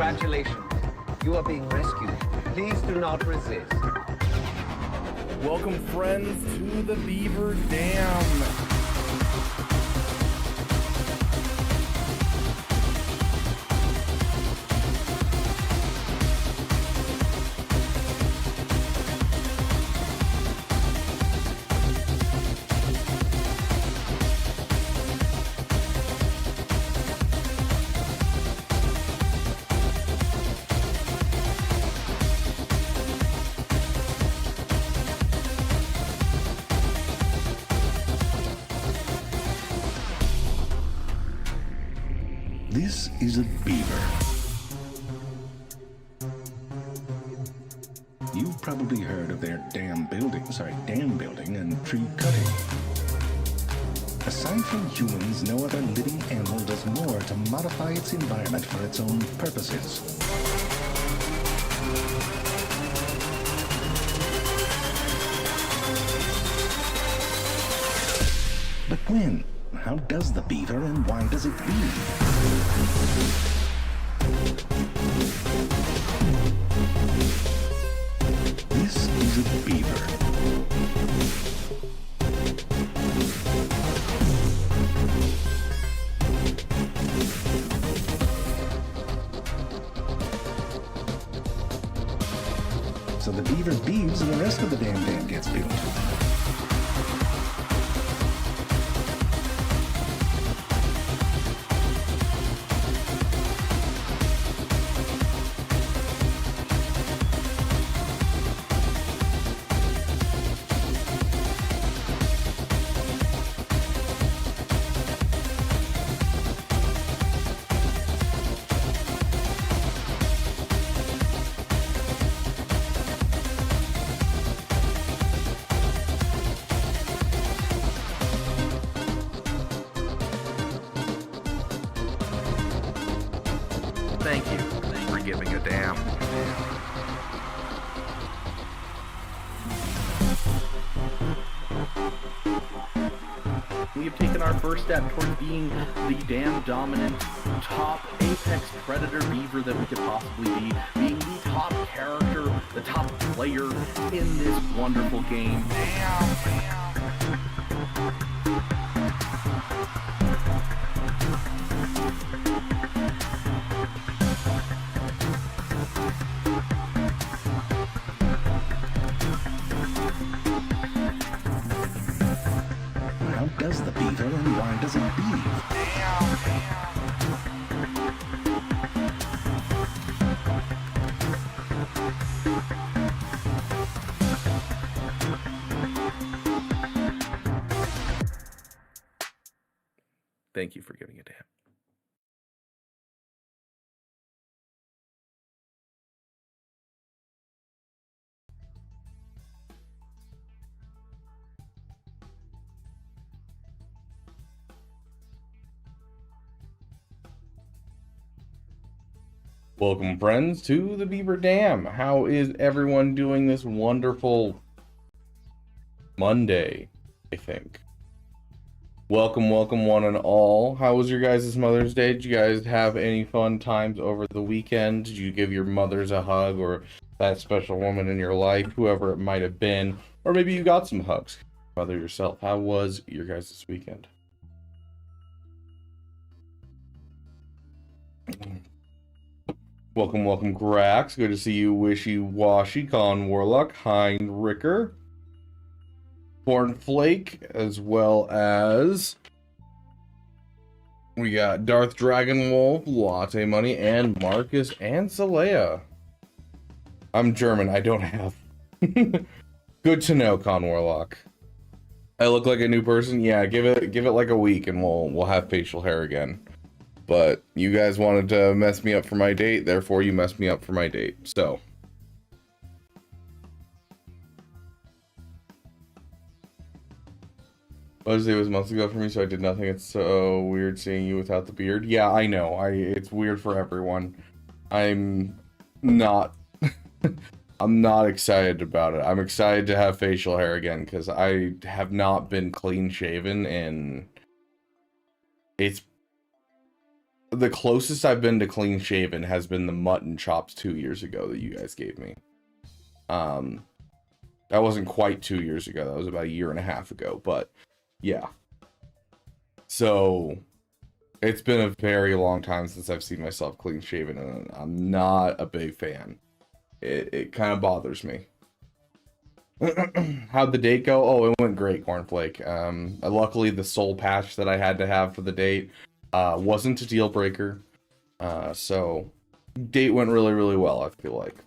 Congratulations. You are being rescued. Please do not resist. Welcome, friends, to the Beaver Dam. This is a beaver. You've probably heard of their dam building and tree cutting. Aside from humans, no other living animal does more to modify its environment for its own purposes. But when? How does the beaver and why does it leave? This is a beaver. So the beaver beaves and the rest of the dam gets built. Thank you for giving a damn. We have taken our first step toward being the damn dominant top apex predator beaver that we could possibly be, being the top character, the top player in this wonderful game. How does the beaver and why does it leave? Thank you for giving a damn. Welcome, friends, to the Beaver Dam. How is everyone doing this wonderful Monday, I think? Welcome, one and all. How was your guys' Mother's Day? Did you guys have any fun times over the weekend? Did you give your mothers a hug or that special woman in your life, whoever it might have been? Or maybe you got some hugs, mother yourself. How was your guys' weekend? Welcome, Grax. Good to see you, Wishy Washy, Con Warlock, Heinricker, Cornflake, as well as we got Darth Dragon Wolf, Latte Money, and Marcus and Salea. I'm German, I don't have. Good to know, Con Warlock. I look like a new person? Yeah, give it like a week and we'll have facial hair again. But you guys wanted to mess me up for my date, therefore you messed me up for my date. So Mother's Day was months ago for me, so I did nothing. It's so weird seeing you without the beard. Yeah, I know. It's weird for everyone. I'm not I'm not excited about it. I'm excited to have facial hair again because I have not been clean shaven and it's the closest I've been to clean shaven has been the mutton chops 2 years ago that you guys gave me. That wasn't quite 2 years ago. That was about 1.5 years ago. But yeah. So it's been a very long time since I've seen myself clean shaven, and I'm not a big fan. It kind of bothers me. How'd the date go? Oh, it went great, Cornflake. Luckily, the soul patch that I had to have for the date wasn't a deal breaker. So date went really, really well, I feel like.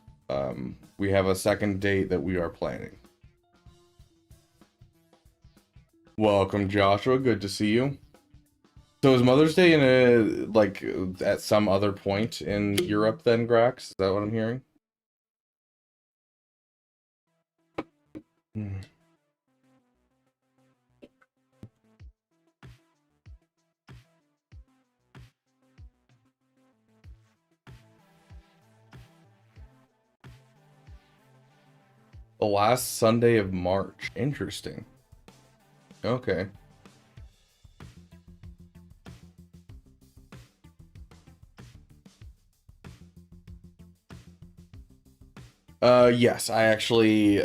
We have a second date that we are planning. Welcome, Joshua. Good to see you. So is Mother's Day in a, like, at some other point in Europe then, Grax? Is that what I'm hearing? The last Sunday of March. Interesting. Okay. Yes, I actually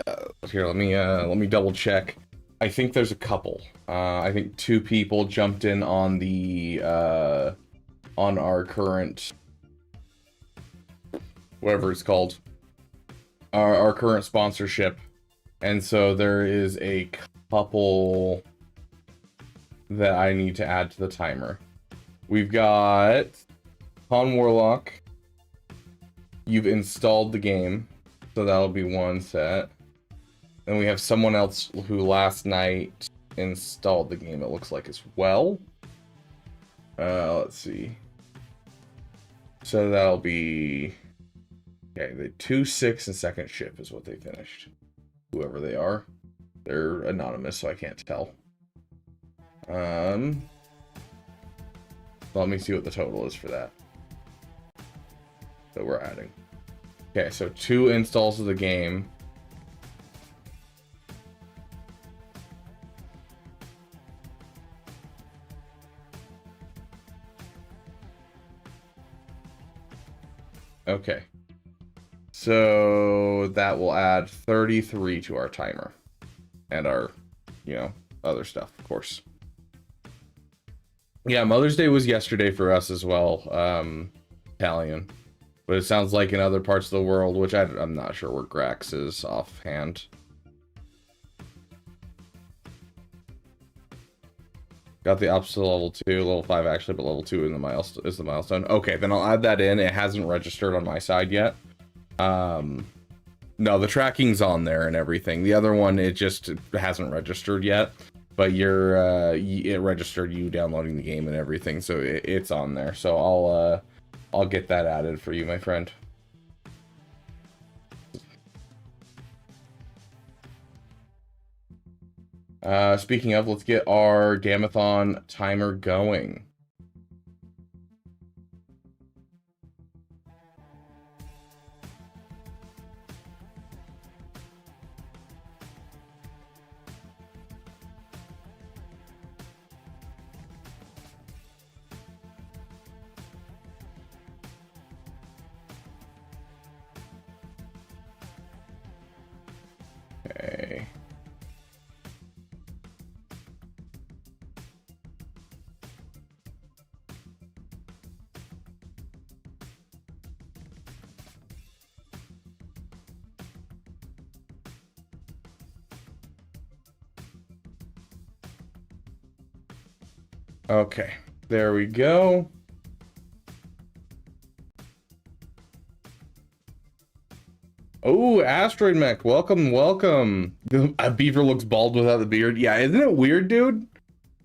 here, let me double check. I think there's a couple. I think 2 people jumped in on the on our current, whatever it's called, our current sponsorship, and so there is a couple that I need to add to the timer. We've got Con Warlock. You've installed the game, so that'll be one set. Then we have someone else who last night installed the game, it looks like, as well. Let's see. So that'll be... Okay, the 2, 6, and second ship is what they finished. Whoever they are. They're anonymous, so I can't tell. Let me see what the total is for that. That we're adding. Okay, so 2 installs of the game. Okay. So that will add 33 to our timer. And our, you know, other stuff, of course. Yeah, Mother's Day was yesterday for us as well, Italian. But it sounds like in other parts of the world, which I'm not sure where Grax is offhand. Got the ups to level 2, level 5 actually, but level 2 is the milestone. Okay, then I'll add that in. It hasn't registered on my side yet. No, the tracking's on there and everything. The other one, it just hasn't registered yet. But it registered you downloading the game and everything, so it's on there. So I'll get that added for you, my friend. Speaking of, let's get our Gamathon timer going. Okay. Okay, there we go. Oh, Asteroid Mech, welcome, welcome. Beaver looks bald without the beard. Yeah, isn't it weird, dude?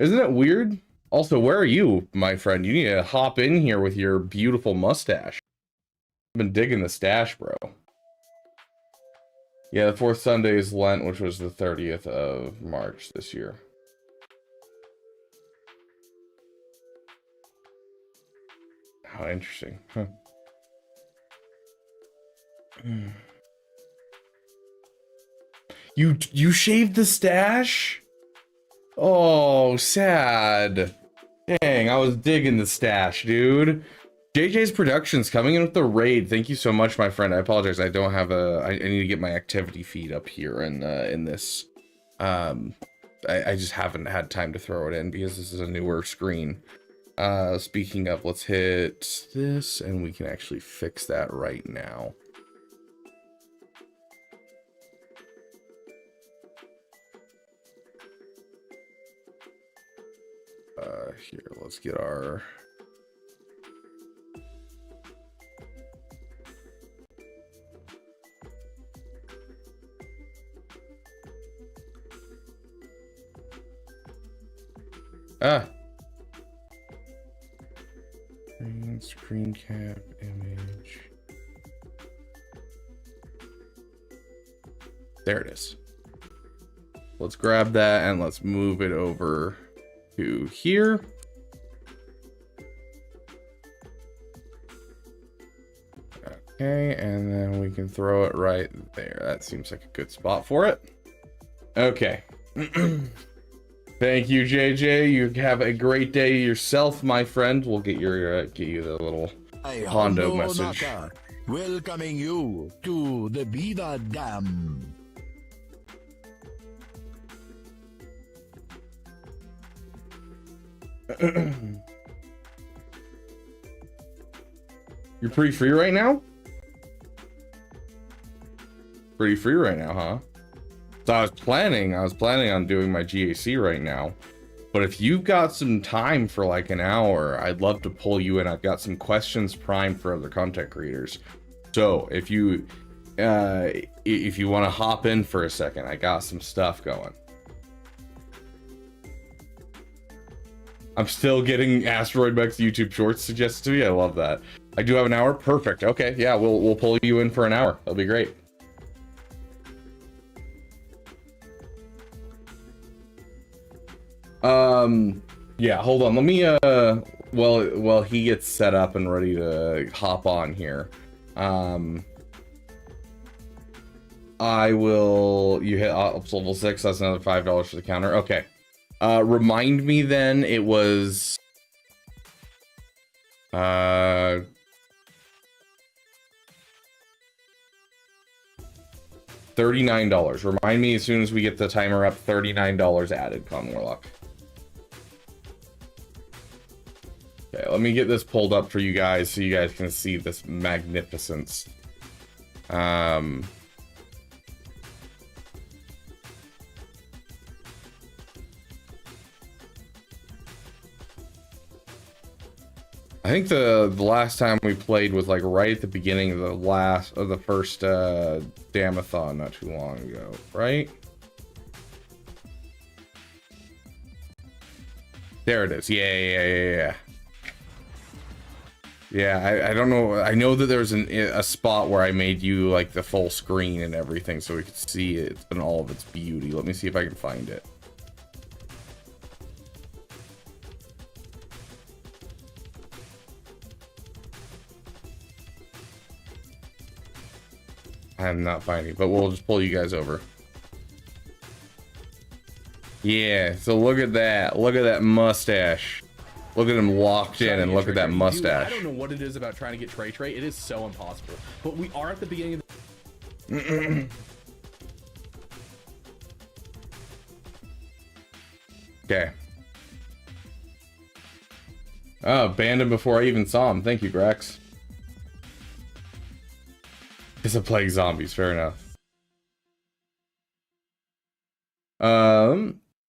Isn't it weird? Also, where are you, my friend? You need to hop in here with your beautiful mustache. I've been digging the stash, bro. Yeah, the 4th Sunday is Lent, which was the 30th of March this year. How interesting. Huh. You shaved the stash? Oh, sad. Dang, I was digging the stash, dude. JJ's Productions coming in with the raid. Thank you so much, my friend. I apologize. I don't have a. I need to get my activity feed up here in this. I just haven't had time to throw it in because this is a newer screen. Speaking of, let's hit this and we can actually fix that right now. Here, let's get our screen cap image. There it is. Let's grab that and let's move it over to here. Okay, and then we can throw it right there. That seems like a good spot for it. Okay. Thank you, JJ. You have a great day yourself, my friend. We'll get your get you the little Hondo message. Welcoming you to the Beaver Dam. You're pretty free right now? Pretty free right now, huh? So I was planning on doing my GAC right now. But if you've got some time for like an hour, I'd love to pull you in. I've got some questions primed for other content creators. So if you want to hop in for a second, I got some stuff going. I'm still getting Asteroid Mech's YouTube Shorts suggested to me. I love that. I do have an hour. Perfect. Okay, yeah, we'll pull you in for an hour. That'll be great. Yeah, hold on. Let me while he gets set up and ready to hop on here. I will. You hit level 6. That's another $5 for the counter. Okay. Remind me then. It was $39. Remind me as soon as we get the timer up. $39 added, Con Warlock. Okay, let me get this pulled up for you guys so you guys can see this magnificence. I think the last time we played was like right at the beginning of the first Damathon not too long ago, right? There it is. Yeah. Yeah, I don't know. I know that there's a spot where I made you like the full screen and everything so we could see it in all of its beauty. Let me see if I can find it. I'm not finding it, but we'll just pull you guys over. Yeah, so look at that. Look at that mustache. Look at him locked in and look at that mustache. Dude, I don't know what it is about trying to get Trey. It is so impossible. But we are at the beginning of the... Okay. Oh, banned him before I even saw him. Thank you, Grax. It's a plague zombies, fair enough.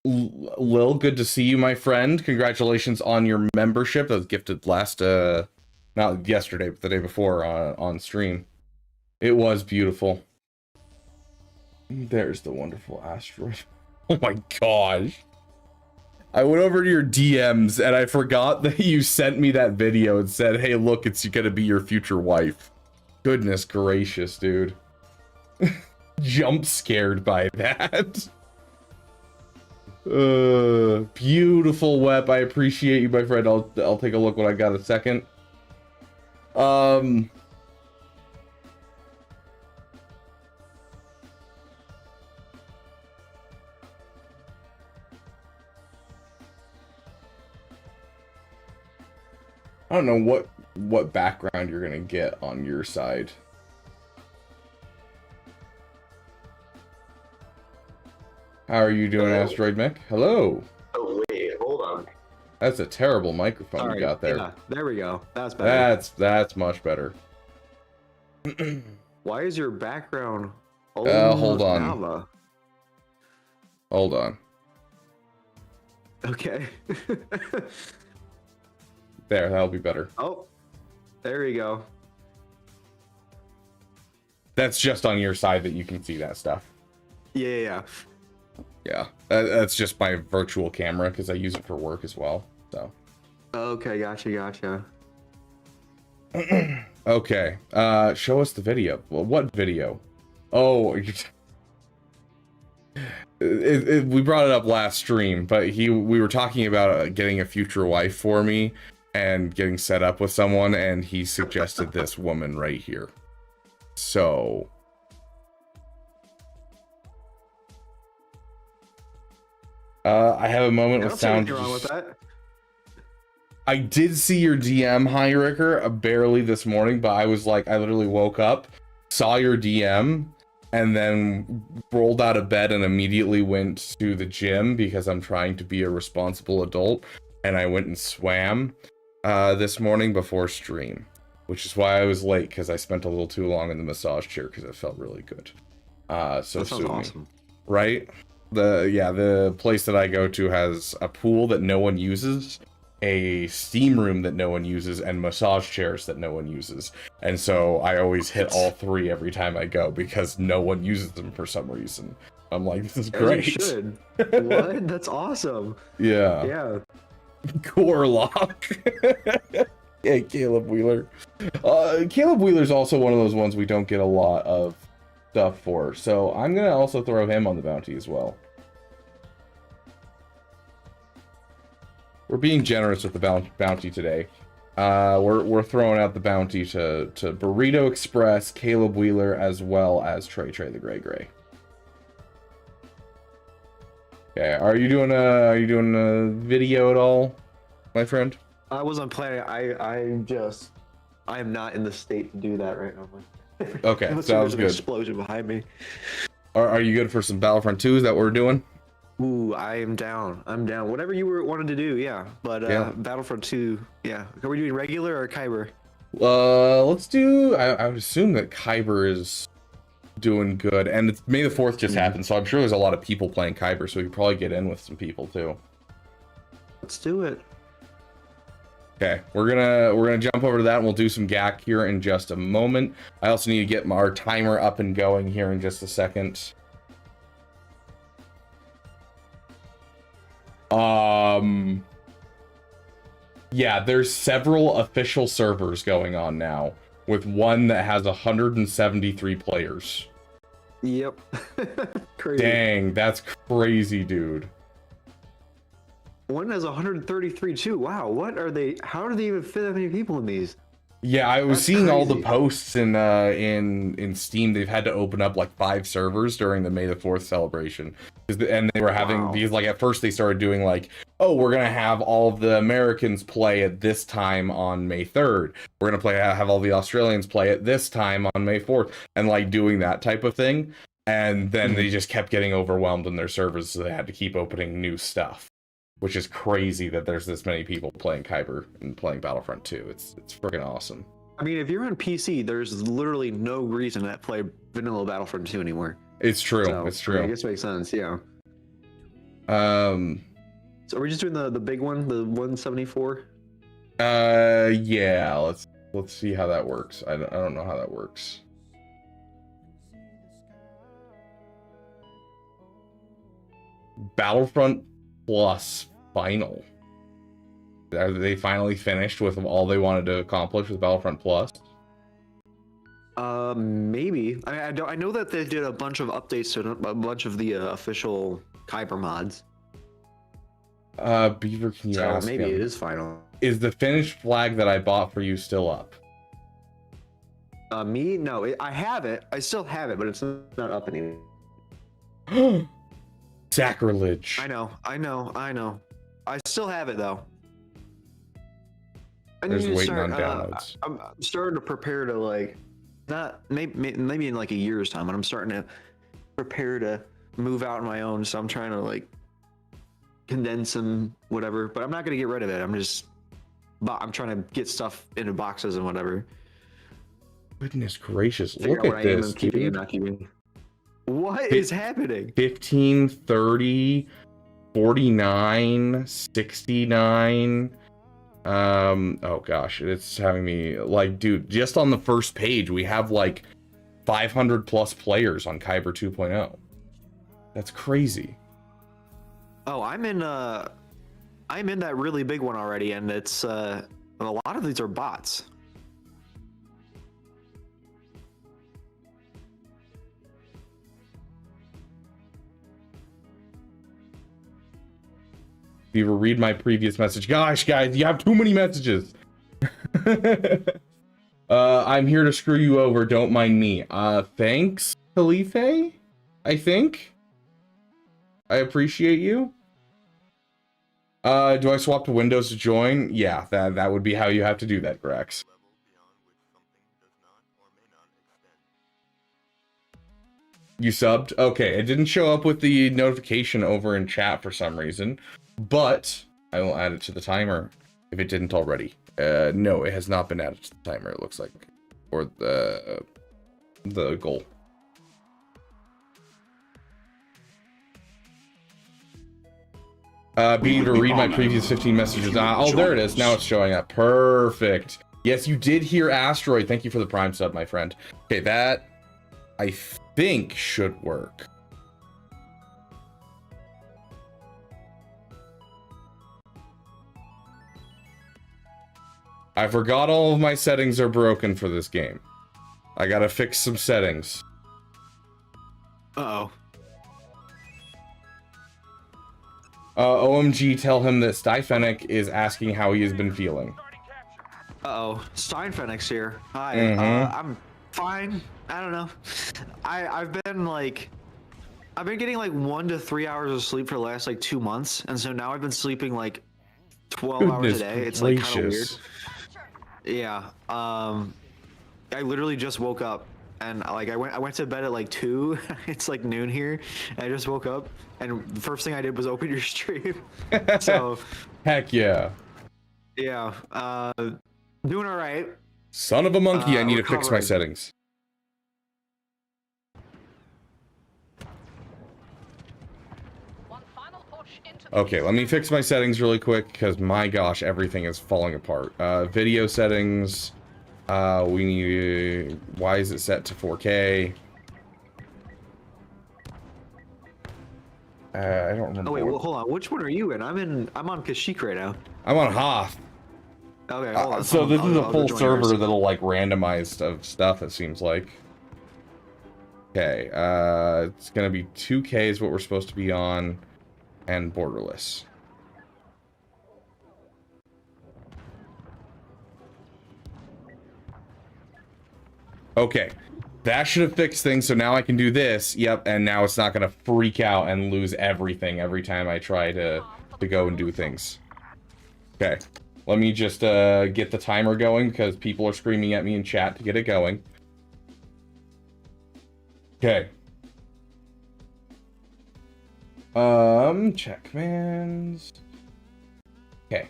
Lil, good to see you, my friend. Congratulations on your membership. That was gifted last, not yesterday, but the day before on stream. It was beautiful. There's the wonderful asteroid. Oh my gosh. I went over to your DMs and I forgot that you sent me that video and said, hey, look, it's gonna be your future wife. Goodness gracious, dude. Jump scared by that. Beautiful Wep. I appreciate you, my friend. I'll take a look when I got a second. don't know what background you're gonna get on your side. How are you doing, Asteroid Mech? Hello. Oh wait, hold on. That's a terrible microphone you got there. Yeah, there we go. That's better. That's much better. Why is your background? Hold on. lava? Hold on. Okay. There, that'll be better. Oh, there we go. That's just on your side that you can see that stuff. Yeah. Yeah, that's just my virtual camera because I use it for work as well. So. Okay, gotcha. Okay, show us the video. Well, what video? Oh, we brought it up last stream, but we were talking about getting a future wife for me and getting set up with someone, and he suggested this woman right here. So. I have a moment with sound. Wrong with that. I did see your DM, Heinricher, barely this morning, but I was like, I literally woke up, saw your DM, and then rolled out of bed and immediately went to the gym because I'm trying to be a responsible adult. And I went and swam this morning before stream, which is why I was late, because I spent a little too long in the massage chair because it felt really good. So that sounds awesome. Right? The place that I go to has a pool that no one uses, a steam room that no one uses, and massage chairs that no one uses. And so I always hit all three every time I go because no one uses them for some reason. I'm like, this is great. You should. What? That's awesome. Yeah. Gorlock. Yeah, Caleb Wheeler. Caleb Wheeler's also one of those ones we don't get a lot of stuff for, so I'm gonna also throw him on the bounty as well. We're being generous with the bounty today. We're throwing out the bounty to Burrito Express, Caleb Wheeler, as well as Trey the Gray. Okay, are you doing a video at all, my friend? I wasn't planning. I am not in the state to do that right now. Okay, sounds good. Explosion behind me. Are you good for some Battlefront 2? Is that what we're doing? Ooh, I am down. Whatever you wanted to do, yeah. But Yeah. Battlefront 2, yeah. Are we doing regular or Kyber? Let's do. I would assume that Kyber is doing good, and it's May the 4th just happened, so I'm sure there's a lot of people playing Kyber, so we could probably get in with some people too. Let's do it. Okay, we're gonna jump over to that, and we'll do some GAC here in just a moment. I also need to get our timer up and going here in just a second. Yeah, there's several official servers going on now, with one that has 173 players. Yep. Crazy. Dang, that's crazy, dude. One has 133 too. Wow, what are they? How do they even fit that many people in these? Yeah, I was That's seeing all the crazy. posts in Steam. They've had to open up like 5 servers during the May the 4th celebration, and they were having Wow. because like at first they started doing like, oh, we're gonna have all of the Americans play at this time on May 3rd. We're gonna have all the Australians play at this time on May 4th, and like doing that type of thing. And then they just kept getting overwhelmed in their servers, so they had to keep opening new stuff. Which is crazy that there's this many people playing Kyber and playing Battlefront 2. It's freaking awesome. I mean, if you're on PC, there's literally no reason to play vanilla Battlefront 2 anymore. It's true. So, It's true. I guess it makes sense. Yeah. Um. So are we just doing the big one, the 174? Yeah. Let's see how that works. I don't know how that works. Battlefront Plus final. Are they finally finished with all they wanted to accomplish with Battlefront Plus? Maybe. I know that they did a bunch of updates to a bunch of the official Kyber mods. Beaver, can you So ask maybe him? it is final. Is the finished flag that I bought for you still up? Me? No, I have it. I still have it, but it's not up anymore. Sacrilege. I know. I still have it though. I There's need to waiting start, on downloads. I'm starting to prepare to like, not maybe in like a year's time, but I'm starting to prepare to move out on my own. So I'm trying to like condense and whatever, but I'm not gonna get rid of it. I'm trying to get stuff into boxes and whatever. Goodness gracious, Figure look out what at I am this, keeping and dude. not keeping. What is happening? 15, 30, 49, 69. Oh gosh, it's having me like, dude, just on the first page, we have like 500 plus players on Kyber 2.0. That's crazy. Oh, I'm in that really big one already, and it's a lot of these are bots. Beaver, read my previous message. Gosh, guys, you have too many messages. I'm here to screw you over. Don't mind me. Thanks, Khalife, I think. I appreciate you. Do I swap to Windows to join? Yeah, that would be how you have to do that, Grax. You subbed? Okay, it didn't show up with the notification over in chat for some reason, but I will add it to the timer if it didn't already. No, it has not been added to the timer, it looks like. Or the goal. Beaver, read my previous 15 messages. Oh, there it is. Now it's showing up. Perfect. Yes, you did hear Asteroid. Thank you for the Prime sub, my friend. Okay, that I think should work. I forgot all of my settings are broken for this game. I gotta fix some settings. Uh-oh. OMG, tell him that Styfenic is asking how he has been feeling. Uh-oh. Steinfenix here. Hi. Mhm. I'm fine. I don't know. I've been getting like 1 to 3 hours of sleep for the last like 2 months, and so now I've been sleeping like 12 hours a day. It's like kind of weird. Yeah. I literally just woke up, and like I went to bed at like 2. It's like noon here, and I just woke up, and the first thing I did was open your stream. So Heck yeah. yeah, doing all right. Son of a monkey, I need to fix my recovering. settings. Okay, let me fix my settings really quick, because my gosh, everything is falling apart. Video settings. We need... Why is it set to 4K? I don't remember. Oh wait, well, hold on. Which one are you in? I'm on Kashyyyk right now. I'm on Hoth. Okay, hold on. So this is a I'll full join server yours. that'll like randomize of stuff, it seems like. Okay, it's gonna be 2K is what we're supposed to be on, and borderless. Okay, that should have fixed things, so now I can do this. Yep, and now it's not gonna freak out and lose everything every time I try to go and do things. Okay, let me just get the timer going, because people are screaming at me in chat to get it going. Okay. Check commands. Okay.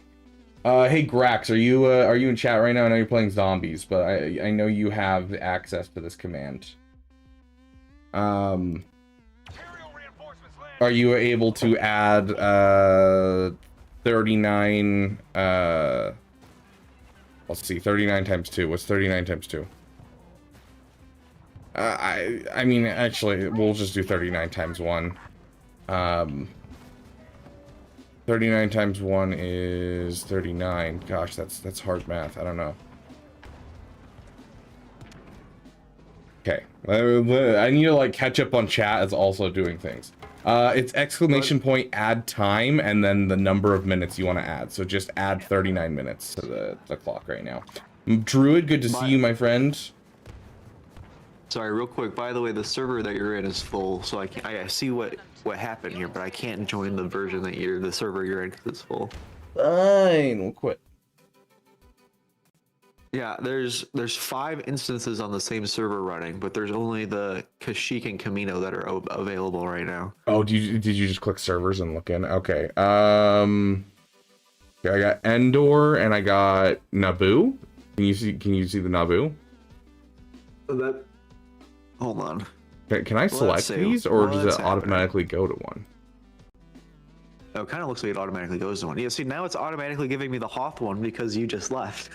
Hey Grax, are you in chat right now? I know you're playing zombies, but I know you have access to this command. Are you able to add 39 let's see, 39 times 2. What's 39 times 2? I mean, actually, we'll just do 39 times 1. 39 times 1 is 39. Gosh, that's hard math. I don't know. Okay. I need to, like, catch up on chat as also doing things. It's exclamation point add time and then the number of minutes you want to add. So just add 39 minutes to the clock right now. Druid, good to see you, my friend. Sorry, real quick. By the way, the server that you're in is full, so I see what happened here, but I can't join the version that the server you're in because it's full. Fine, we'll quit. Yeah, there's 5 instances on the same server running, but there's only the Kashyyyk and Kamino that are available right now. Oh, did you just click servers and look in? Okay. Okay, I got Endor and I got Naboo. Can you see the Naboo? Hold on. Can I select these, or does it automatically go to one? Oh, it kind of looks like it automatically goes to one. Yeah, see, now it's automatically giving me the Hoth one because you just left.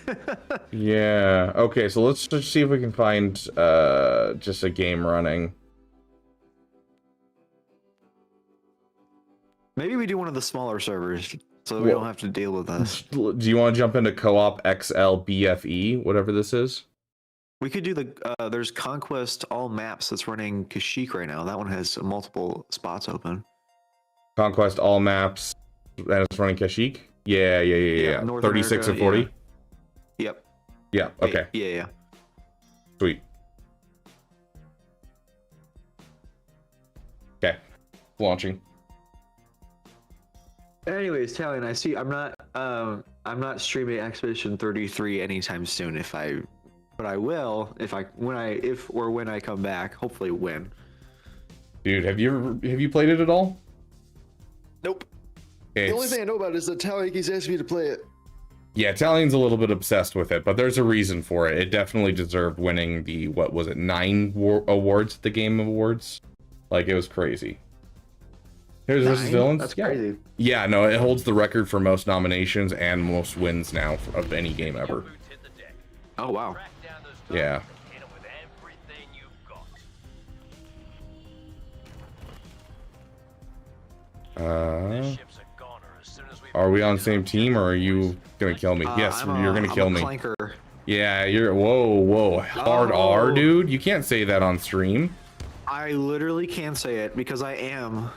Yeah. Okay, so let's just see if we can find just a game running. Maybe we do one of the smaller servers so that we don't have to deal with this. Do you want to jump into co-op XL BFE, whatever this is? We could do there's Conquest All Maps that's running Kashyyyk right now. That one has multiple spots open. Conquest All Maps, and it's running Kashyyyk? Yeah. North 36 America, and 40? yeah. Yep. Yeah, okay. Yeah. Sweet. Okay. Launching. Anyways, Talion, I see I'm not streaming Expedition 33 anytime soon but I will if when I come back, hopefully when. Dude, have you played it at all? Nope. The only thing I know about it is that Talion keeps asking me to play it. Yeah, Talion's a little bit obsessed with it, but there's a reason for it. It definitely deserved winning the, what was it, 9 awards at the Game Awards? Like, it was crazy. Heroes vs. Villains? That's crazy. Yeah, no, it holds the record for most nominations and most wins now of any game ever. Oh, wow. Yeah. Are we on the same team, or are you gonna kill me? Yes, you're gonna kill me. Clanker. Yeah, you're. Whoa, hard R, dude. You can't say that on stream. I literally can't say it because I am.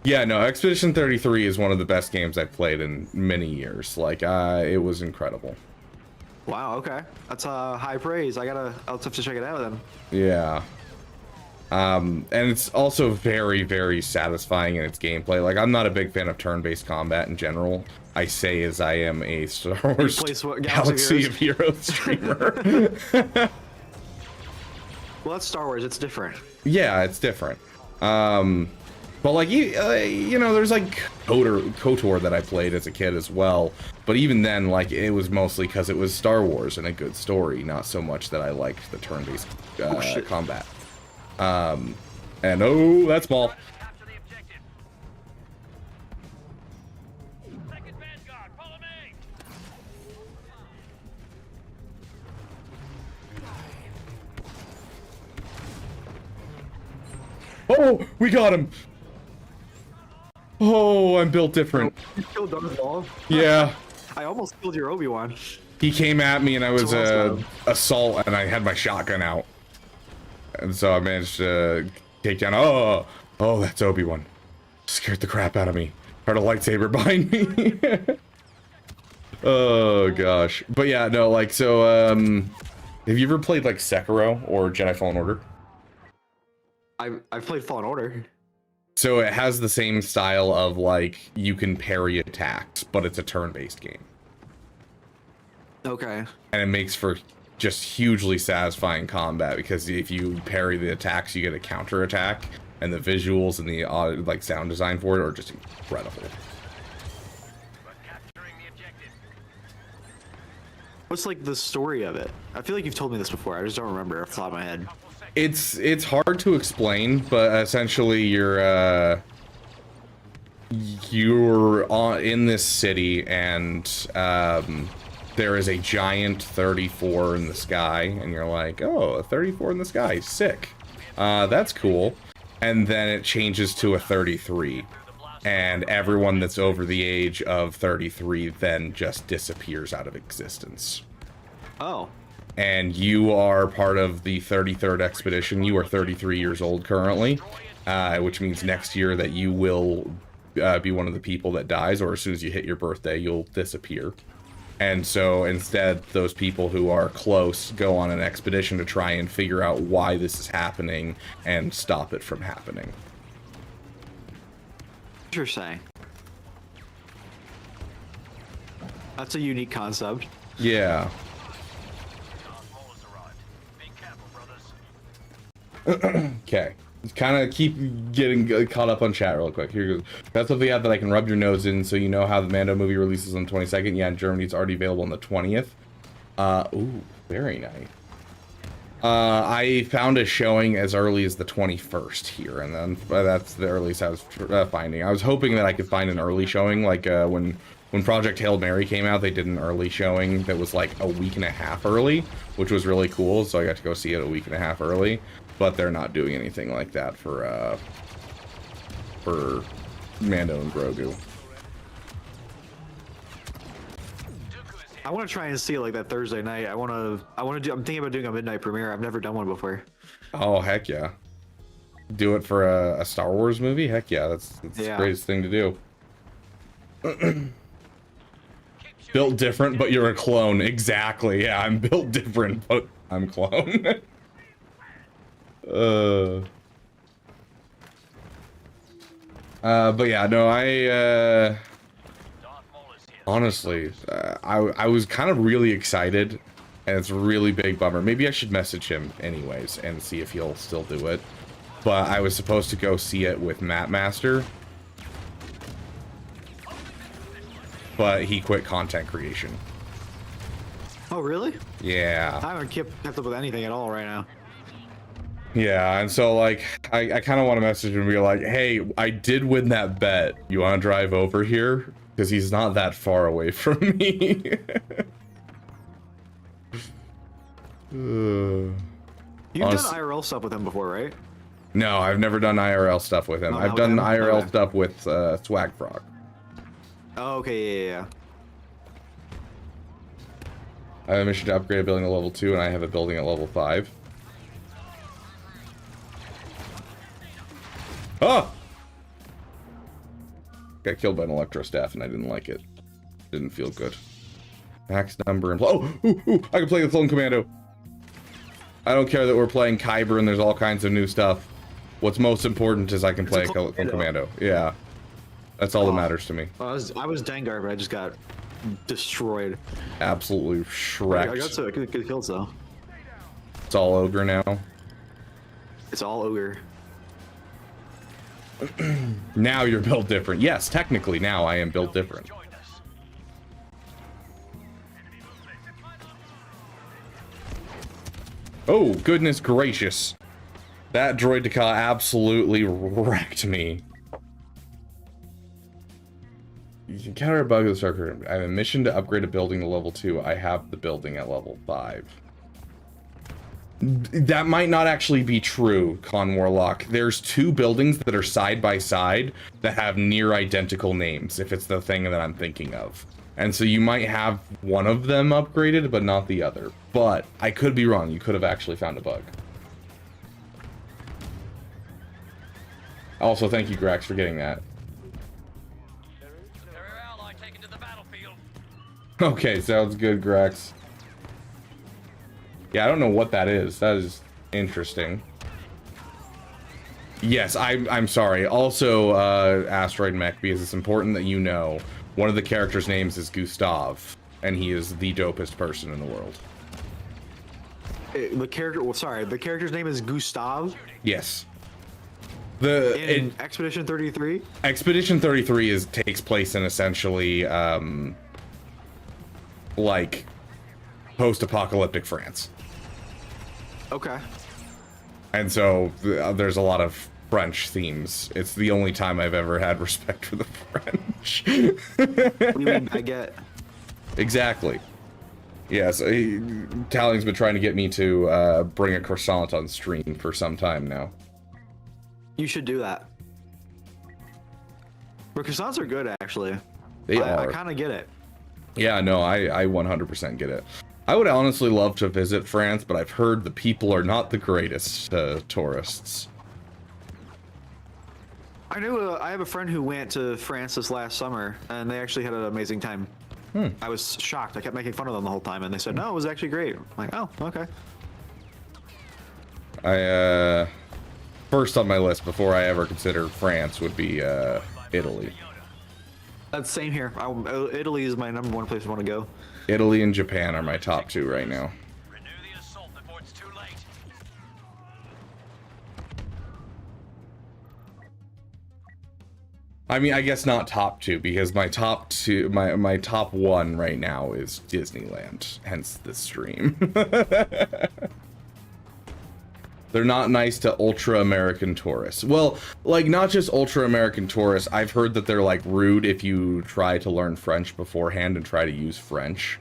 Yeah, no, Expedition 33 is one of the best games I've played in many years. Like, it was incredible. Wow. Okay, that's high praise. I'll have to check it out then. Yeah. And it's also very, very satisfying in its gameplay. Like, I'm not a big fan of turn-based combat in general. I say as I am a Star Wars Galaxy of Heroes streamer. Well, that's Star Wars. It's different. Yeah, it's different. But like, you know, there's like KOTOR that I played as a kid as well. But even then, like, it was mostly because it was Star Wars and a good story, not so much that I liked the turn-based combat. And oh, that's small. Oh, we got him. Oh, I'm built different. You killed Darth Maul? Yeah. I almost killed your Obi-Wan. He came at me and I was assault and I had my shotgun out. And so I managed to take down. Oh, that's Obi-Wan. Scared the crap out of me. Heard a lightsaber behind me. Oh gosh. But yeah, no, like, so have you ever played like Sekiro or Jedi Fallen Order? I've played Fallen Order. So it has the same style of, like, you can parry attacks, but it's a turn-based game. Okay. And it makes for just hugely satisfying combat, because if you parry the attacks, you get a counter attack, and the visuals and the like sound design for it are just incredible. What's like the story of it? I feel like you've told me this before. I just don't remember off the top of my head. It's hard to explain, but essentially you're in this city, and there is a giant 34 in the sky, and you're like, oh, a 34 in the sky, sick. That's cool. And then it changes to a 33, and everyone that's over the age of 33 then just disappears out of existence. Oh. And you are part of the 33rd expedition. You are 33 years old currently, which means next year that you will be one of the people that dies, or as soon as you hit your birthday, you'll disappear. And so instead, those people who are close go on an expedition to try and figure out why this is happening and stop it from happening. That's a unique concept. Yeah. Okay. Kind of keep getting caught up on chat real quick. Here goes. That's what they have that I can rub your nose in, so you know how the Mando movie releases on the 22nd. Yeah, in Germany it's already available on the 20th. Ooh, very nice. I found a showing as early as the 21st here, and then that's the earliest I was finding. I was hoping that I could find an early showing, like when Project Hail Mary came out, they did an early showing that was like a week and a half early, which was really cool, so I got to go see it a week and a half early. But they're not doing anything like that for Mando and Grogu. I want to try and see it like that Thursday night. I'm thinking about doing a midnight premiere. I've never done one before. Oh, heck yeah. Do it for a Star Wars movie? Heck yeah, that's the greatest thing to do. Built different, but you're a clone. Exactly, yeah, I'm built different, but I'm clone. But yeah, no, I honestly, I was kind of really excited, and it's a really big bummer. Maybe I should message him anyways and see if he'll still do it. But I was supposed to go see it with Matt Master, but he quit content creation. Oh, really? Yeah. I haven't kept up with anything at all right now. Yeah, and so like I kind of want to message him and be like, hey, I did win that bet. You want to drive over here? Because he's not that far away from me. You've done IRL stuff with him before, right? No, I've never done IRL stuff with him. I've done IRL stuff with Swag Frog. Oh, okay, yeah. I have a mission to upgrade a building at level 2, and I have a building at level 5. Oh! Got killed by an electro staff and I didn't like it. Didn't feel good. Max number and I can play the Clone Commando. I don't care that we're playing Kyber and there's all kinds of new stuff. What's most important is I can play a Clone Commando. Yeah. That's all that matters to me. I was Dengar, but I just got destroyed. Absolutely shreked. I got some good kills though. It's all ogre now. It's all ogre. Now you're built different. Yes, technically now I am built different. Oh, goodness gracious. That droideka absolutely wrecked me. You can counter a bug of the structure. I have a mission to upgrade a building to level 2. I have the building at level 5. That might not actually be true, Con Warlock. There's 2 buildings that are side by side that have near identical names, if it's the thing that I'm thinking of. And so you might have one of them upgraded, but not the other. But I could be wrong. You could have actually found a bug. Also, thank you, Grax, for getting that. Okay, sounds good, Grax. Yeah, I don't know what that is. That is interesting. Yes, I'm sorry. Also, Asteroid Mech, because it's important that you know, one of the characters' names is Gustav, and he is the dopest person in the world. The character's name is Gustav? Yes. In Expedition 33? Expedition 33 takes place in essentially, like, post-apocalyptic France. Okay. And so there's a lot of French themes. It's the only time I've ever had respect for the French. What do you mean baguette? Exactly. Yes, Talion's been trying to get me to bring a croissant on stream for some time now. You should do that. But croissants are good, actually. They are. I kind of get it. Yeah, no, I 100% get it. I would honestly love to visit France, but I've heard the people are not the greatest tourists. I have a friend who went to France this last summer, and they actually had an amazing time. I was shocked. I kept making fun of them the whole time, and they said, no, it was actually great. I'm like, oh, okay. First on my list before I ever consider France would be Italy. That's same here. Italy is my #1 place I want to go. Italy and Japan are my top 2 right now. Renew the assault before it's too late. I mean, I guess not top 2 because my top 2, my top 1 right now is Disneyland. Hence the stream. They're not nice to ultra-American tourists. Well, like, not just ultra-American tourists. I've heard that they're, like, rude if you try to learn French beforehand and try to use French.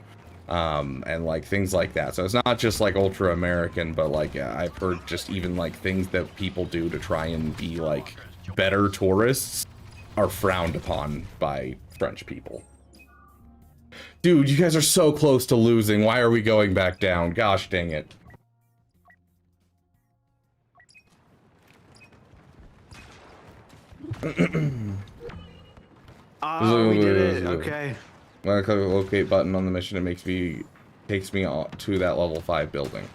And, like, things like that. So it's not just, like, ultra-American, but, like, I've heard just even, like, things that people do to try and be, like, better tourists are frowned upon by French people. Dude, you guys are so close to losing. Why are we going back down? Gosh dang it. We did it. Okay. When I click the locate button on the mission, takes me to that level 5 building.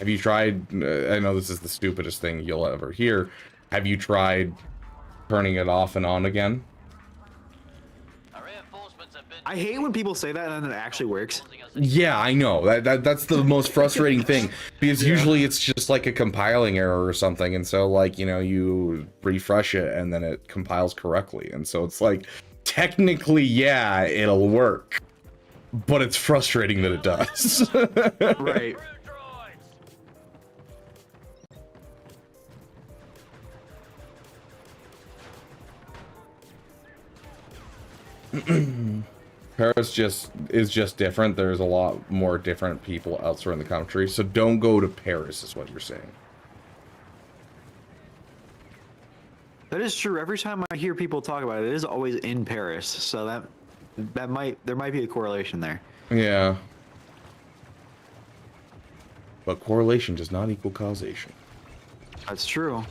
Have you tried? I know this is the stupidest thing you'll ever hear. Have you tried turning it off and on again? I hate when people say that and then it actually works. Yeah, I know. That's the most frustrating thing. Because usually it's just like a compiling error or something. And so, like, you know, you refresh it and then it compiles correctly. And so it's like, technically, yeah, it'll work. But it's frustrating that it does. Right. Paris is just different. There's a lot more different people elsewhere in the country, so don't go to Paris, is what you're saying. That is true. Every time I hear people talk about it, it is always in Paris. So there might be a correlation there. Yeah. But correlation does not equal causation. That's true.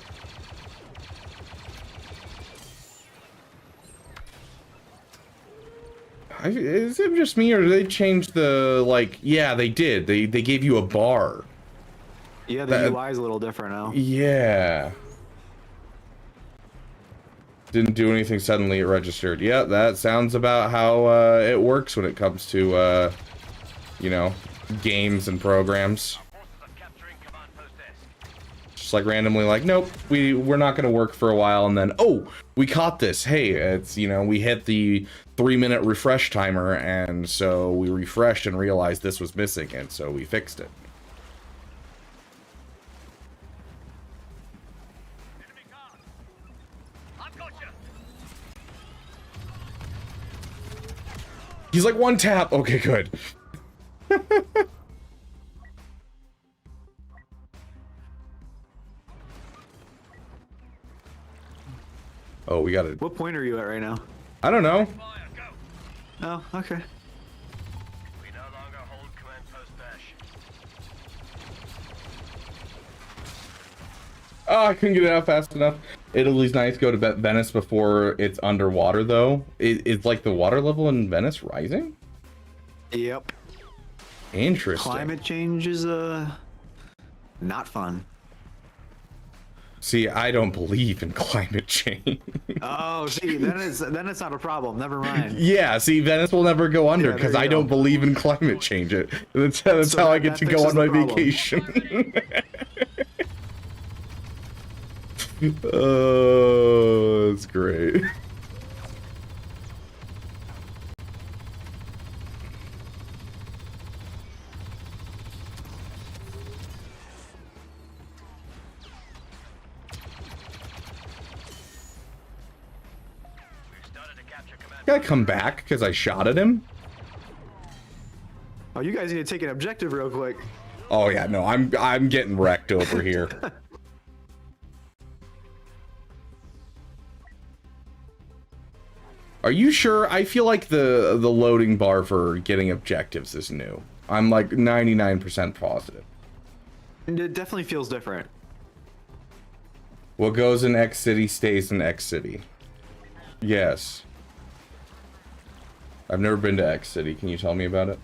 Is it just me, or did they change the, like, yeah, they did. They gave you a bar. Yeah, the UI is a little different now. Yeah. Didn't do anything, suddenly it registered. Yeah, that sounds about how it works when it comes to, you know, games and programs. Just like randomly like, nope, we're not gonna work for a while, and then, oh, we caught this. Hey, it's, you know, we hit the 3-minute refresh timer, and so we refreshed and realized this was missing, and so we fixed it. He's like, 1 tap. Okay, good. Oh, we got it. What point are you at right now? I don't know. Oh, okay. We no longer hold command post Bash. Oh, I couldn't get it out fast enough. Italy's nice. Go to Venice before it's underwater, though. It's like the water level in Venice rising? Yep. Interesting. Climate change is not fun. See, I don't believe in climate change. Oh, see, then it's not a problem. Never mind. Yeah, see, Venice will never go under Yeah, because there you I don't go. believe in climate change. That's So how I that get to go fixes on my the problem. vacation. Oh, that's great. Gotta come back because I shot at him. Oh, you guys need to take an objective real quick. Oh yeah, no, I'm getting wrecked over here. Are you sure? I feel like the loading bar for getting objectives is new. I'm like 99% positive. It definitely feels different. What goes in X city stays in X city. Yes. I've never been to X city. Can you tell me about it?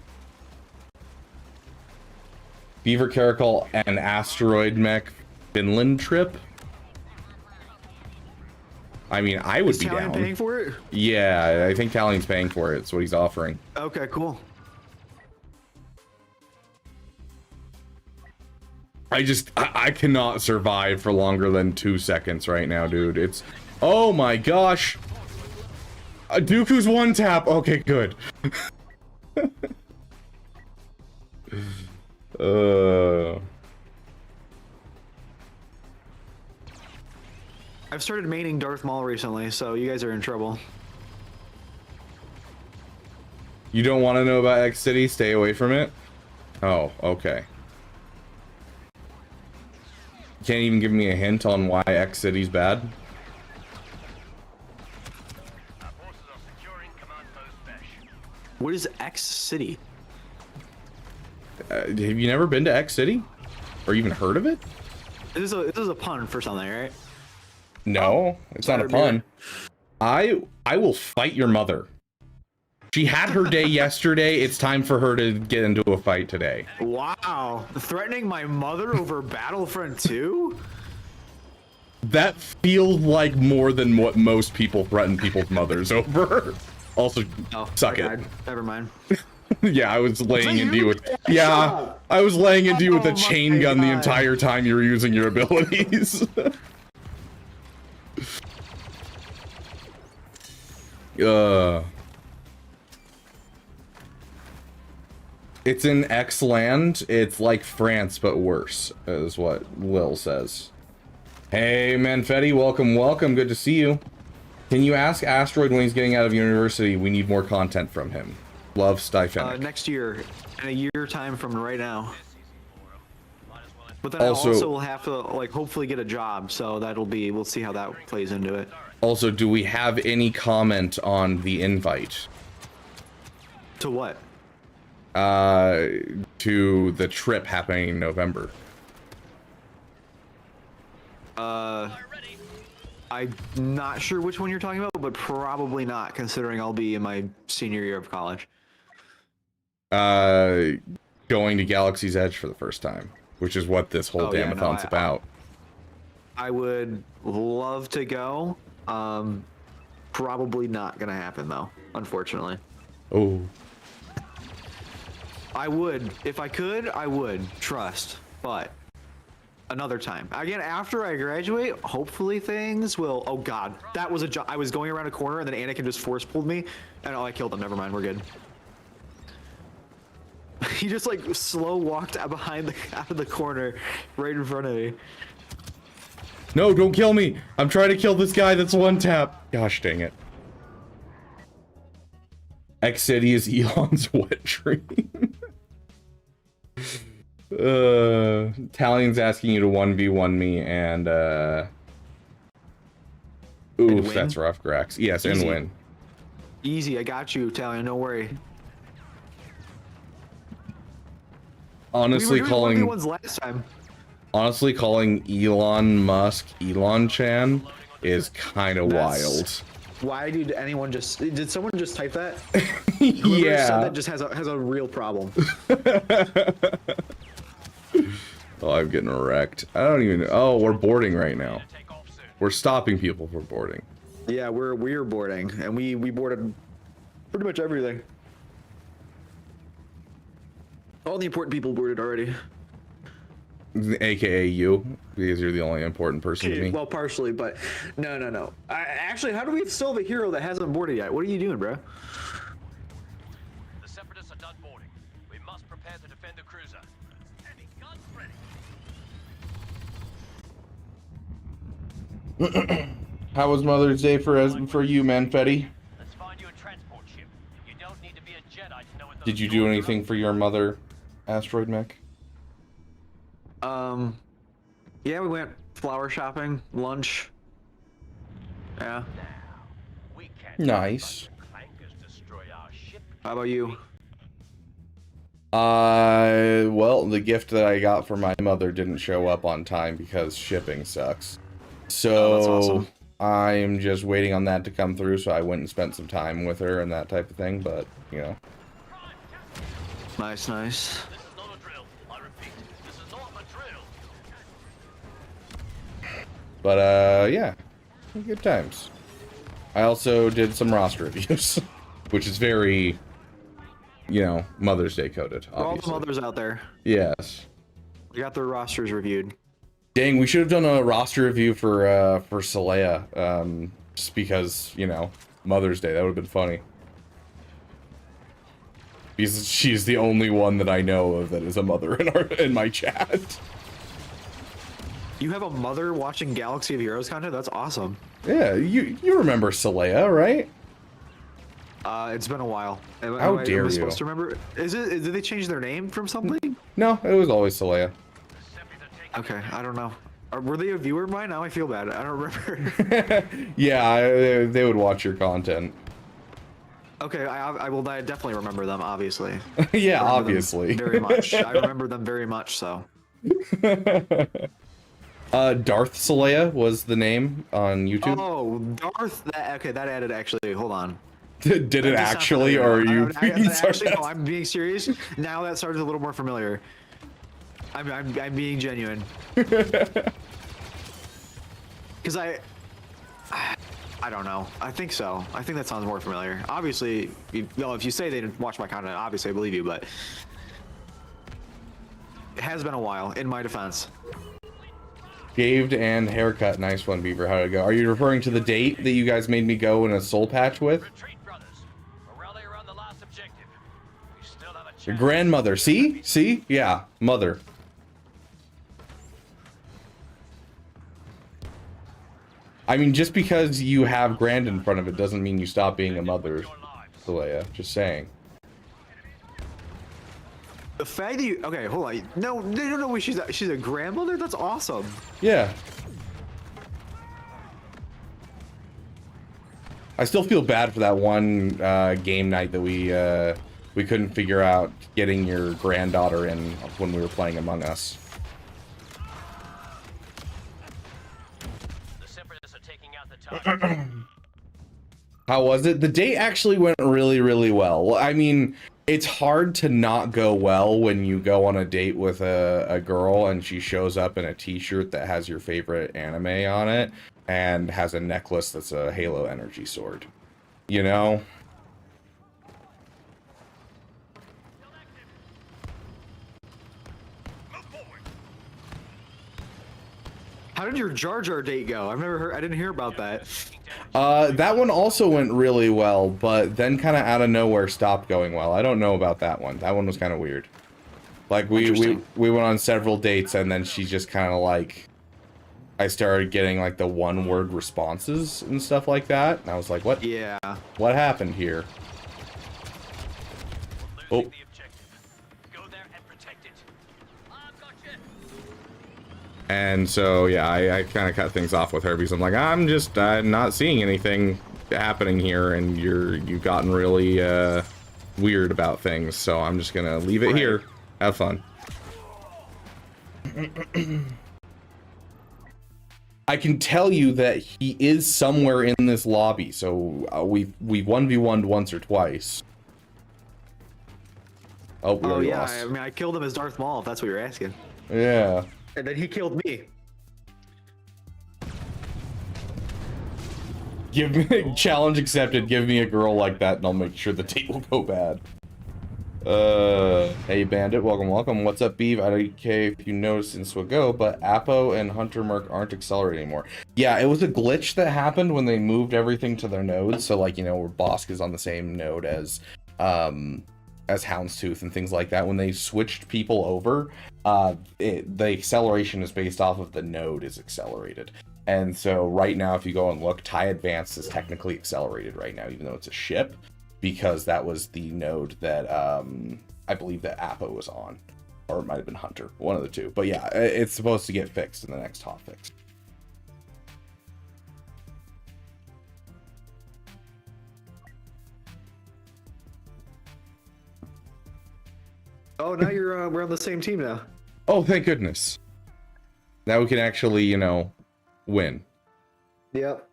Beaver, Kerrikal, and Asteroid Mech Finland trip? I mean, I would be Italian down. paying for it? Yeah, I think Talion's paying for it. It's what he's offering. Okay, cool. I cannot survive for longer than 2 seconds right now, dude. It's, oh my gosh. Dooku's one tap. Okay, good. I've started maining Darth Maul recently, so you guys are in trouble. You don't want to know about X City? Stay away from it? Oh, okay. Can't even give me a hint on why X City's bad? Our forces are securing command post Besh. What is X City? Have you never been to X City? Or even heard of it? This is a pun for something, right? No, it's not a pun. I will fight your mother. She had her day yesterday. It's time for her to get into a fight today. Wow. Threatening my mother over Battlefront II? That feels like more than what most people threaten people's mothers over. Also, suck it. God. Never mind. Yeah, I was laying into you with... Yeah, I was laying into you with a chain gun the entire time you were using your abilities. It's in X land. It's like France, but worse, is what Lil says. Hey, Manfetti, welcome, welcome. Good to see you. Can you ask Asteroid when he's getting out of university? We need more content from him. Love, Stifenic. Next year, in a year time from right now. But then Also- I also will have to, like, hopefully get a job, so that'll be, we'll see how that plays into it. Also, do we have any comment on the invite? To what? To the trip happening in November. I'm not sure which one you're talking about, but probably not, considering I'll be in my senior year of college. Going to Galaxy's Edge for the first time, which is what this whole Damathon's about. I would love to go. Probably not gonna happen though, unfortunately. Oh. I would, if I could, I would, trust, but another time. Again, after I graduate, hopefully things will, oh god, that was I was going around a corner and then Anakin just force pulled me, and I killed him, never mind, we're good. He just like slow walked out of the corner, right in front of me. No, don't kill me! I'm trying to kill this guy that's one tap. Gosh dang it. X City is Elon's wet dream. Talion's asking you to 1v1 me and oof, that's rough, Grax. Yes, Easy. and win. Easy, I got you, Talion, don't worry. Honestly, we were calling doing 1v1s last time. Honestly, calling Elon Musk Elon Chan is kind of wild. Why did anyone just? Did someone just type that? Yeah. Said that just has a real problem. Oh, I'm getting wrecked. I don't even. Oh, we're boarding right now. We're stopping people from boarding. Yeah, we're boarding, and we boarded pretty much everything. All the important people boarded already. AKA you, because you're the only important person to me. Well, partially, but no. Actually, how do we still have a hero that hasn't boarded yet? What are you doing, bro? The Separatists are done boarding. We must prepare to defend the cruiser. Heavy guns ready. How was Mother's Day for you, Manfetti? Let's find you a transport ship. You don't need to be a Jedi to know what Did you do anything for your mother, Asteroid Mech? Yeah, we went flower shopping, lunch. Yeah. we can't Nice. clankers destroy our ship. How about you? Well, the gift that I got for my mother didn't show up on time because shipping sucks. So that's awesome. I'm just waiting on that to come through, so I went and spent some time with her and that type of thing, but, you know. Nice. This is not a drill. I repeat, this is not a drill. But, yeah. Good times. I also did some roster reviews, which is very, you know, Mother's Day coded. For all Obviously. the mothers out there, Yes. we got their rosters reviewed. Dang, we should have done a roster review for Saleya, just because, you know, Mother's Day. That would have been funny. Because she's the only one that I know of that is a mother in my chat. You have a mother watching Galaxy of Heroes content? That's awesome. Yeah, you remember Saleya, right? It's been a while. How dare am I you? supposed to remember? Did they change their name from something? No, it was always Saleya. Okay, I don't know. Were they a viewer of mine? Now I feel bad. I don't remember. Yeah, they would watch your content. Okay, I will definitely remember them, obviously. Yeah, I remember them obviously. very much. I remember them very much, so. Darth Saleya was the name on YouTube. Oh, Darth. Okay, that added actually. Hold on. Did it actually, or are you being actually, no, sarcastic? I'm being serious. Now that starts a little more familiar. I'm being genuine. Because I don't know. I think so. I think that sounds more familiar. Obviously, if you say they didn't watch my content, obviously I believe you, but it has been a while, in my defense. Shaved and haircut. Nice one, Beaver. How'd it go? Are you referring to the date that you guys made me go in a soul patch with? Retreat, brothers. We'll rally around the last objective. We still have a Your chance. grandmother. See? Yeah, mother. I mean, just because you have grand in front of it doesn't mean you stop being a mother, Saleya. Just saying. The fact that you okay, hold on. No, they don't know she's a grandmother. That's awesome. Yeah. I still feel bad for that one game night that we couldn't figure out getting your granddaughter in when we were playing Among Us. The separatists are taking out the target. How was it? The date actually went really, really well. I mean, it's hard to not go well when you go on a date with a girl and she shows up in a t-shirt that has your favorite anime on it and has a necklace that's a Halo energy sword. You know? How did your Jar Jar date go? I didn't hear about that. That one also went really well, but then kind of out of nowhere stopped going well. I don't know about that one. That one was kind of weird. Like we went on several dates and then she just kind of like, I started getting like the one word responses and stuff like that. And I was like, what? Yeah. What happened here? Losing Oh. the objective. Go there and protect it. I've got you. And so, yeah, I kind of cut things off with her because I'm like, I'm just not seeing anything happening here, and you've gotten really weird about things, so I'm just gonna leave it here. Have fun. I can tell you that he is somewhere in this lobby, so we've 1v1'd once or twice. Oh, we already Yeah. lost. I mean, I killed him as Darth Maul, if that's what you're asking. Yeah. And then he killed me. Give me challenge accepted. Give me a girl like that, and I'll make sure the date will go bad. Hey Bandit, welcome. What's up, Beav? I don't care if you noticed in Swago, but Apo and Hunter Merc aren't accelerating anymore. Yeah, it was a glitch that happened when they moved everything to their nodes. So like, you know, where Bosk is on the same node as Houndstooth and things like that. When they switched people over, the acceleration is based off of the node is accelerated. And so right now, if you go and look, TIE Advanced is technically accelerated right now, even though it's a ship, because that was the node that I believe that Apo was on, or it might have been Hunter, one of the two. But yeah, it's supposed to get fixed in the next hotfix. Oh, now you're we're on the same team now. Oh, thank goodness. Now we can actually, you know, win. Yep.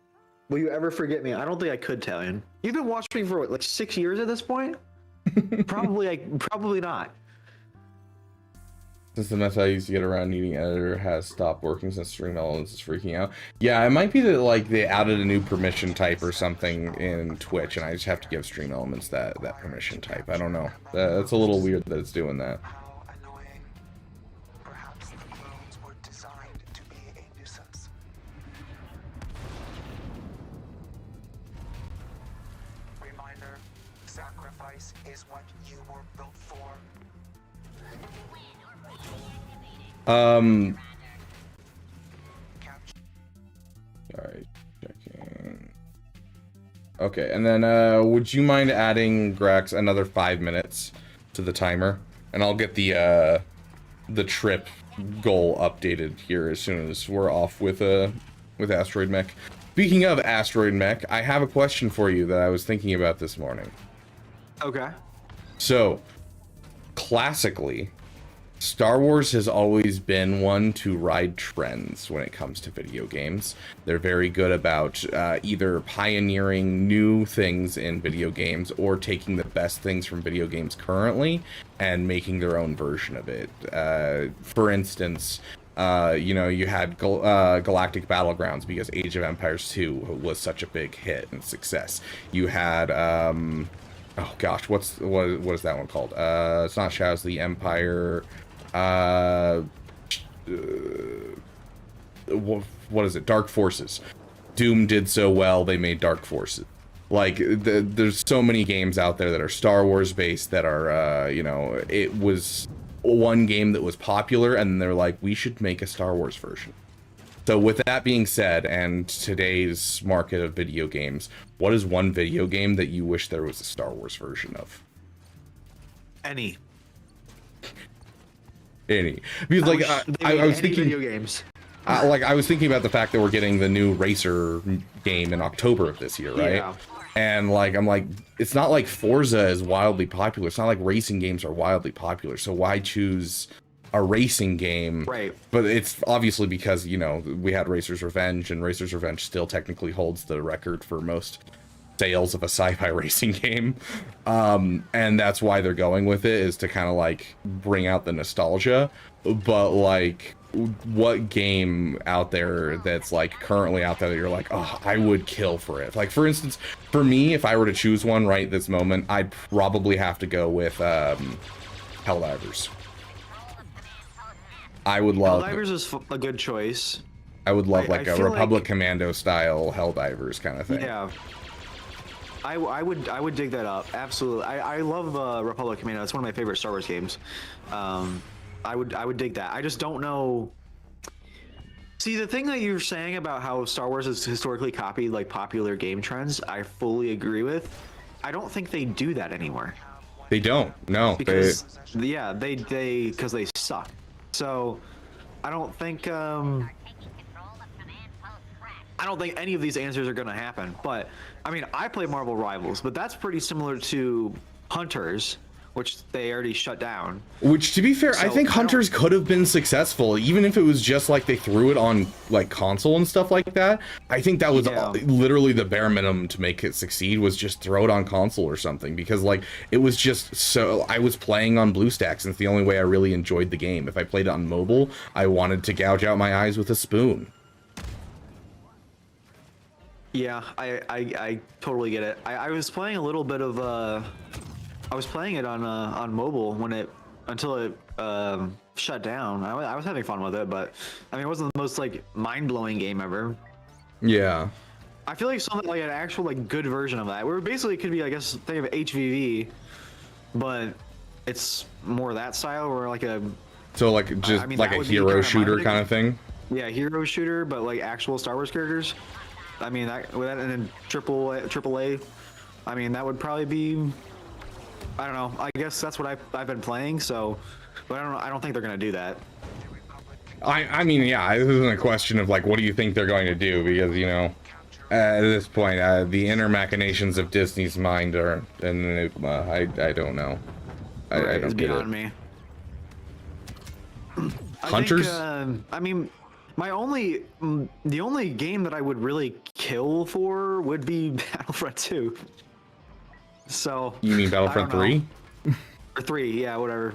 Will you ever forget me? I don't think I could, Talion. You've been watching me for what, like 6 years at this point? Probably not. since the method I used to get around needing editor has stopped working since Stream Elements is freaking out. Yeah, it might be that like they added a new permission type or something in Twitch, and I just have to give Stream Elements that permission type. I don't know. That's a little weird that it's doing that. Perhaps the clones were designed to be a nuisance. Reminder, sacrifice is what you were built for. Alright, checking. Okay, and then would you mind adding, Grax, another 5 minutes to the timer? And I'll get the trip goal updated here as soon as we're off with Asteroid Mech. Speaking of Asteroid Mech, I have a question for you that I was thinking about this morning. Okay. So, classically, Star Wars has always been one to ride trends when it comes to video games. They're very good about either pioneering new things in video games or taking the best things from video games currently and making their own version of it. For instance, you know, you had Galactic Battlegrounds because Age of Empires 2 was such a big hit and success. You had, oh gosh, what is that one called? It's not Shadows of the Empire. What is it? Dark Forces. Doom did so well, they made Dark Forces. Like, there's so many games out there that are Star Wars based that are, you know, it was one game that was popular, and they're like, we should make a Star Wars version. So with that being said, and today's market of video games, what is one video game that you wish there was a Star Wars version of? Any. Because like I was thinking video games. Like I was thinking about the fact that we're getting the new Racer game in October of this year, right? Yeah. And like I'm like, it's not like Forza is wildly popular. It's not like racing games are wildly popular. So why choose a racing game? Right. But it's obviously because, you know, we had Racer's Revenge, and Racer's Revenge still technically holds the record for most sales of a sci-fi racing game, and that's why they're going with it, is to kind of like bring out the nostalgia. But like, what game out there that's like currently out there that you're like, oh, I would kill for it? Like, for instance, for me, if I were to choose one right this moment, I'd probably have to go with Helldivers. I would love Helldivers is a good choice. I would love like I a feel Republic like, Commando style Helldivers kind of thing. Yeah. I would dig that up. Absolutely. I love Republic Commando. It's one of my favorite Star Wars games. I would dig that. I just don't know. See, the thing that you're saying about how Star Wars has historically copied like popular game trends, I fully agree with. I don't think they do that anymore. They don't. No. Because because they suck. So I don't think any of these answers are going to happen. But I mean, I play Marvel Rivals, but that's pretty similar to Hunters, which they already shut down. Which, to be fair, So I think Hunters could have been successful, even if it was just like they threw it on like console and stuff like that. I think that was literally the bare minimum to make it succeed, was just throw it on console or something, because like it was just so, I was playing on BlueStacks, and it's the only way I really enjoyed the game. If I played it on mobile, I wanted to gouge out my eyes with a spoon. Yeah, I totally get it. I was playing a little bit of I was playing it on mobile until it shut down. I was having fun with it, but I mean, it wasn't the most like mind-blowing game ever. Yeah. I feel like something like an actual like good version of that, where basically it could be, I guess, think of HVV, but it's more that style, where like a like just like a hero shooter kind of thing. Yeah, hero shooter, but like actual Star Wars characters. I mean, with that, and then AAA. I mean, that would probably be. I don't know. I guess that's what I've been playing. So, but I don't think they're gonna do that. I mean, yeah, this isn't a question of like, what do you think they're going to do? Because, you know, at this point, the inner machinations of Disney's mind are an enigma. I don't know. I don't it's get beyond it. Me. Hunters? I mean, the only game that I would really kill for would be Battlefront 2. So. You mean Battlefront 3? Or 3, yeah, whatever.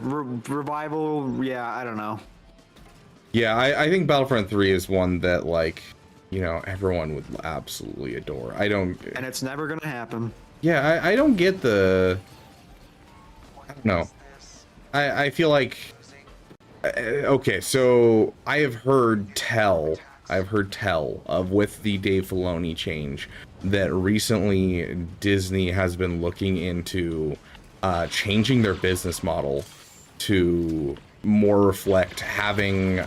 Revival, yeah, I don't know. Yeah, I think Battlefront 3 is one that, like, you know, everyone would absolutely adore. I don't... And it's never gonna happen. Yeah, I don't get the... I don't know. I feel like... Okay, so I have heard tell of, with the Dave Filoni change, that recently Disney has been looking into changing their business model to more reflect having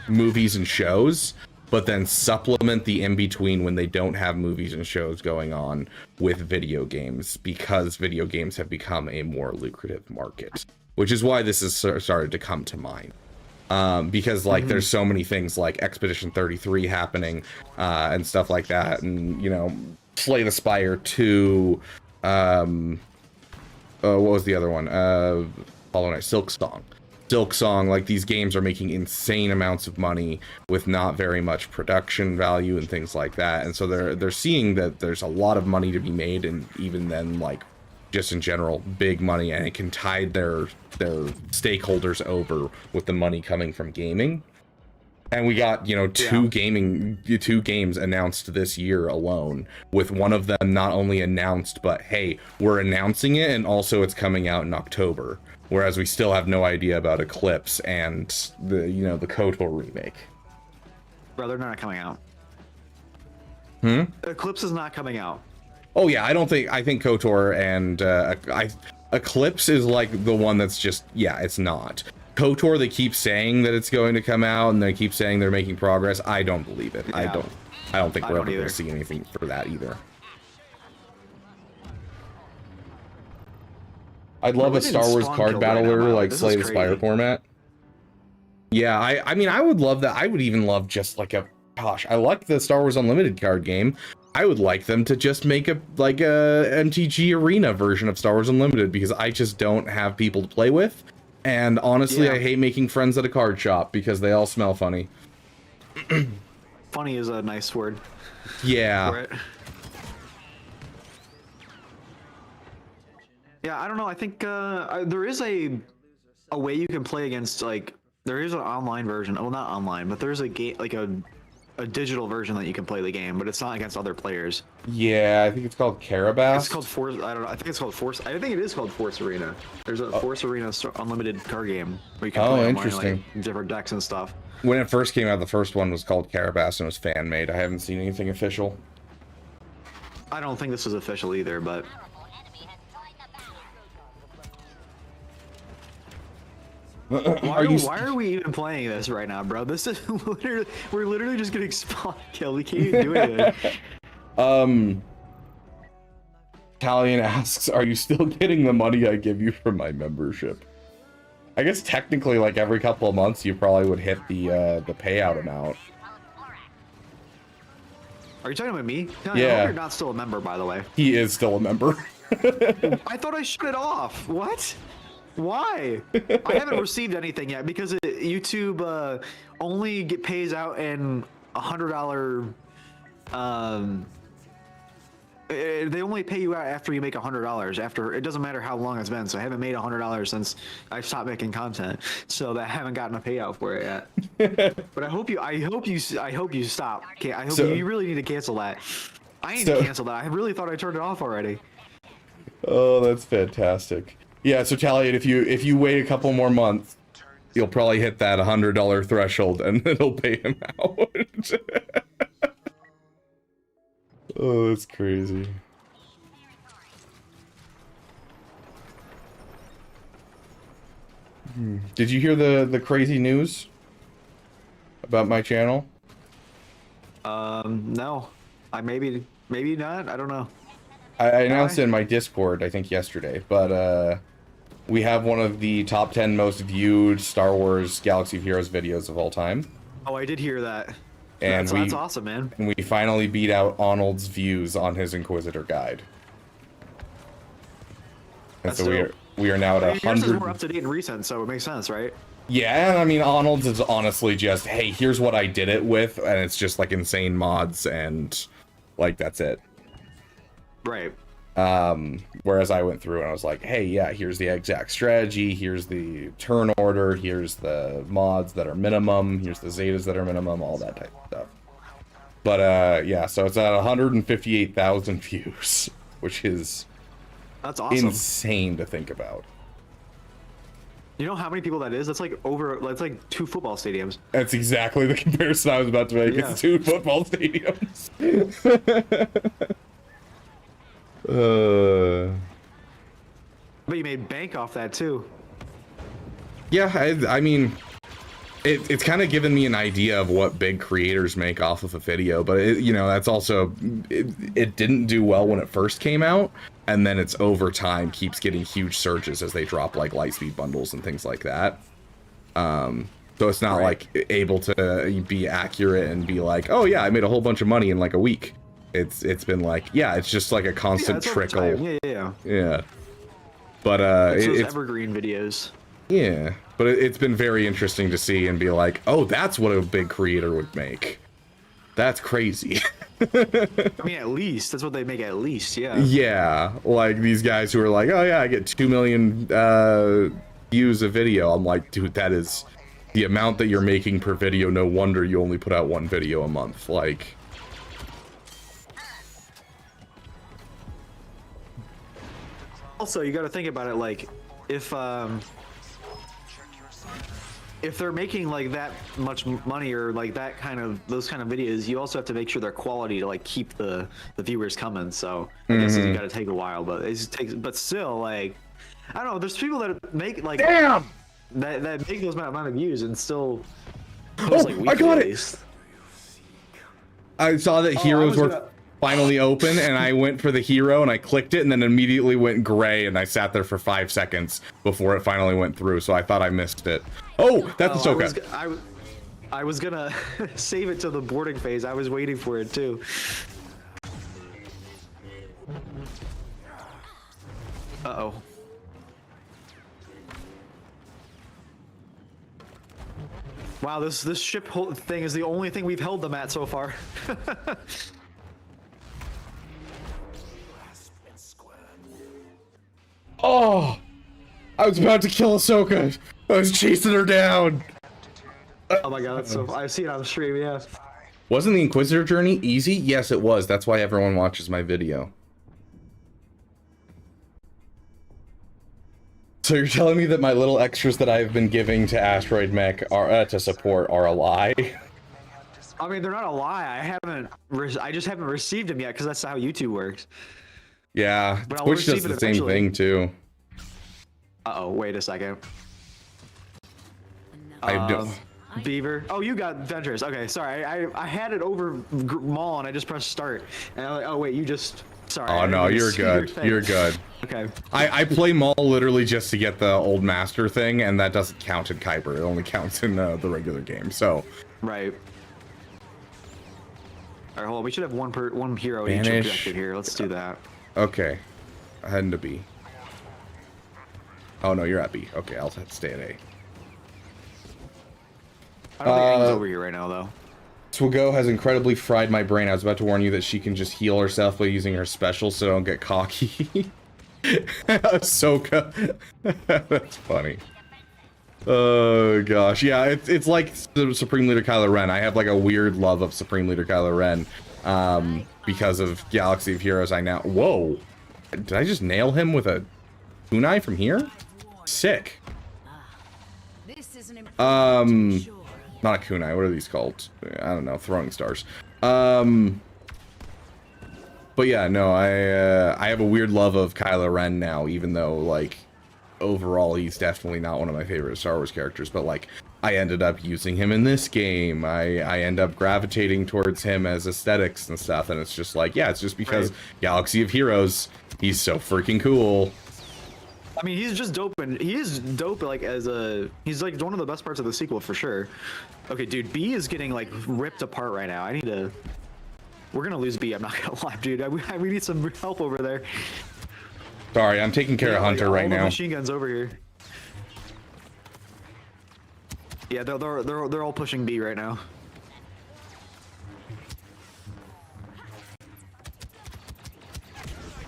movies and shows, but then supplement the in-between when they don't have movies and shows going on with video games, because video games have become a more lucrative market, which is why this has started to come to mind. Because like there's so many things like Expedition 33 happening and stuff like that, and you know, Slay the Spire 2, what was the other one? Hollow Knight, Silksong, like these games are making insane amounts of money with not very much production value and things like that, and so they're seeing that there's a lot of money to be made, and even then, like, just in general, big money, and it can tide their stakeholders over with the money coming from gaming. And we got, you know, two games announced this year alone, with one of them not only announced, but hey, we're announcing it, and also it's coming out in October. Whereas we still have no idea about Eclipse and the, you know, the KOTOR remake. Bro, they're not coming out. Eclipse is not coming out. Oh yeah, I think KOTOR and Eclipse is like the one that's just, yeah, it's not. KOTOR, they keep saying that it's going to come out, and they keep saying they're making progress. I don't believe it. Yeah. I don't think we're ever going to see anything for that either. I'd love a Star Wars card battler like Slay the Spire format. Yeah, I mean, I would love that. I would even love just like a, gosh, I like the Star Wars Unlimited card game. I would like them to just make a MTG Arena version of Star Wars Unlimited, because I just don't have people to play with. And honestly, I hate making friends at a card shop because they all smell funny. Funny is a nice word. Yeah. For it. Yeah, I don't know. I think there is a way you can play against, like, there is an online version. Well, not online, but there's a game, like a digital version that you can play the game, but it's not against other players. Yeah, I think it's called Carabas. It's called Force. I don't know. I think it's called Force. I think it is called Force Arena. There's a Force Arena Unlimited card game where you can play interesting. Like, different decks and stuff. When it first came out, the first one was called Carabas and it was fan made. I haven't seen anything official. I don't think this is official either, but. Why are we even playing this right now, bro? This is literally, we're literally just getting spawn killed. We can't even do anything. Italian asks, are you still getting the money I give you from my membership? I guess technically, like every couple of months, you probably would hit the payout amount. Are you talking about me? No, yeah. I hope you're not still a member, by the way. He is still a member. I thought I shut it off. What? Why? I haven't received anything yet because YouTube only pays out in $100. They only pay you out after you make $100. After, it doesn't matter how long it's been. So I haven't made $100 since I stopped making content. So I haven't gotten a payout for it yet. But I hope you stop. Okay, I hope you really need to cancel that. I need to cancel that. I really thought I turned it off already. Oh, that's fantastic. Yeah, so Talion, if you wait a couple more months, you'll probably hit that $100 threshold, and it'll pay him out. Oh, that's crazy. Did you hear the crazy news about my channel? No. Maybe not. I don't know. I announced it in my Discord, I think yesterday, but we have one of the top 10 most viewed Star Wars Galaxy of Heroes videos of all time. Oh, I did hear that. And that's awesome, man. And we finally beat out Arnold's views on his Inquisitor guide. And that's so dope. we are now at 100. Yours is more up to date and recent, so it makes sense, right? Yeah, and I mean, Arnold's is honestly just, hey, here's what I did it with, and it's just like insane mods, and like that's it. Right. Whereas I went through and I was like, hey, yeah, here's the exact strategy, here's the turn order, here's the mods that are minimum, here's the Zetas that are minimum, all that type of stuff. But yeah, so it's at 158,000 views, which is that's awesome. Insane to think about. You know how many people that is? That's like that's like 2 football stadiums. That's exactly the comparison I was about to make. Yeah. It's 2 football stadiums. But you made bank off that too. Yeah, I mean, it's kind of given me an idea of what big creators make off of a video, but you know, that's also, it didn't do well when it first came out, and then it's over time keeps getting huge surges as they drop like Lightspeed bundles and things like that. So it's not like able to be accurate and be like, oh yeah, I made a whole bunch of money in like a week. It's been like, yeah, it's just like a constant trickle. Yeah. But it's evergreen videos. Yeah, but it's been very interesting to see and be like, oh, that's what a big creator would make. That's crazy. I mean, at least that's what they make. At least, yeah. Yeah, like these guys who are like, oh yeah, I get 2 million views a video. I'm like, dude, that is the amount that you're making per video. No wonder you only put out 1 video a month. Like. Also, you got to think about it, like, if they're making like that much money or like that kind of those kind of videos, you also have to make sure they're quality to like keep the viewers coming. So I guess it's got to take a while, but it just takes. But still, like, I don't know. There's people that make like that make those amount of views and still. Post, like, I got it. I saw that heroes were finally open, and I went for the hero and I clicked it and then immediately went gray, and I sat there for 5 seconds before it finally went through, so I thought I missed it. Oh, that's Ahsoka. I was gonna save it to the boarding phase. I was waiting for it too. Uh-oh. Wow, this ship thing is the only thing we've held them at so far. Oh, I was about to kill Ahsoka. I was chasing her down. Oh my god, that's so. I see it on the stream, yeah. Wasn't the Inquisitor journey easy? Yes, it was. That's why everyone watches my video. So you're telling me that my little extras that I've been giving to Asteroid Mech are to support are a lie? I mean, they're not a lie. I just haven't received them yet because that's how YouTube works. Yeah, Twitch does the same thing too. Uh-oh, wait a second. Beaver. Oh, you got Ventress. Okay, sorry. I had it over Maul and I just pressed start. And I'm like, oh wait, you just... Sorry. Oh no, you're good. You're good. Okay. I play Maul literally just to get the old master thing, and that doesn't count in Kuiper. It only counts in the regular game, so... Right. Alright, hold on. We should have one hero each objective here. Let's do that. Okay. I heading to B. Oh no, you're at B. Okay, I'll have to stay at A. I don't think Aang's over here right now, though. Swago has incredibly fried my brain. I was about to warn you that she can just heal herself by using her special, so don't get cocky. Ahsoka. That's funny. Oh gosh, yeah, it's like the Supreme Leader Kylo Ren. I have like a weird love of Supreme Leader Kylo Ren, because of Galaxy of Heroes. Whoa, did I just nail him with a kunai from here? Sick. Not a kunai. What are these called? I don't know. Throwing stars. But yeah, no, I have a weird love of Kylo Ren now, even though like overall he's definitely not one of my favorite Star Wars characters. But like I ended up using him in this game. I end up gravitating towards him as aesthetics and stuff, and it's just like, yeah, it's just because Galaxy of Heroes, he's so freaking cool. I mean, he's just dope, and he is dope, like, he's, like, one of the best parts of the sequel, for sure. Okay, dude, B is getting, like, ripped apart right now. We're gonna lose B, I'm not gonna lie, dude. We need some help over there. Sorry, I'm taking care of Hunter right now. Machine guns over here. Yeah, they're all pushing B right now.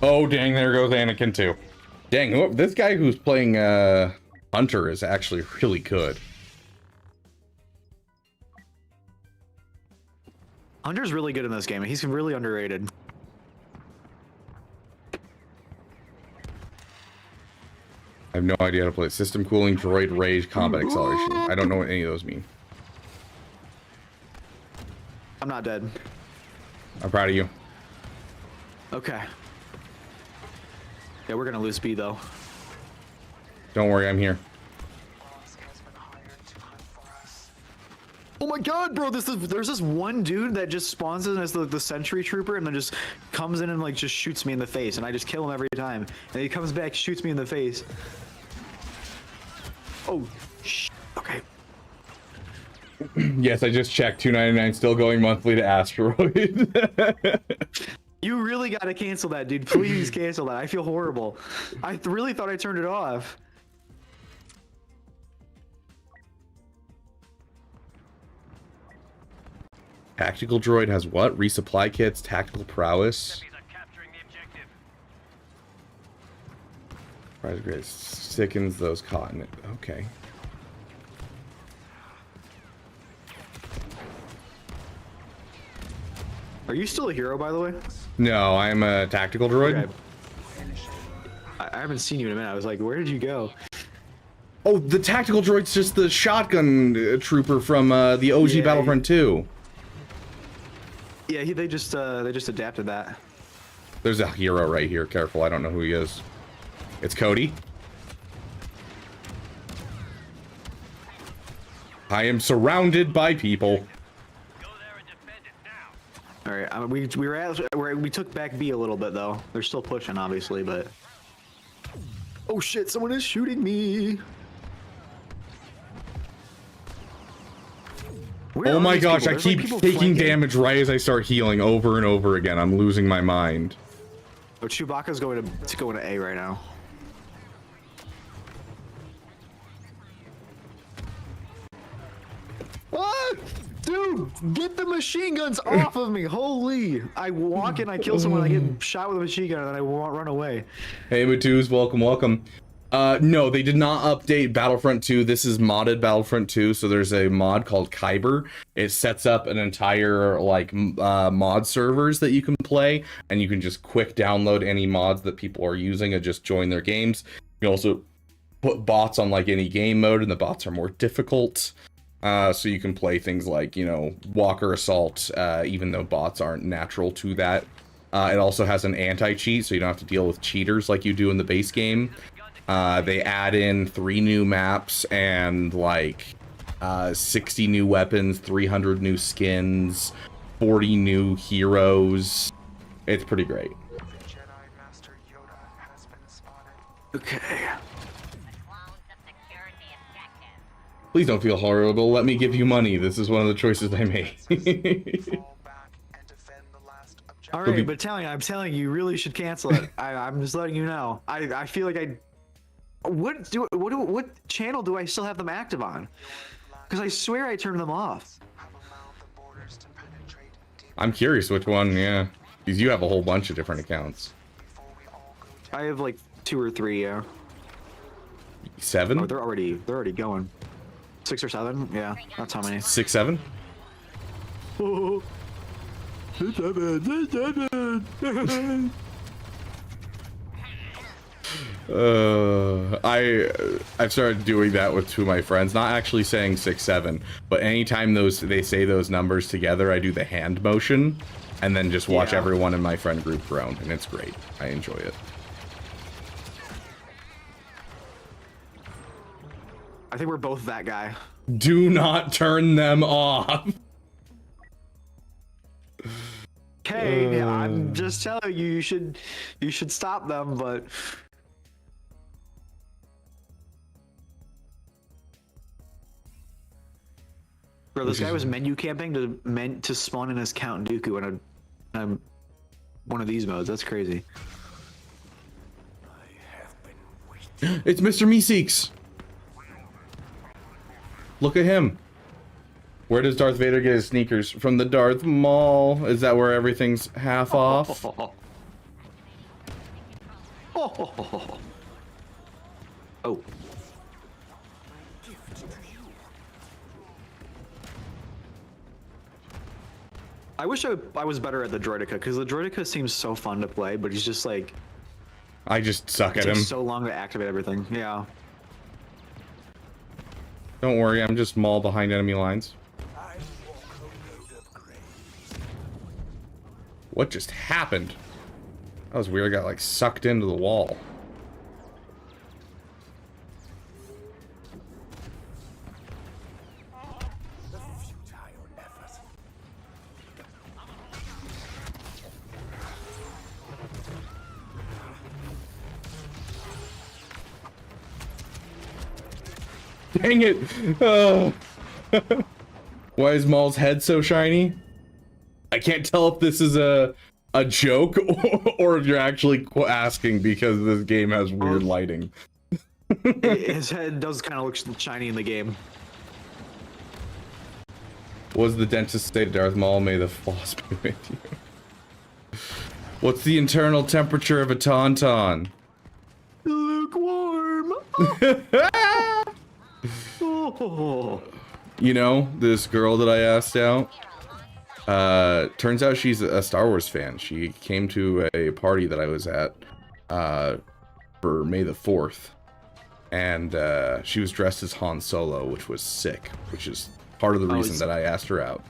Oh, dang, there goes Anakin, too. Dang, this guy who's playing Hunter is actually really good. Hunter's really good in this game. He's really underrated. I have no idea how to play system cooling, droid rage, combat acceleration. I don't know what any of those mean. I'm not dead. I'm proud of you. Okay. Yeah, we're gonna lose speed though. Don't worry, I'm here. Oh my god, bro, there's this one dude that just spawns in as the sentry trooper and then just comes in and like just shoots me in the face, and I just kill him every time. And he comes back, shoots me in the face. Oh, okay. Yes, I just checked. $2.99 still going monthly to Asteroid. You really gotta cancel that, dude. Please cancel that. I feel horrible. I really thought I turned it off. Tactical droid has what? Resupply kits, tactical prowess. Enemies are capturing the objective. Prize grade sickens those caught in it. Okay. Are you still a hero, by the way? No, I'm a tactical droid. Okay. I haven't seen you in a minute. I was like, where did you go? Oh, the tactical droid's just the shotgun trooper from the OG Yeah, Battlefront 2. Yeah, they just adapted that. There's a hero right here. Careful, I don't know who he is. It's Cody. I am surrounded by people. Go there and defend it now. All right, we took back B a little bit though. They're still pushing, obviously, but. Oh shit! Someone is shooting me. Where Oh are my these gosh, people? I There's, like, keep people taking flanking. damage right as I start healing over and over again. I'm losing my mind. Oh, Chewbacca's going to A right now. What? Dude, get the machine guns off of me! Holy! I walk in, I kill someone, I get shot with a machine gun, and then I run away. Hey, Matus, welcome, welcome. No, they did not update Battlefront 2. This is modded Battlefront 2, so there's a mod called Kyber. It sets up an entire, like, mod servers that you can play, and you can just quick download any mods that people are using and just join their games. You can also put bots on, like, any game mode, and the bots are more difficult. So you can play things like, you know, Walker Assault, even though bots aren't natural to that. It also has an anti-cheat, so you don't have to deal with cheaters like you do in the base game. They add in 3 new maps and like 60 new weapons, 300 new skins, 40 new heroes. It's pretty great. Jedi Master Yoda has been spotted. Okay. Please don't feel horrible. Let me give you money. This is one of the choices I made. Fall back and defend the last objective. All right, but I'm telling you, you really should cancel it. I'm just letting you know. I feel like what channel do I still have them active on? Because I swear I turned them off. Have allowed the borders to penetrate deep I'm curious which one, yeah. Because you have a whole bunch of different accounts. before we all go down. I have like 2 or 3, yeah. 7? Oh, they're already going. 6 or 7, yeah. That's how many. 6, 7? I've started doing that with 2 of my friends, not actually saying 6, 7, but anytime they say those numbers together, I do the hand motion and then just watch Yeah. everyone in my friend group groan, and it's great. I enjoy it. I think we're both that guy. Do not turn them off. Okay, I'm just telling you, you should stop them, but bro, this guy was menu camping to spawn in his Count Dooku in a one of these modes. That's crazy. It's Mr. Meeseeks. Look at him. Where does Darth Vader get his sneakers? From the Darth Mall. Is that where everything's half off? Oh. I wish I was better at the Droideka, because the Droideka seems so fun to play, but he's just like... I just suck It at him. takes so long to activate everything. Yeah. Don't worry, I'm just maul behind enemy lines. What just happened? That was weird. I got like sucked into the wall. Dang it! Oh. Why is Maul's head so shiny? I can't tell if this is a joke or if you're actually asking because this game has weird lighting. His head does kind of look shiny in the game. Was the dentist say to Darth Maul, may the floss be with you? What's the internal temperature of a tauntaun? Lukewarm. Oh. You know, this girl that I asked out, turns out she's a Star Wars fan. She came to a party that I was at for May the 4th, and she was dressed as Han Solo, which was sick, which is part of the reason that I asked her out.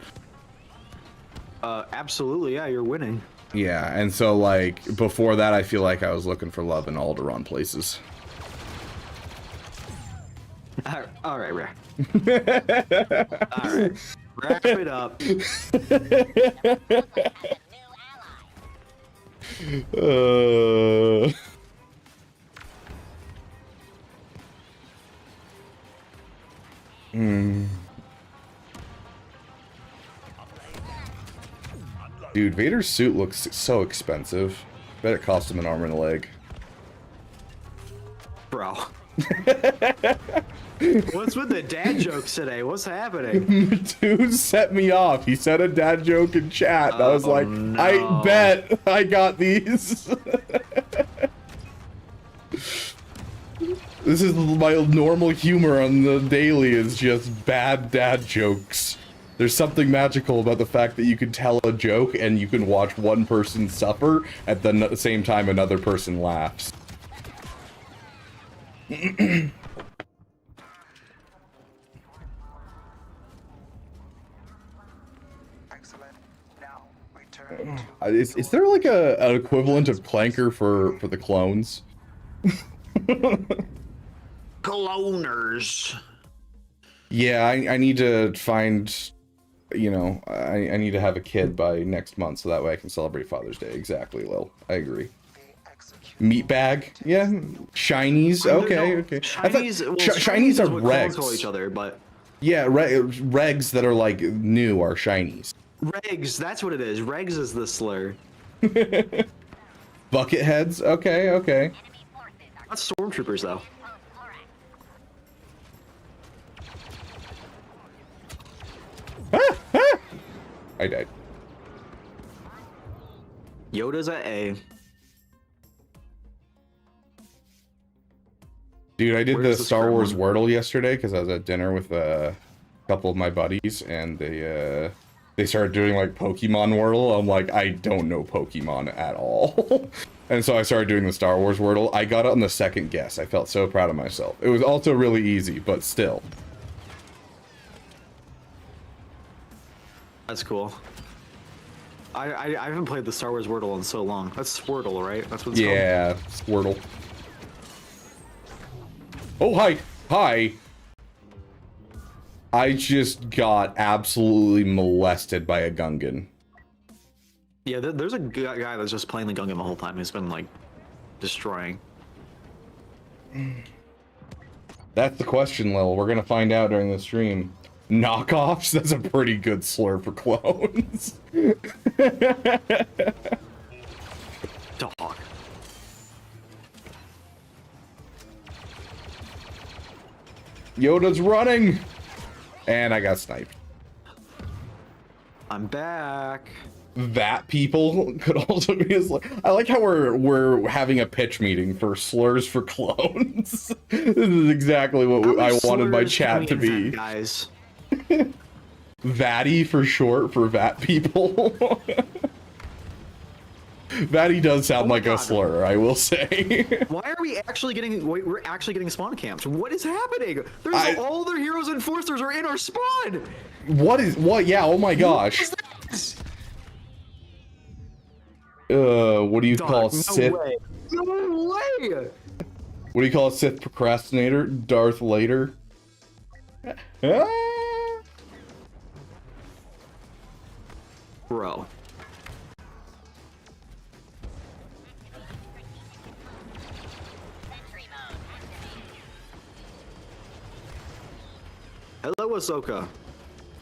Absolutely, yeah, you're winning. Yeah, and so, like, before that, I feel like I was looking for love in all the wrong places. All right, Rare. All right, wrap it up. Dude, Vader's suit looks so expensive. Bet it cost him an arm and a leg. Bro. What's with the dad jokes today? What's happening? Dude set me off. He said a dad joke in chat. And I was like, no. I bet I got these. This is my normal humor on the daily, is just bad dad jokes. There's something magical about the fact that you can tell a joke and you can watch one person suffer at the same time another person laughs. Excellent. Now return to Is there like an equivalent of Clanker for the clones? Cloners. Yeah, I need to find, you know, I need to have a kid by next month so that way I can celebrate Father's Day. Exactly, Lil. I agree. Meat bag? Yeah. Shinies? Okay, okay. Shinies, shinies are what regs. call each other, but yeah, regs that are like new are shinies. regs, that's what it is. Regs is the slur. Bucket heads? Okay, okay. Not stormtroopers though. I died. Yoda's at A. Dude, I did Where's the the Star Wars script Wordle yesterday because I was at dinner with a couple of my buddies, and they started doing like Pokemon Wordle. I'm like, I don't know Pokemon at all. And so I started doing the Star Wars Wordle. I got it on the second guess. I felt so proud of myself. It was also really easy, but still. That's cool. I haven't played the Star Wars Wordle in so long. That's Swirtle, right? That's what it's called. Yeah, Squirtle. Oh, hi. Hi. I just got absolutely molested by a Gungan. Yeah, there's a guy that's just playing the Gungan the whole time. He's been, like, destroying. That's the question, Lil. We're gonna find out during the stream. Knockoffs? That's a pretty good slur for clones. Dog. Yoda's running! And I got sniped. I'm back. that people could also be as I like how we're having a pitch meeting for slurs for clones. This is exactly what I wanted my chat to be. Guys. Vatty for short for vat people. Vatty does sound like a slur, I will say. Why are we actually getting? We're actually getting spawn camps. What is happening? There's all their heroes and forcers are in our spawn. What? Yeah. Oh my gosh. What do you call Sith? No way. What do you call a Sith procrastinator? Darth Later. Bro. Hello, Ahsoka.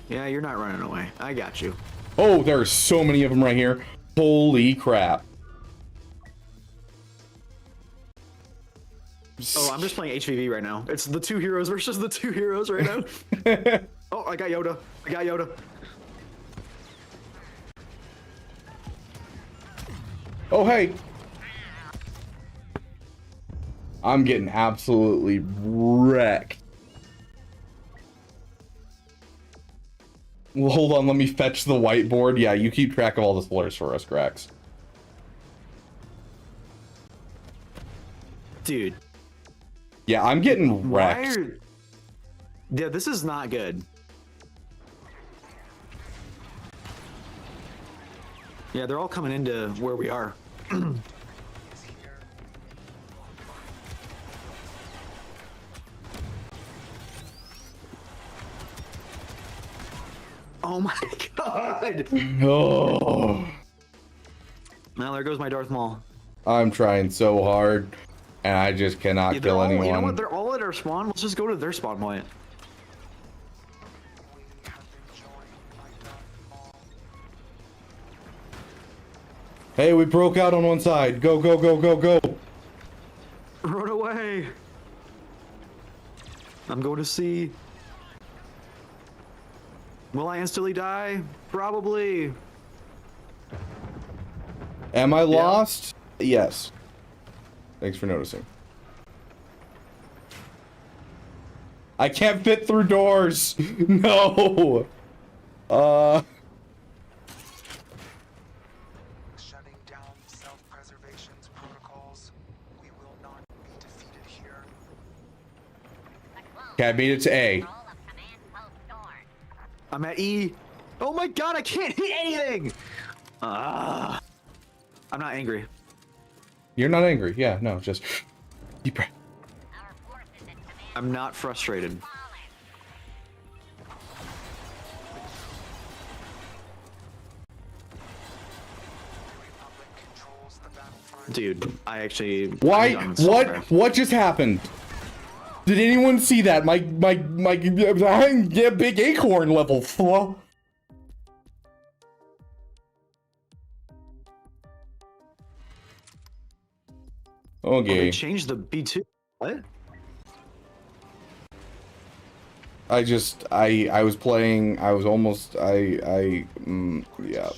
Yeah, you're not running away. I got you. Oh, there are so many of them right here. Holy crap. Oh, I'm just playing HVV right now. It's the two heroes versus the two heroes right now. Oh, I got Yoda. I got Yoda. Oh, hey. I'm getting absolutely wrecked. Well, hold on, let me fetch the whiteboard. Yeah, you keep track of all the slurs for us, Grax. Dude. Yeah, I'm getting wrecked. Yeah, this is not good. Yeah, they're all coming into where we are. Oh my god! Oh. Now there goes my Darth Maul. I'm trying so hard, and I just cannot kill anyone. You know what? They're all at our spawn. Let's just go to their spawn point. Hey, we broke out on one side. Go, go, go, go, go. Run away. I'm going to see. Will I instantly die? Probably. Am I lost? Yes. Thanks for noticing. I can't fit through doors. No. Shutting down self-preservation's protocols. We will not be defeated here. Okay, I made it to A. I'm at E. Oh my god, I can't hit anything! I'm not angry. You're not angry. Yeah, no, just deep breath. I'm not frustrated. Dude, I actually... Why? What just happened? Did anyone see that? My big acorn level flow. Okay. Oh, they changed the B2. What? I was playing, I was almost, yeah,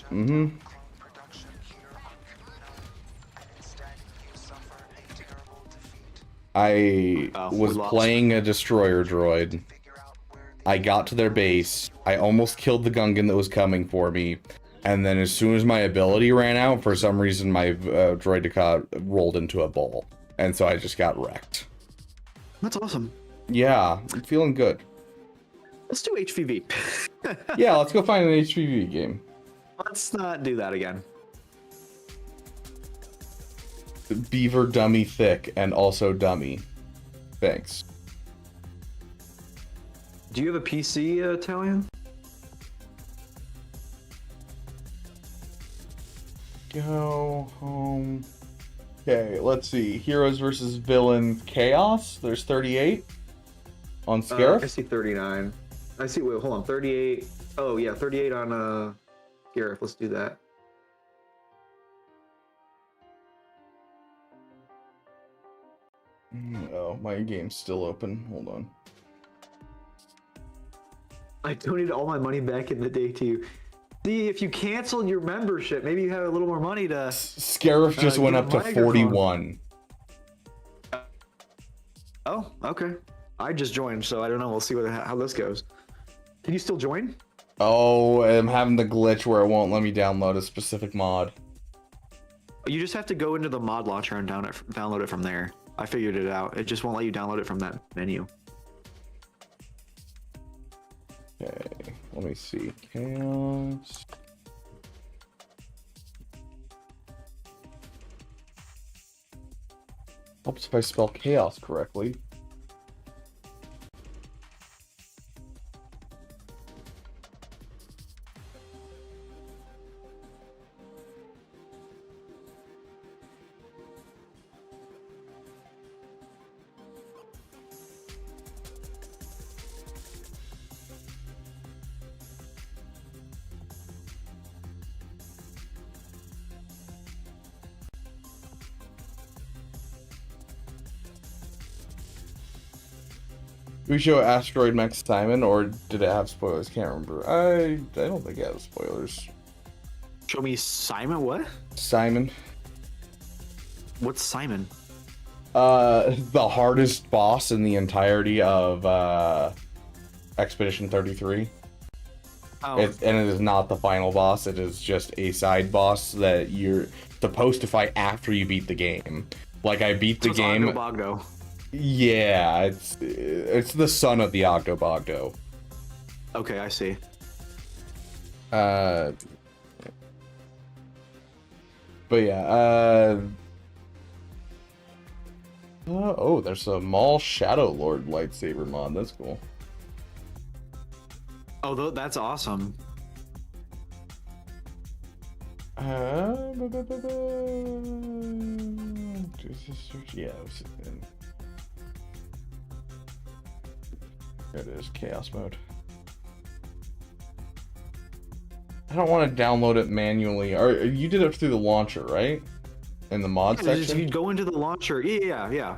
I was playing a destroyer droid. I got to their base. I almost killed the Gungan that was coming for me. And then as soon as my ability ran out, for some reason my droideka rolled into a ball. And so I just got wrecked. That's awesome. Yeah, I'm feeling good. Let's do HVV. Yeah, let's go find an HVV game. Let's not do that again. Beaver dummy thick and also dummy. Thanks. Do you have a PC, Italian? Go home. Okay, let's see. Heroes versus villains chaos. There's 38 on Scarif. I see 39. I see, wait, hold on. 38. Oh, yeah, 38 on Scarif. Let's do that. Oh, my game's still open. Hold on. I donated all my money back in the day to you. See, if you canceled your membership, maybe you have a little more money to. Scarif just went get up a to microphone. 41. Oh, okay. I just joined, so I don't know. We'll see how this goes. Can you still join? Oh, I'm having the glitch where it won't let me download a specific mod. You just have to go into the mod launcher and download it from there. I figured it out. It just won't let you download it from that menu. Okay, let me see. Chaos. Helps if I spell chaos correctly. Do we show Asteroid Mech Simon, or did it have spoilers? Can't remember. I don't think it has spoilers. Show me Simon. What? Simon. What's Simon? The hardest boss in the entirety of Expedition 33. Oh. And it is not the final boss. It is just a side boss that you're supposed to fight after you beat the game. Like, I beat the game. Bogdo. Yeah, it's the son of the Bogdo. Okay, I see. But yeah, oh, there's a Maul Shadow Lord lightsaber mod. That's cool. Oh, that's awesome. Yeah, there it is, chaos mode. I don't want to download it manually. Or you did it through the launcher, right? In the mod section? You go into the launcher. Yeah.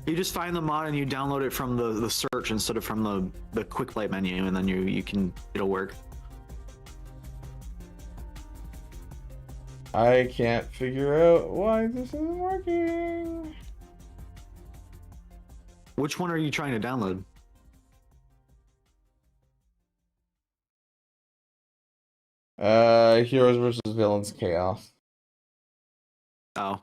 You just find the mod and you download it from the search instead of from the quick play menu, and then it'll work. I can't figure out why this isn't working. Which one are you trying to download? Heroes versus Villains Chaos. Oh.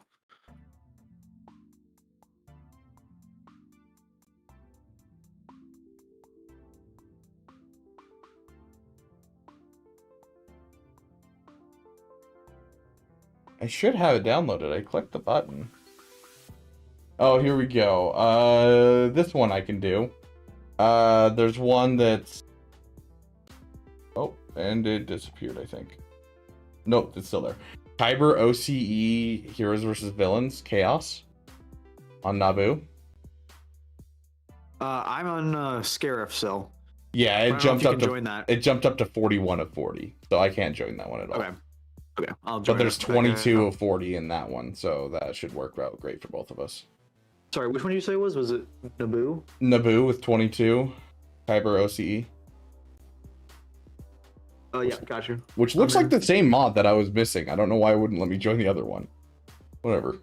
I should have it downloaded. I clicked the button. Oh, here we go. This one I can do. There's one that's... Oh, and it disappeared, I think. Nope, it's still there. Kyber OCE Heroes vs. Villains Chaos on Naboo. I'm on Scarif still. Yeah, it jumped up to join that. It jumped up to 41 of 40, so I can't join that one at all. Okay, I'll join. But there's 22 of 40 in that one, so that should work out great for both of us. Sorry, which one did you say was? Was it Naboo? Naboo with 22, Kyber OCE. Oh yeah, got you. Which looks like the same mod that I was missing. I don't know why it wouldn't let me join the other one. Whatever.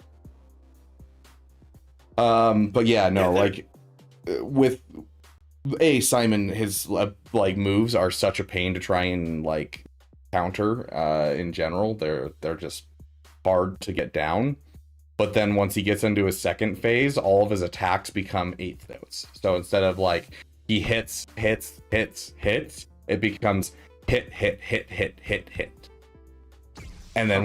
But yeah, no, like with Simon, his like moves are such a pain to try and like counter in general. They're just hard to get down. But then once he gets into his second phase, all of his attacks become eighth notes. So instead of like he hits, it becomes hit. And then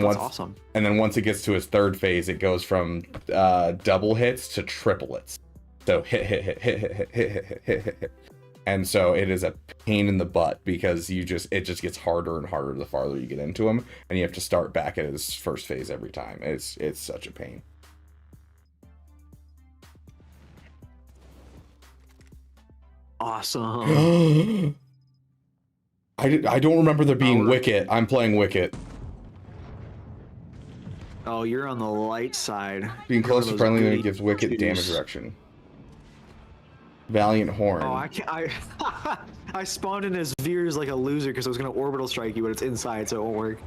once it gets to his third phase, it goes from double hits to triplets. So hit. And so it is a pain in the butt because it just gets harder and harder the farther you get into him, and you have to start back at his first phase every time. It's such a pain. Awesome. I don't remember there being Wicket. I'm playing Wicket. Oh, you're on the light side. Being close to friendly gives Wicket damage reduction. Valiant Horn. Oh, I can't. I spawned in as Veers like a loser because I was gonna orbital strike you, but it's inside, so it won't work.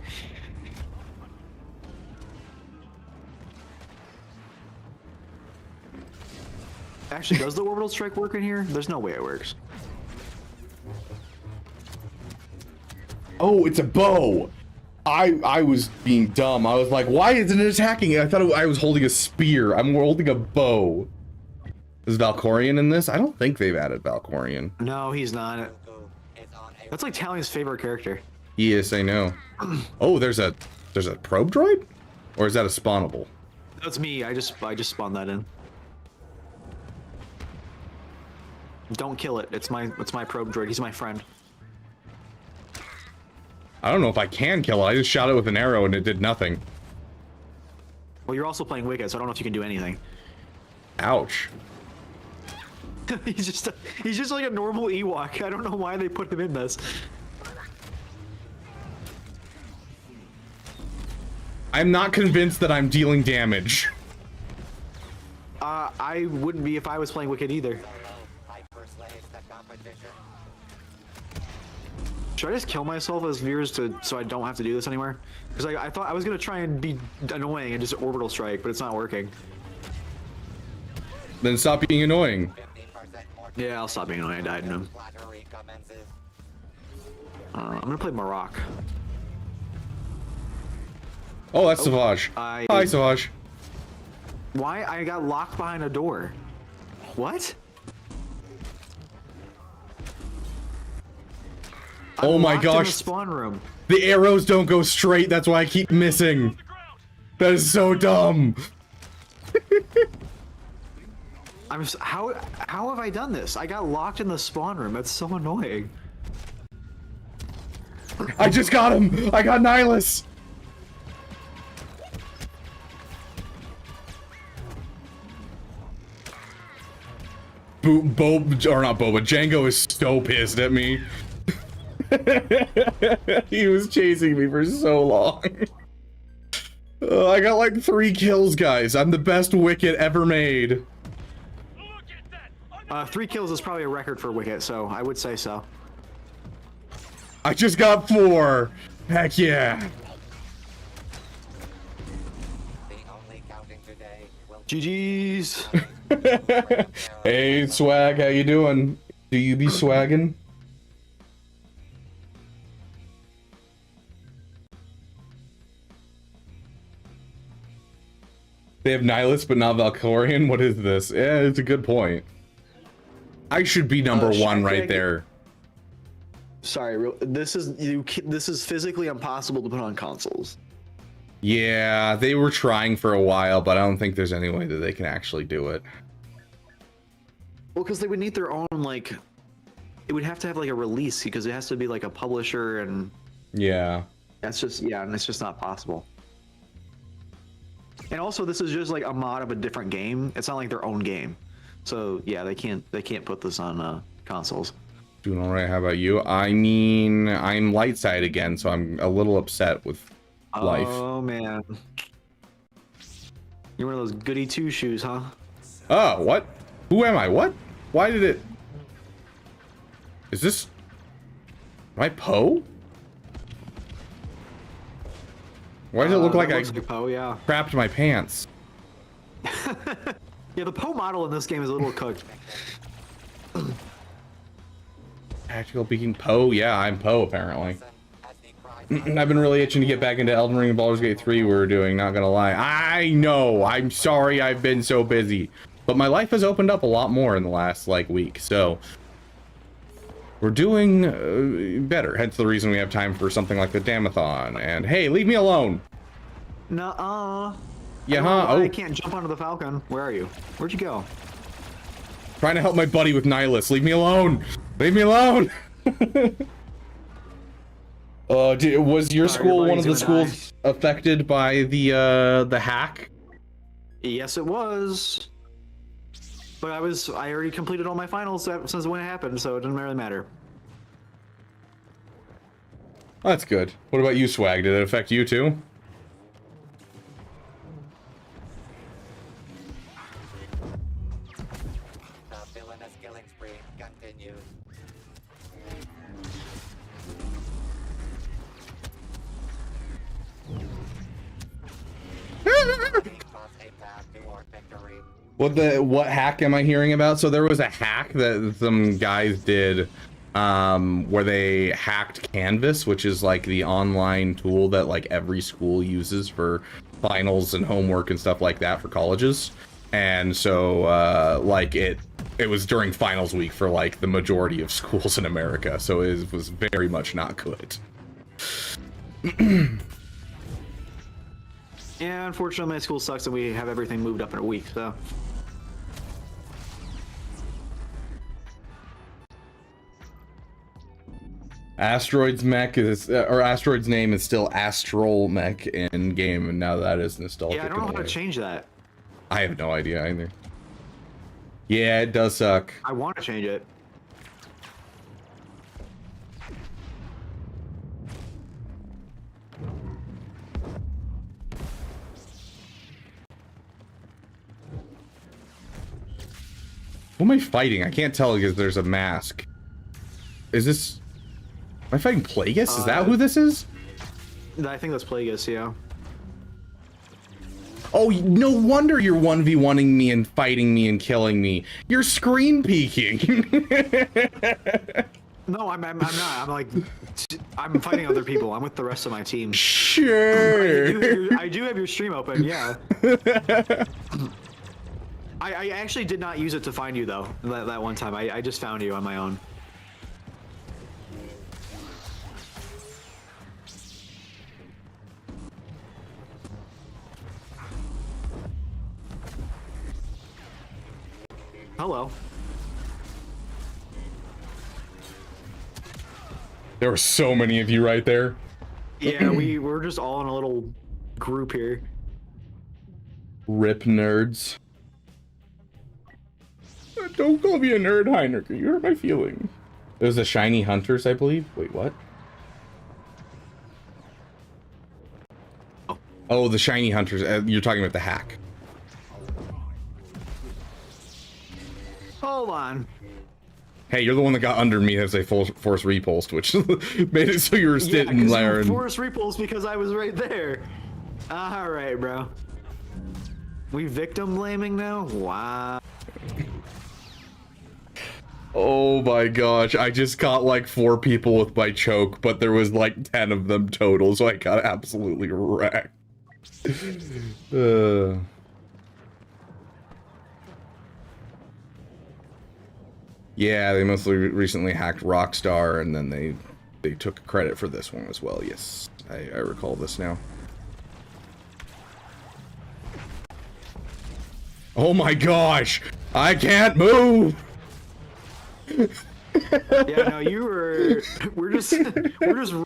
Actually, does the orbital strike work in here? There's no way it works. Oh, it's a bow. I was being dumb. I was like, why isn't it attacking? I thought I was holding a spear. I'm holding a bow. Is Valkorion in this? I don't think they've added Valkorion. No, he's not. That's like Talion's favorite character. Yes, I know. Oh, there's a probe droid? Or is that a spawnable? That's me. I just spawned that in. Don't kill it. It's my probe droid. He's my friend. I don't know if I can kill it. I just shot it with an arrow and it did nothing. Well, you're also playing Wicked, so I don't know if you can do anything. Ouch. he's just like a normal Ewok. I don't know why they put him in this. I'm not convinced that I'm dealing damage. I wouldn't be if I was playing Wicked either. Should I just kill myself as Veers so I don't have to do this anymore? Because I thought I was gonna try and be annoying and just orbital strike, but it's not working. Then stop being annoying. Yeah, I'll stop being annoying. I died in him. I'm gonna play Maroc. Oh, that's Savage. Hi, Savage. Why? I got locked behind a door. What? Oh my locked in gosh. the spawn room. The arrows don't go straight. That's why I keep missing. That is so dumb. How have I done this? I got locked in the spawn room. That's so annoying. I just got him. I got Nihilus. Django is so pissed at me. He was chasing me for so long. I got like 3 kills, guys. I'm the best Wicket ever made. 3 kills is probably a record for Wicket, so I would say so. I just got 4. Heck yeah. GG's. Hey, Swag, how you doing? Do you be swagging? They have Nihilus, but not Valkorion? What is this? Yeah, it's a good point. I should be number 1 right there. Sorry, this is physically impossible to put on consoles. Yeah, they were trying for a while, but I don't think there's any way that they can actually do it. Well, because they would need their own, like... It would have to have, like, a release, because it has to be, like, a publisher, and... Yeah. That's just... Yeah, and it's just not possible. And also, this is just, like, a mod of a different game. It's not like their own game. So, yeah, they can't put this on, consoles. Doing alright, how about you? I mean, I'm light side again, so I'm a little upset with life. Oh, man. You're one of those goody two-shoes, huh? Oh, what? Who am I? What? Why did it... Is this... Am I Poe? Why does it look like I Poe, yeah. crapped my pants? Yeah, the Poe model in this game is a little cooked. Tactical beacon Poe? Yeah, I'm Poe, apparently. I've been really itching to get back into Elden Ring and Baldur's Gate 3 we were doing, not gonna lie. I know, I'm sorry I've been so busy. But my life has opened up a lot more in the last, like, week, so... We're doing better, hence the reason we have time for something like the Damathon. And hey, leave me alone! Nuh-uh. Yeah, huh? Oh. I can't jump onto the Falcon. Where are you? Where'd you go? Trying to help my buddy with Nihilus. Leave me alone! Leave me alone! Was your school one of the schools affected by the hack? Yes, it was. But I already completed all my finals since when it happened, so it doesn't really matter. That's good. What about you, Swag? Did it affect you too? What hack am I hearing about? So there was a hack that some guys did where they hacked Canvas, which is like the online tool that like every school uses for finals and homework and stuff like that for colleges. And so like it was during finals week for like the majority of schools in America, so it was very much not good. Yeah, unfortunately my school sucks and we have everything moved up in a week, so. Asteroid's mech is, or Asteroid's name is still Astral Mech in game, and now that is nostalgic. Yeah, I don't know how to change that. I have no idea either. Yeah, it does suck. I want to change it. Who am I fighting? I can't tell because there's a mask. Is this... Am I fighting Plagueis? Is that who this is? I think that's Plagueis, yeah. Oh, no wonder you're 1v1ing me and fighting me and killing me. You're screen peeking. No, I'm not. I'm like, I'm fighting other people. I'm with the rest of my team. Sure. I do have your stream open, yeah. I actually did not use it to find you, though, that one time. I just found you on my own. Hello. There were so many of you right there. Yeah, we're just all in a little group here. Rip nerds. Don't call me a nerd, Heinrich. You hurt my feelings. There's the shiny hunters, I believe. Wait, what? Oh, the shiny hunters. You're talking about the hack. Hold on. Hey, you're the one that got under me as a force repulsed, which made it so you were sitting there. And... Force repulsed because I was right there. All right, bro. We victim blaming now? Wow. Oh my gosh, I just caught like 4 people with my choke, but there was like 10 of them total, so I got absolutely wrecked. Yeah, they mostly recently hacked Rockstar, and then they took credit for this one as well. Yes, I recall this now. Oh my gosh, I can't move. Yeah, no, we're just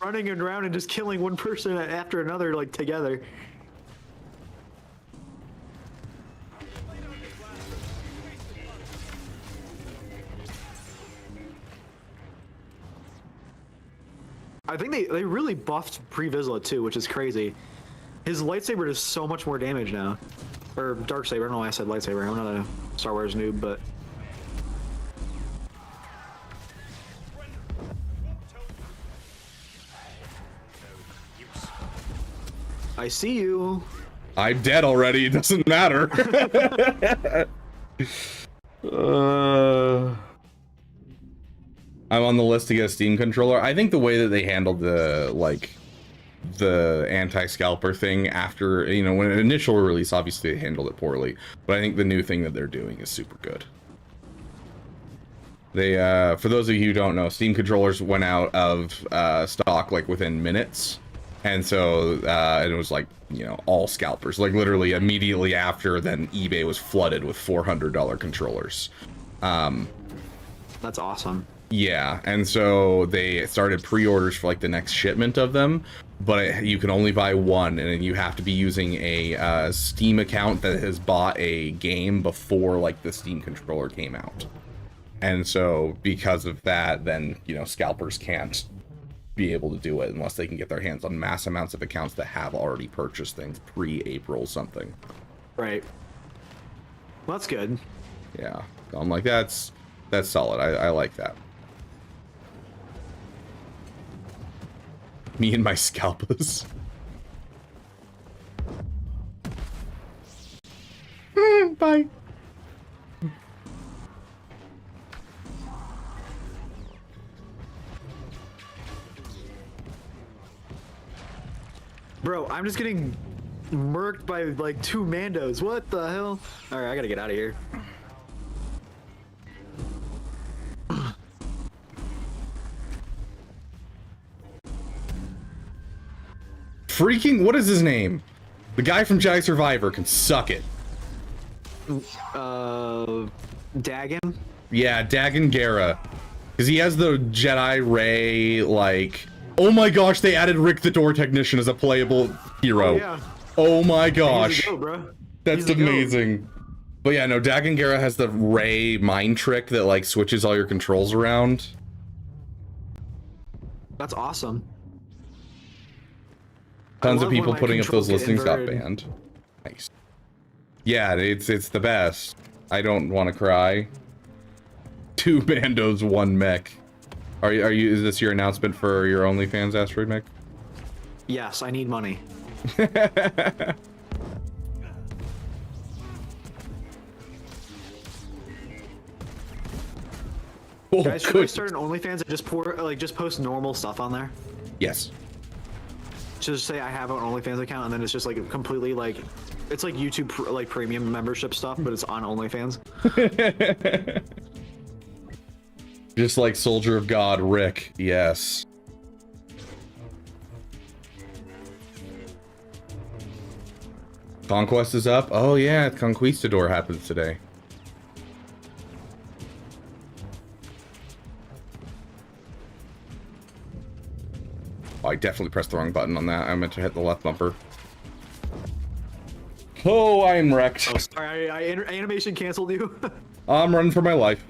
running around and just killing one person after another, like, together. I think they really buffed Pre-Vizsla too, which is crazy. His lightsaber does so much more damage now. Or Darksaber, I don't know why I said lightsaber, I'm not a Star Wars noob, but... I see you. I'm dead already, it doesn't matter. I'm on the list to get a Steam controller. I think the way that they handled the anti-scalper thing after, you know, when an initial release, obviously they handled it poorly, but I think the new thing that they're doing is super good. They, for those of you who don't know, Steam controllers went out of stock like within minutes, and so it was like, you know, all scalpers, like literally immediately after. Then eBay was flooded with $400 controllers. That's awesome. Yeah, and so they started pre-orders for like the next shipment of them, but you can only buy one, and you have to be using a Steam account that has bought a game before like the Steam controller came out. And so because of that, then, you know, scalpers can't be able to do it unless they can get their hands on mass amounts of accounts that have already purchased things pre-April something. Right. Well, that's good. Yeah, so I'm like, that's solid. I like that. Me and my scalpers. Bye. Bro, I'm just getting murked by like 2 Mandos. What the hell? All right, I gotta get out of here. Freaking, what is his name? The guy from Jedi Survivor can suck it. Dagon? Yeah, Dagon Gera. Because he has the Jedi Ray, like... Oh my gosh, they added Rick the Door Technician as a playable hero. Oh, yeah. Oh my gosh. He's a go, bro. That's amazing. But yeah, no, Dagon Gera has the Ray mind trick that, like, switches all your controls around. That's awesome. Tons of people putting up those listings got banned. Nice. Yeah, it's the best. I don't want to cry. 2 Mandos, 1 mech. Are you? Is this your announcement for your OnlyFans, Asteroid Mech? Yes, I need money. Oh, guys, should I start an OnlyFans and just just post normal stuff on there? Yes. Just say I have an OnlyFans account, and then it's just like completely like, it's like YouTube like premium membership stuff, but it's on OnlyFans. Just like Soldier of God, Rick. Yes. Conquest is up. Oh yeah, Conquistador happens today. Oh, I definitely pressed the wrong button on that. I meant to hit the left bumper. Oh, I am wrecked. Oh, sorry, I animation canceled you. I'm running for my life.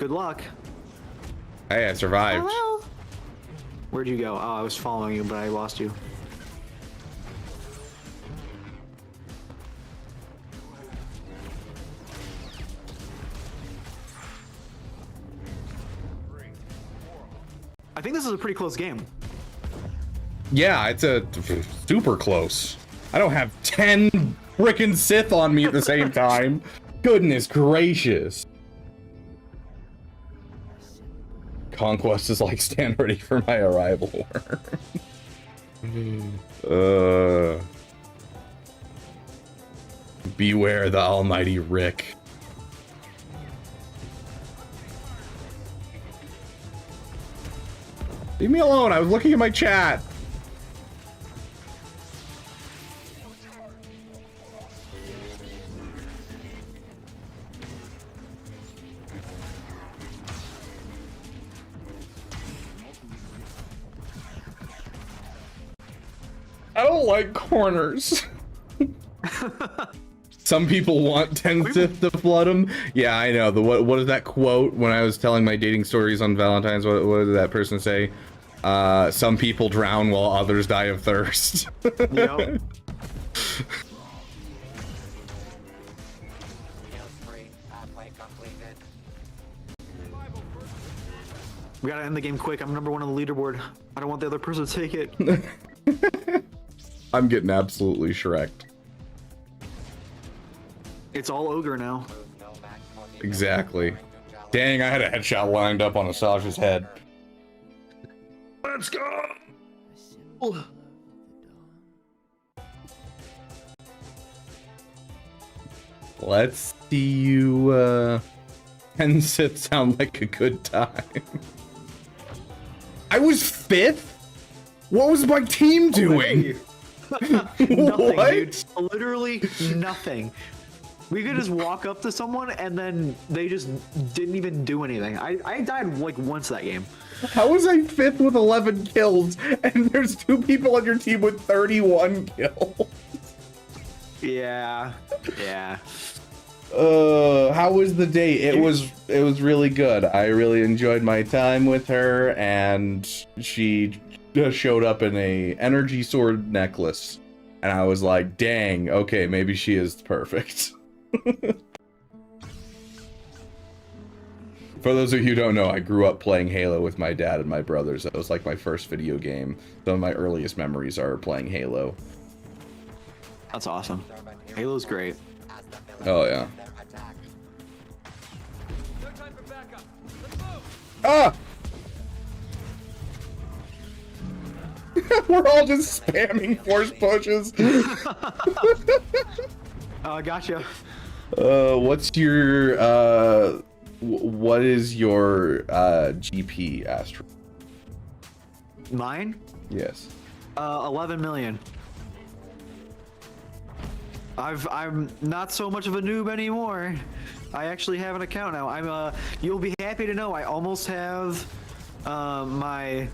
Good luck. Hey, I survived. Hello. Where'd you go? Oh, I was following you, but I lost you. I think this is a pretty close game. Yeah, it's a super close. I don't have 10 frickin' Sith on me at the same time. Goodness gracious. Conquest is like, stand ready for my arrival. Beware the almighty Rick. Leave me alone, I was looking at my chat. I don't like corners. Some people want 10 Sith to flood them. Yeah, I know. What is that quote when I was telling my dating stories on Valentine's? What did that person say? Some people drown while others die of thirst. Yep. We gotta end the game quick. I'm number 1 on the leaderboard. I don't want the other person to take it. I'm getting absolutely Shrek'd. It's all ogre now. Exactly. Dang, I had a headshot lined up on Asajj's head. Let's go! Let's see you, 10 Sith sound like a good time. I was 5th? What was my team doing? Nothing, What? dude. Literally nothing. We could just walk up to someone and then they just didn't even do anything. I died like once that game. How was I 5th with 11 kills and there's 2 people on your team with 31 kills? Yeah. Yeah. How was the date? It was really good. I really enjoyed my time with her, and she just showed up in a energy sword necklace, and I was like, dang, okay, maybe she is perfect. For those of you who don't know, I grew up playing Halo with my dad and my brothers. That was like my first video game. Some of my earliest memories are playing Halo. That's awesome. Halo's great. Oh yeah. Ah! We're all just spamming force pushes. Gotcha. What's your what is your GP, Astro? Mine? Yes. 11 million. I'm not so much of a noob anymore. I actually have an account now. You'll be happy to know I almost have my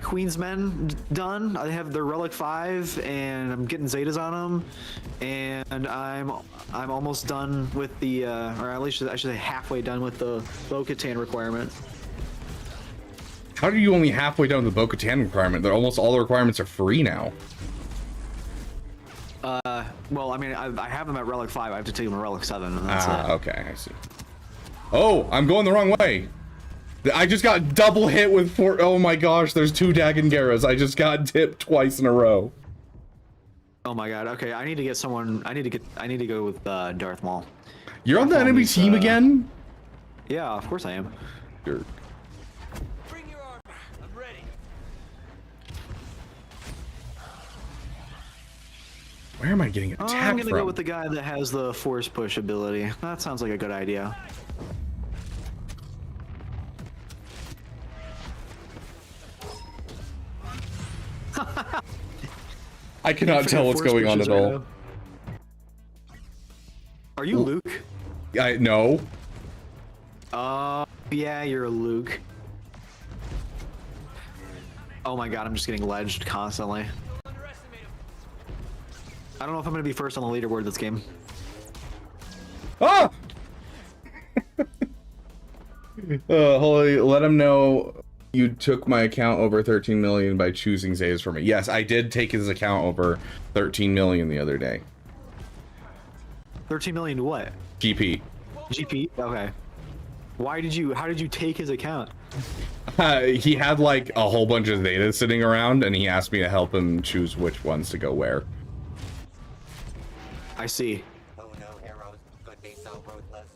Queen's Men done. I have the Relic 5 and I'm getting Zetas on them, and I'm almost done with the or at least I should say halfway done with the Bo-Katan requirement. How are you only halfway done with the Bo-Katan requirement? They're almost all the requirements are free now. Well, I mean, I have them at Relic 5. I have to take them to Relic 7. And that's it. Okay, I see. Oh, I'm going the wrong way. I just got double hit with four. Oh my gosh, there's 2 Dagangeras. I just got tipped twice in a row. Oh my god. Okay, I need to get someone. I need to go with Darth Maul. You're on the enemy team again? Yeah, of course I am. Sure. Bring your armor. I'm ready. Where am I getting attacked from? I'm gonna go with the guy that has the force push ability. That sounds like a good idea. I cannot tell what's going on at all. Are you Luke? No. Yeah, you're Luke. Oh my god, I'm just getting ledged constantly. I don't know if I'm gonna be first on the leaderboard this game. Ah! Holy, let him know you took my account over 13 million by choosing Zays for me. Yes, I did take his account over 13 million the other day. 13 million what? GP. GP? Okay. How did you take his account? He had like a whole bunch of Zetas sitting around and he asked me to help him choose which ones to go where. I see. Oh no, heroes could be so ruthless.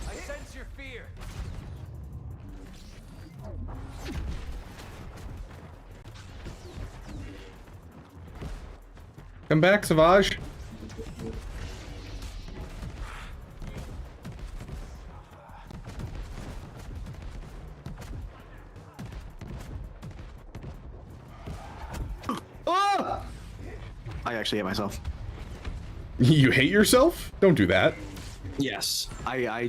I sense your fear. Come back, Savage. I actually hit myself. You hate yourself? Don't do that. Yes. I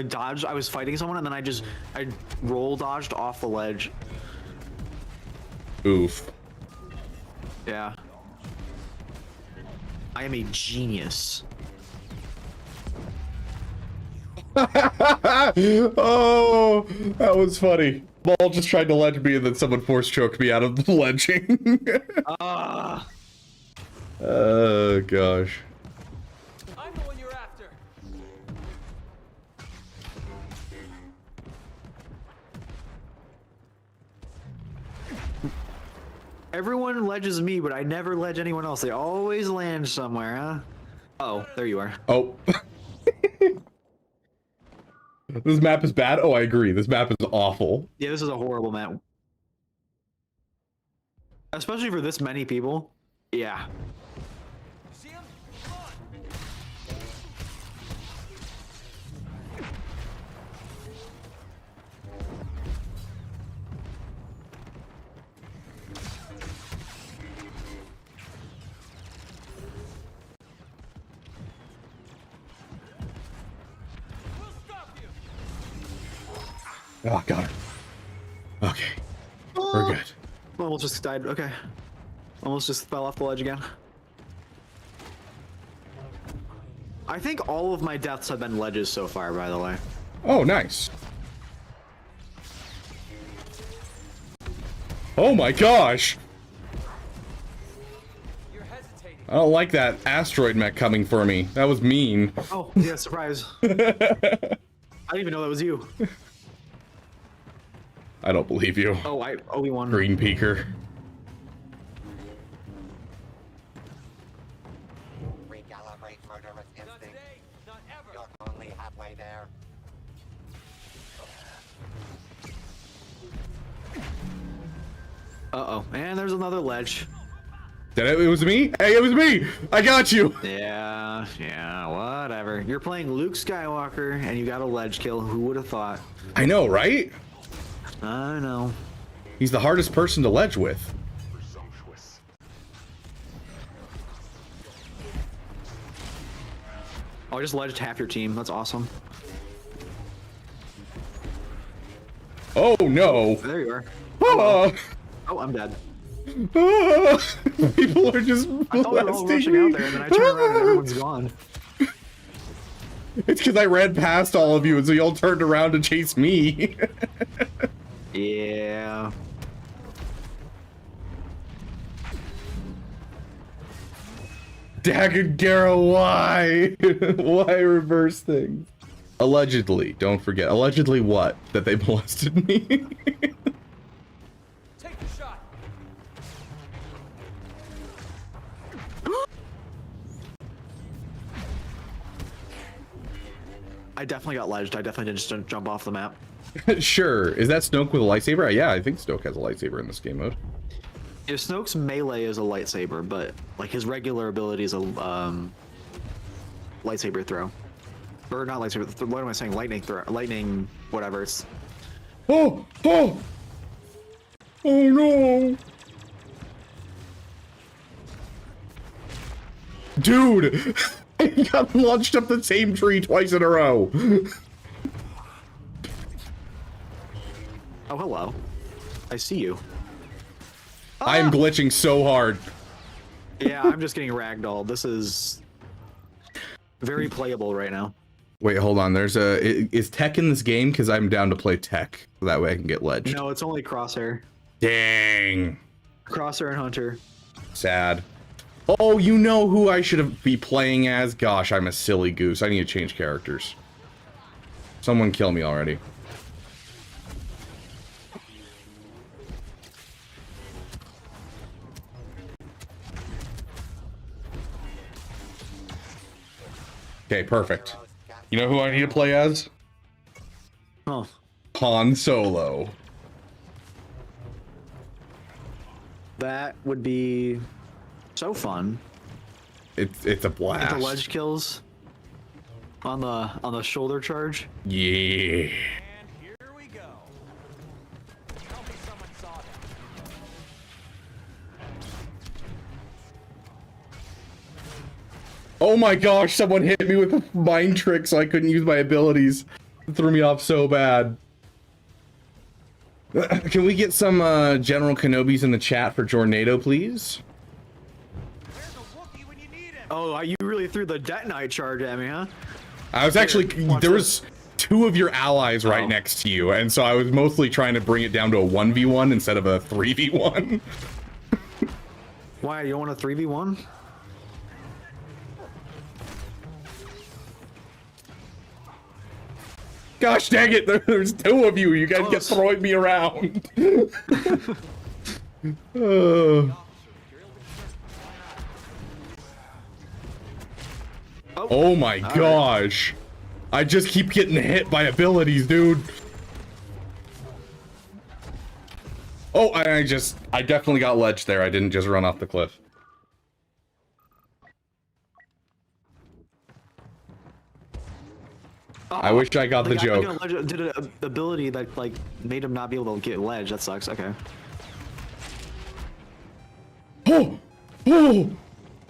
dodged. I was fighting someone and then I roll dodged off the ledge. Oof. Yeah. I am a genius. Oh, that was funny. Ball just tried to ledge me and then someone force choked me out of the ledging. Oh gosh. I'm the one you're after. Everyone ledges me, but I never ledge anyone else. They always land somewhere, huh? Oh, there you are. Oh. This map is bad? Oh, I agree. This map is awful. Yeah, this is a horrible map. Especially for this many people. Yeah. See him? Come on. We'll stop you. Oh, got her. Okay. We're good. Almost just died. Okay. Almost just fell off the ledge again. I think all of my deaths have been ledges so far, by the way. Oh, nice. Oh my gosh. You're hesitating. I don't like that asteroid mech coming for me. That was mean. Oh, yeah, surprise. I didn't even know that was you. I don't believe you. Oh, we won. Green Peaker. Recalibrate murderous Not instinct. today. Not ever. You're only halfway there. Uh-oh. And there's another ledge. It was me? Hey, it was me! I got you! Yeah, whatever. You're playing Luke Skywalker, and you got a ledge kill. Who would have thought? I know, right? I know. He's the hardest person to ledge with. Oh, I just ledged half your team. That's awesome. Oh, no. There you are. Oh, Oh, I'm dead. people are just I thought we were all blasting rushing me. out there, and then I turn around and everyone's gone. It's because I ran past all of you, and so y'all turned around to chase me. Yeah. Daggett why? Why reverse things? Allegedly, don't forget. Allegedly what? That they molested me? Take the shot. I definitely got ledged. I definitely didn't just jump off the map. Sure. Is that Snoke with a lightsaber? Yeah, I think Snoke has a lightsaber in this game mode. Yeah, Snoke's melee is a lightsaber, but like his regular ability is a lightsaber throw. Or not lightsaber, what am I saying? Lightning throw, lightning, whatever. It's Oh no! Dude! I got launched up the same tree twice in a row. oh, hello. I see you. I'm glitching so hard. Yeah, I'm just getting ragdolled. This is very playable right now. Wait, hold on. There's is tech in this game? Because I'm down to play tech. So that way I can get ledged. No, it's only Crosshair. Dang. Crosshair and Hunter. Sad. Oh, you know who I should be playing as? Gosh, I'm a silly goose. I need to change characters. Someone kill me already. Okay, perfect. You know who I need to play as? Oh. Han Solo. That would be so fun. It's a blast. Get the ledge kills on the shoulder charge. Yeah. And here we go. Tell me someone saw that. Oh my gosh, someone hit me with a mind trick so I couldn't use my abilities. It threw me off so bad. Can we get some General Kenobis in the chat for Jornado, please? Where's a Wookiee when you need him? Oh, you really threw the detonite charge at me, huh? I was actually, watch there was two of your allies right Oh. next to you, and so I was mostly trying to bring it down to a 1v1 instead of a 3v1. Why, you don't want a 3v1? Gosh dang it, there's two of you. You guys get Close. throwing me around. Uh, oh my gosh. I just keep getting hit by abilities, dude. Oh, I definitely got ledged there. I didn't just run off the cliff. I wish I got the Like, I joke. think a ledge did an ability that like made him not be able to get ledge. That sucks. Okay. Oh! Oh!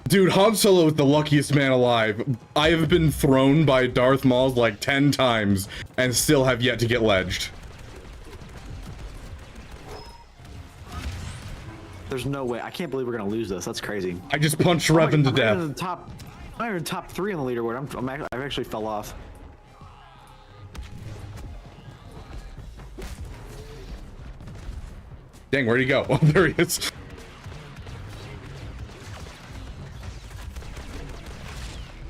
Dude, Han Solo is the luckiest man alive. I have been thrown by Darth Maul like 10 times and still have yet to get ledged. There's no way. I can't believe we're gonna lose this. That's crazy. I just punched Revan to I'm death. not even top 3 on the leaderboard. I actually fell off. Dang, where'd he go? Oh, there he is.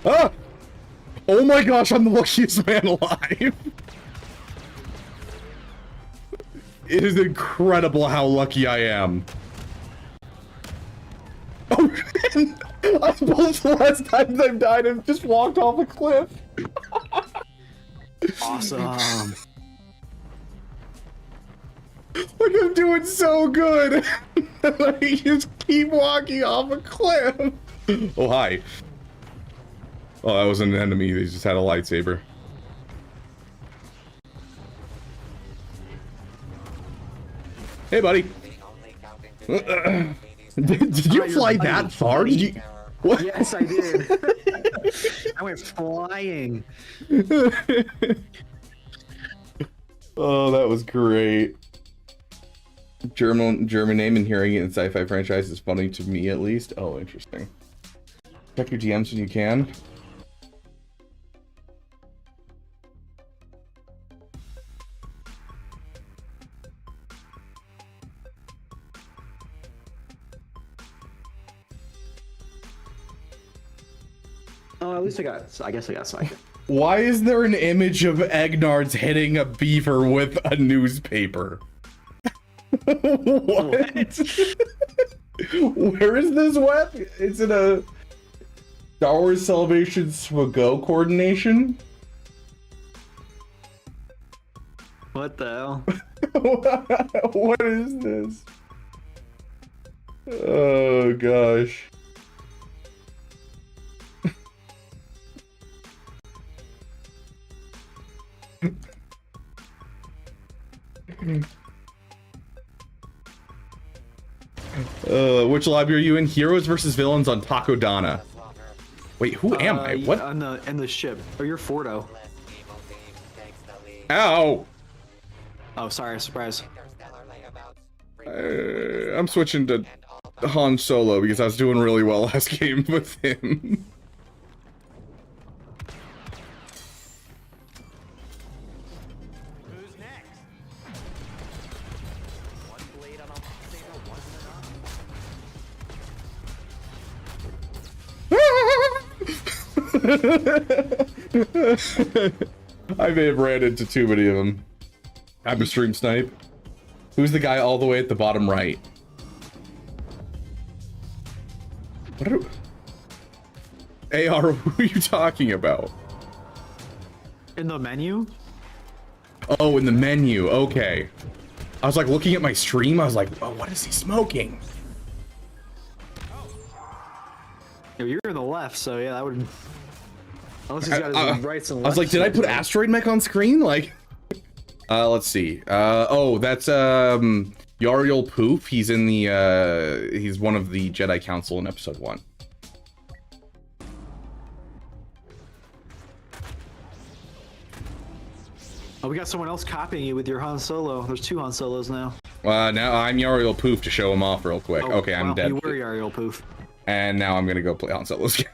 Ah! Oh my gosh, I'm the luckiest man alive. It is incredible how lucky I am. Oh, both the last times I've died, I've just walked off a cliff. Awesome. Like I'm doing so good. I just keep walking off a cliff. Oh, hi. Oh, that was an enemy. They just had a lightsaber. Hey, buddy. Did you fly that far? Did you? What? Yes, I did. I went flying. Oh, that was great. German name and hearing it in sci-fi franchise is funny to me, at least. Oh, interesting. Check your DMs when you can. Oh, at least I guess I got psychic. Why is there an image of Egnards hitting a beaver with a newspaper? What? Where is this Wep? It's in a Star Wars Celebration Swago coordination? What the hell? What is this? Oh gosh. Which lobby are you in? Heroes versus villains on Takodana. Wait, who am I? What? In the ship. Oh, you're Fordo. Ow! Oh, sorry, surprise. I'm switching to Han Solo because I was doing really well last game with him. Who's next? One blade on a lightsaber, one I may have ran into too many of them. I'm a stream snipe. Who's the guy all the way at the bottom right? What are... AR, who are you talking about? In the menu? Oh, in the menu. Okay. I was like looking at my stream. I was like, oh, what is he smoking? Yo, you're in the left, so yeah, that would. Unless he's got his rights and I was like, did I put Asteroid Mech on screen? Like, let's see. Oh, that's Yariel Poof. He's in the he's one of the Jedi Council in episode 1. Oh, we got someone else copying you with your Han Solo. There's 2 Han Solos now. Now I'm Yariel Poof to show him off real quick. Oh, okay, I'm dead. You were Yariel Poof. And now I'm gonna go play Han Solo's game.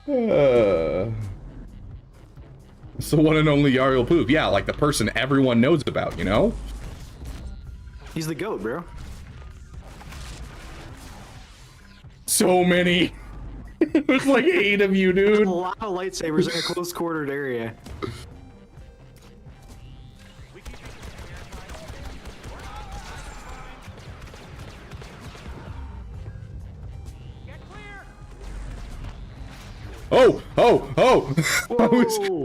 It's the one and only Yariel Poof. Yeah, like the person everyone knows about, you know? He's the GOAT, bro. So many. There's like 8 of you, dude. There's a lot of lightsabers in a close quartered area. Oh!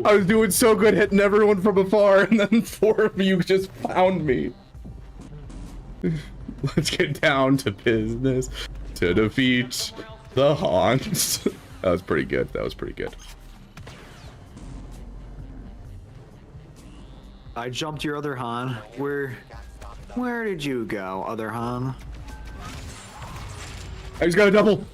I was doing so good hitting everyone from afar, and then 4 of you just found me. Let's get down to business to defeat the Hans. That was pretty good. That was pretty good. I jumped your other Han. Where did you go, other Han? I just got a double.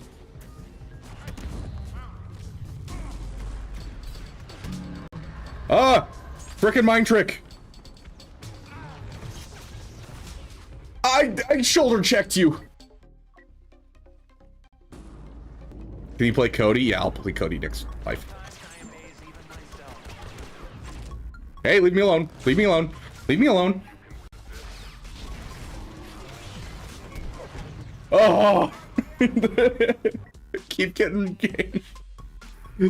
Ah! Frickin' mind trick. I shoulder checked you. Can you play Cody? Yeah, I'll play Cody next life. Hey, leave me alone. Leave me alone. Leave me alone. Oh! Keep getting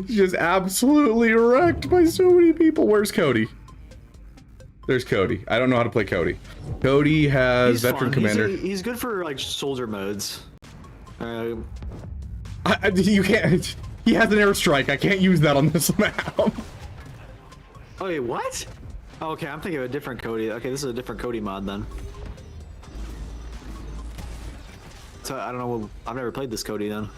just absolutely wrecked by so many people. Where's Cody? There's Cody. I don't know how to play Cody. Cody has He's veteran fun. commander. He's good for like soldier modes. You can't. He has an airstrike. I can't use that on this map. Oh wait, what? Okay, I'm thinking of a different Cody. Okay, this is a different Cody mod then. So I don't know. I've never played this Cody then.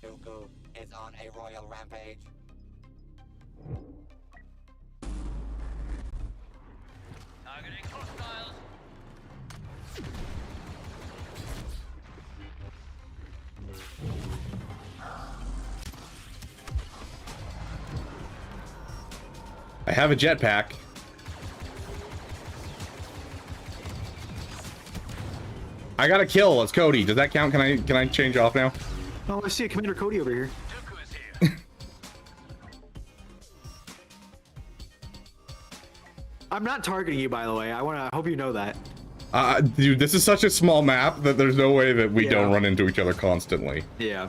Dooku is on a royal rampage. Targeting hostiles. I have a jetpack. I got a kill. It's Cody. Does that count? Can I change off now? Oh, I see a Commander Cody over here. Dooku is here. I'm not targeting you, by the way. I hope you know that. Dude, this is such a small map that there's no way that we Yeah. don't run into each other constantly. Yeah.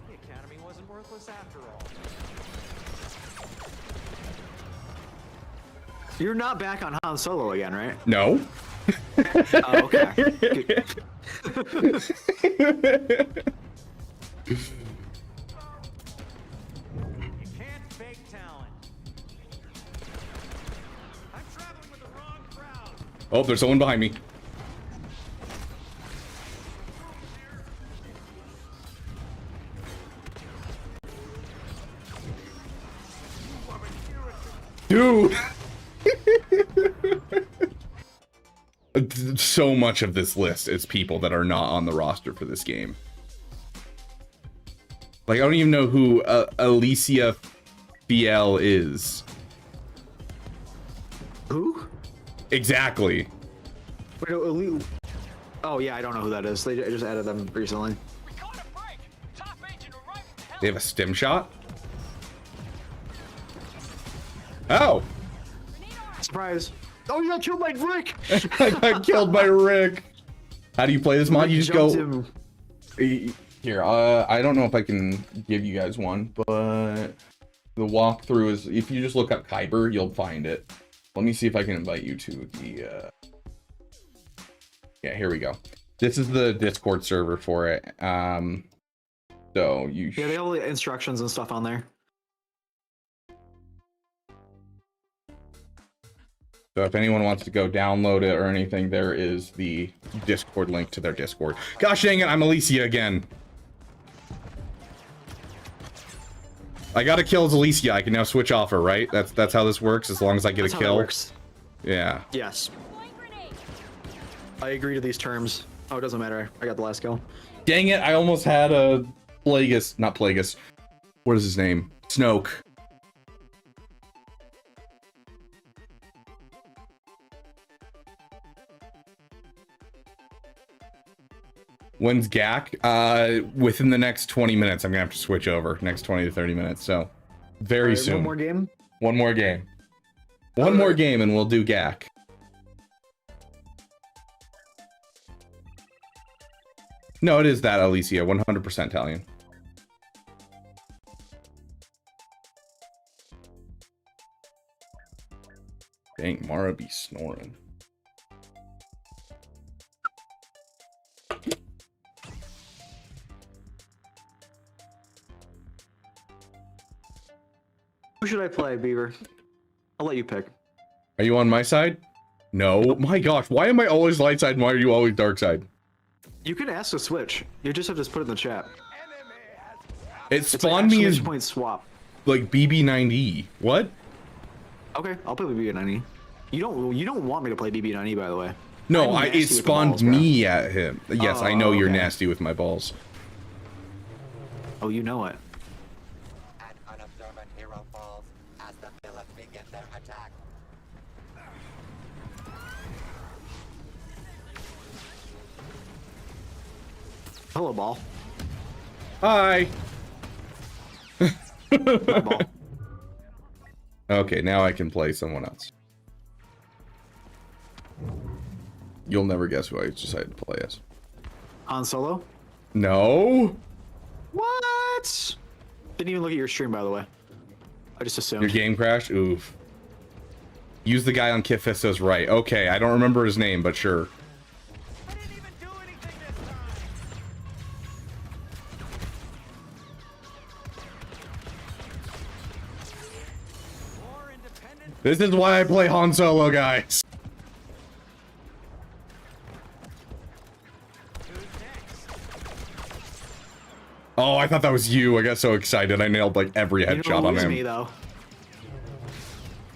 The Academy wasn't worthless after all. You're not back on Han Solo again, right? No. Oh, okay. Good. You can't fake talent. I'm traveling with the wrong crowd. Oh, there's someone behind me. Dude. So much of this list is people that are not on the roster for this game. Like, I don't even know who Alicia BL is. Who? Exactly. Wait, oh yeah, I don't know who that is. They just added them recently. We caught a break. Top agent arriving to help. They have a stim shot? Oh! Surprise! Oh, you got killed by Rick! I got killed by Rick. How do you play this mod? You just go... Jumped him. Here, I don't know if I can give you guys one, but the walkthrough is, if you just look up Kyber, you'll find it. Let me see if I can invite you to the, yeah, here we go. This is the Discord server for it. So you Yeah, they have all the instructions and stuff on there. So if anyone wants to go download it or anything, there is the Discord link to their Discord. Gosh dang it, I'm Alicia again. I got a kill as Alicia. I can now switch off her, right? That's how this works, as long as I get That's a how that kill. works. Yeah. Yes. I agree to these terms. Oh, it doesn't matter. I got the last kill. Dang it, I almost had a Plagueis, not Plagueis. What is his name? Snoke. When's GAC? Within the next 20 minutes, I'm gonna have to switch over. Next 20 to 30 minutes, so very Alright, soon. One more game? One more game. One more game and we'll do GAC. No, it is that, Alicia. 100% Italian. Dang, Mara be snoring. Who should I play, Beaver? I'll let you pick. Are you on my side? No. My gosh, why am I always light side and why are you always dark side? You can ask to switch. You just have to put it in the chat. It It's spawned me as point swap. like BB9E. What? Okay, I'll play with BB90. You don't want me to play BB90, by the way. No, I'm nasty it with the spawned balls, bro. me at him. Yes, I know you're okay. nasty with my balls. Oh, you know it. An unobservant hero falls as the villains begin their attack. Hello, ball. Hi. Hi, ball. Okay, now I can play someone else. You'll never guess who I decided to play as. Han Solo? No. What? Didn't even look at your stream, by the way. I just assumed. Your game crashed? Oof. Use the guy on Kit Fisto's right. Okay, I don't remember his name, but sure. I didn't even do anything this time. More independent. This is why I play Han Solo, guys. Oh, I thought that was you. I got so excited. I nailed like every headshot on him. Me, though.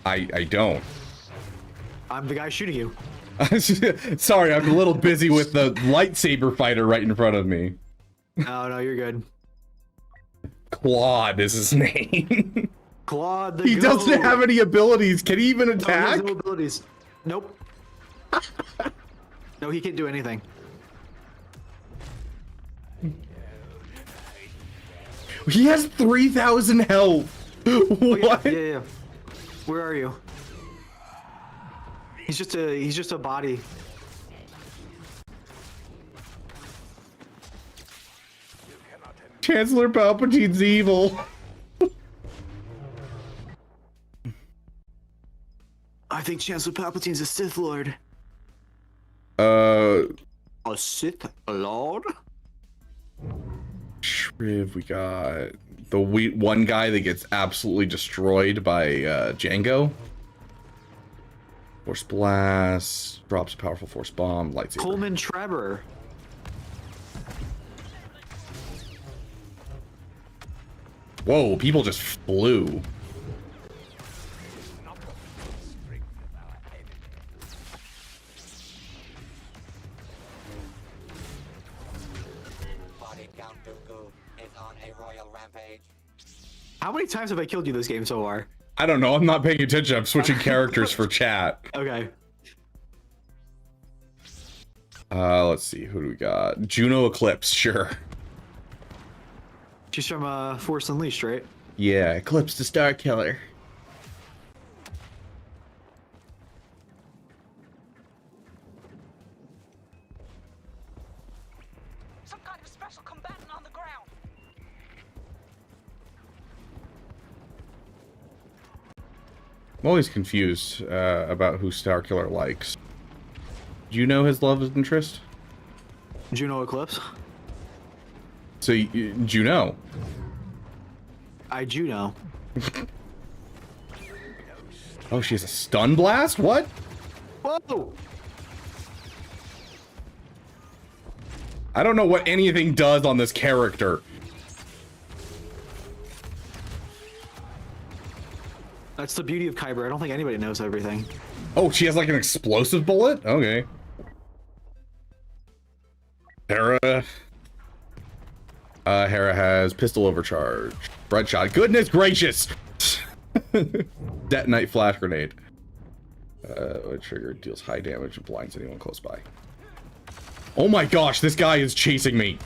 I don't. I'm the guy shooting you. Sorry, I'm a little busy with the lightsaber fighter right in front of me. Oh, no, you're good. Claude is his name. Claude the He doesn't have any abilities. Can he even No, he attack? has no abilities. Nope. No, he can't do anything. He has 3,000 health. What? Yeah. Where are you? He's just a body. Chancellor Palpatine's evil. I think Chancellor Palpatine's a Sith Lord. A Sith Lord? Shriv, we got the one guy that gets absolutely destroyed by Django. Force blast, drops a powerful force bomb, lightsaber. Coleman Trevor. Whoa, people just flew. How many times have I killed you this game so far? I don't know. I'm not paying attention. I'm switching characters for chat. Okay. Let's see. Who do we got? Juno Eclipse. Sure. She's from Force Unleashed, right? Yeah, Eclipse the Star Killer. Some kind of special combatant on the ground. I'm always confused about who Star Killer likes. Do you know his love interest? Juno Eclipse? So, Juno. I Juno. Oh, she has a stun blast? What? Whoa! I don't know what anything does on this character. That's the beauty of Kyber. I don't think anybody knows everything. Oh, she has like an explosive bullet? Okay. Hera. Hera has pistol overcharge. Bread shot. Goodness gracious! Detonite flash grenade. Trigger deals high damage and blinds anyone close by. Oh my gosh, this guy is chasing me.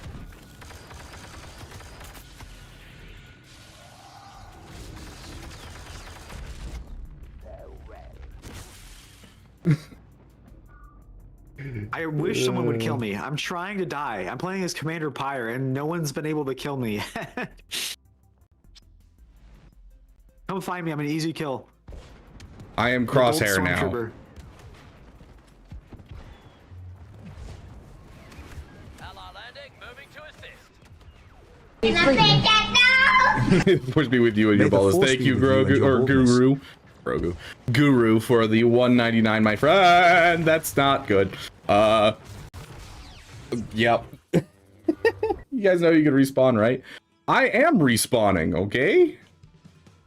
I wish someone would kill me. I'm trying to die. I'm playing as Commander Pyre, and no one's been able to kill me. Come find me. I'm an easy kill. I am crosshair now. Push me with you and your balls. Thank you, Grogu or Guru. Guru for the 199, my friend. That's not good. Yep. You guys know you can respawn, right? I am respawning, okay?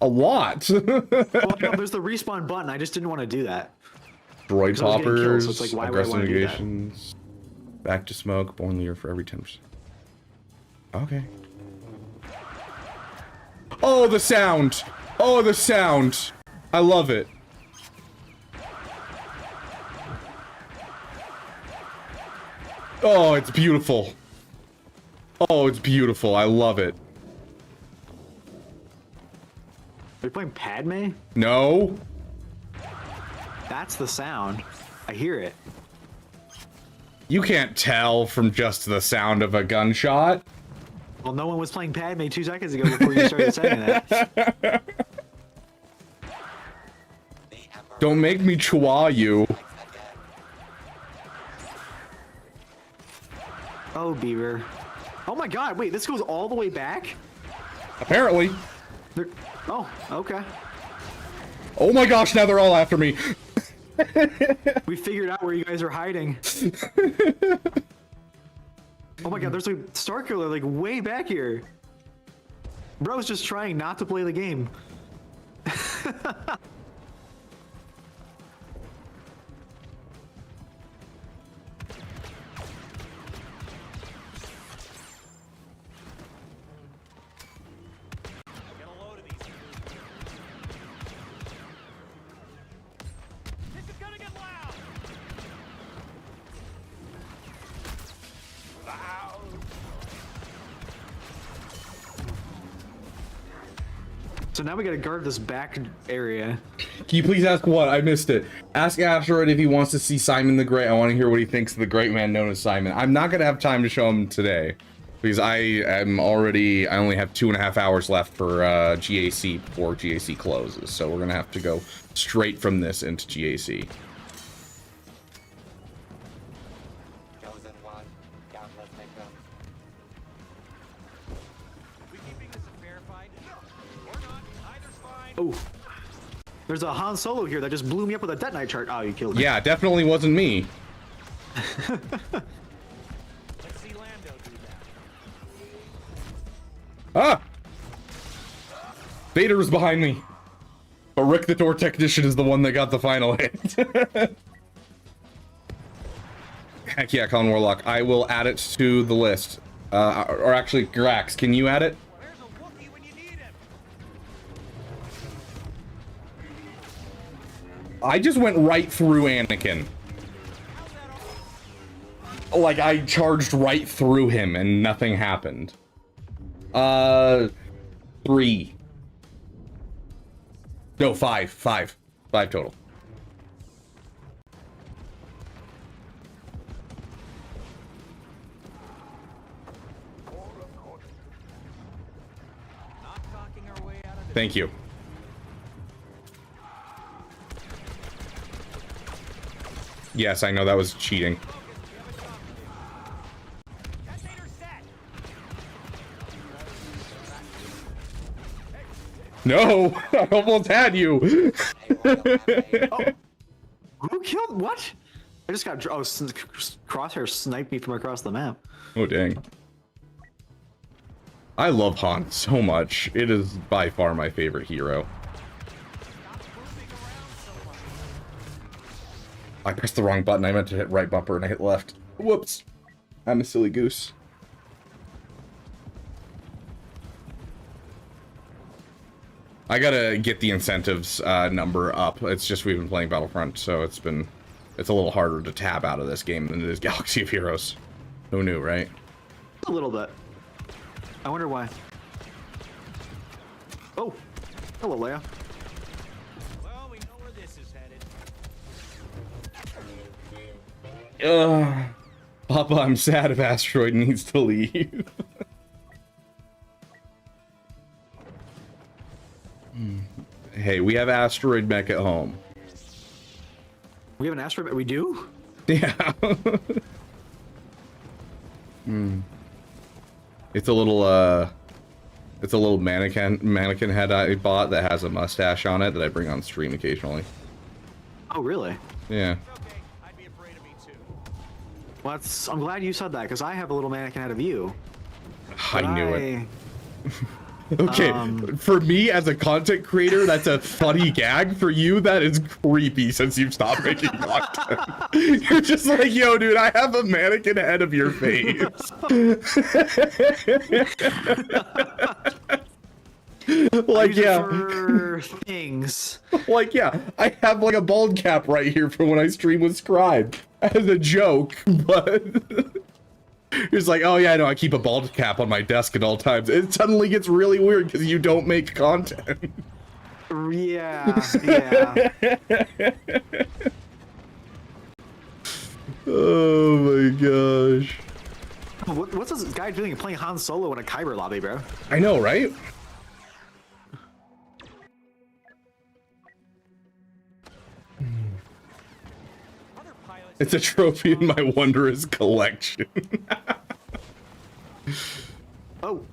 A lot. Well, no, there's the respawn button. I just didn't want to do that. Droid poppers, so it's like, why aggressive would I wanna do that? negations, back to smoke, born leader for every 10%. Okay. Oh, the sound! Oh, the sound! I love it. Oh, it's beautiful. Oh, it's beautiful. I love it. Are you playing Padme? No. That's the sound. I hear it. You can't tell from just the sound of a gunshot. Well, no one was playing Padme 2 seconds ago before you started saying that. The Don't make me chihuahua you. Oh, Beaver. Oh my god, wait, this goes all the way back? Apparently. Oh, okay. Oh my gosh, now they're all after me. We figured out where you guys are hiding. Oh my god, there's a Star Killer like way back here. Bro's just trying not to play the game. So now we gotta guard this back area. Can you please ask what? I missed it. Ask Asteroid if he wants to see Simon the Great. I want to hear what he thinks of the great man known as Simon. I'm not gonna have time to show him today because I only have 2.5 hours left for GAC before GAC closes. So we're gonna have to go straight from this into GAC. Chosen one, countless victims. We keeping this a fair fight? Or not? Either's fine. Oh, there's a Han Solo here that just blew me up with a detonite chart. Oh, you killed me. Yeah, definitely wasn't me. Let's see Lando do that. Ah! Vader was behind me. But Rick the Door Technician is the one that got the final hit. Heck yeah, Con Warlock. I will add it to the list. Or actually, Grax, can you add it? Where's a Wookiee when you need him? I just went right through Anakin. Like, I charged right through him and nothing happened. 3. No, 5. 5 total. Not talking our way out of Thank you. Yes, I know that was cheating. No, I almost had you. Oh. Who killed what? I just got Crosshair sniped me from across the map. Oh dang. I love Han so much. It is by far my favorite hero. I pressed the wrong button. I meant to hit right bumper and I hit left. Whoops. I'm a silly goose. I gotta get the incentives number up. It's just we've been playing Battlefront, so it's a little harder to tab out of this game than it is Galaxy of Heroes. Who knew, right? A little bit. I wonder why. Oh, hello, Leia. Well, we know where this is headed. Papa, I'm sad if Asteroid needs to leave. Hey, we have Asteroid Mech at home. We have an asteroid. We do? Yeah. It's a little mannequin head I bought that has a mustache on it that I bring on stream occasionally. Oh, really? Yeah. Okay, I'd be afraid of me too. Well, I'm glad you said that because I have a little mannequin head of you. I knew it. Okay, for me as a content creator, that's a funny gag. For you, that is creepy since you've stopped making content. You're just like, yo, dude, I have a mannequin head of your face. Like, yeah. For things. Like, yeah, I have like a bald cap right here for when I stream with Scribe as a joke, but it's like, oh yeah, I know, I keep a bald cap on my desk at all times. It suddenly gets really weird because you don't make content. Yeah, yeah. Oh my gosh. What's this guy doing playing Han Solo in a Kyber lobby, bro? I know, right? It's a trophy in my wondrous collection. Oh.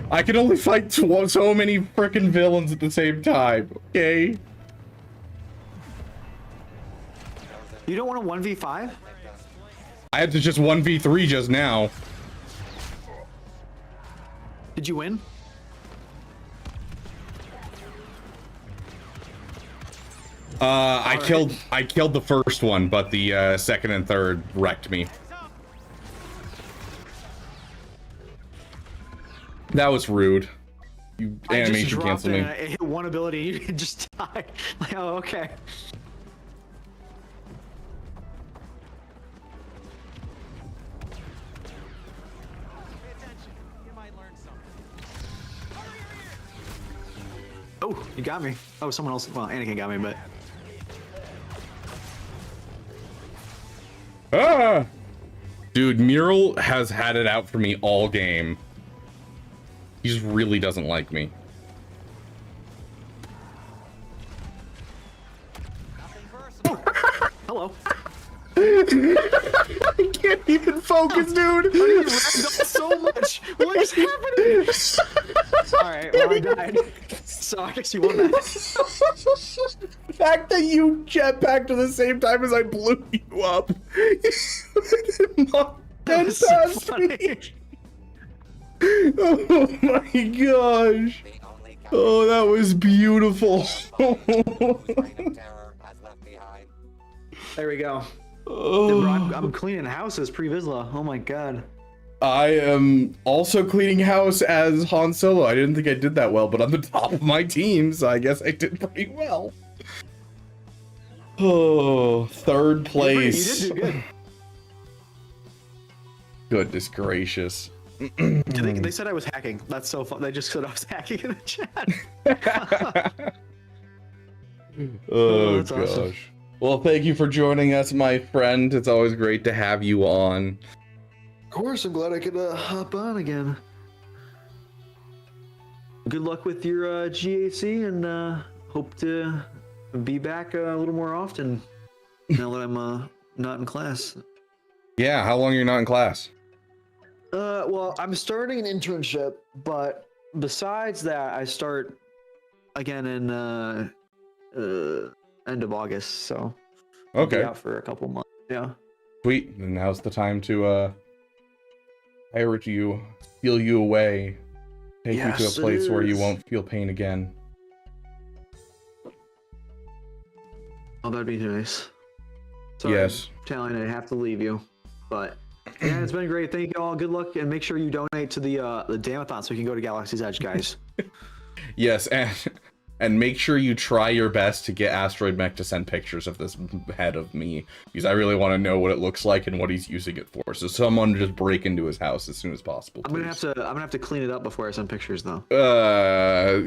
I can only fight so many frickin' villains at the same time, okay? You don't want a 1v5? I had to just 1v3 just now. Did you win? I killed the first one, but the second and third wrecked me. That was rude. You animation cancel me. I hit one ability and you just die. Like, oh, okay. Oh, you got me. Oh, someone else. Well, Anakin got me, but. Ah! Dude, Mural has had it out for me all game. He just really doesn't like me. Hello. I can't even focus, dude. You so much. What is happening? Alright, well, I died. So I guess you won that. The fact that you jetpacked at the same time as I blew you up. That was so funny. Oh my gosh. Oh, that was beautiful. There we go. Oh. I'm cleaning houses pre-Vizsla. Oh my god. I am also cleaning house as Han Solo. I didn't think I did that well, but I'm the top of my team, so I guess I did pretty well. Oh, third place. You did do good. Goodness gracious. They said I was hacking. That's so fun. They just said I was hacking in the chat. Oh that's gosh. awesome. Well, thank you for joining us, my friend. It's always great to have you on. Of course, I'm glad I could hop on again. Good luck with your GAC, and hope to be back a little more often now that I'm not in class. Yeah, how long are you not in class? Well, I'm starting an internship, but besides that, I start again in end of August, so I'll be Okay. out for a couple months. Yeah. Sweet. And now's the time to pirate you, steal you away, take you to Yes, a it place where you is. won't feel pain again. Oh, that'd be nice. Sorry, Yes. Talon, I have to leave you, but yeah, it's been great. Thank you all. Good luck, and make sure you donate to the Damathon so we can go to Galaxy's Edge, guys. Yes, and make sure you try your best to get Asteroid Mech to send pictures of this head of me, because I really want to know what it looks like and what he's using it for. So someone just break into his house as soon as possible. I'm gonna have to clean it up before I send pictures, though.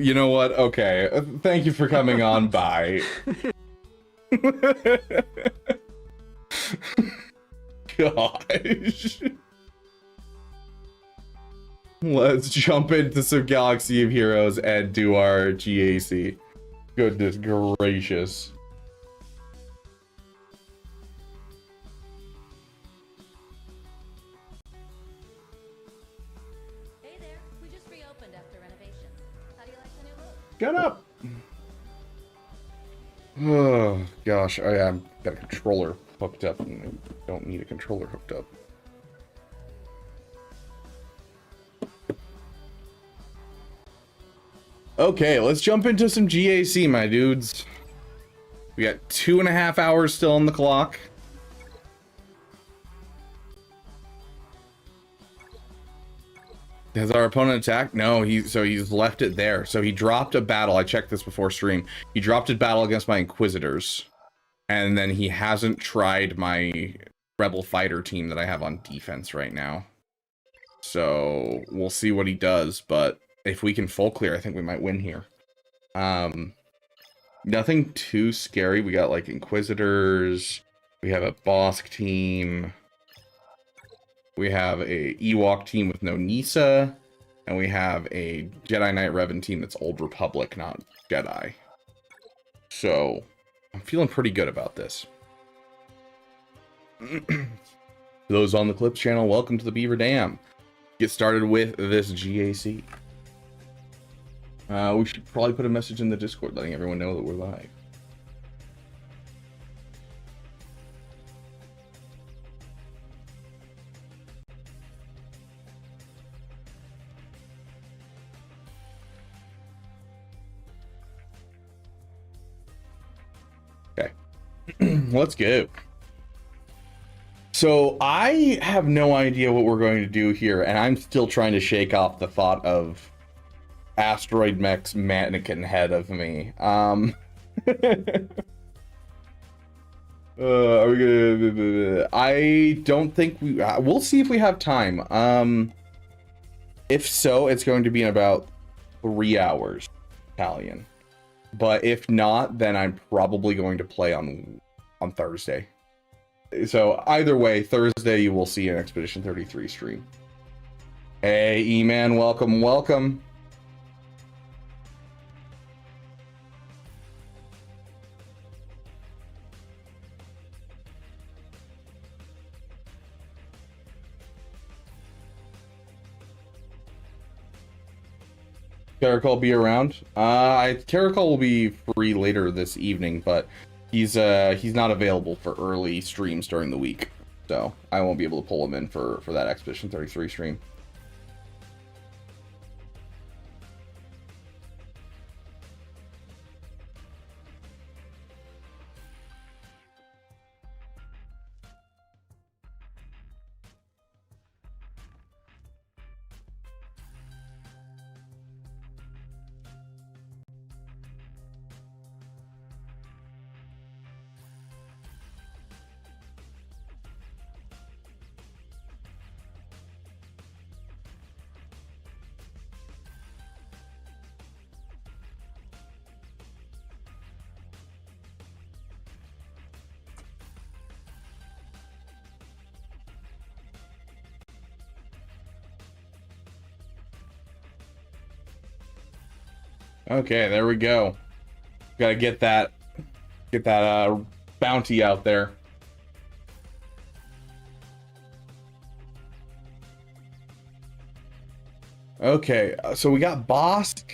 You know what? Okay. Thank you for coming on. Bye. Gosh. Let's jump into some Galaxy of Heroes and do our GAC. Goodness gracious. Hey there, we just reopened after renovations. How do you like the new look? Shut up. Oh gosh, I've got a controller hooked up and I don't need a controller hooked up. Okay, let's jump into some GAC, my dudes. We got 2.5 hours still on the clock. Has our opponent attacked? No, he's left it there. So he dropped a battle. I checked this before stream. He dropped a battle against my Inquisitors. And then he hasn't tried my Rebel Fighter team that I have on defense right now. So we'll see what he does, but if we can full clear, I think we might win here. Nothing too scary. We got like Inquisitors, We have a Bosk team. We have a Ewok team with no Nisa. And we have a Jedi Knight Revan team that's Old Republic, not Jedi. So, I'm feeling pretty good about this. Those on the Clips channel, welcome to the Beaver Dam. Get started with this GAC. We should probably put a message in the Discord letting everyone know that we're live. Okay, let's go. So I have no idea what we're going to do here, and I'm still trying to shake off the thought of Asteroid Mech's mannequin head of me. Are we gonna? I don't think we. We'll see if we have time. If so, it's going to be in about 3 hours, Italian. But if not, then I'm probably going to play on Thursday. So either way, Thursday you will see an Expedition 33 stream. Hey, E-Man, welcome, welcome. Kerrikal be around? Kerrikal will be free later this evening, but he's not available for early streams during the week, so I won't be able to pull him in for that Expedition 33 stream. Okay, there we go. Gotta get that bounty out there. Okay, so we got Bosk.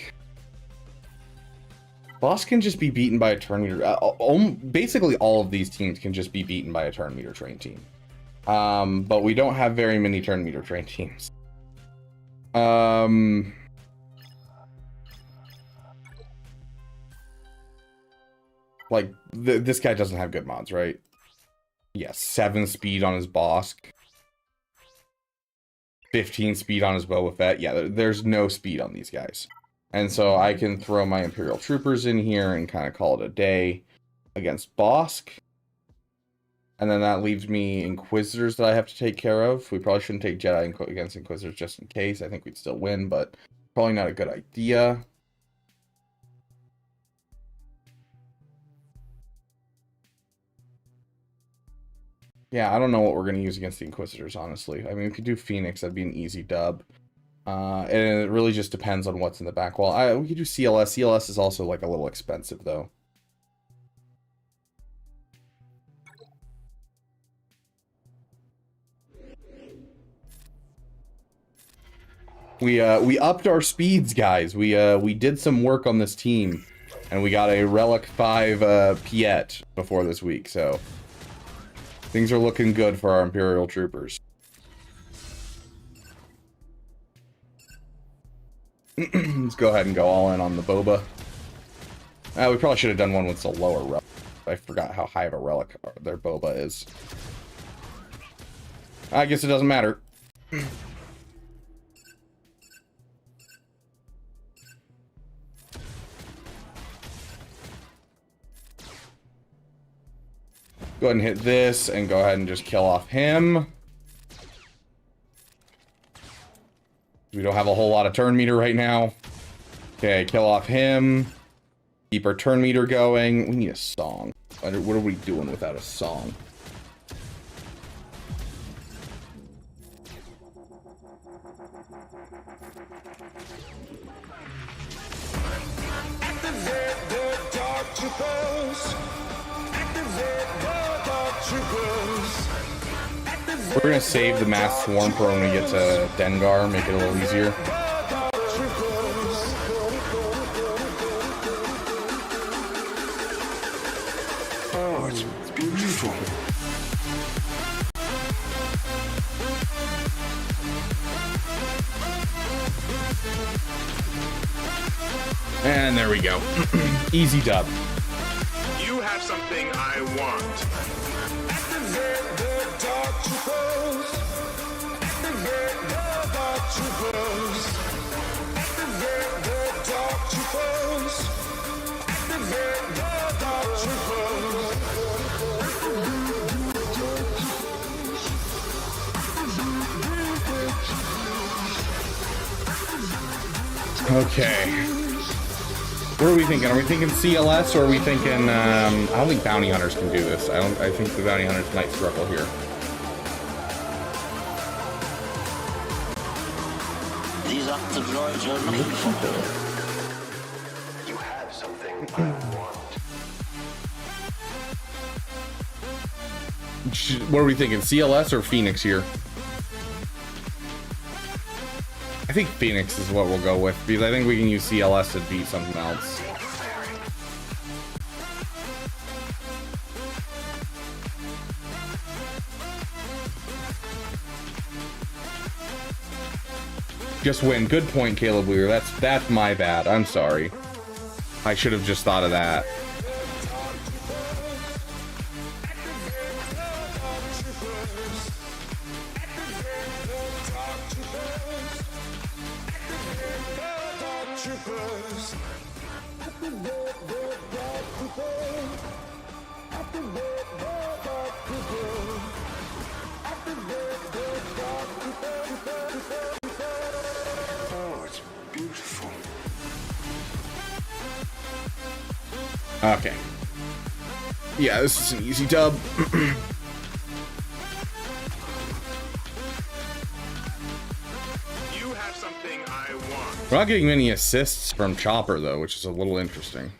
Bosk can just be beaten by a turn meter. Basically, all of these teams can just be beaten by a turn meter train team. But we don't have very many turn meter train teams. Like, this guy doesn't have good mods, right? Yes, 7 speed on his Bosk. 15 speed on his Boba Fett. Yeah, there's no speed on these guys. And so I can throw my Imperial Troopers in here and kind of call it a day against Bosk. And then that leaves me Inquisitors that I have to take care of. We probably shouldn't take Jedi against Inquisitors just in case. I think we'd still win, but probably not a good idea. Yeah, I don't know what we're going to use against the Inquisitors, honestly. I mean, we could do Phoenix. That'd be an easy dub. And it really just depends on what's in the back wall. We could do CLS. CLS is also, like, a little expensive, though. We upped our speeds, guys. We did some work on this team. And we got a Relic 5 Piet before this week, so... things are looking good for our Imperial Troopers. Let's go ahead and go all in on the Boba. We probably should have done one with the lower relic. I forgot how high of a relic their Boba is. I guess it doesn't matter. Go ahead and hit this and go ahead and just kill off him. We don't have a whole lot of turn meter right now. Okay, kill off him. Keep our turn meter going. We need a song. What are we doing without a song? We're gonna save the mass swarm for when we get to Dengar, make it a little easier. Oh, it's beautiful. And there we go. Easy dub. You have something I want. Okay. What are we thinking? Are we thinking CLS or are we thinking, I don't think bounty hunters can do this. I think the bounty hunters might struggle here. These are the droids you're looking for. You have something I want. What are we thinking? CLS or Phoenix here? I think Phoenix is what we'll go with because I think we can use CLS to beat something else. Just win. Good point, Caleb Weir. That's my bad. I'm sorry. I should have just thought of that. Oh, it's beautiful. Okay. Yeah, this is an easy dub. You have something I want. We're not getting many assists from Chopper, though, which is a little interesting.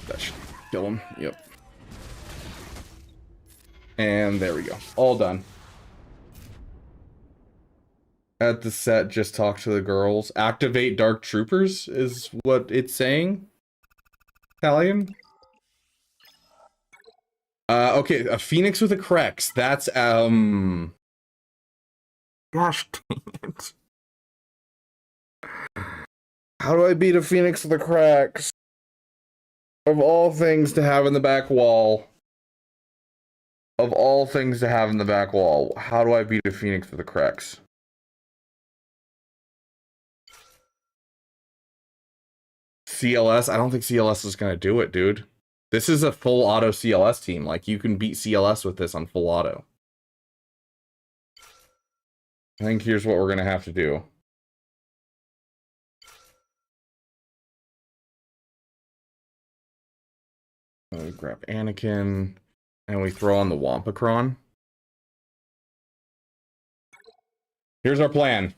That should kill him. Yep. And there we go. All done. At the set, just talk to the girls. Activate Dark Troopers is what it's saying. Italian. Okay, a Phoenix with a Krex. That's gosh dang it. How do I beat a Phoenix with a Krex? Of all things to have in the back wall. Of all things to have in the back wall, how do I beat a Phoenix with a Krex? CLS? I don't think CLS is going to do it, dude. This is a full auto CLS team. Like, you can beat CLS with this on full auto. I think here's what we're going to have to do. We grab Anakin, and we throw on the Wampacron. Here's our plan.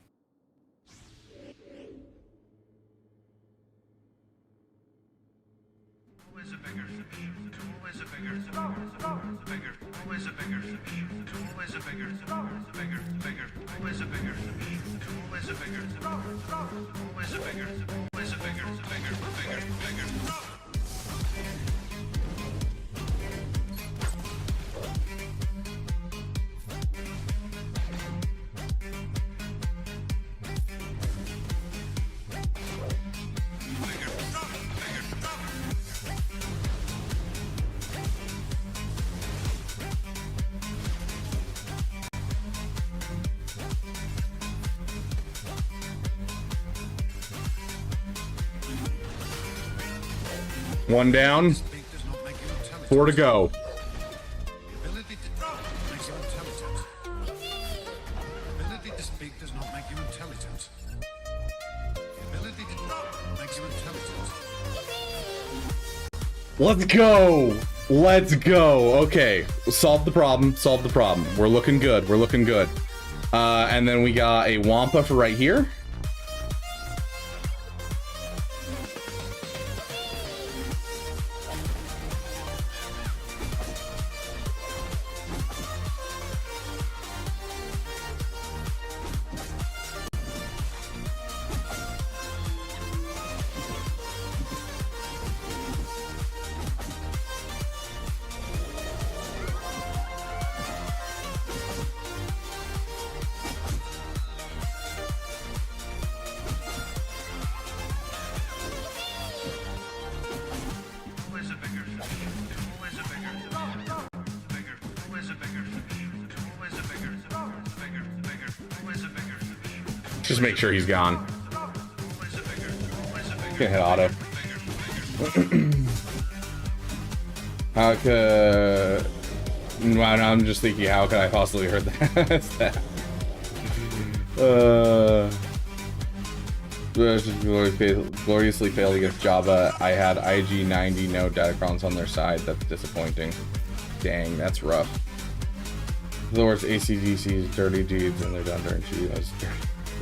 One down, 4 to go. Ability to speak does not make you intelligent. Ability to make you intelligent. Let's go! Let's go. Okay, solve the problem. Solve the problem. We're looking good. We're looking good. And then we got a Wampa for right here. Just make sure he's gone. Gonna hit auto. How could... Well, I'm just thinking, how could I possibly hurt that? Gloriously failed against Java. I had IG 90 no Datacrons on their side. That's disappointing. Dang, that's rough. The worst ACDC's dirty deeds and they're done during Cheetos.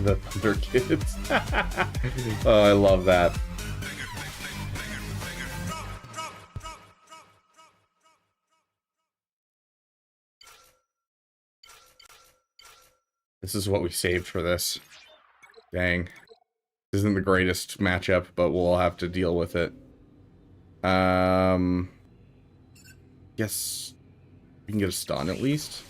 The Thunder Kids. Oh, I love that. This is what we saved for this. Dang. This isn't the greatest matchup, but we'll have to deal with it. Guess we can get a stun at least.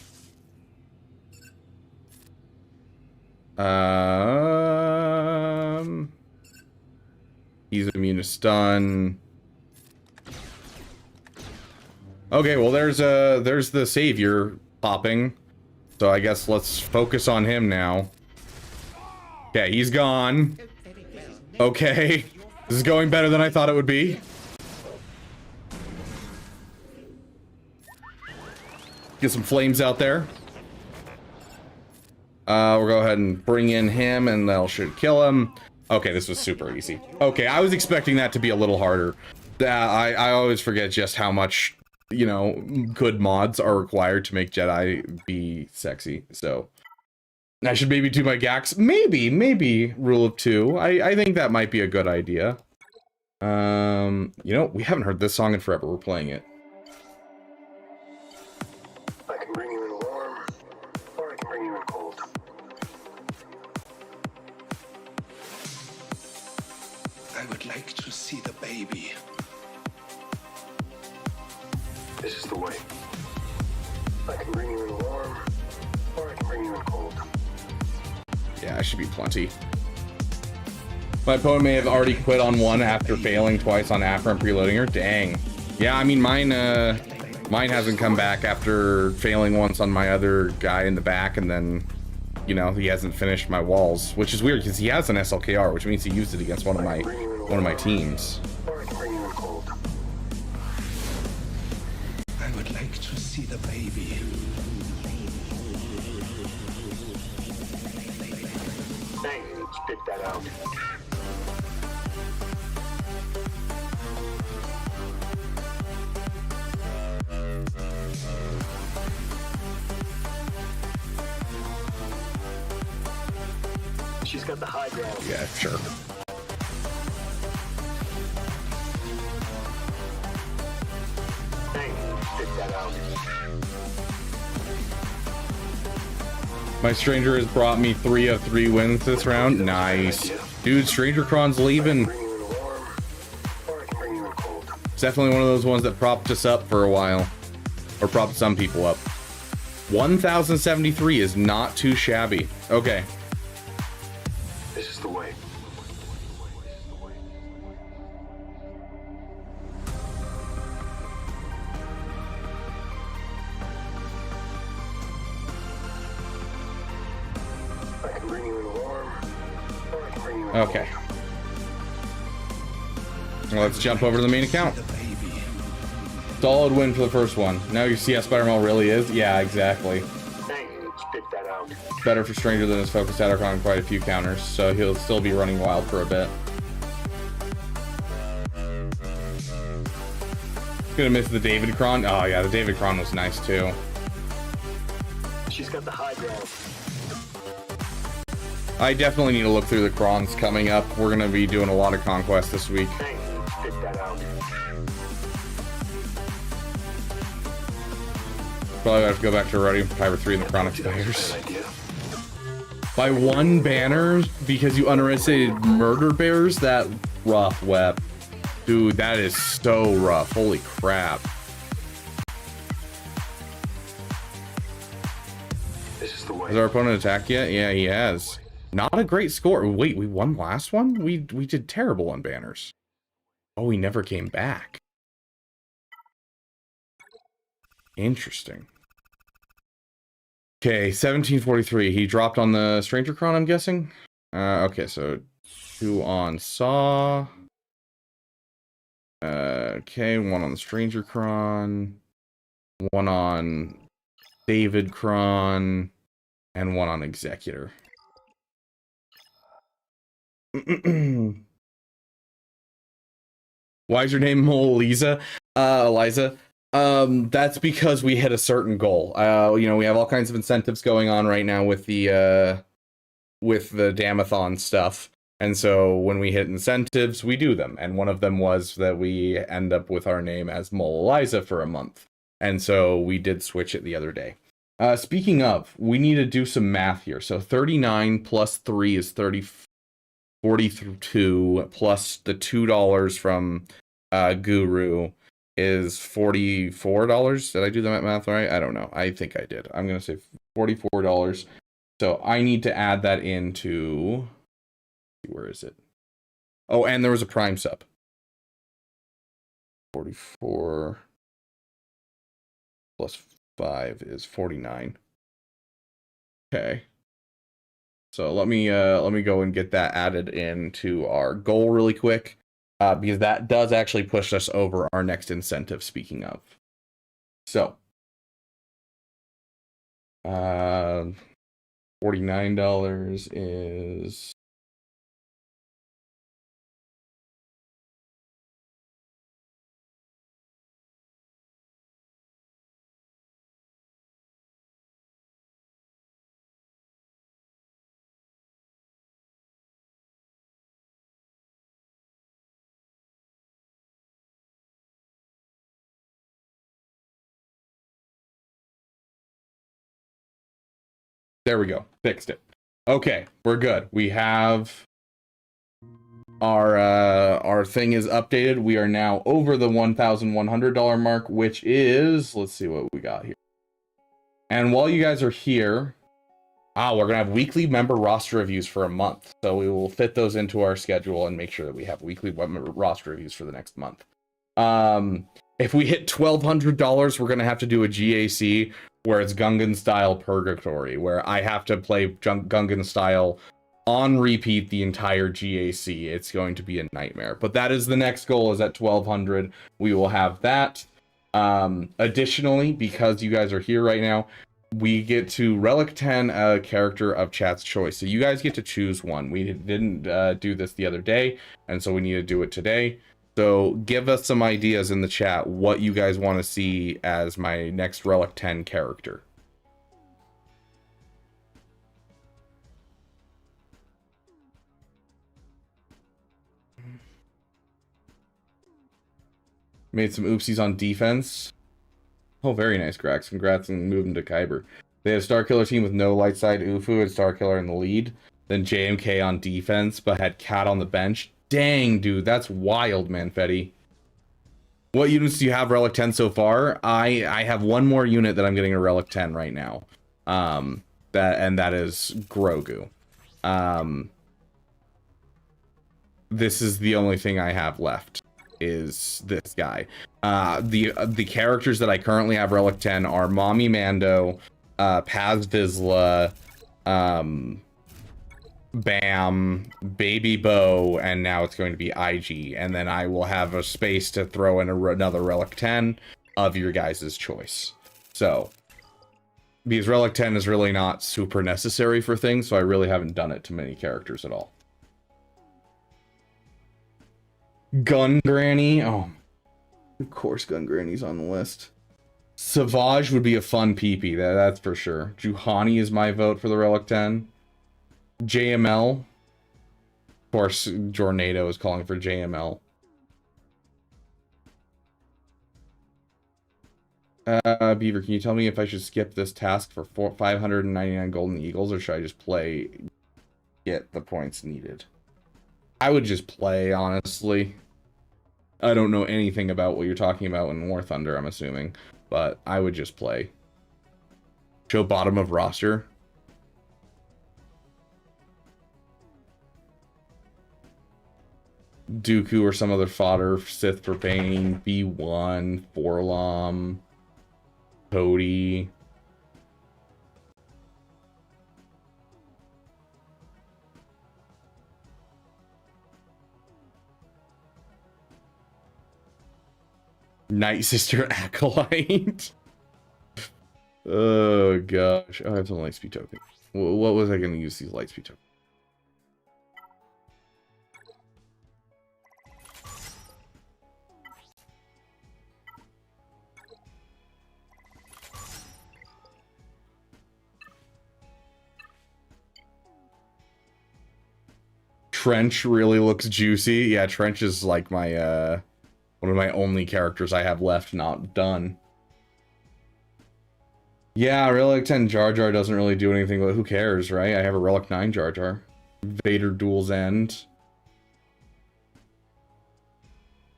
He's immune to stun. Okay, well there's the savior popping. So I guess let's focus on him now. Okay, he's gone. Okay. This is going better than I thought it would be. Get some flames out there. We'll go ahead and bring in him and that should kill him. Okay, this was super easy. Okay, I was expecting that to be a little harder. I always forget just how much, you know, good mods are required to make Jedi be sexy. So I should maybe do my Gax. Maybe rule of 2. I think that might be a good idea. You know, we haven't heard this song in forever. We're playing it. I can bring you in warm, or I can bring you in cold. I would like to see the baby. This is the way. I can bring you in warm, or I can bring you in cold. Yeah, I should be plenty. My opponent may have already quit on one after failing twice on after I'm preloading her. Dang. Yeah, I mean, mine hasn't come back after failing once on my other guy in the back, and then, you know, he hasn't finished my walls, which is weird because he has an SLKR, which means he used it against one of my teams. Or I can bring you in cold. I would like to see the baby. Thank you. Spit that out. She's got the high ground. Yeah, sure. Thank you. Spit that out. My Stranger has brought me 3 of 3 wins this round. Nice. Dude, Stranger Cron's leaving. Bring you in warm, or I can bring you in cold. It's definitely one of those ones that propped us up for a while. Or propped some people up. 1073 is not too shabby. Okay. This is the way. I can bring you in warm, or I can bring you in Okay. Well, let's jump over to the main account. Solid win for the first one. Now you see how Spider-Man really is? Yeah, exactly. Thank you. Spit that out. Better for Stranger than his focus attack on quite a few counters, so he'll still be running wild for a bit. Gonna miss the David Cron. Oh yeah, the David Cron was nice too. She's got the high ground. I definitely need to look through the Crons coming up. We're gonna be doing a lot of conquest this week. Thanks. Spit that out. Probably have to go back to Ready Kyber 3 and the Chronic Spiders. Bad idea. By one banner because you underestimated murder bears? That rough, Wep. Dude, that is so rough. Holy crap. This is the way. Has our opponent attacked yet? Yeah, he has. Not a great score. Wait, we won last one? We did terrible on banners. Oh, he never came back. Interesting. Okay, 1743. He dropped on the Stranger Cron, I'm guessing? Okay, so 2 on Saw. Okay, 1 on the Stranger Cron. 1 on David Cron. And 1 on Executor. Why is your name Eliza? That's because we hit a certain goal. You know, we have all kinds of incentives going on right now with the Damathon stuff. And so when we hit incentives, we do them. And one of them was that we end up with our name as Mole Eliza for a month. And so we did switch it the other day. Speaking of, we need to do some math here. So 39 plus 3 is 42 plus the $2 from Guru is $44. Did I do the math right? I don't know. I think I did. I'm going to say $44. So I need to add that into... Where is it? Oh, and there was a Prime sub. 44 plus 5 is 49. Okay. So let me go and get that added into our goal really quick, because that does actually push us over our next incentive, speaking of. So $49 is there we go. Fixed it. Okay, we're good. We have our thing is updated. We are now over the $1,100 mark, which is, let's see what we got here. And while you guys are here, we're gonna have weekly member roster reviews for a month. So we will fit those into our schedule and make sure that we have weekly member roster reviews for the next month. If we hit $1,200, we're gonna have to do a GAC where it's Gungan style purgatory, where I have to play Gungan style on repeat the entire GAC. It's going to be a nightmare. But that is the next goal, is at 1,200. We will have that. Additionally, because you guys are here right now, we get to Relic 10 a character of chat's choice. So you guys get to choose one. We didn't do this the other day, and so we need to do it today. So give us some ideas in the chat what you guys want to see as my next Relic 10 character. Made some oopsies on defense. Oh, very nice, Grax. Congrats on moving to Kyber. They had a Starkiller team with no light side Ufu and Starkiller in the lead. Then JMK on defense, but had Cat on the bench. Dang, dude, that's wild, Manfetti. What units do you have Relic 10 so far? I have one more unit that I'm getting a Relic 10 right now. That is Grogu. This is the only thing I have left, is this guy. The characters that I currently have Relic 10 are Mommy Mando, Paz Vizsla, Bam, Baby Bo, and now it's going to be IG, and then I will have a space to throw in another Relic 10 of your guys' choice. So, because Relic 10 is really not super necessary for things, so I really haven't done it to many characters at all. Gun Granny, oh. Of course, Gun Granny's on the list. Savage would be a fun PP, that's for sure. Juhani is my vote for the Relic 10. JML. Of course, Jornado is calling for JML. Beaver, can you tell me if I should skip this task for 599 golden eagles, or should I just play, get the points needed? I would just play, honestly. I don't know anything about what you're talking about in War Thunder, I'm assuming, but I would just play. Show bottom of roster. Dooku or some other fodder, Sith for Bane, B1, Forlom, Cody. Night Sister Acolyte. Oh gosh. Oh, I have some Lightspeed tokens. What was I going to use these Lightspeed tokens? Trench really looks juicy. Yeah, Trench is like my one of my only characters I have left not done. Yeah, Relic 10 Jar Jar doesn't really do anything, but who cares, right? I have a Relic 9 Jar Jar. Vader Duel's End.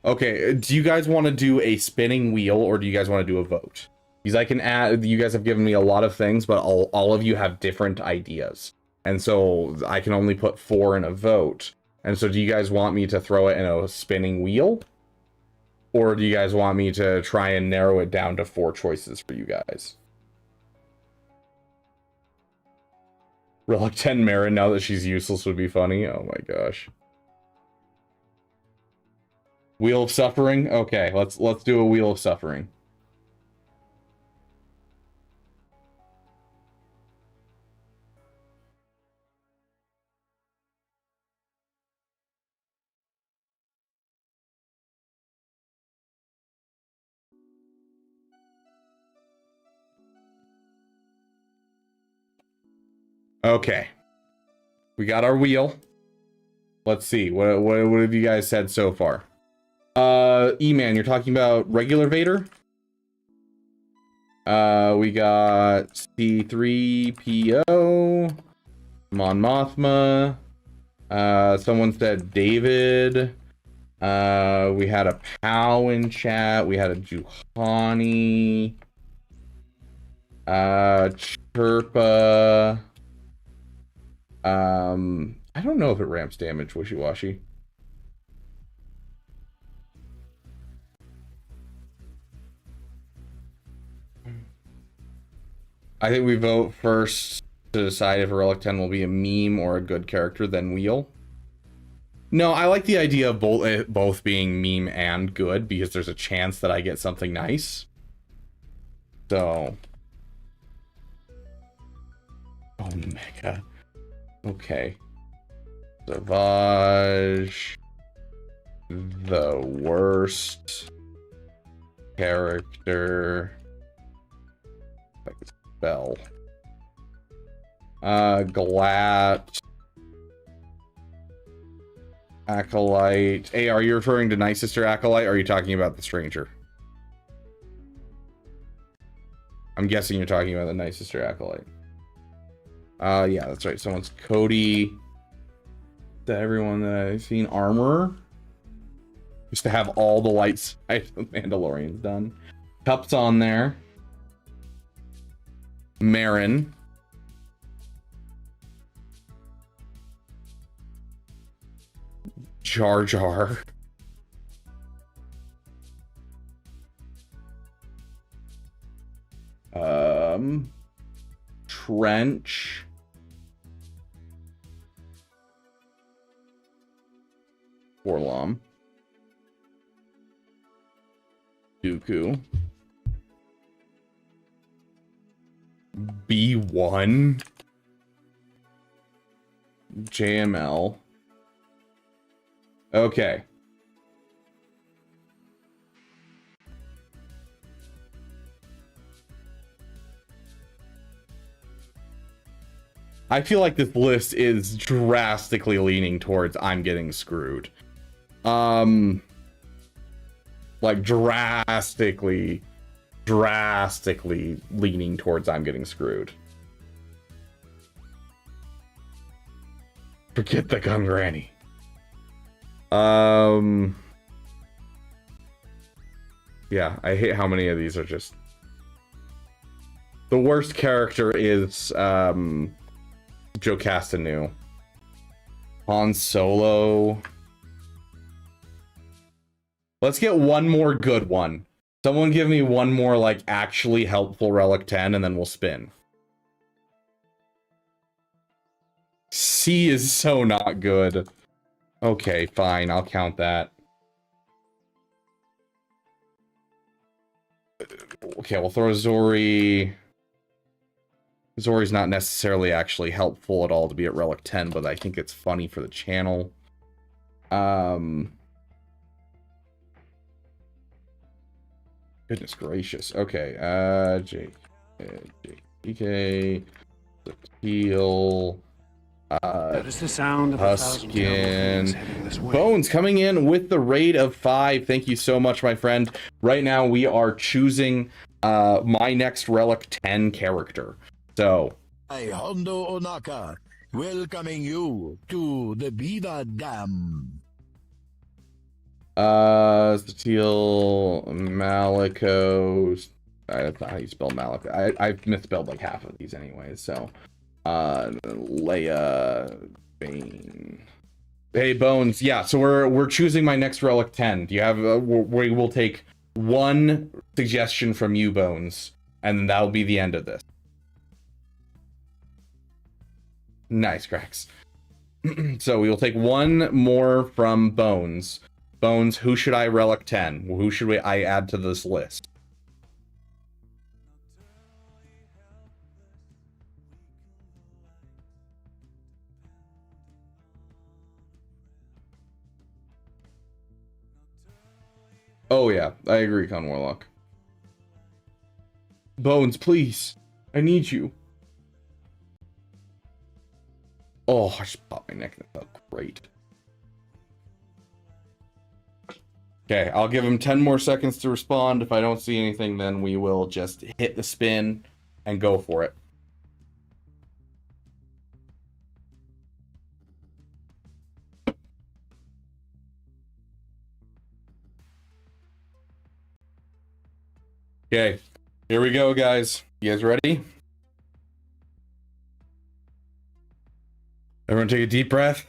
Okay, do you guys want to do a spinning wheel, or do you guys want to do a vote? Because I can add, you guys have given me a lot of things, but all of you have different ideas. And so I can only put 4 in a vote. And so do you guys want me to throw it in a spinning wheel? Or do you guys want me to try and narrow it down to 4 choices for you guys? Relic 10 Marin, now that she's useless, would be funny. Oh my gosh. Wheel of Suffering? Okay, let's do a Wheel of Suffering. Okay. We got our wheel. Let's see. What have you guys said so far? E-Man, you're talking about regular Vader? We got C3PO, Mon Mothma. Someone said David. We had a Pow in chat. We had a Juhani. Chirpa. I don't know if it ramps damage, wishy-washy. I think we vote first to decide if a Relic 10 will be a meme or a good character, then wheel. No, I like the idea of both being meme and good, because there's a chance that I get something nice. So. Omega. Okay. Savage. The worst character. If I could spell. Glat. Acolyte. Hey, are you referring to Night Sister Acolyte, or are you talking about the Stranger? I'm guessing you're talking about the Night Sister Acolyte. Yeah, that's right. Someone's Cody. To everyone that I've seen, Armorer. Just to have all the lights Mandalorian's done. Cup's on there. Marin. Jar Jar. Trench. Forlom. Dooku. B1. JML. Okay. I feel like this list is drastically leaning towards I'm getting screwed. Like drastically leaning towards I'm getting screwed. Forget the gun granny. Yeah, I hate how many of these are just... The worst character is Joe Castanew. Han Solo. Let's get one more good one. Someone give me one more like actually helpful Relic 10 and then we'll spin. C is so not good. Okay, fine, I'll count that. Okay, we'll throw Zori. Zori's not necessarily actually helpful at all to be at Relic 10, but I think it's funny for the channel. Goodness gracious. Okay, JK, Steel, That is the sound of Huskin. Bones coming in with the raid of 5. Thank you so much, my friend. Right now we are choosing my next Relic 10 character. So, I, Hondo Onaka, welcoming you to the Beaver Dam. Steel, Malicos. That's not how you spell Malico. I've misspelled like half of these anyways, so. Leia, Bane. Hey, Bones. Yeah, so we're choosing my next Relic 10. Do you have... we will take one suggestion from you, Bones, and then that'll be the end of this. Nice, cracks. So we will take one more from Bones. Bones, who should I Relic 10? Who should I add to this list? Oh yeah, I agree, Con Warlock. Bones, please. I need you. Oh, I just popped my neck. That felt great. Okay, I'll give him 10 more seconds to respond. If I don't see anything, then we will just hit the spin and go for it. Okay, here we go, guys. You guys ready? Everyone take a deep breath.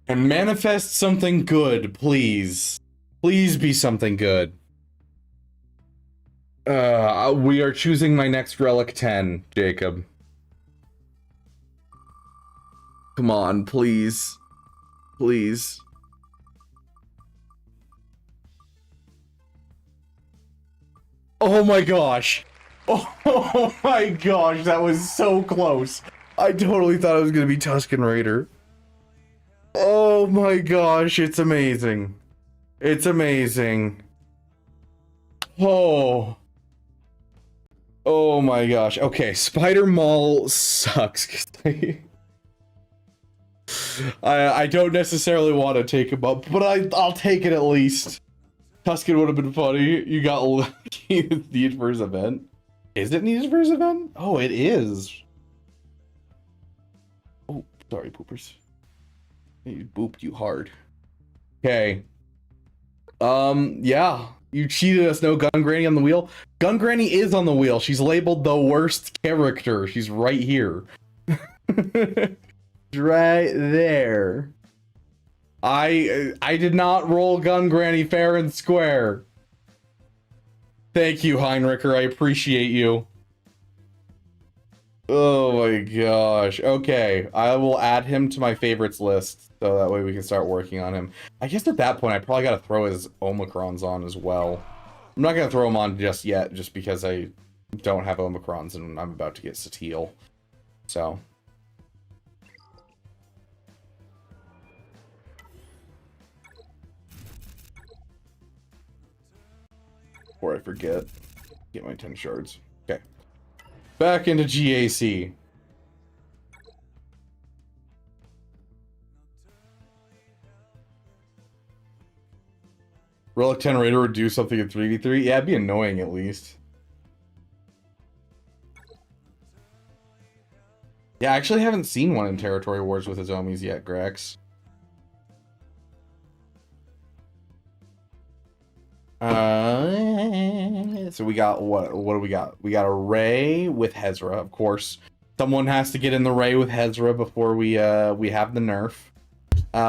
And manifest something good, please. Please be something good. We are choosing my next Relic 10, Jacob. Come on, please. Please. Oh my gosh. Oh my gosh, that was so close. I totally thought it was going to be Tusken Raider. Oh my gosh, it's amazing. It's amazing. Oh. Oh my gosh. Okay, Spider Maul sucks. I don't necessarily want to take him up, but I'll take it at least. Tusken would have been funny. You got needed for his event. Is it needed for his event? Oh, it is. Oh, sorry, poopers. He booped you hard. Okay. Yeah. You cheated us. No Gun Granny on the wheel. Gun Granny is on the wheel. She's labeled the worst character. She's right here. Right there. I did not roll Gun Granny fair and square. Thank you, Heinricher. I appreciate you. Oh my gosh. Okay, I will add him to my favorites list so that way we can start working on him. I guess at that point I probably got to throw his Omicrons on as well. I'm not going to throw him on just yet, just because I don't have Omicrons and I'm about to get Satil. So... before I forget, get my 10 shards. Okay. Back into GAC. Relic 10 Raider would do something in 3v3? Yeah, it'd be annoying at least. Yeah, I actually haven't seen one in Territory Wars with his Omis yet, Grex. So we got what do we got? We got a Ray with Hezra, of course. Someone has to get in the Ray with Hezra before we have the nerf.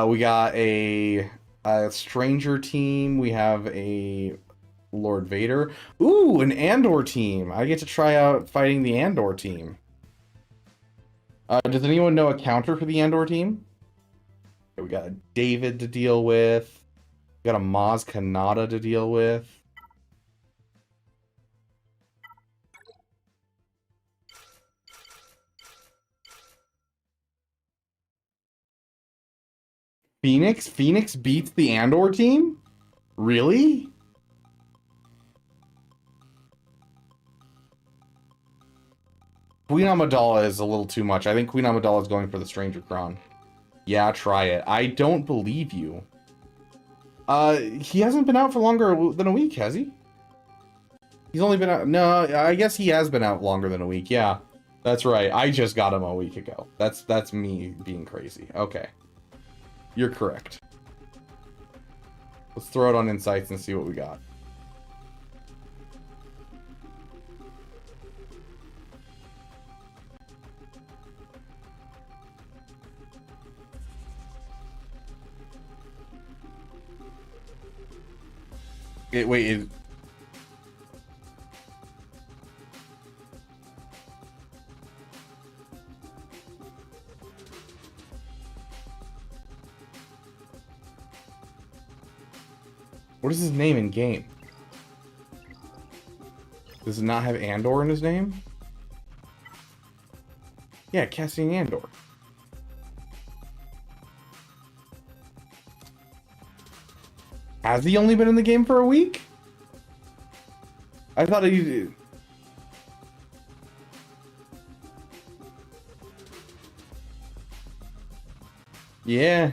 We got a Stranger team. We have a Lord Vader. Ooh, an Andor team. I get to try out fighting the Andor team. Does anyone know a counter for the Andor team? We got a David to deal with. We got a Maz Kanata to deal with. Phoenix? Phoenix beats the Andor team? Really? Queen Amidala is a little too much. I think Queen Amidala is going for the Stranger Kron. Yeah, try it. I don't believe you. He hasn't been out for longer than a week, has he? He's only been out... No, I guess he has been out longer than a week. Yeah, that's right. I just got him a week ago. That's me being crazy. Okay. You're correct. Let's throw it on Insights and see what we got. Wait, what is his name in game? Does it not have Andor in his name? Yeah, Cassian Andor. Has he only been in the game for a week? I thought he... Yeah.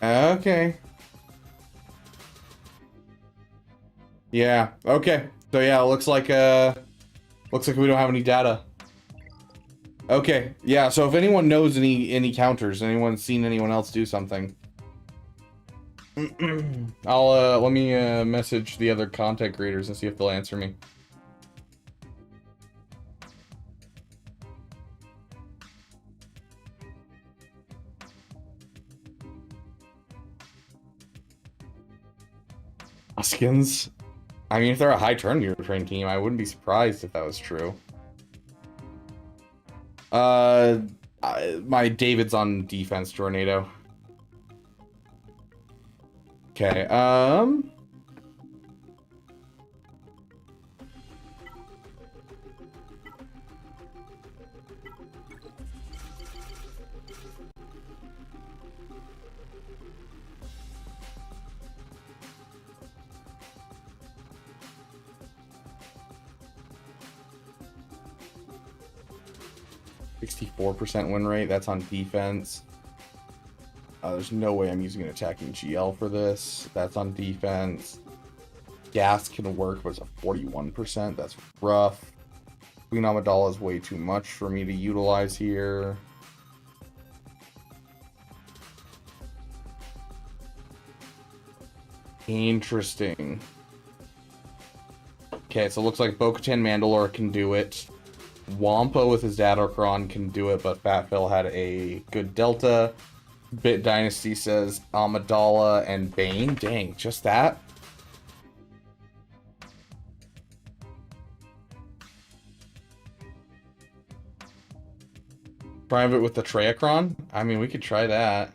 Okay. Yeah, okay. So yeah, looks like we don't have any data. Okay, yeah, so if anyone knows any counters, anyone's seen anyone else do something, I'll let me message the other content creators and see if they'll answer me. Hoskins? I mean, if they're a high turn meter train team, I wouldn't be surprised if that was true. My David's on defense, Tornado. Okay, 64% win rate, that's on defense. There's no way I'm using an attacking GL for this. That's on defense. Gas can work, but it's a 41%. That's rough. Queen Amidala is way too much for me to utilize here. Interesting. Okay, so it looks like Bo-Katan Mandalore can do it. Wampa with his Datacron can do it, but Fat Phil had a good delta. Bit Dynasty says Amidala and Bane. Dang, just that? Private with the Treyacron? I mean, we could try that.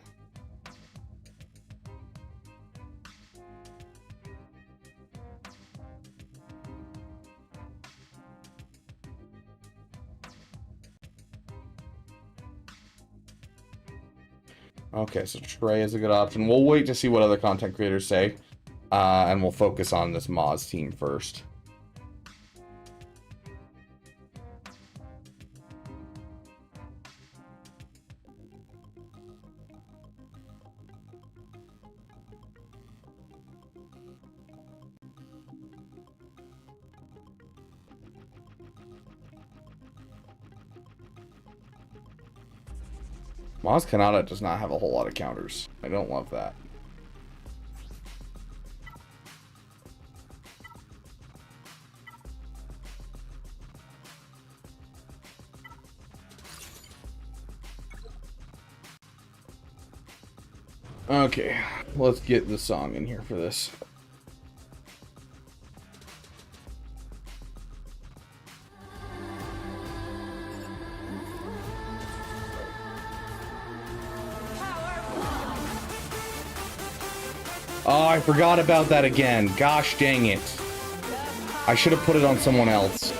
Okay, so Trey is a good option. We'll wait to see what other content creators say, and we'll focus on this Moz team first. Maz Kanata does not have a whole lot of counters. I don't love that. Okay, let's get the song in here for this. Oh, I forgot about that again. Gosh dang it. I should have put it on someone else.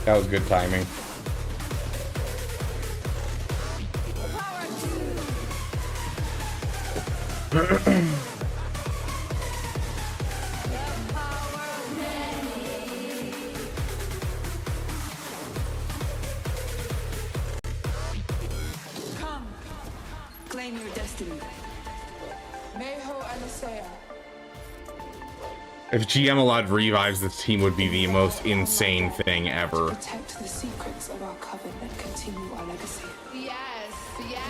That was good timing. Come, claim your destiny. Mayho and Asaya. If GM allowed revives, this team would be the most insane thing ever. Protect the secrets of our coven and continue our legacy. Yes, yes.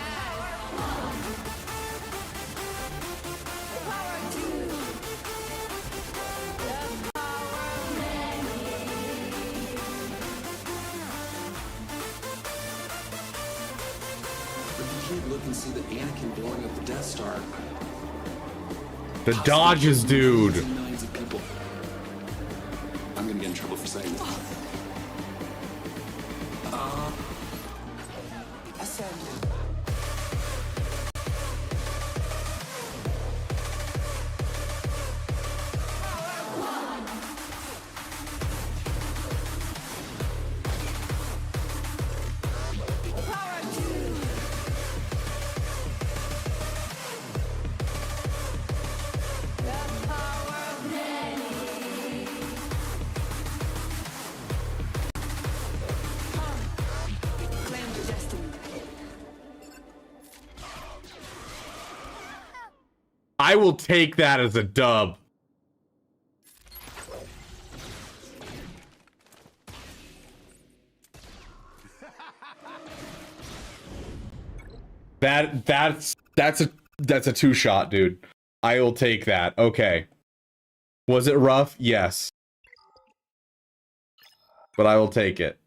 But you can't look and see the Anakin blowing up the Death Star. The dodges, dude. Millions of people. I'm gonna get in trouble for saying that. Ascend. I will take that as a dub. That's a two shot, dude. I will take that. Okay. Was it rough? Yes. But I will take it.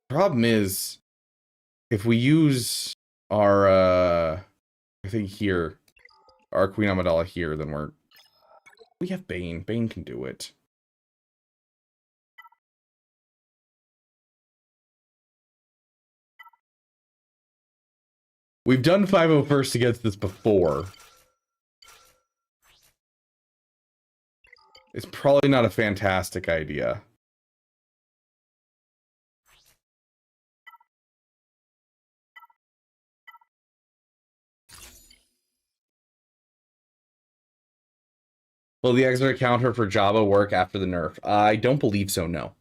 Problem is, if we use our I think here, our Queen Amidala here, then we have Bane. Bane can do it. We've done 501st against this before. It's probably not a fantastic idea. Will the extra counter for Java work after the nerf? I don't believe so, no.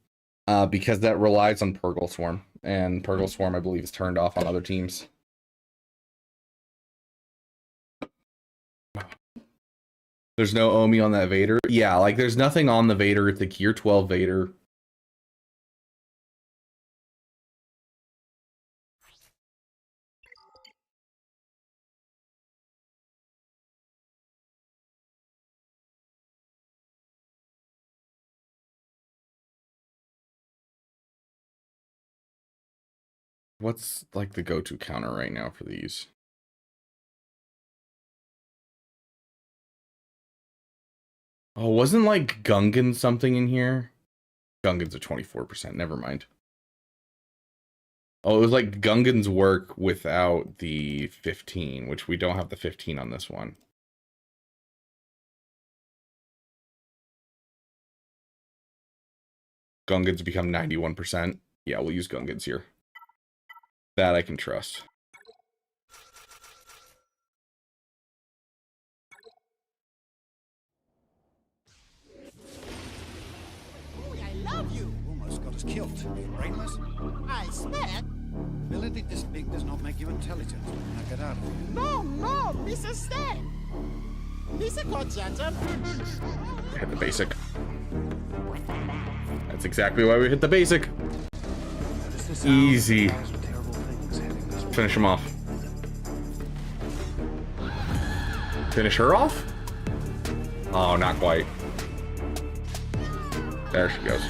Because that relies on Purgle Swarm. And Purgle Swarm, I believe, is turned off on other teams. There's no Omi on that Vader. Yeah, like there's nothing on the Vader. It's a Gear 12 Vader. What's like the go-to counter right now for these? Oh, wasn't like Gungan something in here? Gungan's a 24%, never mind. Oh, it was like Gungan's work without the 15, which we don't have the 15 on this one. Gungan's become 91%. Yeah, we'll use Gungans here. That I can trust. You almost got us killed. Brainless? I expect. Ability this big does not make you intelligent. Now get out of here. No, Mr. Stay. Mr. Conjunction. Hit the basic. That's exactly why we hit the basic. Easy. Finish him off. Finish her off? Oh, not quite. There she goes.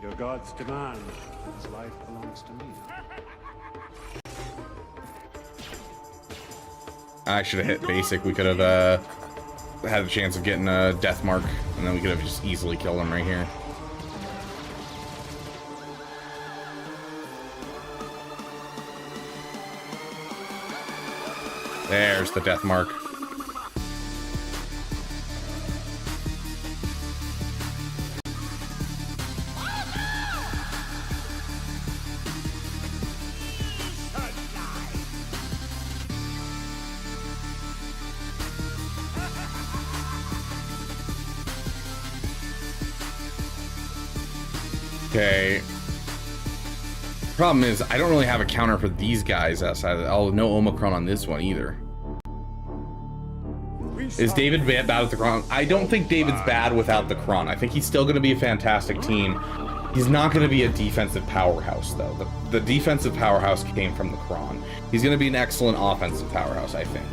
Your God's demand. His life belongs to me. I should have hit basic. We could have had a chance of getting a death mark, and then we could have just easily killed him right here. There's the death mark. Okay. Problem is, I don't really have a counter for these guys outside of it. Oh, no Omicron on this one either. Is David bad with the Kron? I don't think David's bad without the Kron. I think he's still going to be a fantastic team. He's not going to be a defensive powerhouse, though. The defensive powerhouse came from the Kron. He's going to be an excellent offensive powerhouse, I think.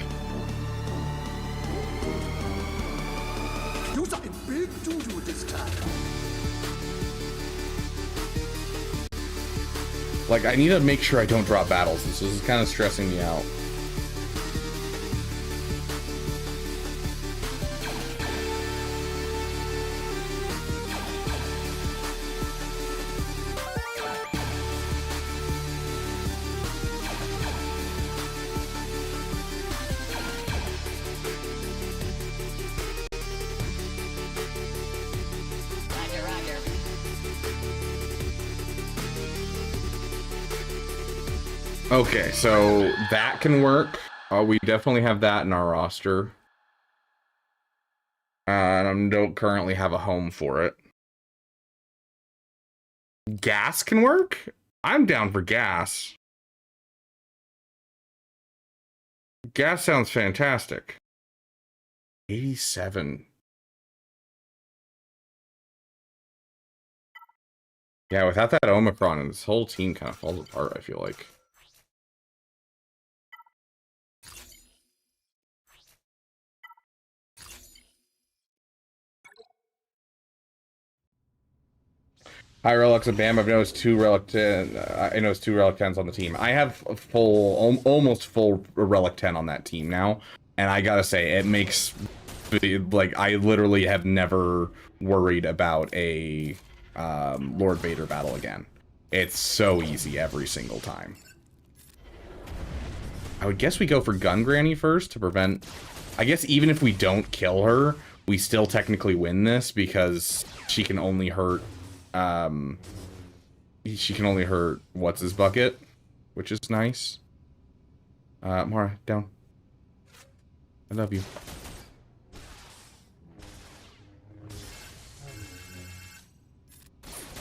Do something big doo-doo this time. Like, I need to make sure I don't drop battles. This is kind of stressing me out. Okay, so that can work. We definitely have that in our roster. And I don't currently have a home for it. Gas can work? I'm down for gas. Gas sounds fantastic. 87. Yeah, without that Omicron, this whole team kind of falls apart, I feel like. Hi, Relics and Bam. I've noticed two Relic 10. I noticed 2 Relic 10s on the team. I have a full, almost full Relic 10 on that team now, and I gotta say, it makes, like, I literally have never worried about a Lord Vader battle again. It's so easy every single time. I would guess we go for Gun Granny first to prevent. I guess even if we don't kill her, we still technically win this because she can only hurt. She can only hurt what's his bucket, which is nice. Mara, down. I love you.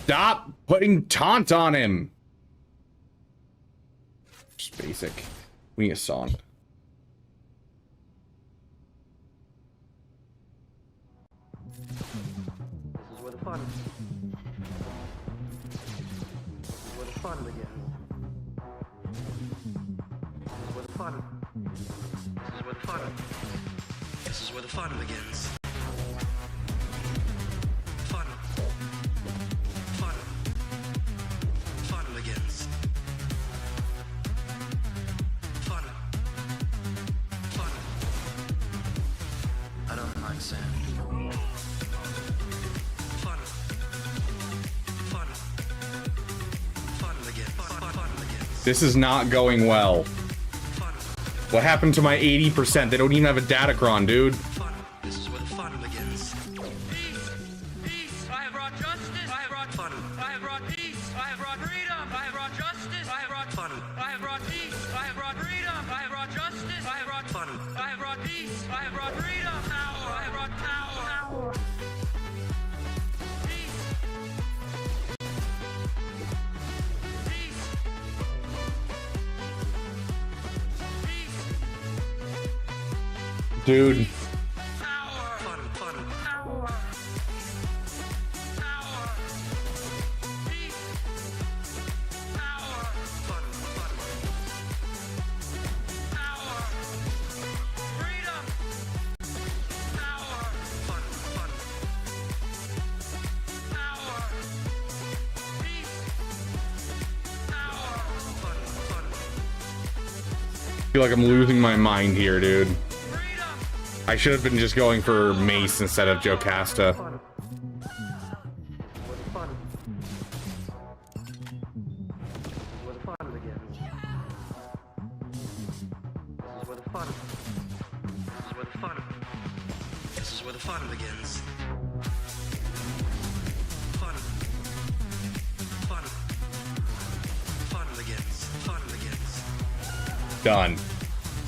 Stop putting taunt on him. Just basic. We need a song. This is where the fun. Where the fun begins. This is where the fun. This is where the fun. This is where the fun begins. Fun. Fun. Fun begins. Fun. Fun. I don't mind sand. Fun. Fun. Fun begins. Fun begins. This is not going well. What happened to my 80%? They don't even have a Datacron, dude. This is where the fun begins. Peace. Peace. fun. I have brought peace. I have brought freedom. I have brought justice. I have brought fun. I have brought peace. I have brought freedom. Power. I have brought power. Peace. Peace. Peace. Dude. Power. Fun. Fun. Power. Power. Peace. Power. Fun. Fun. Power. Freedom. Power. Fun. Fun. Power. Peace. Power. Fun. Fun. I feel like I'm losing my mind here, dude. I should have been just going for Mace instead of Jocasta. Fun. Where the fun begins. This is where the fun. This is where the fun. This is where the fun begins. Fun. Fun. Fun begins. Fun begins. Done.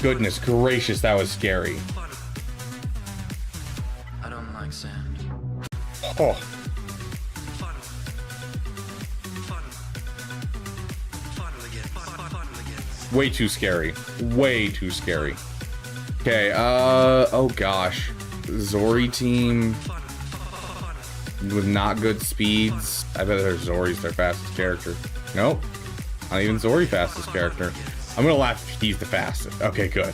Goodness gracious, that was scary. Fun. I don't like sand. Oh. Fun. Fun. Fun begins. Fun begins. Way too scary. Way too scary. Okay, oh gosh. Zori team with not good speeds. I bet there's Zori's their fastest character. Nope. Not even Zori fastest character. I'm gonna laugh if he's the fastest. Okay, good.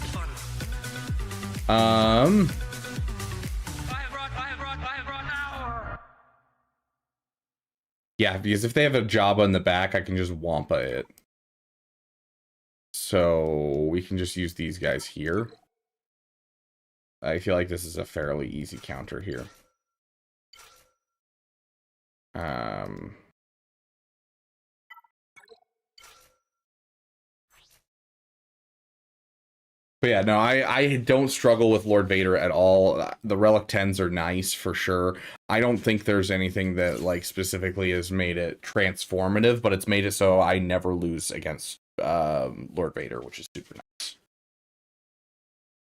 Yeah, because if they have a Jabba in the back, I can just Wampa it. So we can just use these guys here. I feel like this is a fairly easy counter here. But yeah, no, I don't struggle with Lord Vader at all. The Relic 10s are nice for sure. I don't think there's anything that like specifically has made it transformative, but it's made it so I never lose against Lord Vader, which is super nice.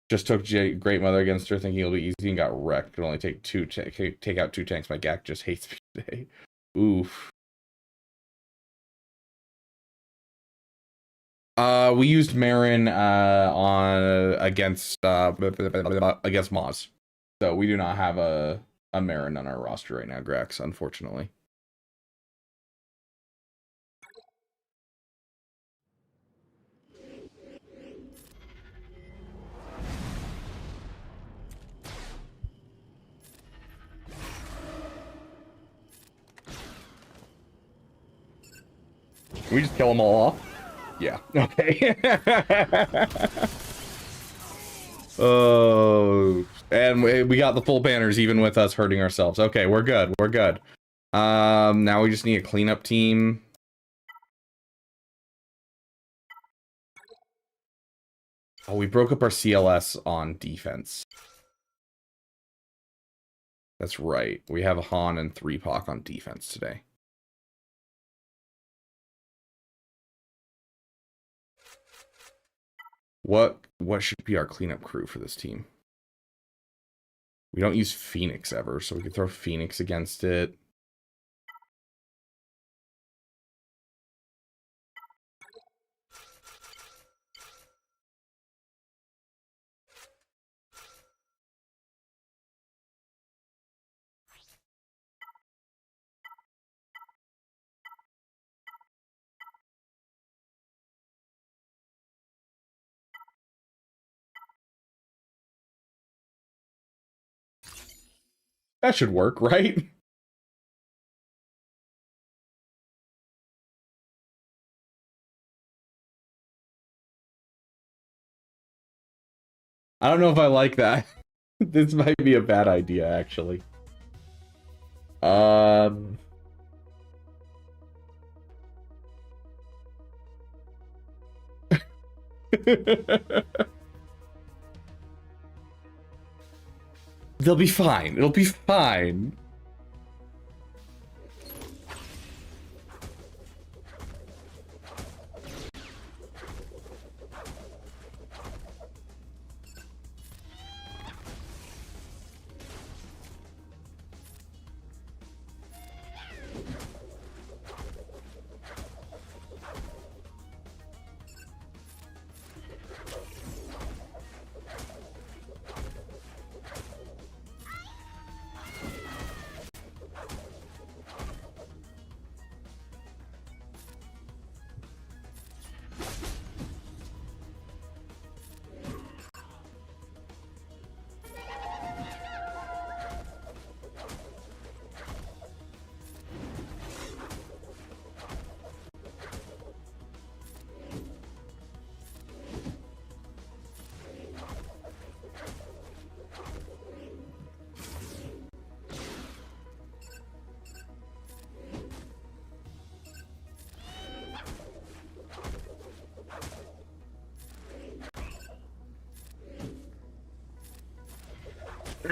Just took Great Mother against her thinking it'll be easy and got wrecked. Could only take take out 2 tanks. My GAC just hates me today. Oof. We used Marin on against Moz. So we do not have a Marin on our roster right now, Grax, unfortunately. Can we just kill them all off? Yeah. Okay. Oh, and we got the full banners even with us hurting ourselves. Okay, we're good. We're good. Now we just need a cleanup team. Oh, we broke up our CLS on defense. That's right. We have a Han and 3POC on defense today. What should be our cleanup crew for this team? We don't use Phoenix ever, so we could throw Phoenix against it. That should work, right? I don't know if I like that. This might be a bad idea, actually. They'll be fine. It'll be fine.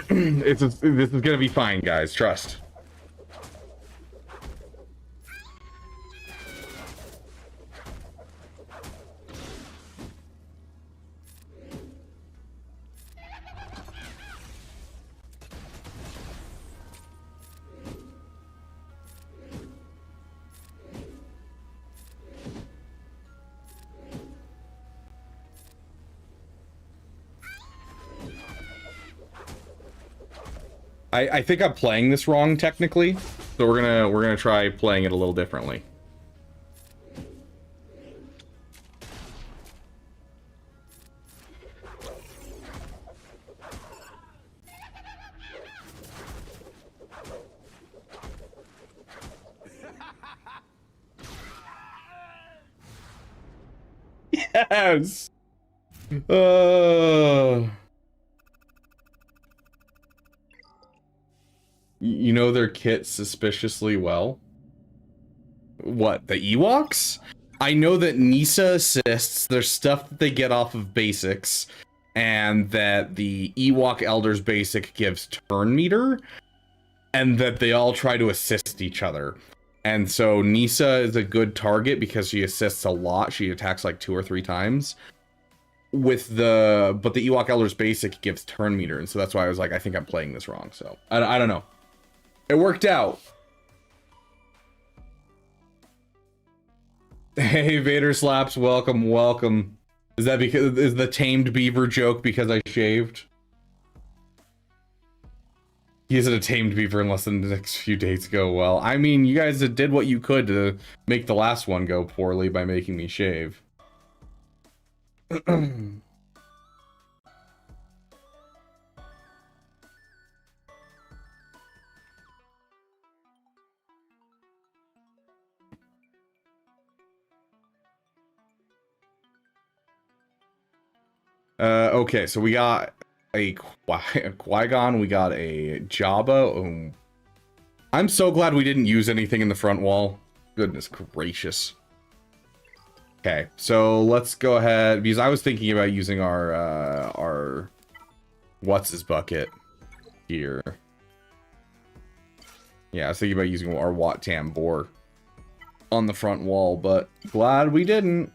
This is gonna be fine, guys. Trust. I think I'm playing this wrong technically, so we're gonna try playing it a little differently. Yes. You know their kit suspiciously well. What, the Ewoks? I know that Nisa assists. There's stuff that they get off of basics, and that the Ewok Elder's basic gives turn meter, and that they all try to assist each other. And so Nisa is a good target because she assists a lot. She attacks like 2 or 3 times. But the Ewok Elder's basic gives turn meter, and so that's why I was like, I think I'm playing this wrong. So I don't know. It worked out. Hey, Vader Slaps, welcome, welcome. Is the tamed beaver joke because I shaved? He isn't a tamed beaver unless the next few dates go well. I mean, you guys did what you could to make the last one go poorly by making me shave. Okay, so we got a Qui-Gon, we got a Jabba. I'm so glad we didn't use anything in the front wall. Goodness gracious. Okay, so let's go ahead, because I was thinking about using our what's his bucket here. Yeah, I was thinking about using our Wat Tambor on the front wall, but glad we didn't.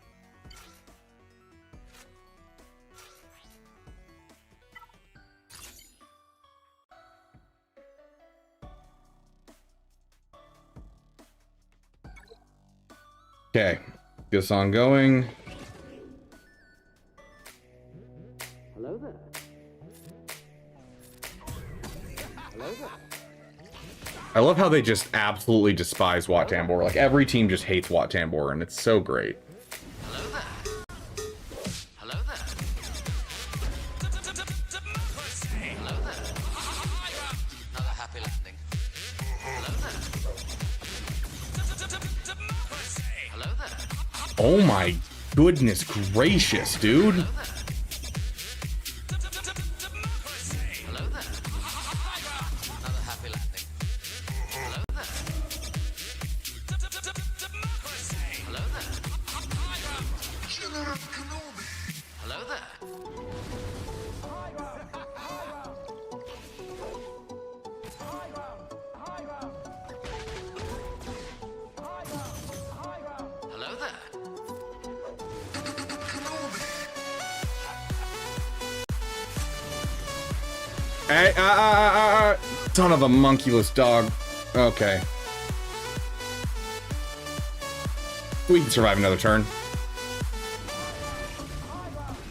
Okay, get this on going. Hello there. Hello there. I love how they just absolutely despise Wat Tambor. Like, every team just hates Wat Tambor, and it's so great. Hello there. Hello there. Hello there. Another happy landing. Hello there. Hello there. Oh my goodness gracious, dude. Hey, son of a monkeyless dog. Okay. We can survive another turn.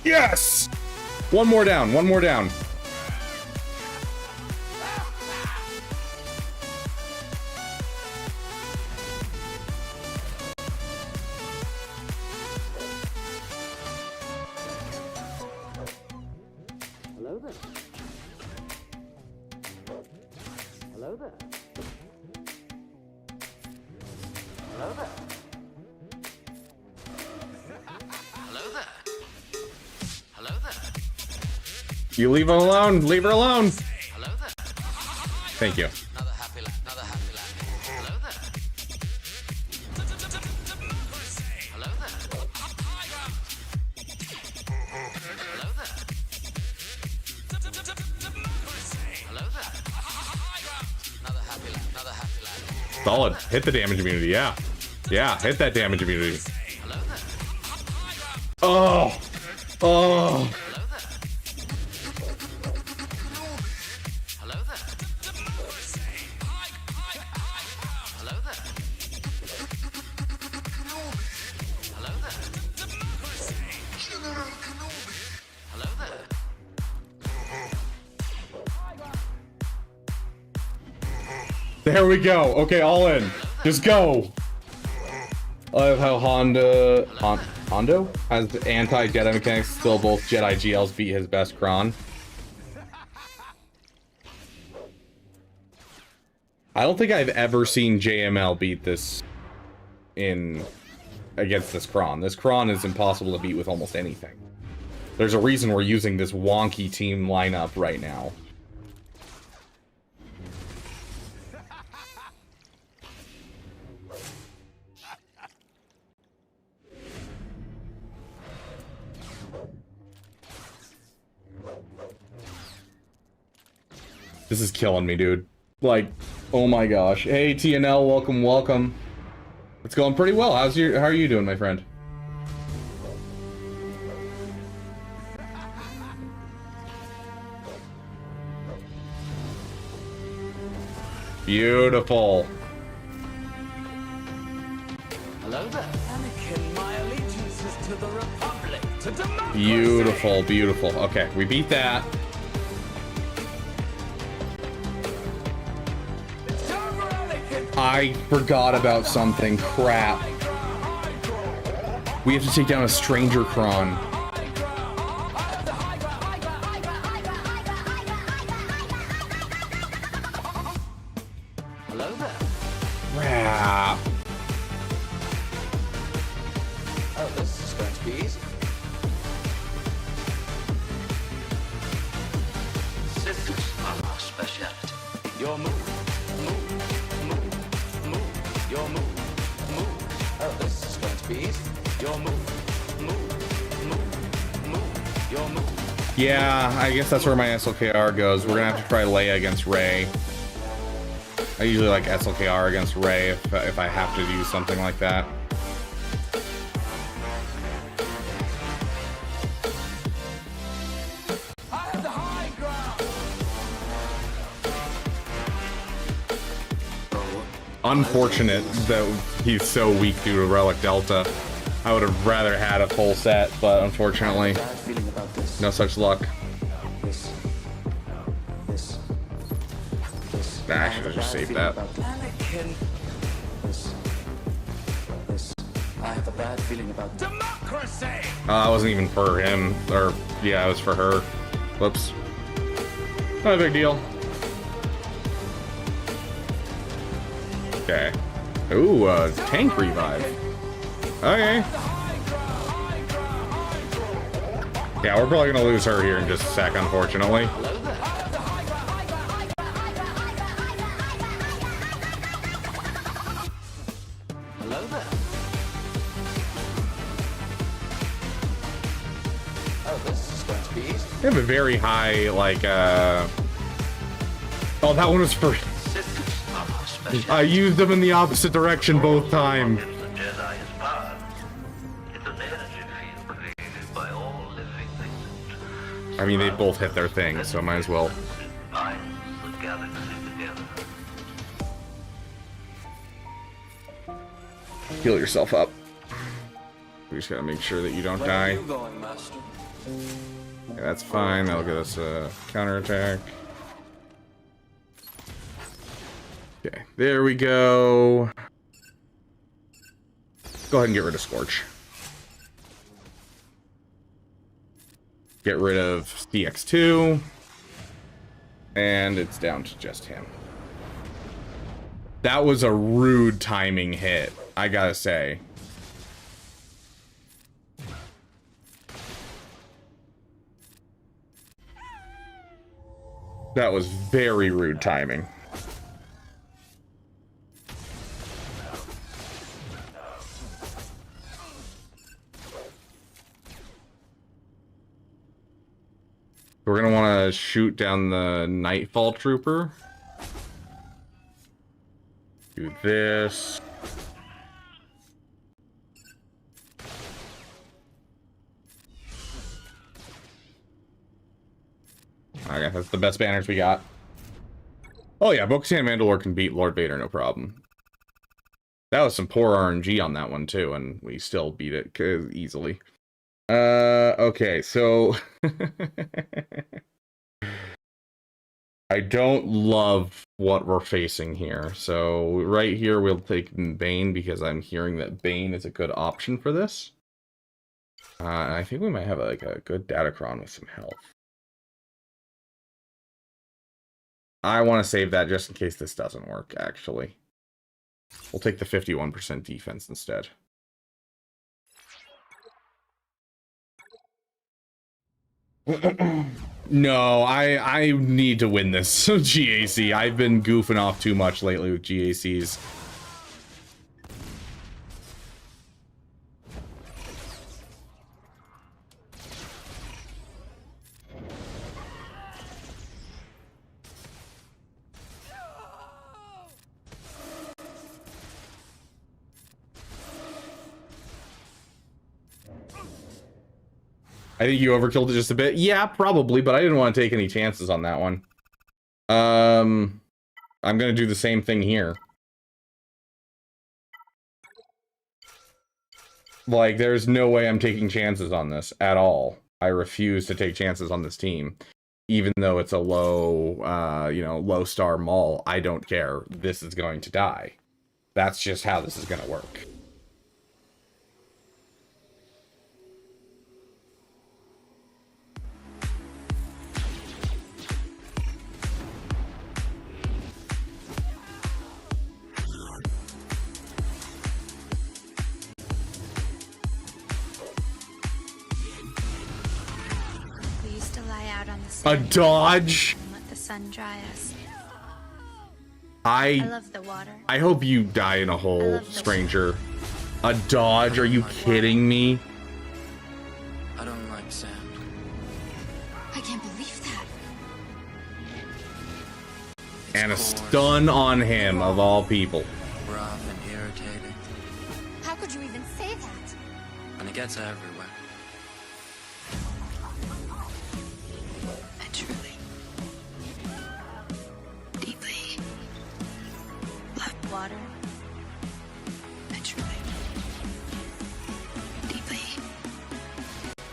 Yes! One more down, one more down. Hello there. Hello there. Hello there. Hello there. Hello there. You leave her alone. Leave her alone. Hello there. Thank you. Another happy landing. Hello there. Hello there. Hello there. Solid. Hit the damage immunity. Yeah. Yeah, hit that damage immunity. Oh. Oh. There we go. Okay, all in. Just go. I love how Hondo has anti-Jedi mechanics. Still, both Jedi GLs beat his best Kron. I don't think I've ever seen JML beat this against this Kron. This Kron is impossible to beat with almost anything. There's a reason we're using this wonky team lineup right now. This is killing me, dude. Like, oh my gosh. Hey, TNL, welcome, welcome. It's going pretty well. How are you doing, my friend? Beautiful. Hello there. Anakin, my allegiance is to the Republic, to democracy. Beautiful, beautiful. Okay, we beat that. I forgot about something. Crap. We have to take down a stranger Kron. Hello there. Crap. Oh, this is going to be easy. Systems are our specialty. Your move. Your move. Oh, this is going to be easy. Your move. Your move. Yeah, I guess that's where my SLKR goes. We're gonna have to try Leia against Rey. I usually like SLKR against Rey if I have to do something like that. Unfortunate that he's so weak due to Relic Delta. I would have rather had a full set, but unfortunately, no such luck. Nah, I should have just saved that. I have a bad feeling about democracy. It wasn't even for him, or yeah, it was for her. Whoops. Not a big deal. Okay. Ooh, tank revive. Okay. Yeah, we're probably gonna lose her here in just a sec, unfortunately. Hello there. Oh, this is going to be easy. They have a very high, like, Oh, that one was for... I used them in the opposite direction both times. I mean, they both hit their thing, so might as well. Heal yourself up. We just gotta make sure that you don't die. Yeah, that's fine. That'll get us a counterattack. Okay, there we go. Go ahead and get rid of Scorch. Get rid of CX2. And it's down to just him. That was a rude timing hit, I gotta say. That was very rude timing. We're gonna want to shoot down the Nightfall Trooper. Do this. Okay, that's the best banners we got. Oh yeah, Bo-Katan Mandalore can beat Lord Vader, no problem. That was some poor RNG on that one too, and we still beat it easily. Okay, so... I don't love what we're facing here. So right here, we'll take Bane because I'm hearing that Bane is a good option for this. I think we might have like a good Datacron with some health. I want to save that just in case this doesn't work, actually. We'll take the 51% defense instead. No, I need to win this GAC. I've been goofing off too much lately with GACs. I think you overkilled it just a bit. Yeah, probably, but I didn't want to take any chances on that one. I'm gonna do the same thing here. Like, there's no way I'm taking chances on this at all. I refuse to take chances on this team. Even though it's a low, you know, low star Maul, I don't care. This is going to die. That's just how this is gonna work. A dodge? Let the sun dry us. I love the water. I hope you die in a hole, stranger. A dodge? Are you kidding me? I don't like sand. I can't believe that. And a stun on him, of all people. Rough and irritating. How could you even say that? And it gets everywhere. Water. I truly, deeply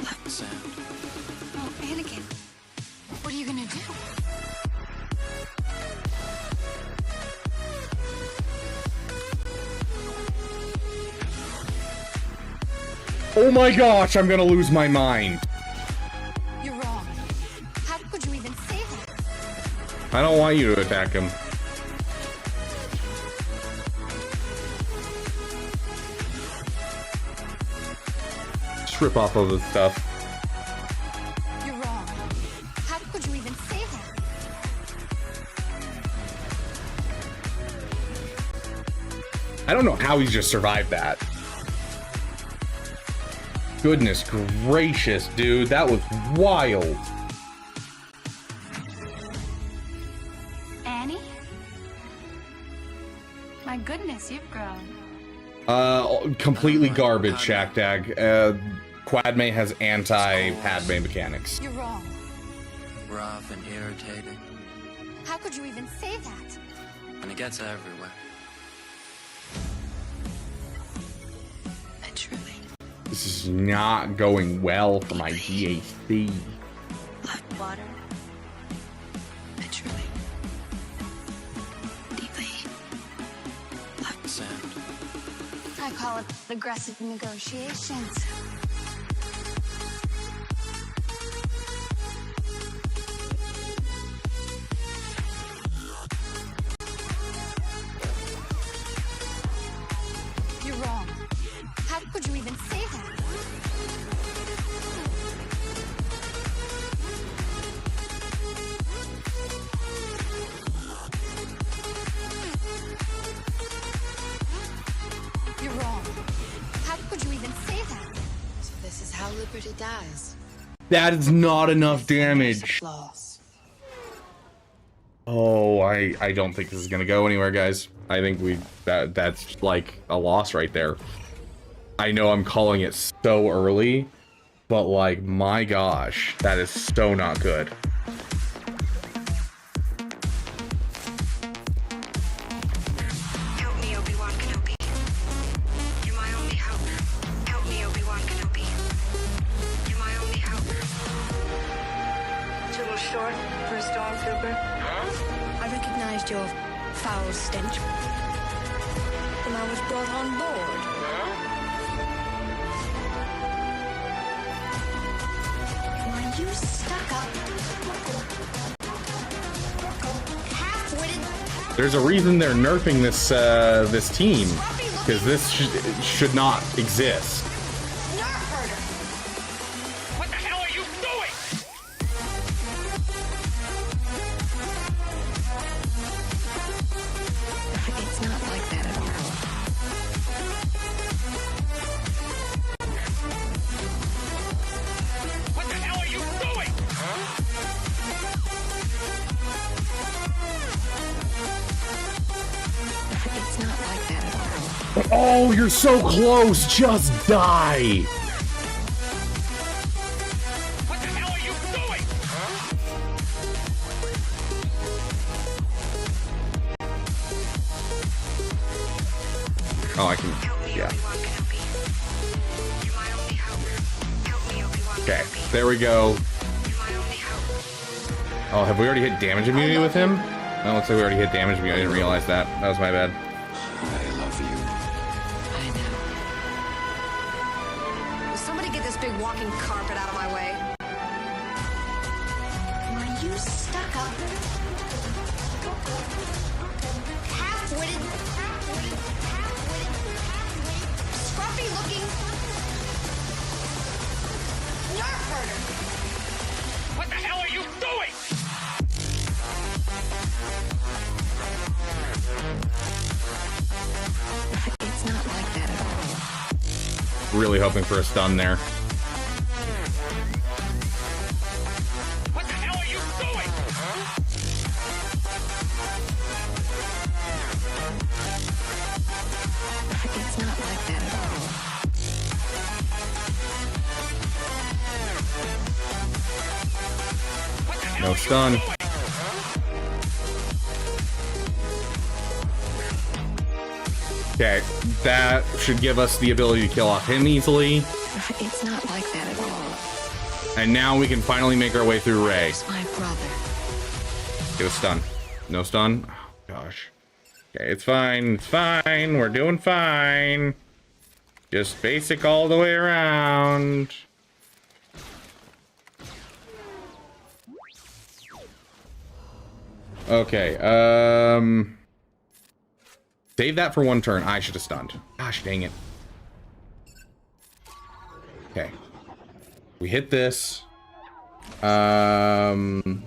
love sand. Oh, Anakin, what are you gonna do? Oh my gosh, I'm gonna lose my mind. You're wrong. How could you even say that? I don't want you to attack him. Rip off all this stuff. You're wrong. How could you even say that? I don't know how he's just survived that. Goodness gracious, dude. That was wild. Annie? My goodness, you've grown. Completely garbage, Shaktag. Quadme has anti-Padme mechanics. You're wrong. Rough and irritating. How could you even say that? And it gets everywhere. I truly This is not going well for my GAC. love water. I truly, deeply love sand. I call it aggressive negotiations. You're wrong. How could you even say that? You're wrong. How could you even say that? So this is how Liberty dies. That is not enough damage. Loss. Oh, I don't think this is gonna go anywhere, guys. I think that's like a loss right there. I know I'm calling it so early, but like, my gosh, that is so not good. Help me, Obi-Wan Kenobi. You're my only hope. Help me, Obi-Wan Kenobi. You're my only hope. Too little short for a stormtrooper. I recognized your foul stench when I was brought on board. Were you stuck up? Half-witted? There's a reason they're nerfing this this team, because this should not exist. What the hell are you doing? It's not like that at all. What the hell are you doing? It's not like that at all. Oh, you're so close! Just die! What the hell are you doing? Oh, I can, yeah. Okay, there we go. Oh, have we already hit damage immunity with him? Oh, looks like we already hit damage immunity. I didn't realize that. That was my bad. I love you. Will somebody get this big walking carpet out of my way? Are you stuck up? Half-witted? Scruffy looking? Nerf herder! What the hell are you doing? It's not like that at all. Really hoping for a stun there. What the hell are you doing? It's not like that at all. No stun. Okay, that should give us the ability to kill off him easily. It's not like that at all. And now we can finally make our way through Ray. It's my brother. Get a stun. No stun? Oh, gosh. Okay, it's fine. It's fine. We're doing fine. Just basic all the way around. Okay, save that for one turn. I should have stunned. Gosh dang it. Okay. We hit this. Song.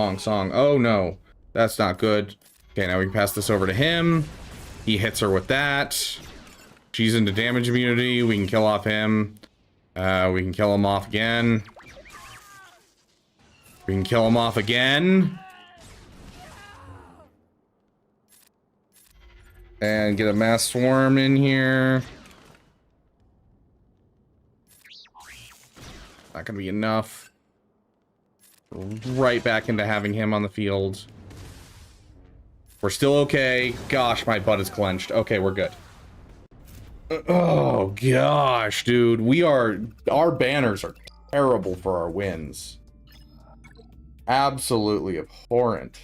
Oh no. That's not good. Okay, now we can pass this over to him. He hits her with that. She's into damage immunity. We can kill off him. We can kill him off again. We can kill him off again. And get a mass swarm in here. Not gonna be enough. Right back into having him on the field. We're still okay. Gosh, my butt is clenched. Okay, we're good. Oh gosh, dude. Our banners are terrible for our wins. Absolutely abhorrent.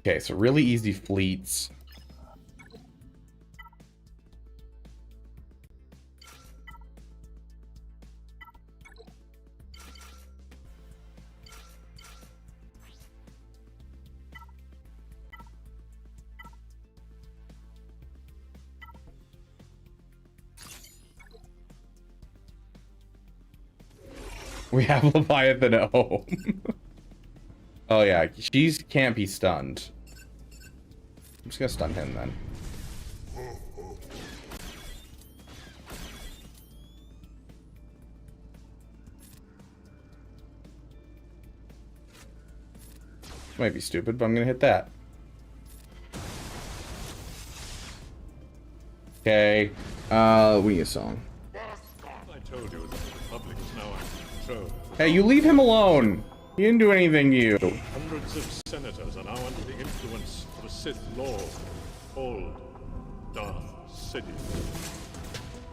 Okay, so really easy fleets. We have Leviathan at home. Oh yeah, she can't be stunned. I'm just gonna stun him then. Might be stupid, but I'm gonna hit that. Okay, we need a song. I told you that the Republic is now in control. Hey, you leave him alone! He didn't do anything to you. Hundreds of senators are now under the influence of a Sith Lord, old Darth Sidious.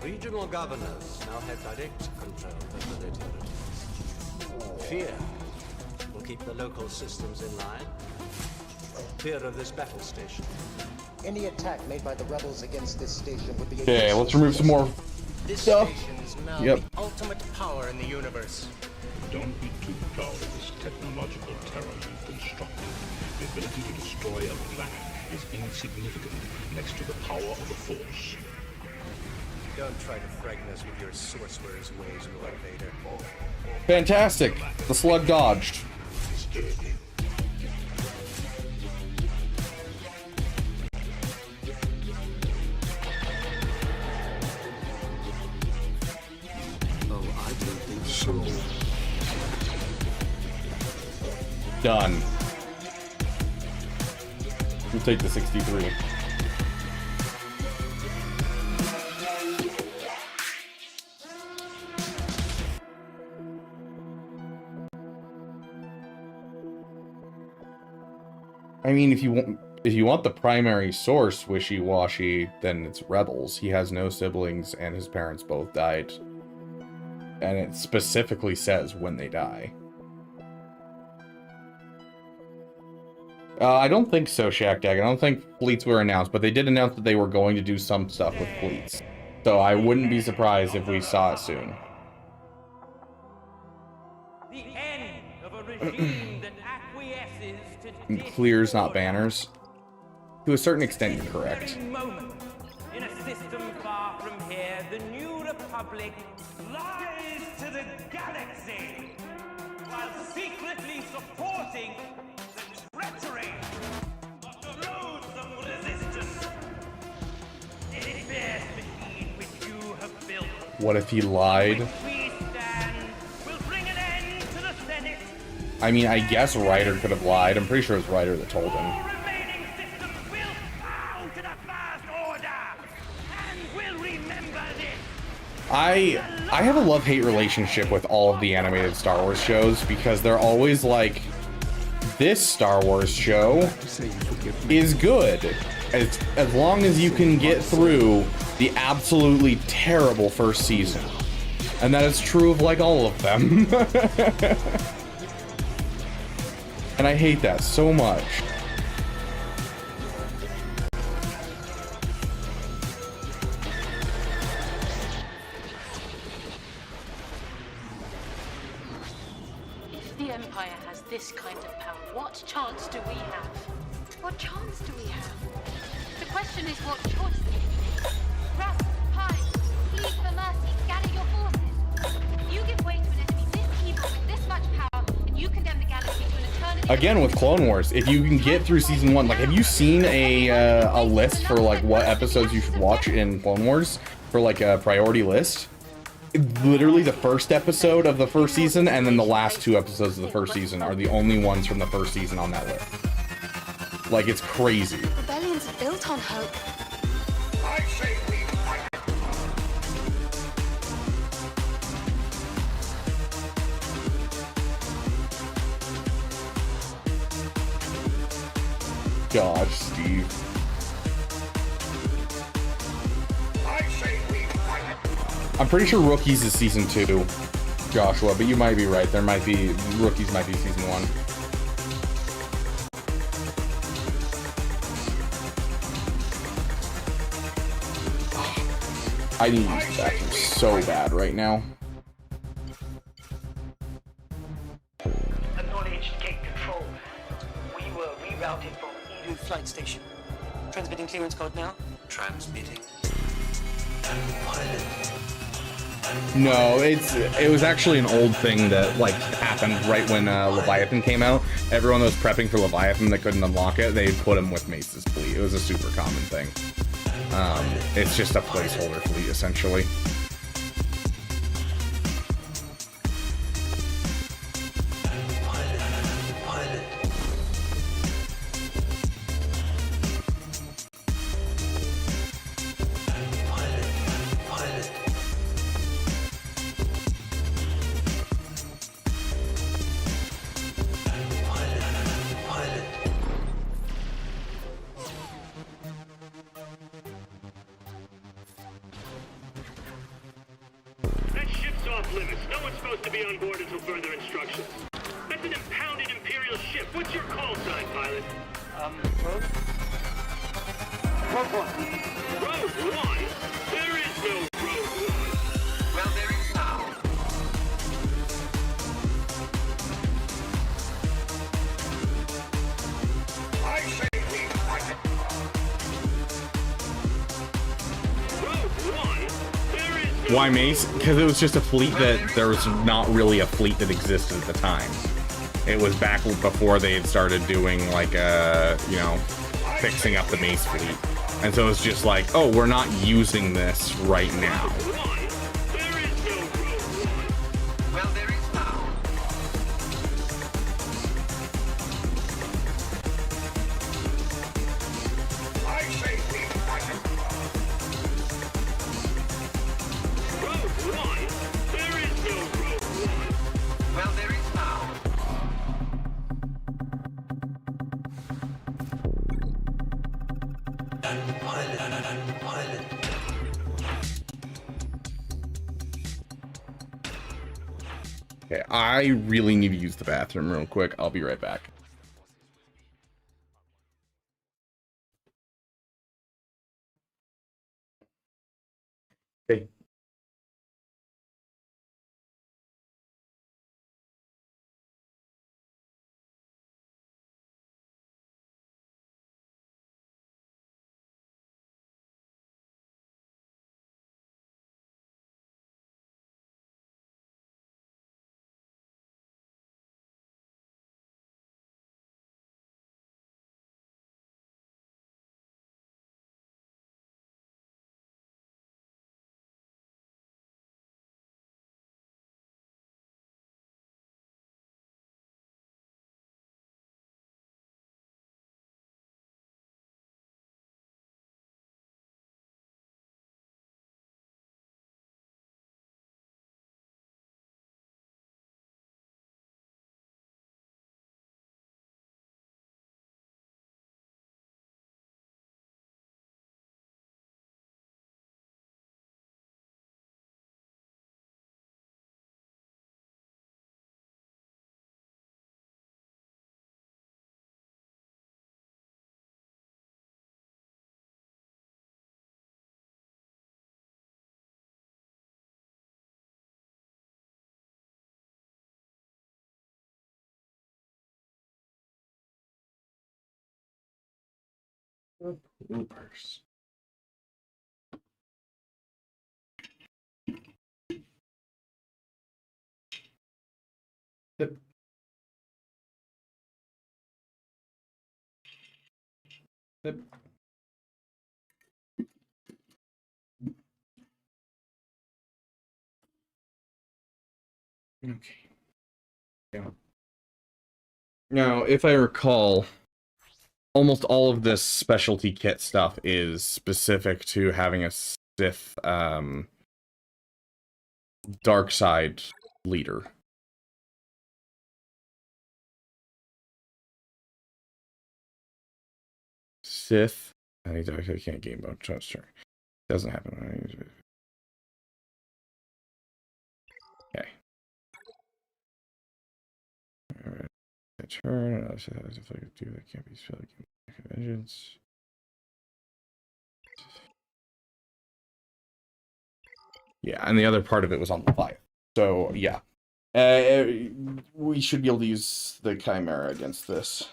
Regional governors now have direct control over their territories. Fear will keep the local systems in line. Fear of this battle station. Any attack made by the rebels against this station would be... Okay, let's remove some more This stuff. station is now Yep. the ultimate power in the universe. Don't be too proud of this technological terror you've constructed. The ability to destroy a planet is insignificant next to the power of the Force. Don't try to frighten us with your sorcerer's ways, Lord Vader. Fantastic. The slug dodged. Oh, I don't think so. Done. We'll take the 63. I mean, if you want the primary source wishy-washy, then it's Rebels. He has no siblings and his parents both died. And it specifically says when they die. I don't think so, Shackdag. I don't think fleets were announced, but they did announce that they were going to do some stuff with fleets. So I wouldn't be surprised if we saw it soon. The end of a regime that acquiesces to And clears, not banners. To a certain extent, you're correct. moment. In a system far from here, the new republic lies to the galaxy while secretly supporting the treachery of the loathsome resistance. This fierce machine which you have built. What if he lied? We stand will bring an end to the Senate. I mean, I guess Ryder could have lied. I'm pretty sure it was Ryder that told him. Remaining systems will bow to the First Order and will remember this. I have a love-hate relationship with all of the animated Star Wars shows because they're always like, this Star Wars show is good as long as you can get through the absolutely terrible first season. And that is true of like all of them. And I hate that so much. If the Empire has this kind of power, what chance do we have? What chance do we have? The question is what choice? Rust, Pine, plead for mercy, gather your forces. You give way to an enemy this evil with this much power, and you condemn the galaxy to an eternity. Again with Clone Wars, if you can get through season 1, like have you seen a list for like what episodes you should watch in Clone Wars for like a priority list? Literally the first episode of the first season and then the last 2 episodes of the first season are the only ones from the first season on that list. Like, it's crazy. Rebellions are built on hope. I say we fight. Gosh, Steve. I say we fight. I'm pretty sure Rookies is season 2, Joshua, but you might be right. Rookies might be season 1. I need to use the bathroom so bad right now. Acknowledged gate control. We were rerouted from EU flight station. Transmitting clearance code now. Transmitting. No, it was actually an old thing that like happened right when Leviathan came out. Everyone that was prepping for Leviathan that couldn't unlock it, they put him with Mace's fleet. It was a super common thing. It's just a placeholder fleet, essentially. That ship's off limits. No one's supposed to be on board until further instructions. That's an impounded Imperial ship. What's your call sign, pilot? Rogue? Rogue One. Rogue One? There is no Rogue One. Well, there is now. I say we fight it. Rogue One? There is no... Why Mace? Because it was just a fleet that there was not really a fleet that existed at the time. It was back before they had started doing like you know, fixing up the Mace fleet. And so it's just like, oh, we're not using this right now. Well, there is now. I say we fight it. Rogue One? There is no Rogue One. Well, there is now. Okay, I really need to use the bathroom real quick. I'll be right back. Okay. Bloopers. Yep. Yep. Okay. Yeah. Now, if I recall, almost all of this specialty kit stuff is specific to having a Sith dark side leader. Sith. I can't game mode. Sure. Doesn't happen. Okay. Alright. Turn. I should have to do that. Can't be spelled. Vengeance. Yeah, and the other part of it was on the fire. So yeah, we should be able to use the Chimera against this.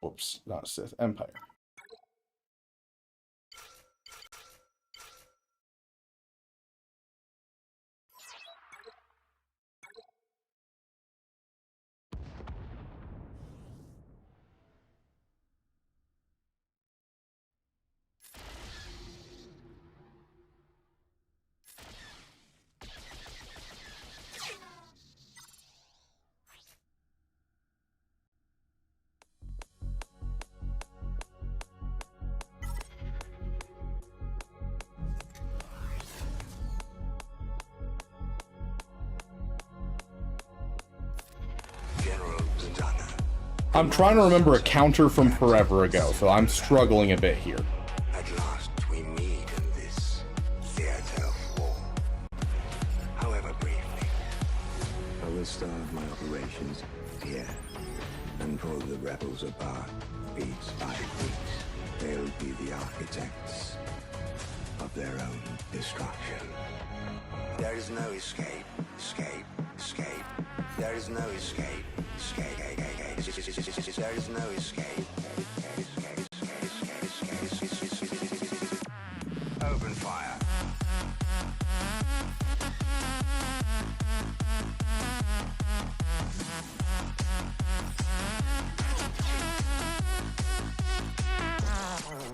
Whoops, not Sith, Empire. I'm trying to remember a counter from forever ago, so I'm struggling a bit here. At last we meet in this theater of war. However briefly. I will start my operations here and pull the rebels apart piece by piece. They'll be the architects of their own destruction. There is no escape, escape, escape. There is no escape, escape. There is no escape. Open fire.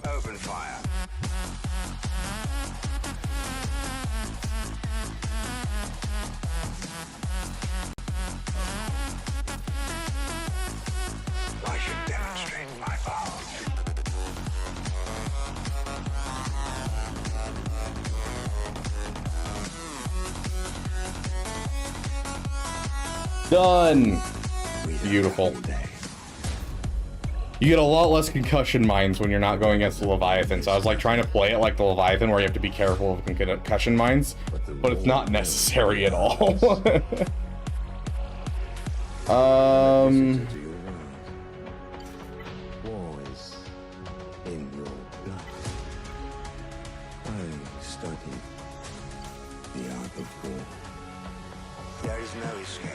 Open fire. I should demonstrate my power. Done. Beautiful. You get a lot less concussion mines when you're not going against the Leviathan, so I was like trying to play it like the Leviathan where you have to be careful of concussion mines, but it's not necessary at all. War is in your blood. I studied the art of war. There is no escape,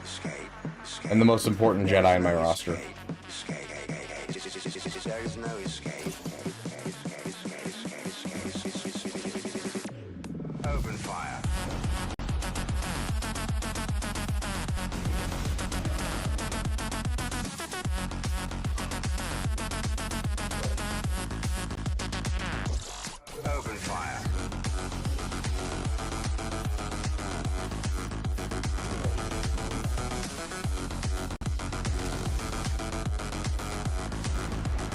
escape, escape. And the most important Jedi in my roster. There is no escape. Open fire. Open fire.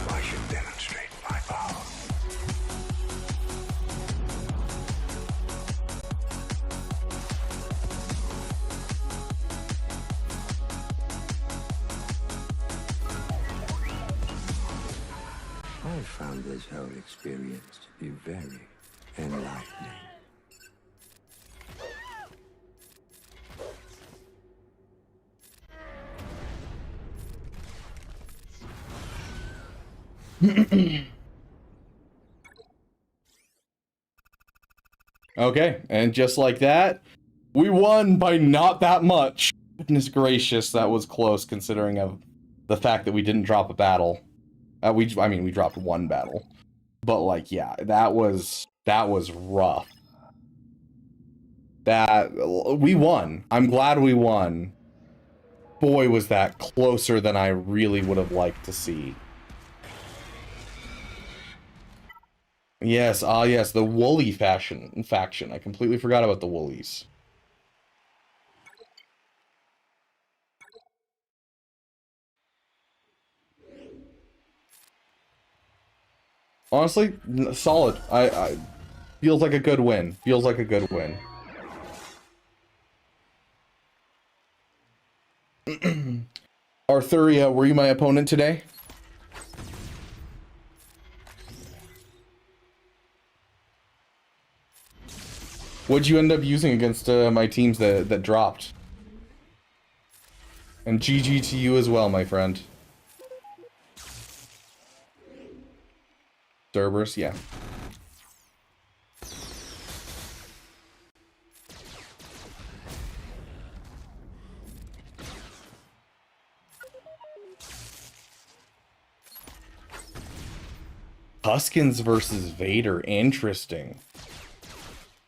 I should demonstrate my power. I found this whole experience to be very enlightening. Okay, and just like that, we won by not that much. Goodness gracious, that was close considering of the fact that we didn't drop a battle. I mean, we dropped one battle. But like, yeah, that was rough. We won. I'm glad we won. Boy, was that closer than I really would have liked to see. Yes, yes, the Woolly faction. I completely forgot about the Woolies. Honestly, solid. I feels like a good win. Feels like a good win. Arthuria, were you my opponent today? What'd you end up using against my teams that dropped? And GG to you as well, my friend. Cerberus, yeah. Huskins versus Vader, interesting.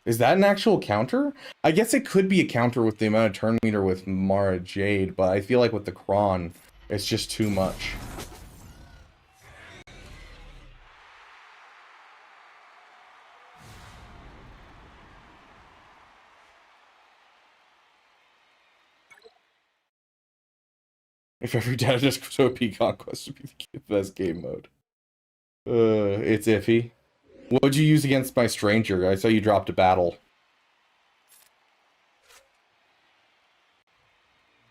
Is that an actual counter? I guess it could be a counter with the amount of turn meter with Mara Jade, but I feel like with the Kron, it's just too much. If every data disc was OP, Conquest would be the best game mode. It's iffy. What'd you use against my stranger? I saw you dropped a battle.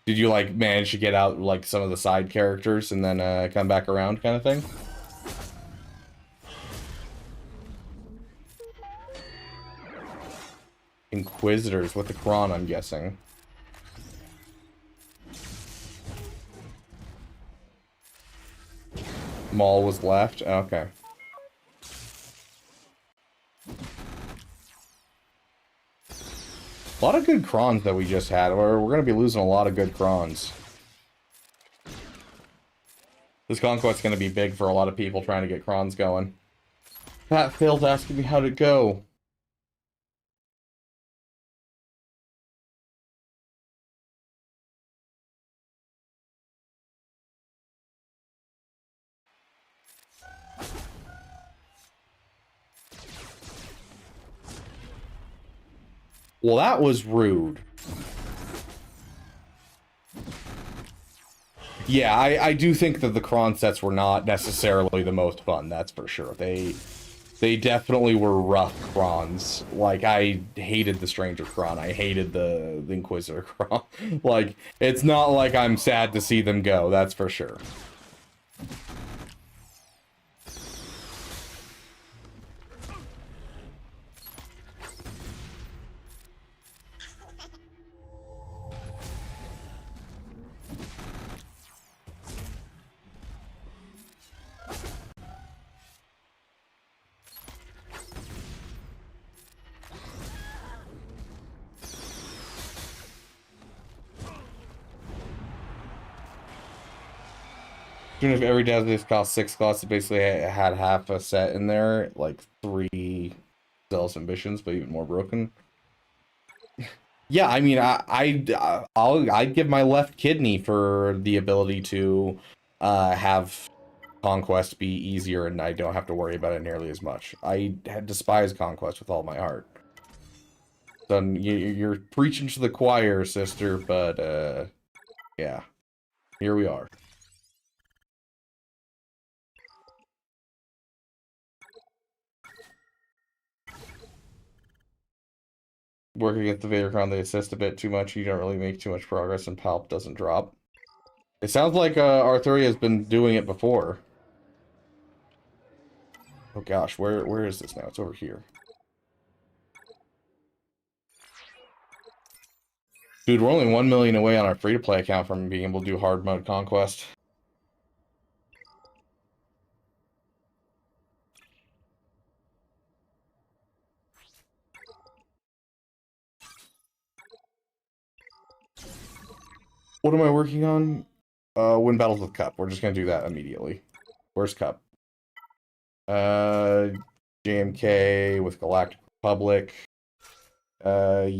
Did you like manage to get out like some of the side characters and then come back around kind of thing? Inquisitors with the Kron, I'm guessing. Maul was left. Okay. A lot of good Krons that we just had. We're going to be losing a lot of good Krons. This conquest's going to be big for a lot of people trying to get Krons going. Pat failed asking me how to go. Well, that was rude. Yeah, I do think that the Kron sets were not necessarily the most fun, that's for sure. They definitely were rough Krons. Like, I hated the Stranger Kron. I hated the Inquisitor Kron. Like, it's not like I'm sad to see them go, that's for sure. Even if every database cost 6 slots, it basically had half a set in there, like 3 zealous ambitions, but even more broken. Yeah, I mean, I'd give my left kidney for the ability to have Conquest be easier, and I don't have to worry about it nearly as much. I despise Conquest with all my heart. So you're preaching to the choir, sister, but yeah, here we are. Working against the Vader Crown, they assist a bit too much. You don't really make too much progress, and Palp doesn't drop. It sounds like Arthuria has been doing it before. Oh gosh, where is this now? It's over here. Dude, we're only 1 million away on our free-to-play account from being able to do hard mode conquest. What am I working on? Win battles with Cup. We're just gonna do that immediately. Where's Cup? JMK with Galactic Republic. No,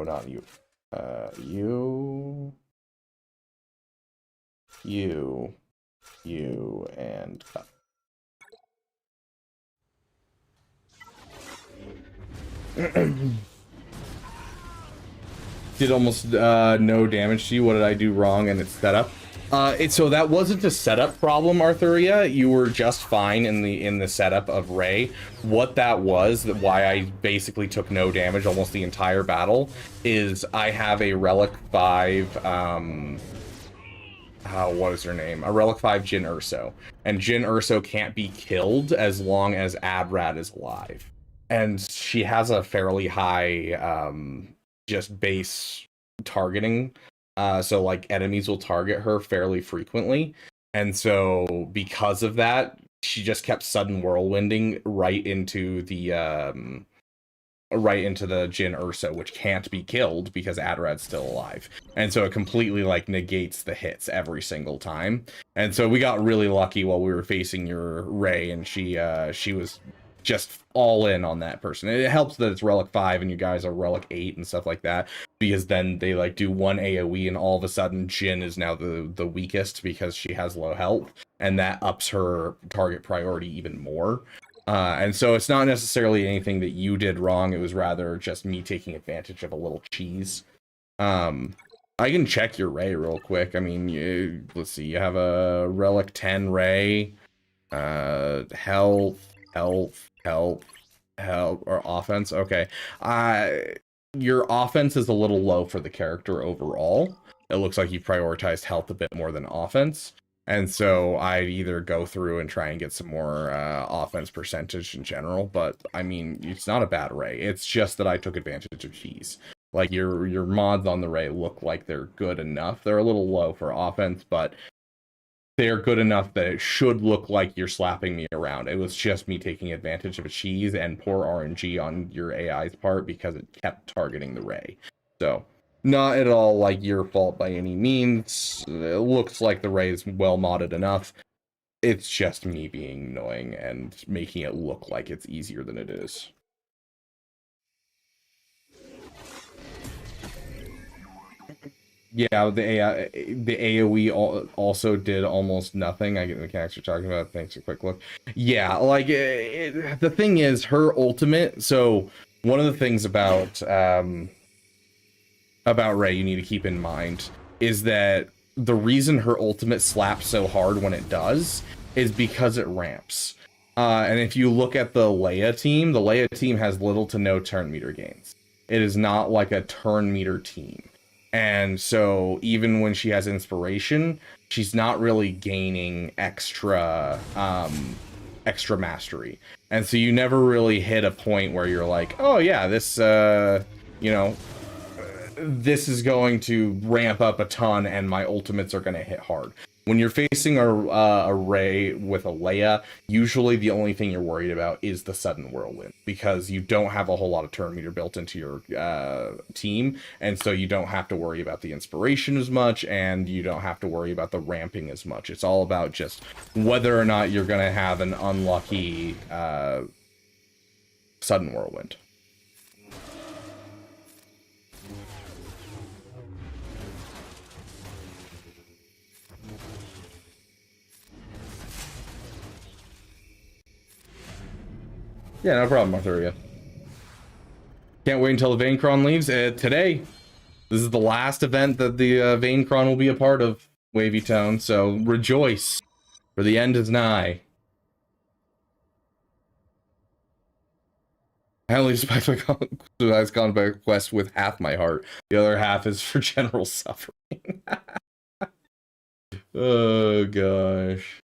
not you. You, and Cup. Did almost no damage to you. What did I do wrong in its setup? So that wasn't a setup problem, Arthuria. You were just fine in the setup of Rey. What that was, why I basically took no damage almost the entire battle, is I have a Relic 5, what is her name? A Relic 5 Jyn Erso. And Jyn Erso can't be killed as long as Adrad is alive. And she has a fairly high, just base targeting. So like enemies will target her fairly frequently, and so because of that, she just kept sudden whirlwinding right into the Jyn Erso, which can't be killed because Adrad's still alive, and so it completely like negates the hits every single time. And so we got really lucky while we were facing your Rey, and she was just all in on that person. It helps that it's Relic 5 and you guys are Relic 8 and stuff like that, because then they like do one AoE and all of a sudden Jyn is now the weakest because she has low health, and that ups her target priority even more. And so it's not necessarily anything that you did wrong, it was rather just me taking advantage of a little cheese. I can check your Rey real quick. I mean, let's see, you have a Relic 10 Rey, health, or offense. Okay. your offense is a little low for the character overall. It looks like you prioritized health a bit more than offense. And so I'd either go through and try and get some more offense percentage in general. But, I mean, it's not a bad Ray. It's just that I took advantage of cheese. Like, your mods on the Ray look like they're good enough. They're a little low for offense, but they're good enough that it should look like you're slapping me around. It was just me taking advantage of a cheese and poor RNG on your AI's part because it kept targeting the Ray. So, not at all like your fault by any means. It looks like the Ray is well modded enough. It's just me being annoying and making it look like it's easier than it is. Yeah, the AoE also did almost nothing. I get the mechanics you're talking about. Thanks, a quick look. Yeah, like, the thing is, her ultimate, so one of the things about Ray you need to keep in mind is that the reason her ultimate slaps so hard when it does is because it ramps. And if you look at the Leia team has little to no turn meter gains. It is not like a turn meter team. And so even when she has inspiration, she's not really gaining extra mastery. And so you never really hit a point where you're like, oh yeah, this, this is going to ramp up a ton and my ultimates are going to hit hard. When you're facing a Ray with a Leia, usually the only thing you're worried about is the sudden whirlwind, because you don't have a whole lot of turn meter built into your team, and so you don't have to worry about the inspiration as much, and you don't have to worry about the ramping as much. It's all about just whether or not you're going to have an unlucky sudden whirlwind. Yeah, no problem, Arthuria. Can't wait until the Vaincron leaves. Today, this is the last event that the Vaincron will be a part of, Wavy Tone, so rejoice, for the end is nigh. I only respect my Suicide Combat quest with half my heart. The other half is for general suffering. Oh, gosh.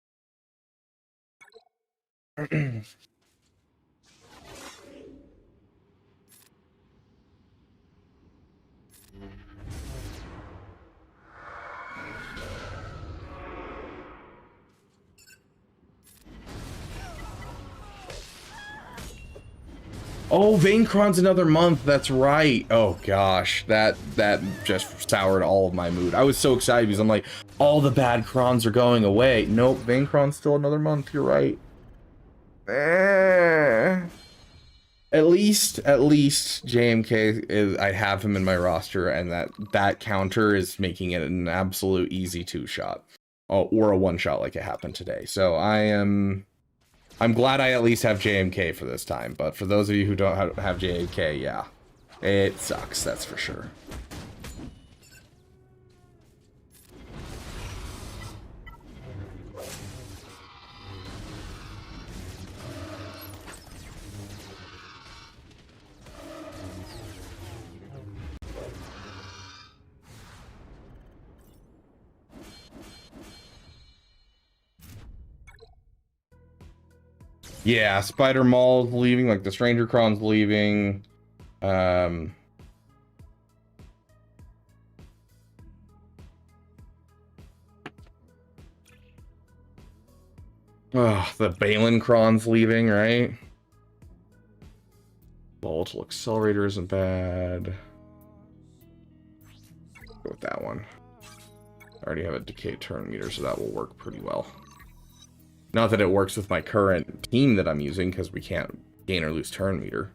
Oh, Vaincron's another month. That's right. Oh gosh, that just soured all of my mood. I was so excited because I'm like, all the bad crons are going away. Nope, Vaincron's still another month. You're right. At least JMK is. I have him in my roster, and that counter is making it an absolute easy 2-shot, or a 1-shot like it happened today. So I'm glad I at least have JMK for this time, but for those of you who don't have JMK, yeah, it sucks, that's for sure. Yeah, Spider Mall's leaving, like the Stranger Cron's leaving. Oh, the Balin Cron's leaving, right? Volatile Accelerator isn't bad. Go with that one. I already have a decay turn meter, so that will work pretty well. Not that it works with my current team that I'm using, because we can't gain or lose turn meter.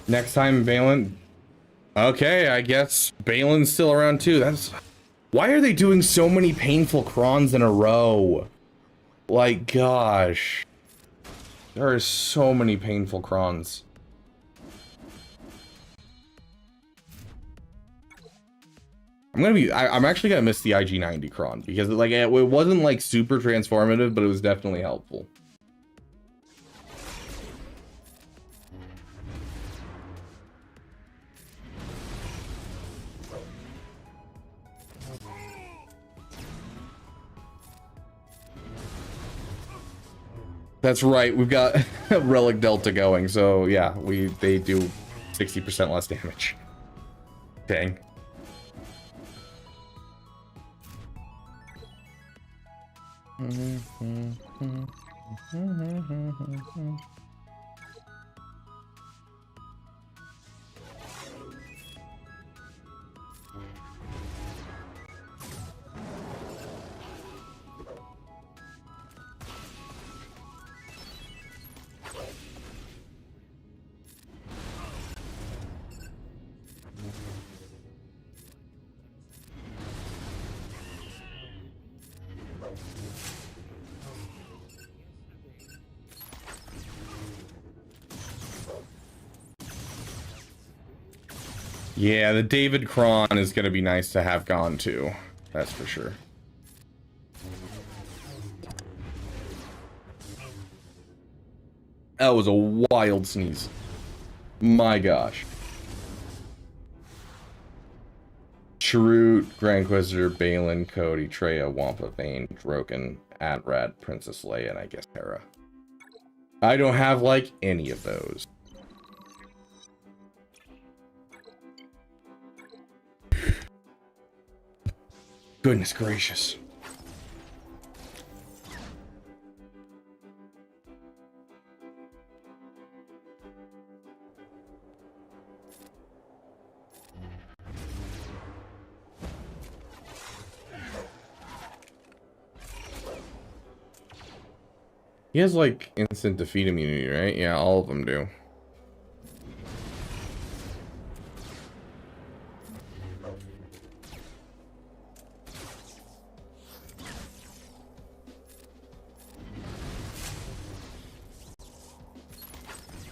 Next time, Valen, Okay, I guess Balin's still around too. That's why are they doing so many painful crons in a row? Like, gosh. There are so many painful crons. I'm actually gonna miss the IG-90 cron because like it wasn't like super transformative, but it was definitely helpful. That's right, we've got Relic Delta going, so yeah, they do 60% less damage. Dang. Yeah, the David Cron is going to be nice to have gone too. That's for sure. That was a wild sneeze. My gosh. Chirrut, Grand Inquisitor, Balin, Cody, Treya, Wampa, Vayne, Droken, Adrad, Princess Leia, and I guess Hera. I don't have, like, any of those. Goodness gracious. He has, like, instant defeat immunity, right? Yeah, all of them do.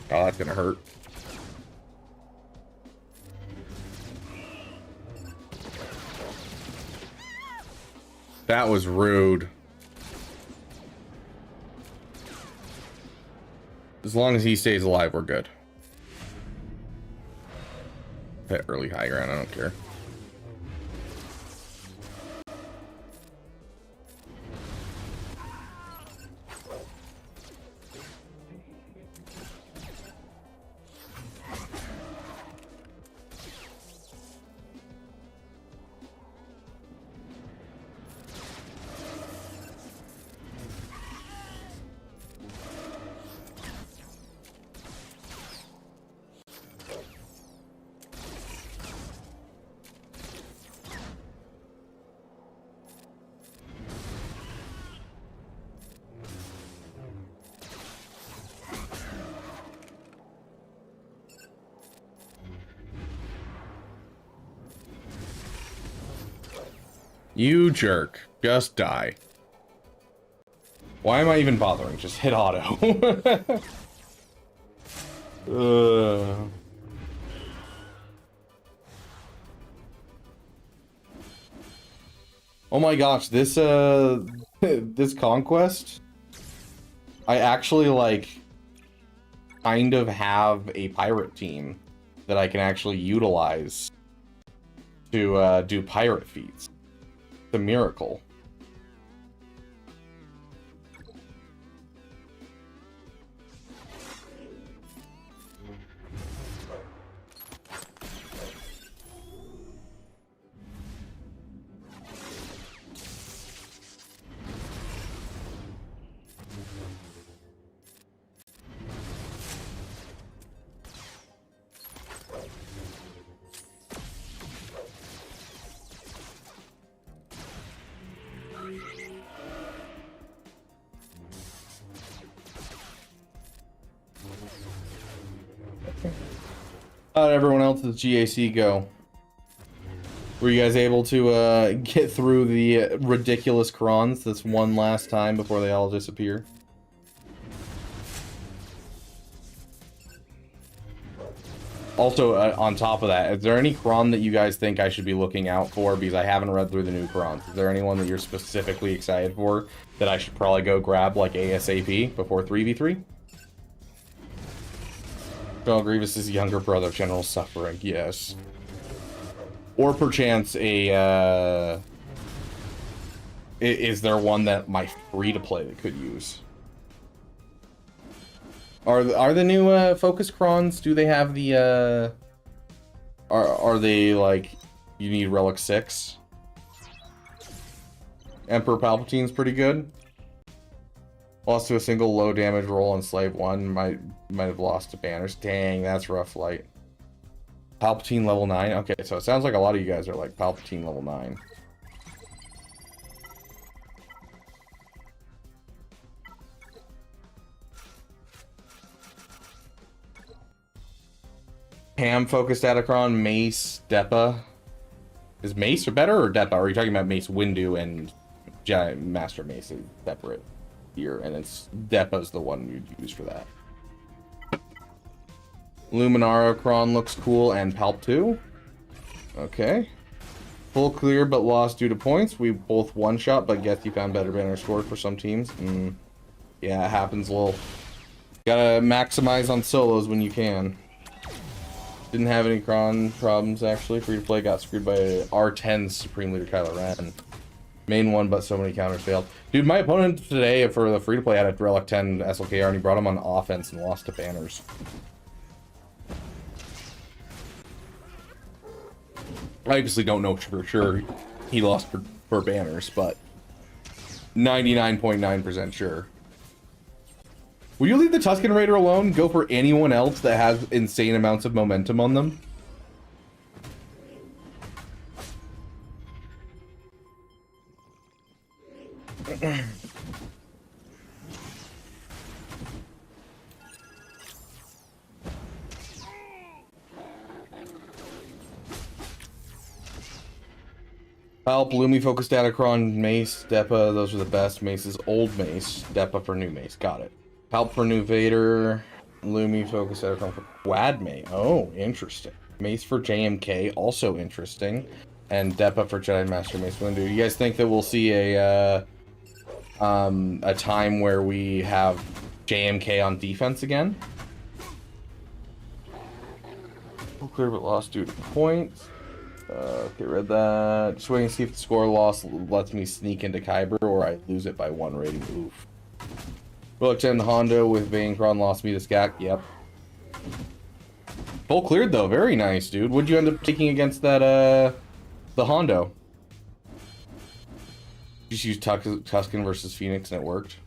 Oh, that's gonna hurt. That was rude. As long as he stays alive, we're good. That early high ground, I don't care. You jerk. Just die. Why am I even bothering? Just hit auto. Oh my gosh, this this conquest, I actually like kind of have a pirate team that I can actually utilize to do pirate feats. It's a miracle. How did everyone else's GAC go? Were you guys able to get through the ridiculous crons this one last time before they all disappear? Also, on top of that, is there any cron that you guys think I should be looking out for? Because I haven't read through the new crons. Is there anyone that you're specifically excited for that I should probably go grab like ASAP before 3v3? General Grievous' younger brother, General Suffering, yes. Or perchance a, is there one that my free-to-play that could use? Are the new focus crons, do they have the are they like you need relic 6? Emperor Palpatine's pretty good. Lost to a single low damage roll on Slave 1, might have lost to banners. Dang, that's rough light. Palpatine level 9. Okay, so it sounds like a lot of you guys are like Palpatine level 9. Ham focused Atacron, Mace, Depa. Is Mace better or Depa? Or are you talking about Mace Windu and Giant Master Mace separate here? And it's Depa's the one you'd use for that. Luminara Cron looks cool, and Palp 2. Okay. Full clear but lost due to points. We both one-shot, but guess you found better banner scores for some teams. Yeah, it happens a little. Gotta maximize on solos when you can. Didn't have any cron problems, actually. Free to play got screwed by R10's Supreme Leader Kylo Ren. Main one, but so many counters failed. Dude, my opponent today for the free to play had a Relic 10 SLKR, and he brought him on offense and lost to banners. I obviously don't know for sure he lost for banners, but 99.9% sure. Will you leave the Tusken Raider alone? Go for anyone else that has insane amounts of momentum on them? Palp, Lumi, Focus, Datacron, Mace, Depa, those are the best. Mace is old Mace, Depa for new Mace, got it. Palp for new Vader, Lumi, Focus, Datacron for Quad May. Oh, interesting. Mace for JMK, also interesting. And Depa for Jedi Master Mace Windu. You guys think that we'll see a time where we have JMK on defense again? Full clear but lost due to points. Get rid of that. Just waiting to see if the score loss lets me sneak into Kyber or I lose it by 1 rating. Oof. Relic 10 Hondo with Vayncron lost me to Skak. Yep. Full cleared though. Very nice, dude. What'd you end up taking against that, the Hondo? Just use Tusken versus Phoenix and it worked.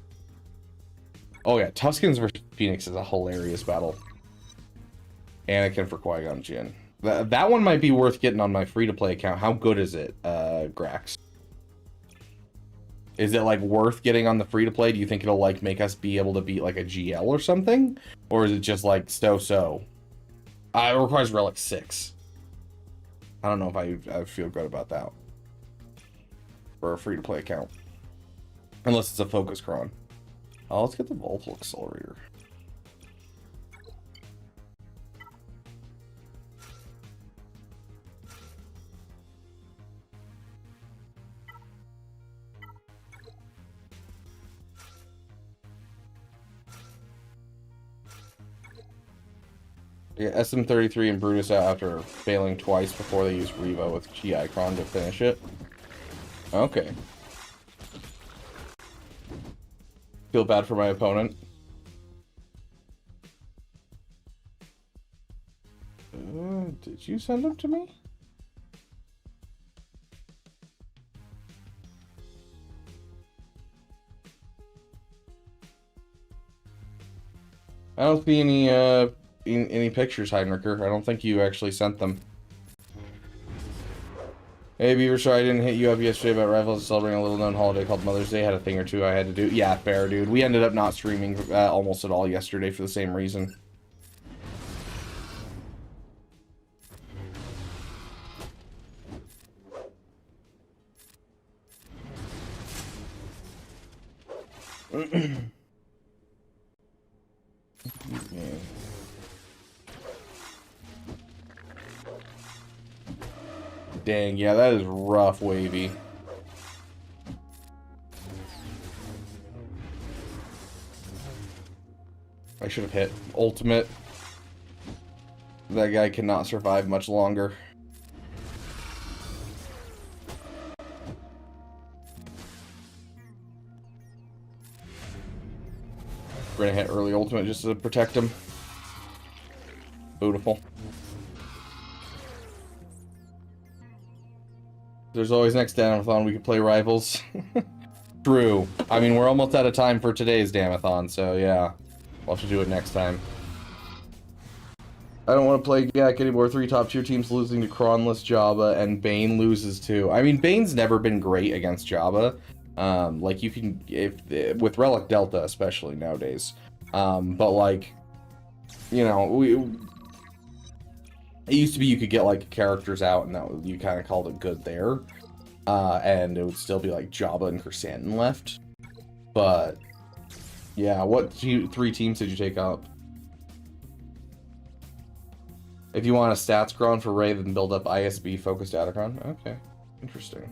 Oh yeah, Tuskens versus Phoenix is a hilarious battle. Anakin for Qui-Gon Jinn. That one might be worth getting on my free-to-play account. How good is it, Grax? Is it, like, worth getting on the free-to-play? Do you think it'll, like, make us be able to beat, like, a GL or something? Or is it just, like, so-so? It requires Relic 6. I don't know if I feel good about that. For a free-to-play account. Unless it's a Focus Cron. Oh, let's get the Volpal Accelerator. Yeah, SM33 and Brutus out after failing twice before they used Revo with GI Cron to finish it. Okay. Feel bad for my opponent. Did you send them to me? I don't see any pictures, Heinricher. I don't think you actually sent them. Hey, Beaver, sorry I didn't hit you up yesterday about Rivals celebrating a little-known holiday called Mother's Day. Had a thing or two I had to do. Yeah, fair, dude. We ended up not streaming almost at all yesterday for the same reason. Dang, yeah, that is rough, Wavy. I should have hit ultimate. That guy cannot survive much longer. We're gonna hit early ultimate just to protect him. Beautiful. There's always next Damathon we could play rivals. True. I mean, we're almost out of time for today's Damathon, so yeah. We'll have to do it next time. I don't want to play Gak anymore. 3 top tier teams losing to Kronless Jabba, and Bane loses too. I mean, Bane's never been great against Jabba. Like, you can, with Relic Delta especially nowadays. But like, you know, it used to be you could get like characters out and that you kind of called it good there. And it would still be like Jabba and Chrysanthemum left. But yeah, what 3 teams did you take up? If you want a stats cron for Ray, then build up ISB focused Datacron. Okay, interesting.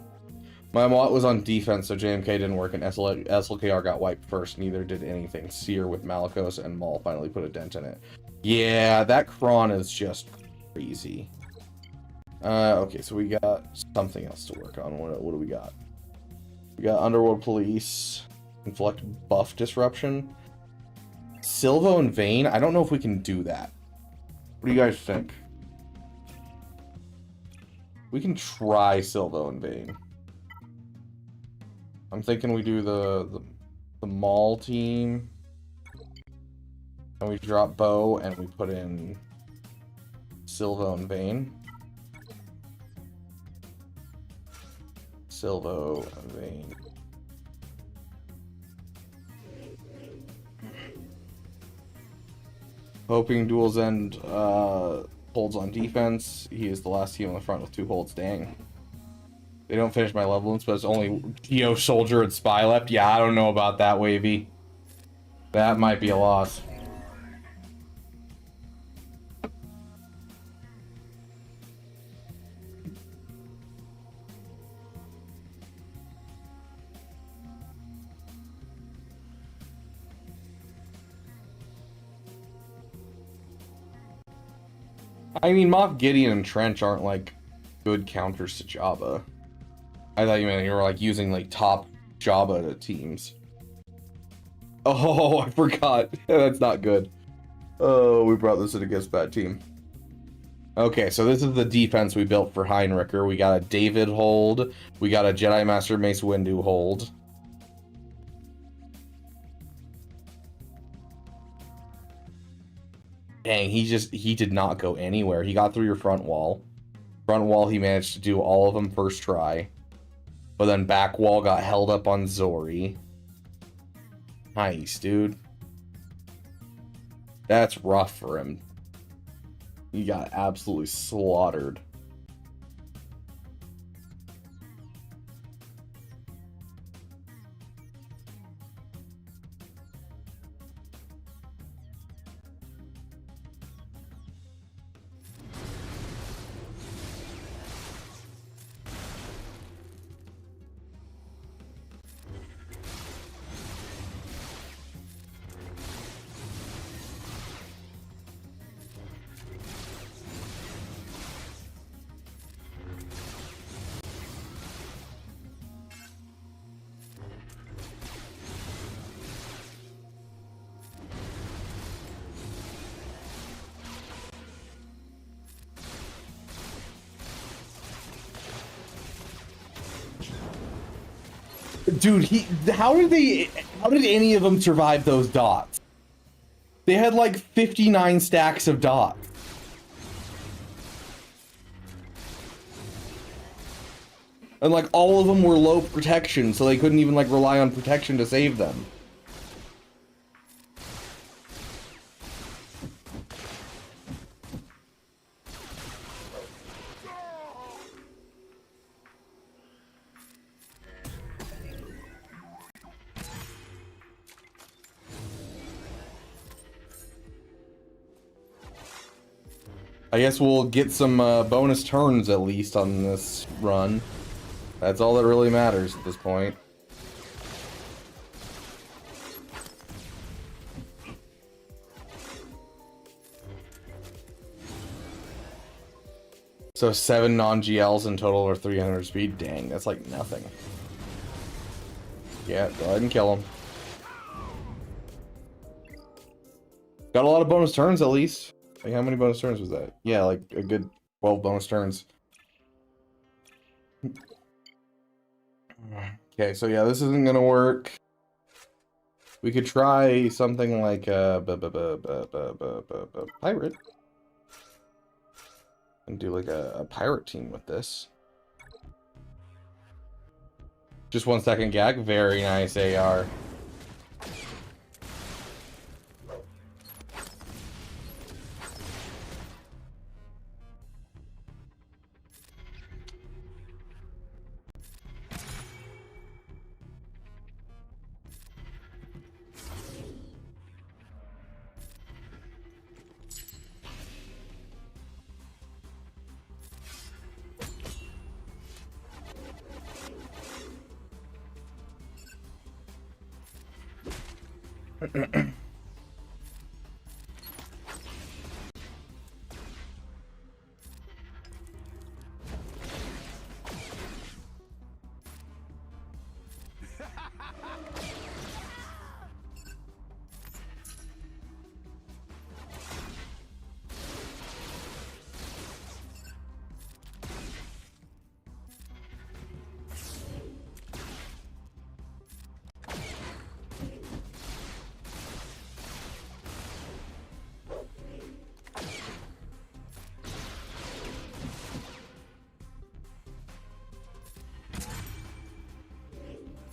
My MOAR was on defense, so JMK didn't work, and SLKR got wiped first. Neither did anything. Seer with Malicos and Maul finally put a dent in it. Yeah, that cron is just crazy. Okay, so we got something else to work on. What do we got? We got Underworld Police, Inflict Buff Disruption, Silvo and Vayne. I don't know if we can do that. What do you guys think? We can try Silvo and Vayne. I'm thinking we do the Maul team, and we drop Bow, and we put in Silvo and Vayne. Silvo and Vayne. Hoping Duel's End holds on defense. He is the last team on the front with 2 holds. Dang. They don't finish my levelings, but it's only Geo Soldier and Spy left. Yeah, I don't know about that, Wavy. That might be a loss. I mean, Moff Gideon and Trench aren't, like, good counters to Jabba. I thought you meant you were, like, using, like, top Jabba teams. Oh, I forgot. That's not good. Oh, we brought this in against bad team. Okay, so this is the defense we built for Heinricher. We got a David hold. We got a Jedi Master Mace Windu hold. Dang, he did not go anywhere. He got through your front wall. Front wall, he managed to do all of them first try. But then back wall got held up on Zori. Nice, dude. That's rough for him. He got absolutely slaughtered. Dude, how did any of them survive those dots? They had like 59 stacks of dots. And like all of them were low protection, so they couldn't even like rely on protection to save them. I guess we'll get some bonus turns at least on this run. That's all that really matters at this point. So 7 non-GLs in total or 300 speed? Dang, that's like nothing. Yeah, go ahead and kill him. Got a lot of bonus turns at least. Like, how many bonus turns was that? Yeah, like a good 12 bonus turns. Okay, so yeah, this isn't gonna work. We could try something like pirate. And do like a pirate team with this. Just 1 second gag. Very nice AR.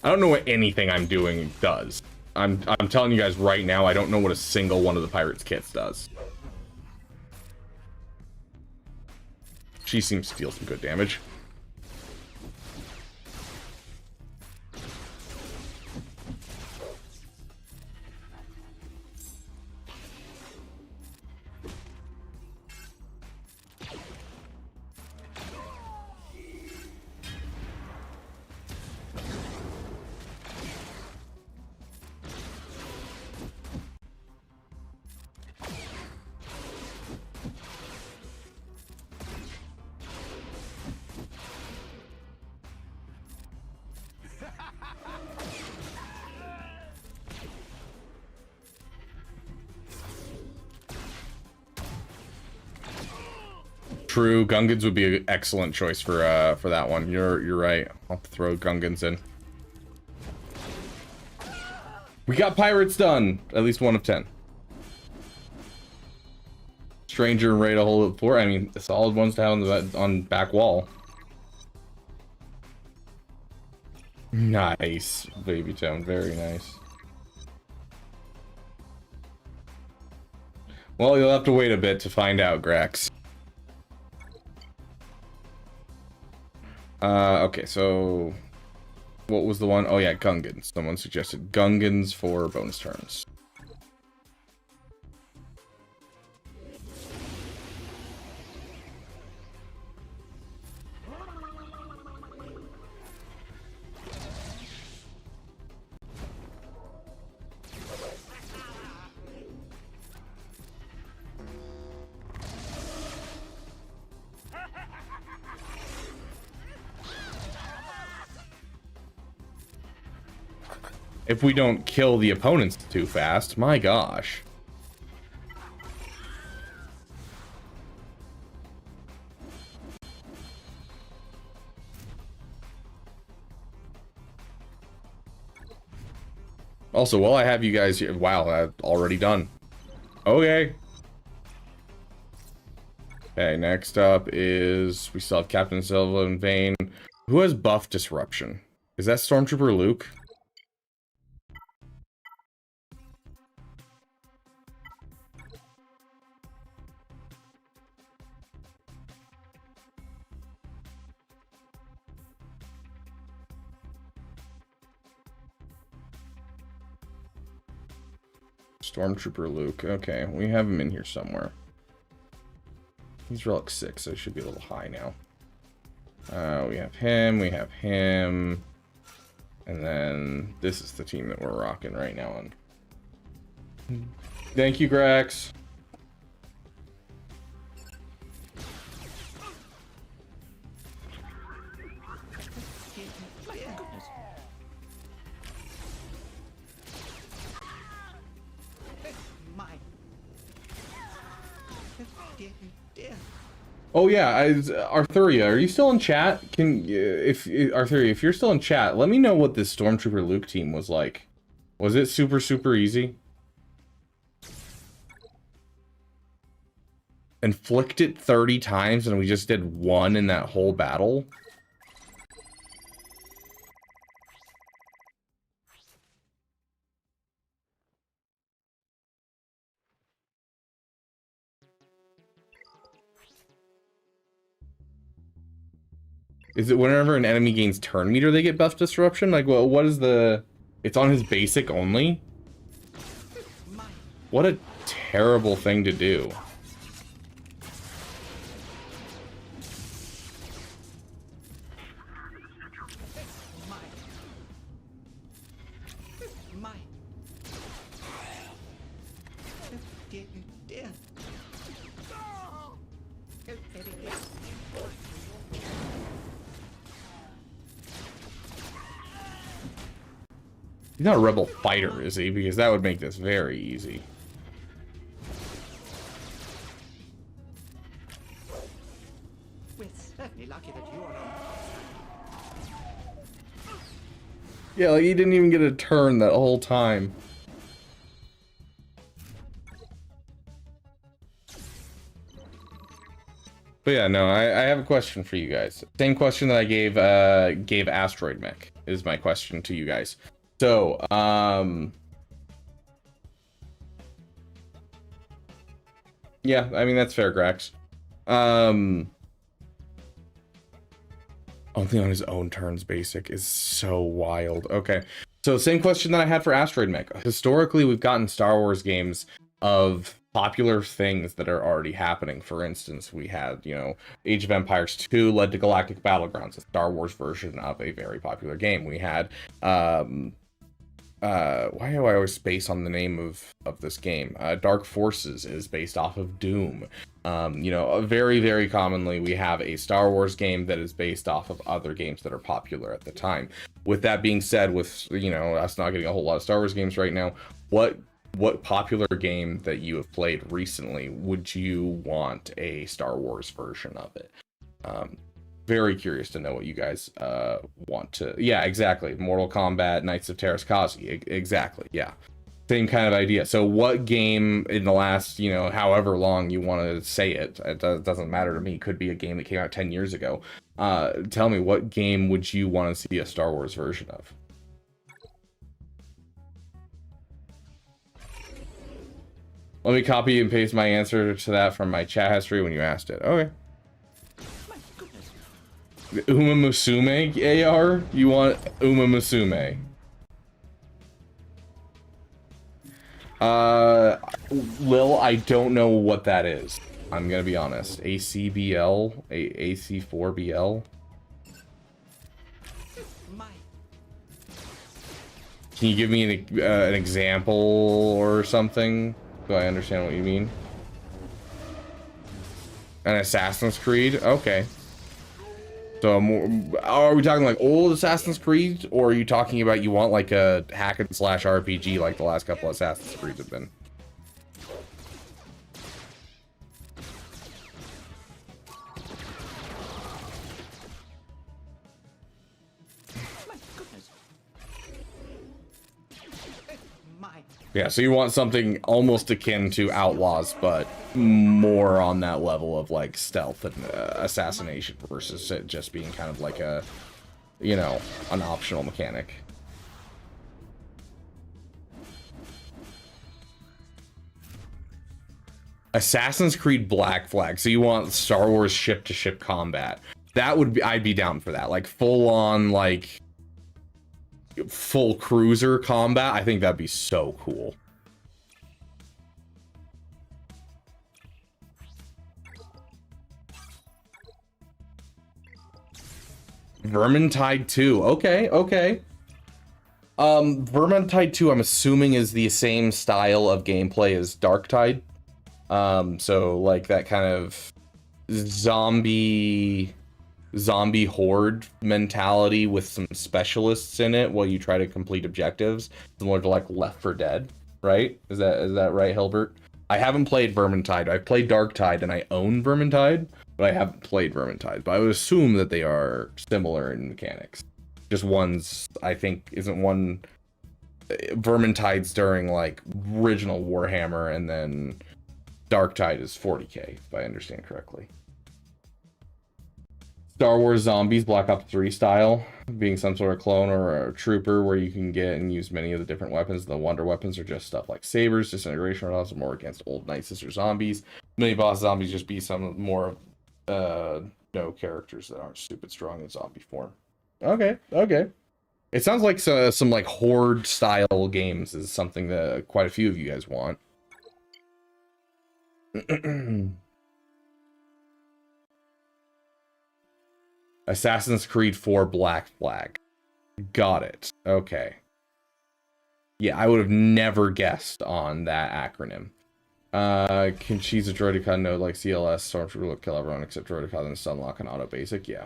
I don't know what anything I'm doing does. I'm telling you guys right now, I don't know what a single one of the pirates kits does. She seems to deal some good damage. True, Gungans would be an excellent choice for that one. You're right. I'll have to throw Gungans in. We got pirates done. At least 1 of 10. Stranger and raid a hole of 4. I mean, the solid ones to have on back wall. Nice, baby tone. Very nice. Well, you'll have to wait a bit to find out, Grax. Okay, so what was the one? Oh yeah, Gungans. Someone suggested Gungans for bonus turns. If we don't kill the opponents too fast, my gosh. Also, while I have you guys here, wow, I've already done. Okay. Okay, next up is, we still have Captain Silva and Vane. Who has buff disruption? Is that Stormtrooper Luke? Stormtrooper Luke. Okay, we have him in here somewhere. He's relic 6, so he should be a little high now. We have him, and then this is the team that we're rocking right now on. Thank you, Grax. Oh yeah, Arthuria, are you still in chat? Arthuria, if you're still in chat, let me know what this Stormtrooper Luke team was like. Was it super easy? Inflict it 30 times and we just did 1 in that whole battle? Is it whenever an enemy gains turn meter they get buff disruption? Like, well, what is the... It's on his basic only? What a terrible thing to do. He's not a rebel fighter, is he? Because that would make this very easy. We're certainly lucky that you are on. Yeah, like he didn't even get a turn that whole time. But yeah, no, I have a question for you guys. Same question that I gave Asteroid Mech is my question to you guys. So, yeah, I mean, that's fair, Grax. Only on his own turns basic is so wild. Okay, so same question that I had for Asteroid Mech. Historically, we've gotten Star Wars games of popular things that are already happening. For instance, we had, you know, Age of Empires 2 led to Galactic Battlegrounds, a Star Wars version of a very popular game. We had, why do I always base on the name of this game? Dark Forces is based off of Doom. You know, very commonly we have a Star Wars game that is based off of other games that are popular at the time. With that being said, with, you know, us not getting a whole lot of Star Wars games right now, what popular game that you have played recently would you want a Star Wars version of it? Very curious to know what you guys want to... Yeah, exactly. Mortal Kombat, Knights of Terraskazi. Exactly, yeah. Same kind of idea. So what game in the last, you know, however long you want to say it, it doesn't matter to me. It could be a game that came out 10 years ago. Tell me, what game would you want to see a Star Wars version of? Let me copy and paste my answer to that from my chat history when you asked it. Okay. Uma Musume AR? You want Uma Musume? Lil, I don't know what that is. I'm gonna be honest. ACBL? AC4BL? Can you give me an example or something? Do I understand what you mean? An Assassin's Creed? Okay. So are we talking like old Assassin's Creed, or are you talking about you want like a hack and slash RPG like the last couple of Assassin's Creeds have been? Yeah, so you want something almost akin to Outlaws, but more on that level of like stealth and assassination versus it just being kind of like a, you know, an optional mechanic. Assassin's Creed Black Flag. So you want Star Wars ship-to-ship combat. That would be, I'd be down for that. Like full on, like full cruiser combat. I think that'd be so cool. Vermintide 2. Okay, okay. Vermintide 2, I'm assuming, is the same style of gameplay as Darktide. So like that kind of zombie horde mentality with some specialists in it while you try to complete objectives, similar to like Left 4 Dead, right? Is that right, Hilbert? I haven't played Vermintide. I've played Darktide and I own Vermintide, but I haven't played Vermintide. But I would assume that they are similar in mechanics. Just one's, I think, isn't one Vermintide's during like original Warhammer, and then Darktide is 40k, if I understand correctly. Star Wars Zombies, Black Ops 3 style, being some sort of clone or a trooper where you can get and use many of the different weapons. The wonder weapons are just stuff like sabers, disintegration rods, or more against old Night Sister zombies. Mini boss zombies just be some more no characters that aren't stupid strong in zombie form. Okay, okay. It sounds like some like horde style games is something that quite a few of you guys want. Assassin's Creed 4 Black Flag. Got it. Okay. Yeah, I would have never guessed on that acronym. Can cheese a droidicon node like CLS, Stormtrooper will kill everyone except droidicon and sunlock and auto basic? Yeah.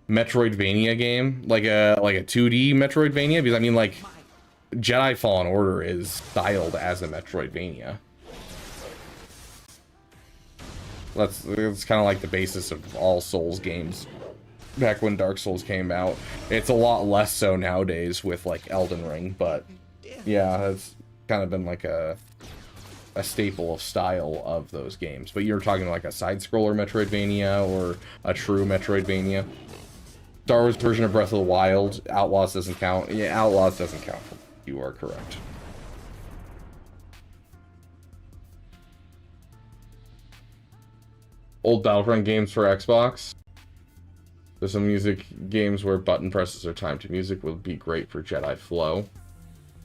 Metroidvania game? Like a 2D Metroidvania? Because I mean, like, Jedi Fallen Order is styled as a Metroidvania. It's kind of like the basis of all Souls games back when Dark Souls came out. It's a lot less so nowadays with like Elden Ring, but yeah, it's kind of been like a staple of style of those games. But you're talking like a side-scroller Metroidvania or a true Metroidvania. Star Wars version of Breath of the Wild, Outlaws doesn't count. Yeah, Outlaws doesn't count. You are correct. Old Battlefront games for Xbox. There's some music games where button presses are timed to music. Would be great for Jedi Flow.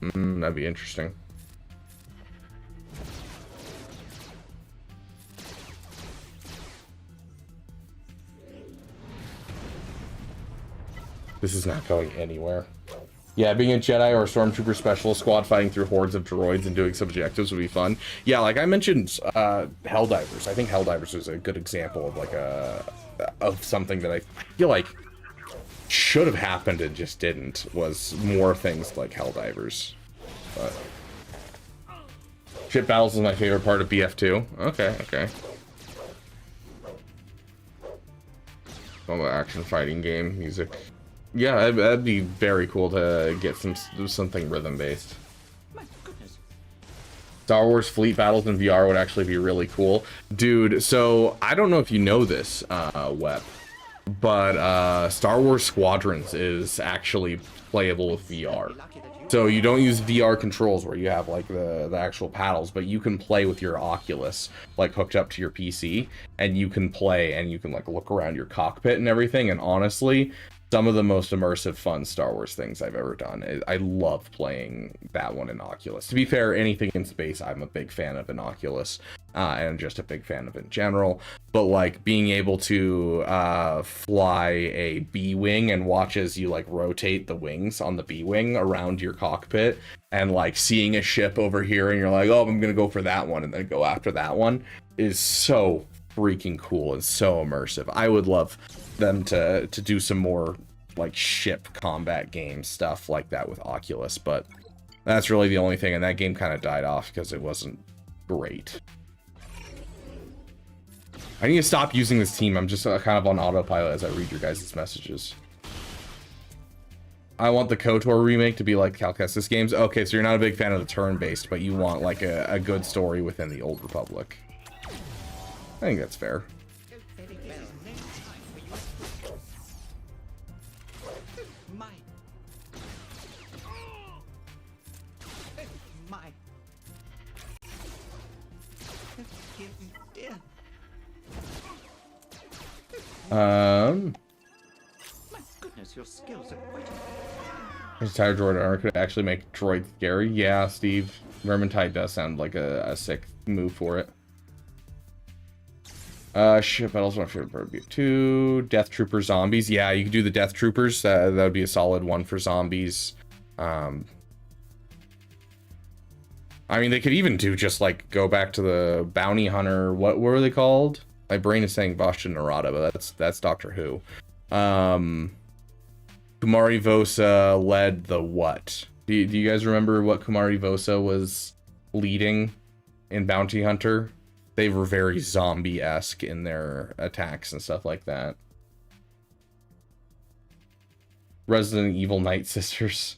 That'd be interesting. This is not going anywhere. Yeah, being a Jedi or a Stormtrooper specialist squad fighting through hordes of droids and doing some objectives would be fun. Yeah, like I mentioned, Helldivers. I think Helldivers is a good example of like of something that I feel like should have happened and just didn't. Was more things like Helldivers. But ship battles is my favorite part of BF2. Okay, okay. Action fighting game music. Yeah, that'd be very cool to get something rhythm-based. Star Wars fleet battles in VR would actually be really cool. Dude, so I don't know if you know this, Wep, but Star Wars Squadrons is actually playable with VR. So you don't use VR controls where you have like the actual paddles, but you can play with your Oculus like hooked up to your PC, and you can play and you can like look around your cockpit and everything. And honestly, some of the most immersive, fun Star Wars things I've ever done. I love playing that one in Oculus. To be fair, anything in space, I'm a big fan of in Oculus, and just a big fan of in general. But like being able to fly a B-wing and watch as you like rotate the wings on the B-wing around your cockpit, and like seeing a ship over here and you're like, oh, I'm gonna go for that one and then go after that one, is so freaking cool and so immersive. I would love them to do some more like ship combat game stuff like that with Oculus, but that's really the only thing, and that game kind of died off because it wasn't great. I need to stop using this team. I'm just kind of on autopilot as I read your guys' messages. I want the KOTOR remake to be like Cal Kestis games. Okay, so you're not a big fan of the turn-based, but you want like a good story within the Old Republic. I think that's fair. My goodness, your skills are quite Entire droid armor could actually make droid scary. Yeah, Steve. Vermintide does sound like a sick move for it. Ship battles, my favorite part would be 2. Death Trooper zombies. Yeah, you could do the Death Troopers. That would be a solid one for zombies. I mean, they could even do just like go back to the bounty hunter. What were they called? My brain is saying Boston Narada, but that's Doctor Who. Kumari Vosa led the what? Do you guys remember what Kumari Vosa was leading in Bounty Hunter? They were very zombie-esque in their attacks and stuff like that. Resident Evil Night Sisters.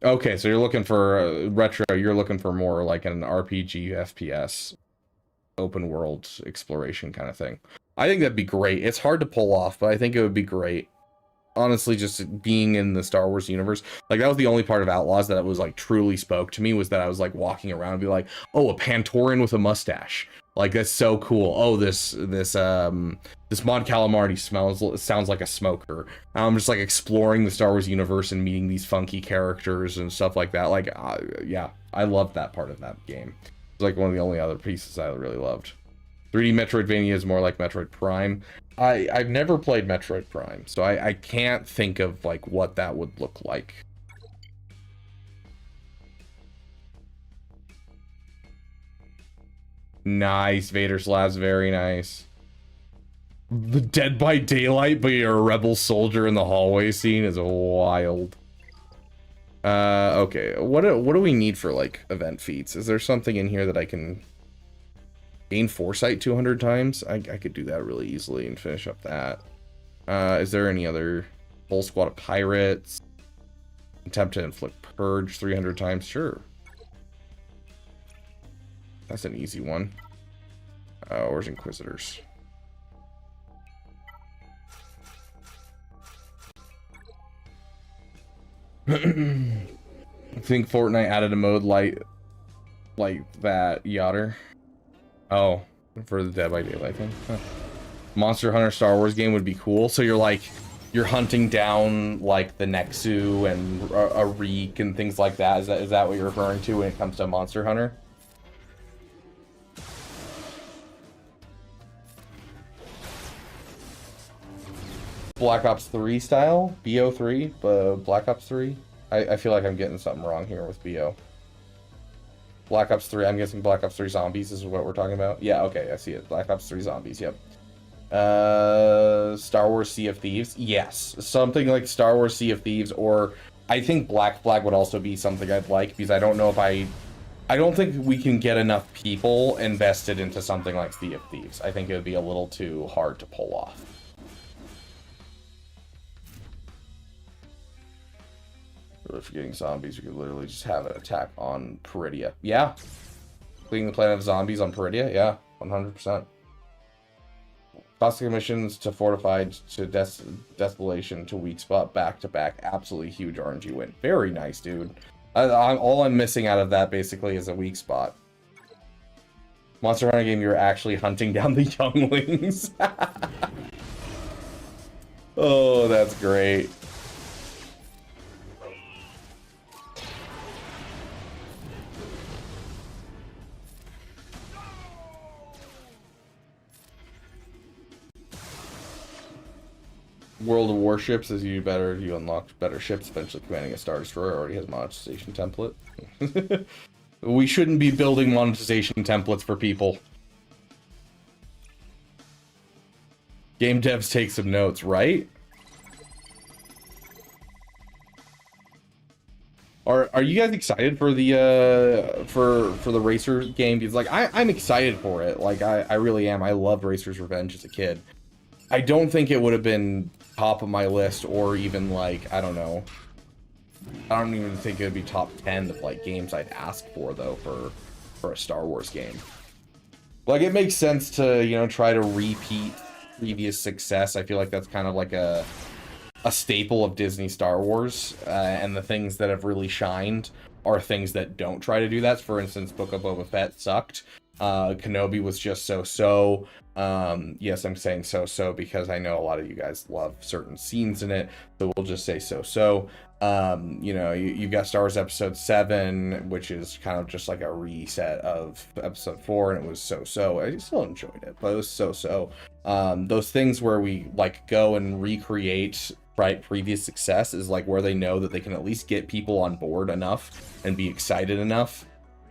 Okay, so you're looking for retro. You're looking for more like an RPG, FPS, open world exploration kind of thing. I think that'd be great. It's hard to pull off, but I think it would be great. Honestly, just being in the Star Wars universe, like that was the only part of Outlaws that was like truly spoke to me, was that I was like walking around and be like, oh, a Pantoran with a mustache. Like that's so cool. Oh, this Mon Calamari sounds like a smoker. I'm just like exploring the Star Wars universe and meeting these funky characters and stuff like that. Like, yeah, I loved that part of that game. It's like one of the only other pieces I really loved. 3D Metroidvania is more like Metroid Prime. I've never played Metroid Prime, so I can't think of like what that would look like. Nice, Vader's Labs, very nice. The Dead by Daylight, but you're a rebel soldier in the hallway scene is wild. Okay, what do we need for like event feats? Is there something in here that I can gain foresight 200 times? I could do that really easily and finish up that. Is there any other? Whole squad of pirates. Attempt to inflict purge 300 times? Sure. That's an easy one. Where's Inquisitors? I think Fortnite added a mode like that, Yotter. Oh, for the Dead by Daylight thing. Huh. Monster Hunter Star Wars game would be cool. So you're hunting down like the Nexu and a Reek and things like that. Is that what you're referring to when it comes to Monster Hunter? Black Ops 3 style? BO3? Black Ops 3? I feel like I'm getting something wrong here with BO. Black Ops 3, I'm guessing Black Ops 3 Zombies is what we're talking about. Yeah, okay, I see it. Black Ops 3 Zombies, yep. Star Wars Sea of Thieves? Yes. Something like Star Wars Sea of Thieves, or I think Black Flag would also be something I'd like, because I don't know if I don't think we can get enough people invested into something like Sea of Thieves. I think it would be a little too hard to pull off. Really forgetting zombies, we could literally just have an attack on Peridia. Yeah. Cleaning the planet of zombies on Peridia? Yeah, 100%. Toxic missions to Fortified to Desolation to Weak Spot back to back. Absolutely huge RNG win. Very nice, dude. All I'm missing out of that basically is a weak spot. Monster Hunter game, you're actually hunting down the younglings. Oh, that's great. World of Warships, as you unlock better ships, eventually commanding a Star Destroyer already has monetization template. We shouldn't be building monetization templates for people. Game devs take some notes, right? Are you guys excited for the for the Racer game? Because like I'm excited for it. Like I really am. I loved Racer's Revenge as a kid. I don't think it would have been top of my list, or even like, I don't know. I don't even think it would be top 10 of like games I'd ask for though for a Star Wars game. Like it makes sense to, you know, try to repeat previous success. I feel like that's kind of like a staple of Disney Star Wars, and the things that have really shined are things that don't try to do that. For instance, Book of Boba Fett sucked, Kenobi was just so. Yes, I'm saying so because I know a lot of you guys love certain scenes in it, so we'll just say so. You know, you've got Star Wars Episode 7, which is kind of just like a reset of Episode 4, and it was so. I still enjoyed it, but it was so. Those things where we like go and recreate previous success is like where they know that they can at least get people on board enough and be excited enough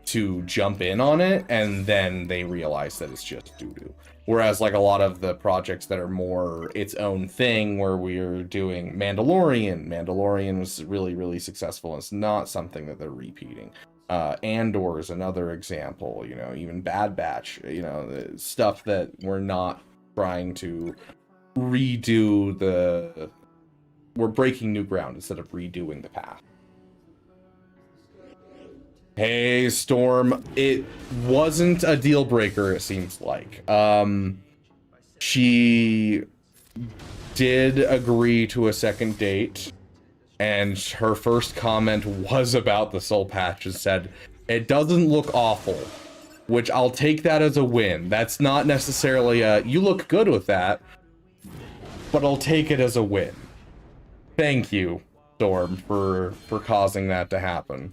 to jump in on it, and then they realize that it's just doo-doo. Whereas like a lot of the projects that are more its own thing, where we're doing Mandalorian was really successful. It's not something that they're repeating. Andor is another example, you know, even Bad Batch, you know, the stuff that we're not trying to redo we're breaking new ground instead of redoing the past. Hey, Storm. It wasn't a deal breaker, it seems like. She did agree to a second date, and her first comment was about the soul patch and said, it doesn't look awful, which I'll take that as a win. That's not necessarily you look good with that, but I'll take it as a win. Thank you, Storm, for causing that to happen.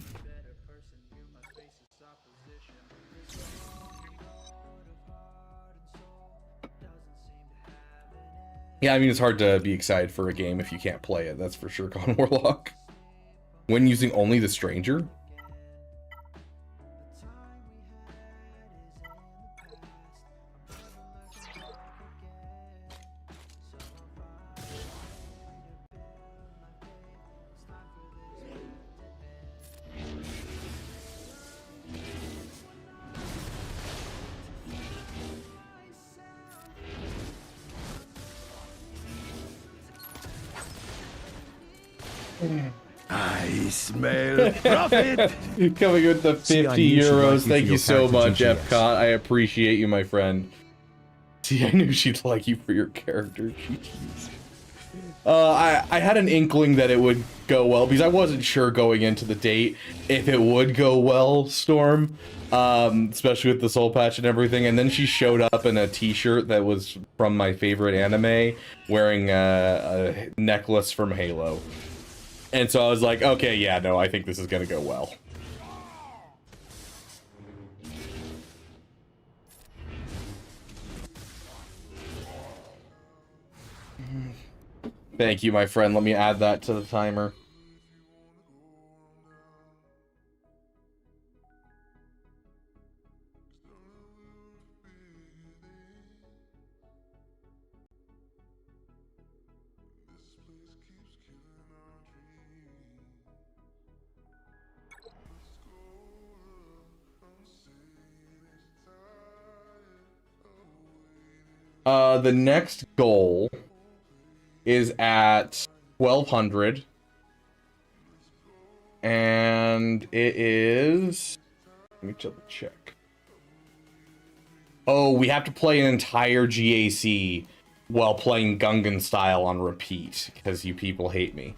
Yeah, I mean, it's hard to be excited for a game if you can't play it, that's for sure, Con Warlock. When using only the Stranger? I smell profit. Coming with the 50 euros. Thank you so much, Epcot. I appreciate you, my friend. See, I knew she'd like you for your character. Jeez. I had an inkling that it would go well because I wasn't sure going into the date if it would go well, Storm. Especially with the soul patch and everything. And then she showed up in a t-shirt that was from my favorite anime, wearing a necklace from Halo. And so I was like, okay, yeah, no, I think this is gonna go well. Thank you, my friend. Let me add that to the timer. The next goal is at 1200. And it is... Let me double check. Oh, we have to play an entire GAC while playing Gungan style on repeat, because you people hate me.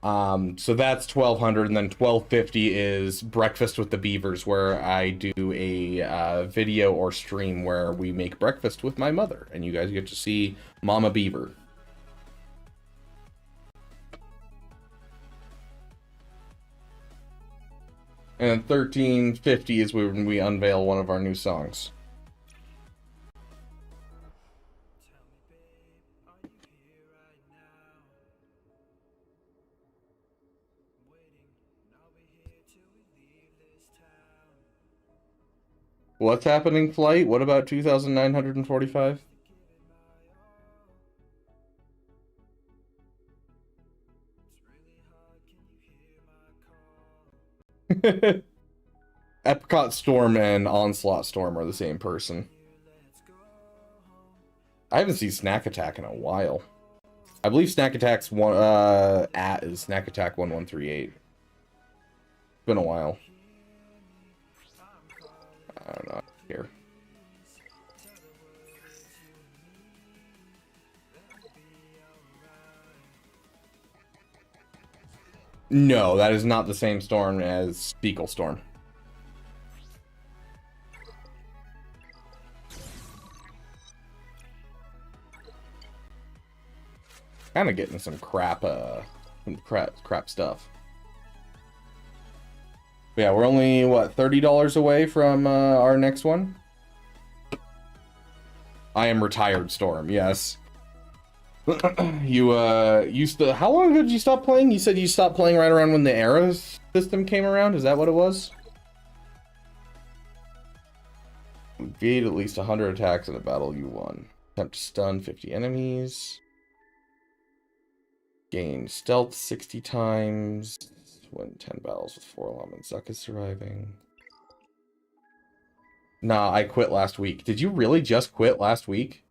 So that's 1200, and then 1250 is Breakfast with the Beavers, where I do a video or stream where we make breakfast with my mother, and you guys get to see Mama Beaver. And 1350 is when we unveil one of our new songs. What's happening, Flight? What about 2,945? Epcot Storm and Onslaught Storm are the same person. I haven't seen Snack Attack in a while. I believe Snack Attack's one at is Snack Attack 1138. It's been a while. I don't know. Here. No, that is not the same storm as Speckle Storm. Kind of getting some crap stuff. But yeah, we're only, what, $30 away from our next one? I am retired, Storm, yes. You still, how long ago did you stop playing? You said you stopped playing right around when the era system came around? Is that what it was? Evade at least 100 attacks in a battle you won. Attempt to stun 50 enemies. Gain stealth 60 times. Win 10 battles with 4 Llama and Zuck is surviving. Nah, I quit last week. Did you really just quit last week?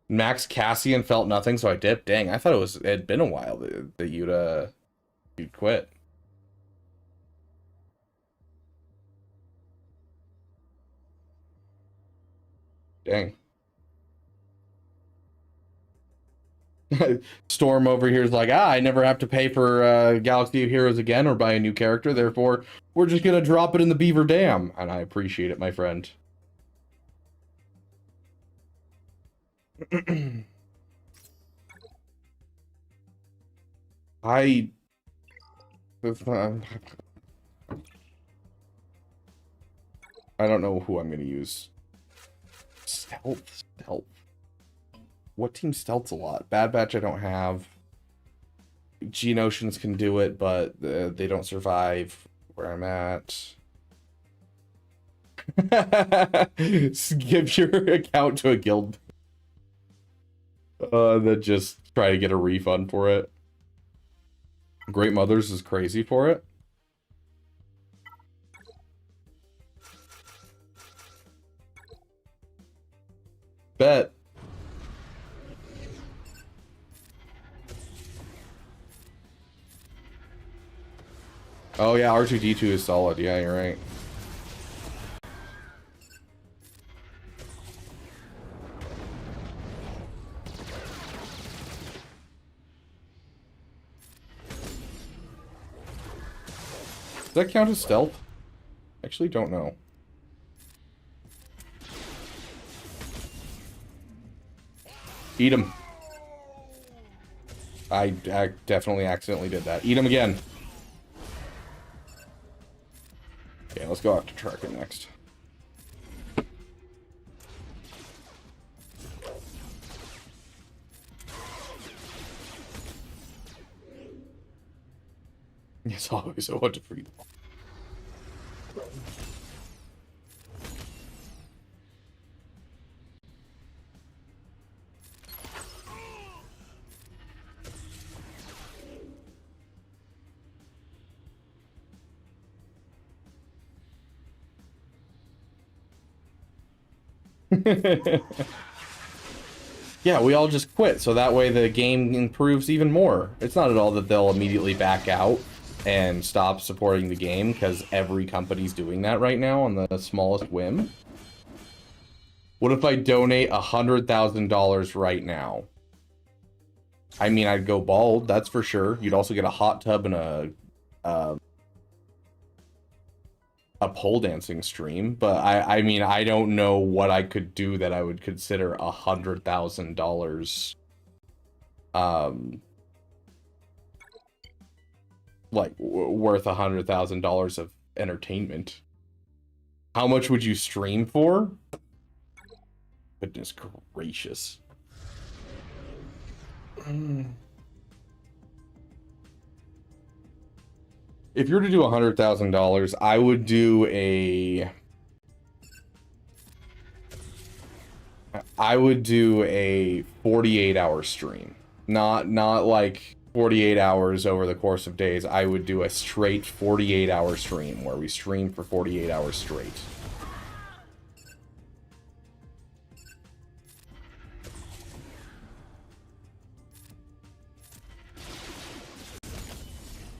Max Cassian felt nothing, so I dipped. Dang, I thought it had been a while that you'd quit. Dang. Storm over here is like, I never have to pay for Galaxy of Heroes again or buy a new character, therefore we're just gonna drop it in the Beaver Dam. And I appreciate it, my friend. I don't know who I'm gonna use. Stealth. What team stealths a lot? Bad Batch I don't have. Geonosians can do it, but they don't survive where I'm at. Give your account to a guild. Then just try to get a refund for it. Great Mothers is crazy for it. Bet. Oh yeah, R2-D2 is solid. Yeah, you're right. Does that count as stealth? Actually, don't know. Eat him. I definitely accidentally did that. Eat him again. Okay, let's go after Trek next. It's always a what to free. Yeah, we all just quit, so that way the game improves even more. It's not at all that they'll immediately back out and stop supporting the game, because every company's doing that right now on the smallest whim. What if I donate $100,000 right now? I mean, I'd go bald, that's for sure. You'd also get a hot tub and a pole dancing stream, but I mean, I don't know what I could do that I would consider $100,000 like worth $100,000 of entertainment. How much would you stream for? Goodness gracious. If you were to do $100,000, I would do a 48-hour stream. Not like 48 hours over the course of days. I would do a straight 48-hour stream where we stream for 48 hours straight.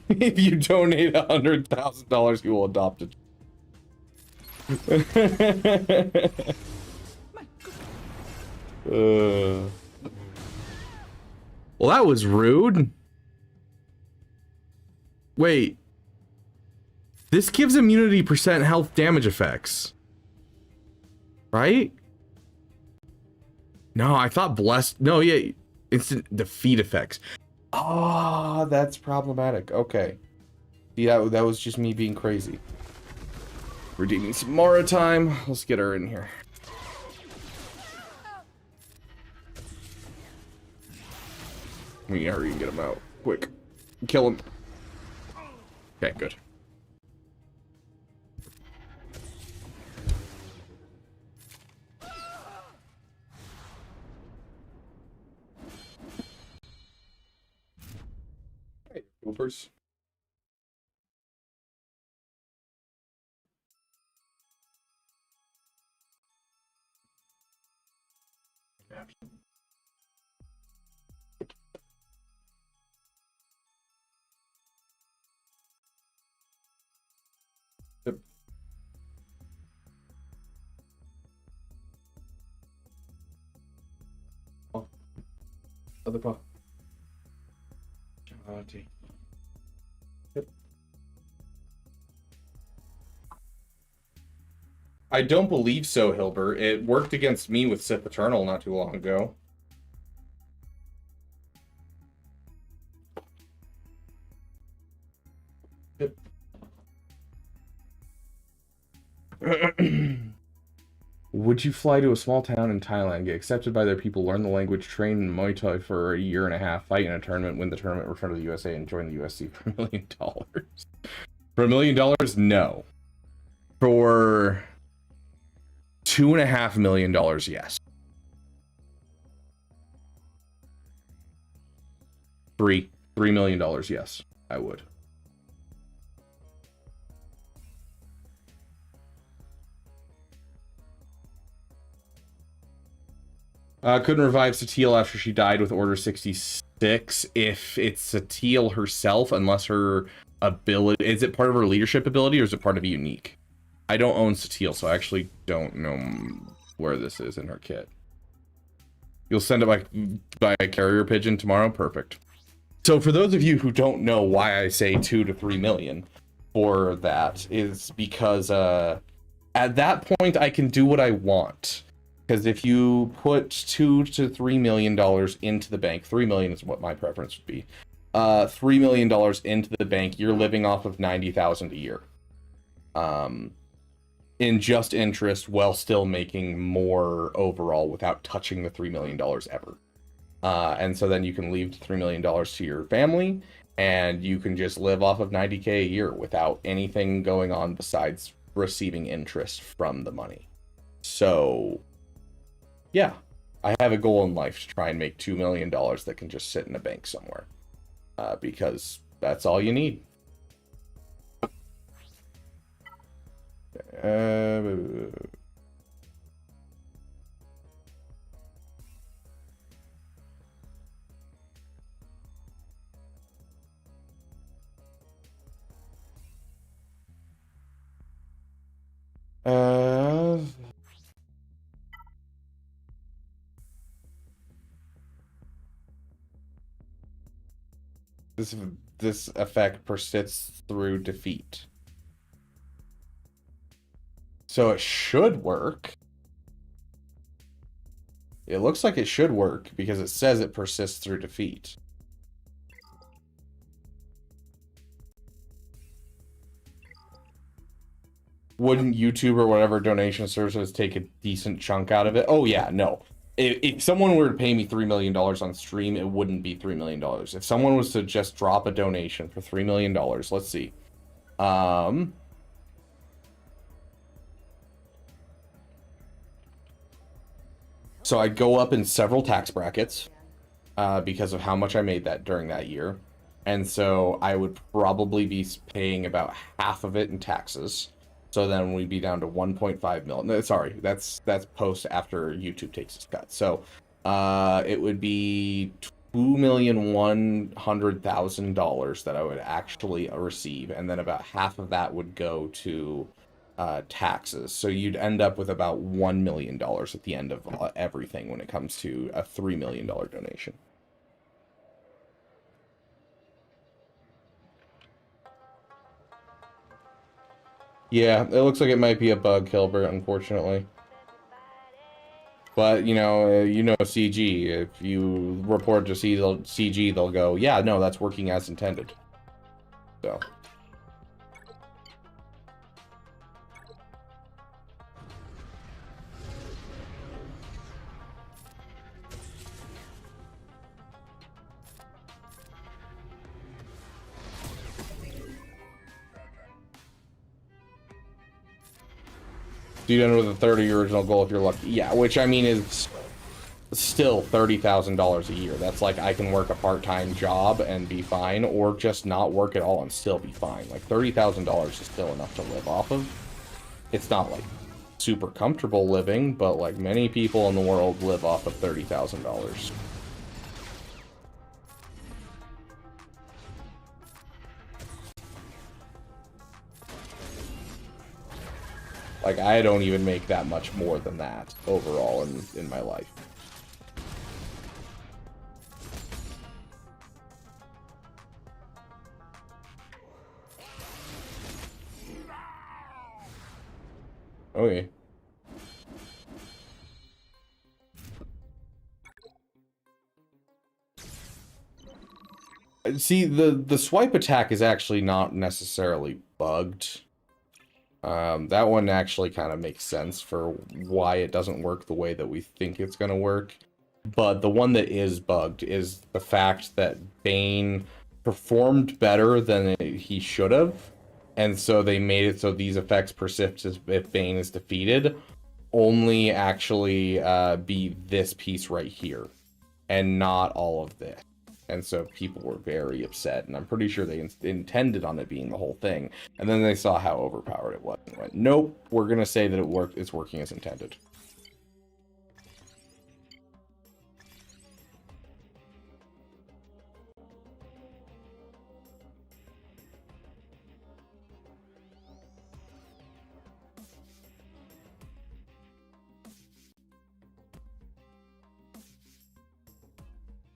If you donate $100,000, you will adopt it. Well, that was rude. Wait. This gives immunity % health damage effects. Right? No, I thought blessed. No, yeah, instant defeat effects. Ah, that's problematic. Okay. Yeah, that was just me being crazy. Redeeming some Mara time. Let's get her in here. We hurry and get him out. Quick. Kill him. Okay, good. Hey, Ubers. Yep. Oh. Other paw. Yep. I don't believe so, Hilbert. It worked against me with Sith Eternal not too long ago. Yep. Would you fly to a small town in Thailand, get accepted by their people, learn the language, train in Muay Thai for a year and a half, fight in a tournament, win the tournament, return to the USA, and join the USC for $1 million? For $1 million? No. For $2.5 million, yes. $3 million, yes, I would. Couldn't revive Satele after she died with Order 66 if it's Satele herself, unless her ability... Is it part of her leadership ability, or is it part of a unique? I don't own Satele, so I actually don't know where this is in her kit. You'll send it by a carrier pigeon tomorrow? Perfect. So for those of you who don't know why I say 2 to 3 million for that, is because at that point I can do what I want. Because if you put $2 to $3 million into the bank, 3 million is what my preference would be. $3 million into the bank, you're living off of 90,000 a year. In just interest, while still making more overall without touching the $3 million ever. And so then you can leave $3 million to your family, and you can just live off of 90K a year without anything going on besides receiving interest from the money. So yeah, I have a goal in life to try and make $2 million that can just sit in a bank somewhere. Because that's all you need. This effect persists through defeat. So it should work. It looks like it should work because it says it persists through defeat. Wouldn't YouTube or whatever donation services take a decent chunk out of it? Oh yeah, no. If someone were to pay me $3 million on stream, it wouldn't be $3 million. If someone was to just drop a donation for $3 million, let's see. So I'd go up in several tax brackets because of how much I made that during that year. And so I would probably be paying about half of it in taxes. So then we'd be down to 1.5 mil. No, sorry, that's post after YouTube takes its cut. So it would be $2,100,000 that I would actually receive, and then about half of that would go to taxes. So you'd end up with about $1 million at the end of everything when it comes to a $3 million donation. Yeah, it looks like it might be a bug, Hilbert, unfortunately. But, you know CG. If you report to CG, they'll go, yeah, no, that's working as intended. So. Do you done with a third of your original goal if you're lucky? Yeah, which I mean is still $30,000 a year. That's like I can work a part-time job and be fine, or just not work at all and still be fine. Like $30,000 is still enough to live off of. It's not like super comfortable living, but like many people in the world live off of $30,000. Like, I don't even make that much more than that overall in my life. Okay. See, the swipe attack is actually not necessarily bugged. That one actually kind of makes sense for why it doesn't work the way that we think it's going to work. But the one that is bugged is the fact that Bane performed better than he should have. And so they made it so these effects persist if Bane is defeated. Only actually be this piece right here. And not all of this. And so people were very upset, and I'm pretty sure they intended on it being the whole thing. And then they saw how overpowered it was and went, nope, we're going to say that it's working as intended.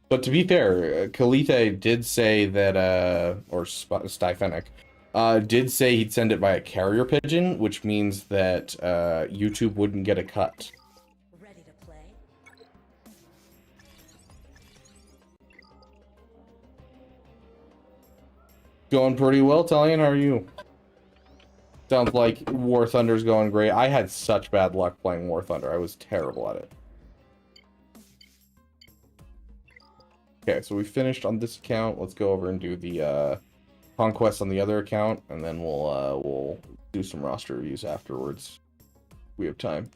But to be fair, Kalite did say that, or Styfenic, did say he'd send it by a carrier pigeon, which means that YouTube wouldn't get a cut. Ready to play? Going pretty well, Talion. How are you? Sounds like War Thunder's going great. I had such bad luck playing War Thunder. I was terrible at it. Okay, so we finished on this account. Let's go over and do the conquest on the other account, and then we'll do some roster reviews afterwards. We have time.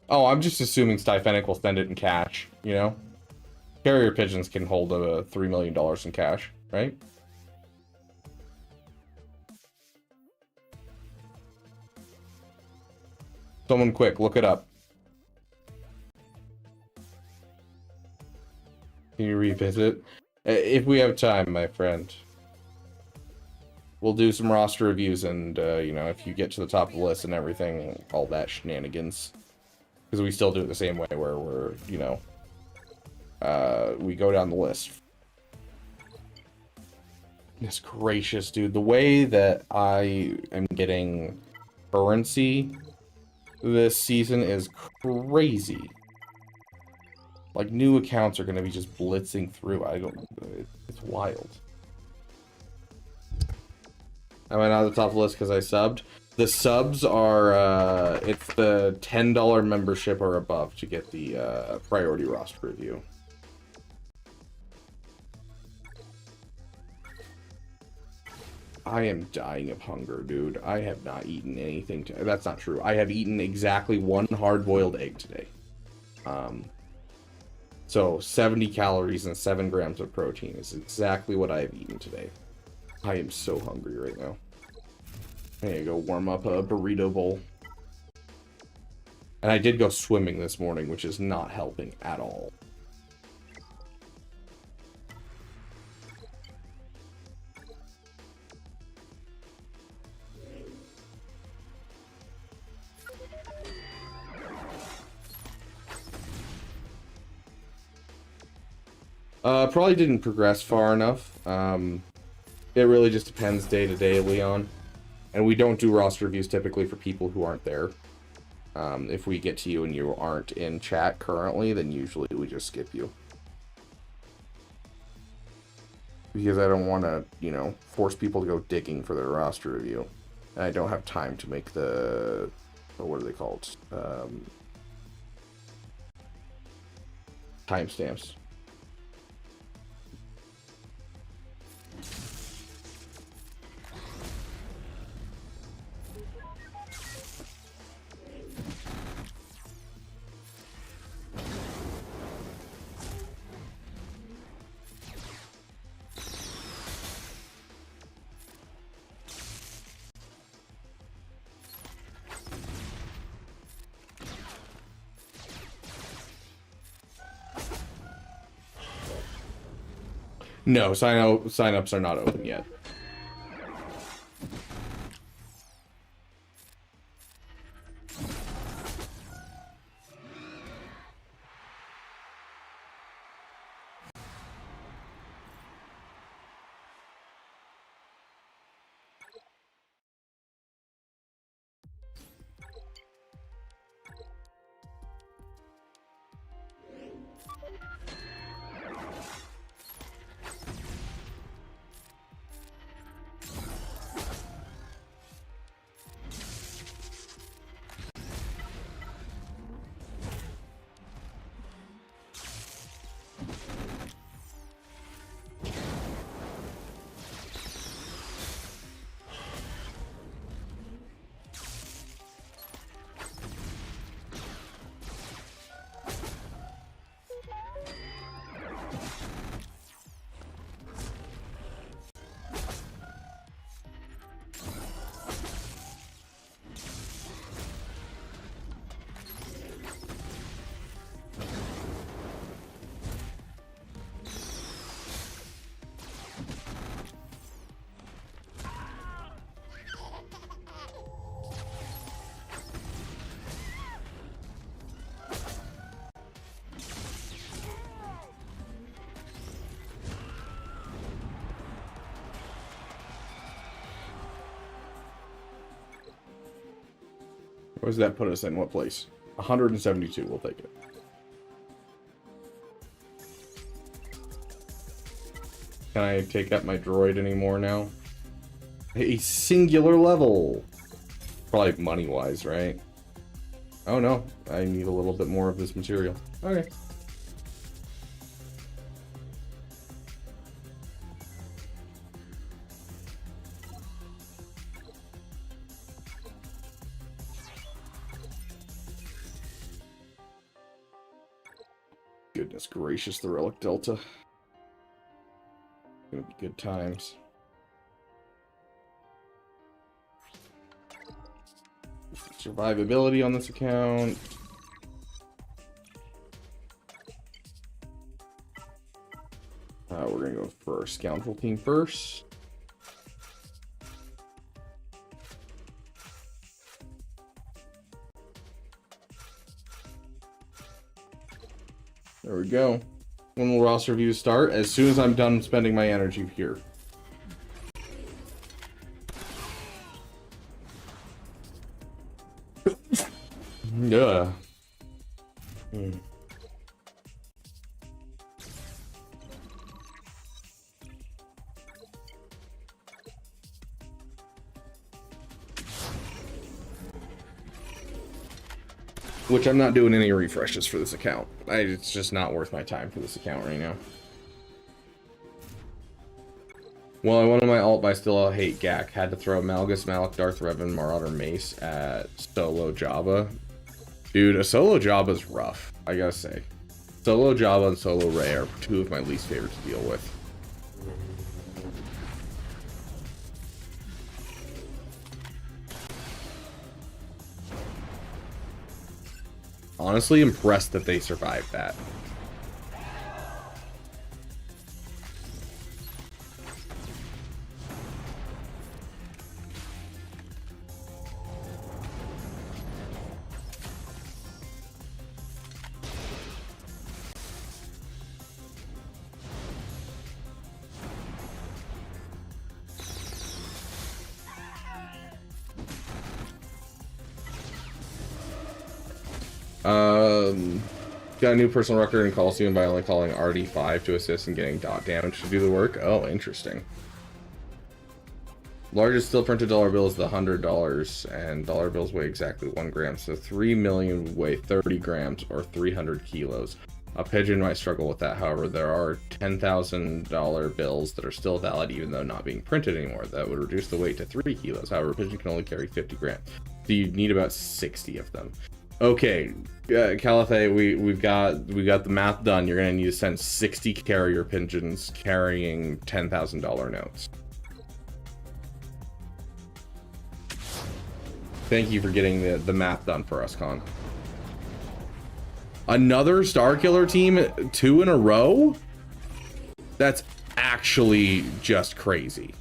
Oh, I'm just assuming Styfenic will send it in cash, you know? Carrier pigeons can hold $3 million in cash, right? Someone quick, look it up. Can you revisit? If we have time, my friend. We'll do some roster reviews and, you know, if you get to the top of the list and everything, all that shenanigans. Because we still do it the same way where we're, you know, we go down the list. Goodness gracious, dude. The way that I am getting currency this season is crazy. Like, new accounts are going to be just blitzing through. It's wild. Am I not at the top of the list because I subbed? The subs are, it's the $10 membership or above to get the priority roster review. I am dying of hunger, dude. I have not eaten anything. That's not true. I have eaten exactly one hard-boiled egg today. So 70 calories and 7 grams of protein is exactly what I have eaten today. I am so hungry right now. I need to go warm up a burrito bowl. And I did go swimming this morning, which is not helping at all. Probably didn't progress far enough. It really just depends day to day, Leon. And we don't do roster reviews typically for people who aren't there. If we get to you and you aren't in chat currently, then usually we just skip you. Because I don't want to, you know, force people to go digging for their roster review. And I don't have time to make the... what are they called? Timestamps. No, sign-ups are not open yet. Where does that put us in? What place? 172. We'll take it. Can I take up my droid anymore now? A singular level. Probably money-wise, right? Oh no, I need a little bit more of this material. Okay. Goodness gracious, the Relic Delta. Gonna be good times. Survivability on this account. We're gonna go for our Scoundrel team first. There we go. When will roster reviews start? As soon as I'm done spending my energy here. Yeah. Which I'm not doing any refreshes for this account. It's just not worth my time for this account right now. Well, I wanted my alt, but I still hate Gak. Had to throw Malgus, Malak, Darth Revan, Marauder, Mace at solo Jabba. Dude, a solo Jabba's rough, I gotta say. Solo Jabba and solo Rey are two of my least favorite to deal with. Honestly, impressed that they survived that. got a new personal record in Coliseum by only calling RD5 to assist and getting dot damage to do the work. Oh, interesting. Largest still printed dollar bill is the $100, and dollar bills weigh exactly 1 gram, so 3 million would weigh 30 grams or 300 kilos. A pigeon might struggle with that, however, there are $10,000 bills that are still valid even though not being printed anymore. That would reduce the weight to 3 kilos, however, a pigeon can only carry 50 grams. So you need about 60 of them. Okay, Calithay, we've got the math done. You're going to need to send 60 carrier pigeons carrying $10,000 notes. Thank you for getting the math done for us, Con. Another Starkiller team 2 in a row? That's actually just crazy.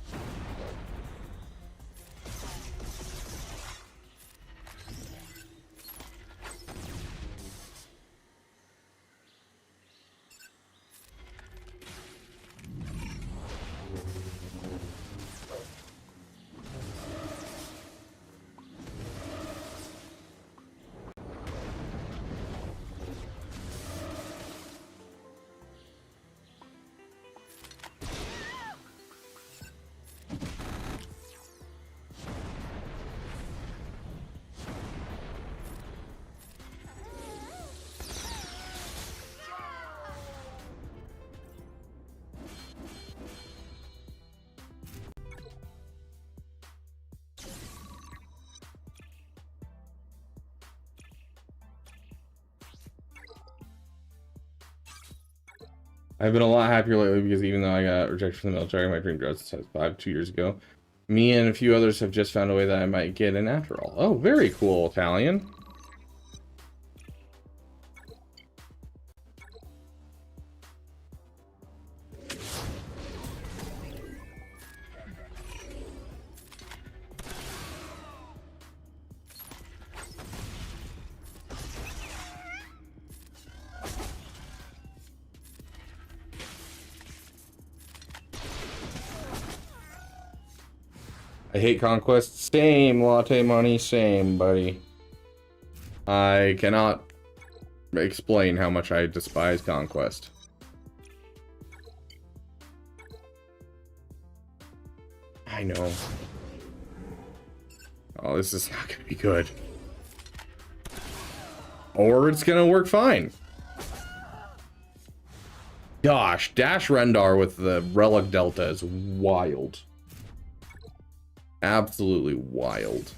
I've been a lot happier lately because even though I got rejected from the military, my dream job since 2 years ago, me and a few others have just found a way that I might get in after all. Oh, very cool, Italian. I hate Conquest. Same, Latte Money. Same, buddy. I cannot explain how much I despise Conquest. I know. Oh, this is not going to be good. Or it's going to work fine. Gosh, Dash Rendar with the Relic Delta is wild. Absolutely wild.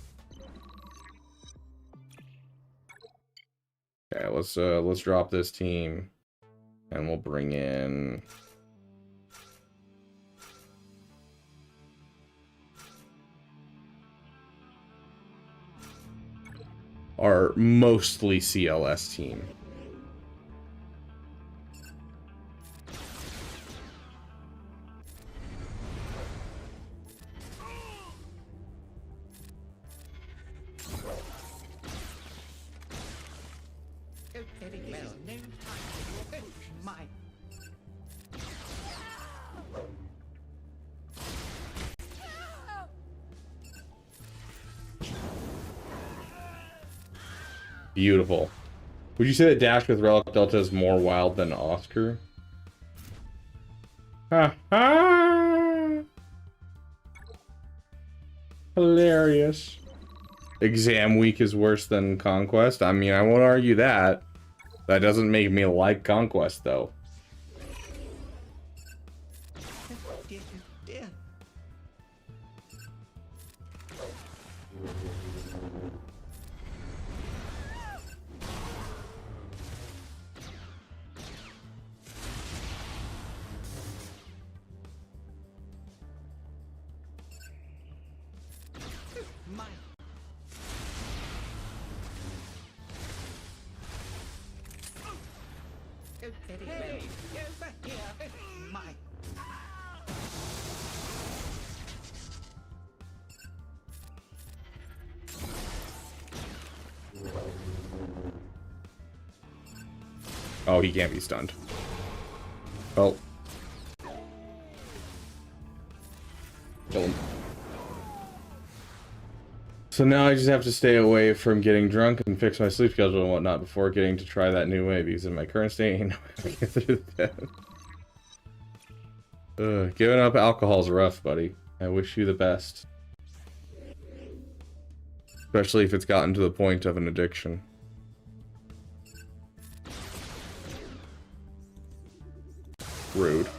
Okay, let's drop this team, and we'll bring in our mostly CLS team. Beautiful. Would you say that Dash with Relic Delta is more wild than Oscar? Ha ha! Hilarious. Exam week is worse than Conquest. I mean, I won't argue that. That doesn't make me like Conquest, though. Oh, he can't be stunned. Oh. Kill him. So now I just have to stay away from getting drunk and fix my sleep schedule and whatnot before getting to try that new way, because in my current state, ain't no way to get through that. Giving up alcohol's rough, buddy. I wish you the best. Especially if it's gotten to the point of an addiction. Rude.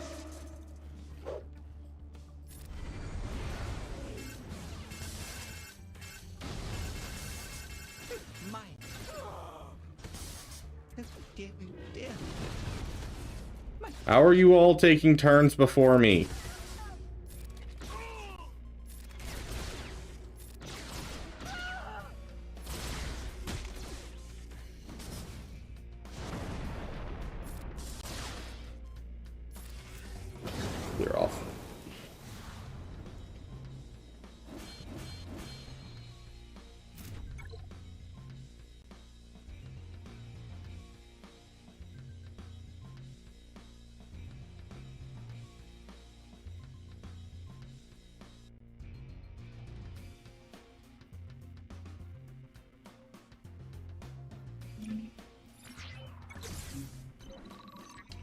How are you all taking turns before me? Clear off.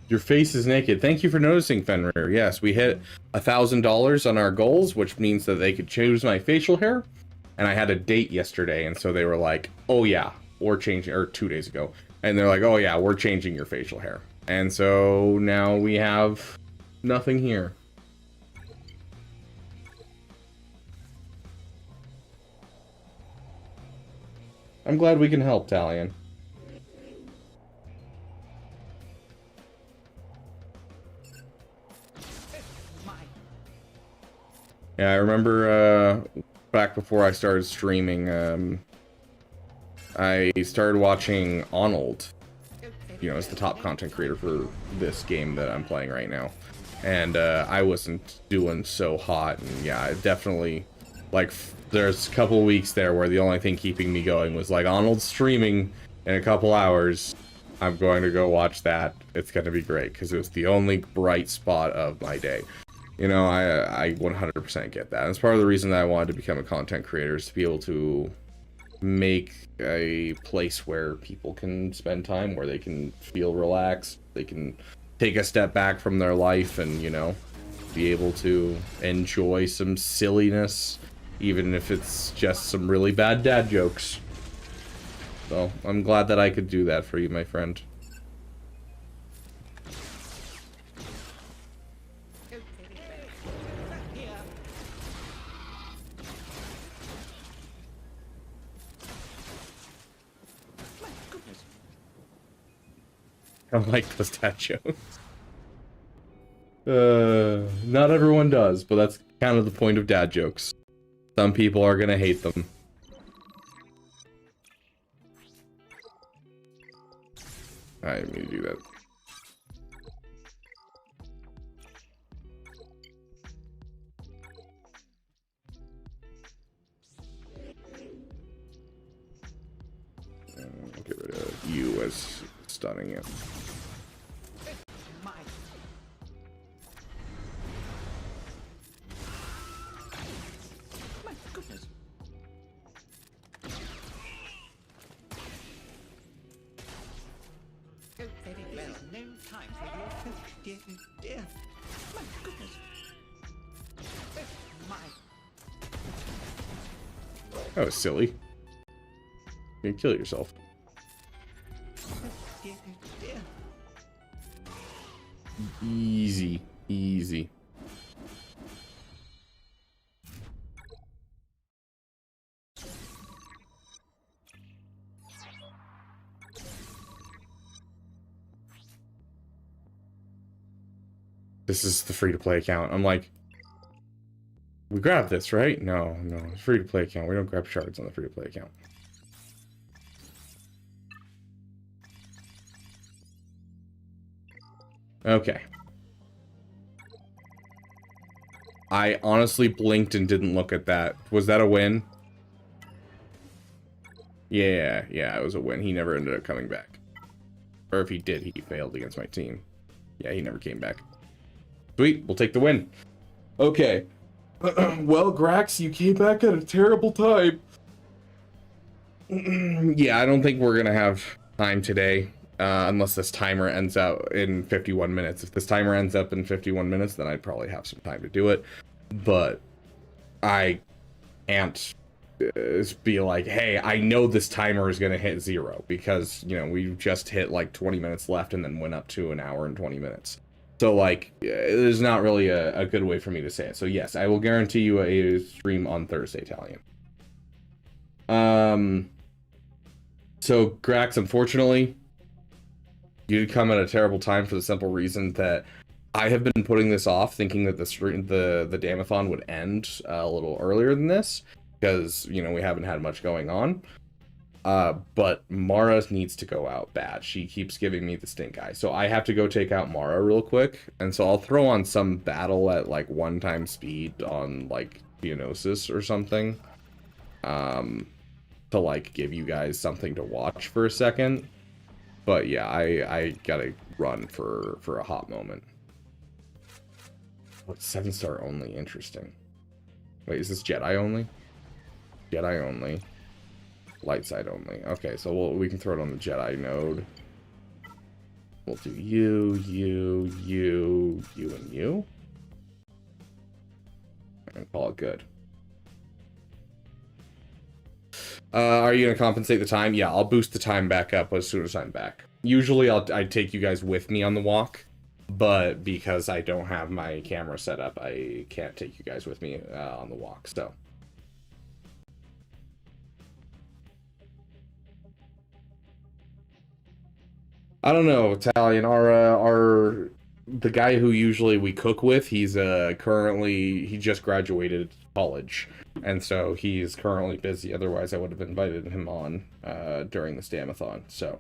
Your face is naked. Thank you for noticing, Fenrir. Yes, we hit $1,000 on our goals, which means that they could choose my facial hair. And I had a date yesterday, and so they were like, oh yeah, we're changing, or 2 days ago. And they're like, oh yeah, we're changing your facial hair. And so now we have nothing here. I'm glad we can help, Talion. Yeah, I remember back before I started streaming, I started watching Arnold, you know, as the top content creator for this game that I'm playing right now. And I wasn't doing so hot, and yeah, I definitely, like, there's a couple weeks there where the only thing keeping me going was, like, Arnold's streaming in a couple hours. I'm going to go watch that. It's going to be great, because it was the only bright spot of my day. You know, I 100% get that. And it's part of the reason that I wanted to become a content creator, is to be able to make a place where people can spend time, where they can feel relaxed, they can take a step back from their life and, you know, be able to enjoy some silliness, even if it's just some really bad dad jokes. So, I'm glad that I could do that for you, my friend. I like those dad jokes. Not everyone does, but that's kind of the point of dad jokes. Some people are gonna hate them. I didn't mean to do that. I'll get rid of you as stunning it. That was silly. You can kill yourself. Easy, easy. This is the free-to-play account. I'm like, we grab this, right? No, no, it's free-to-play account. We don't grab shards on the free-to-play account. Okay. I honestly blinked and didn't look at that. Was that a win? Yeah, it was a win. He never ended up coming back. Or if he did, he failed against my team. Yeah, he never came back. Sweet, we'll take the win. Okay. Well, Grax, you came back at a terrible time. Yeah, I don't think we're gonna have time today, unless this timer ends up in 51 minutes. If this timer ends up in 51 minutes, then I'd probably have some time to do it. But I can't be like, hey, I know this timer is gonna hit 0, because, you know, we just hit like 20 minutes left and then went up to an hour and 20 minutes. So, like, there's not really a good way for me to say it. So, yes, I will guarantee you a stream on Thursday, Italian. So, Grax, unfortunately, you did come at a terrible time for the simple reason that I have been putting this off, thinking that the Damathon would end a little earlier than this, because, you know, we haven't had much going on. But Mara needs to go out bad. She keeps giving me the stink eye. So I have to go take out Mara real quick. And so I'll throw on some battle at, like, 1x speed on, like, Geonosis or something. To, like, give you guys something to watch for a second. But yeah, I gotta run for a hot moment. What, 7-star only? Interesting. Wait, is this Jedi only? Jedi only. Light side only. Okay, so we can throw it on the Jedi node. We'll do you, and you. And call it good. Are you gonna compensate the time? Yeah, I'll boost the time back up as soon as I'm back. Usually I'd take you guys with me on the walk, but because I don't have my camera set up, I can't take you guys with me on the walk, so. I don't know, Italian. The guy who usually we cook with, he's he just graduated college, and so he's currently busy. Otherwise, I would have invited him on during this Damathon. So.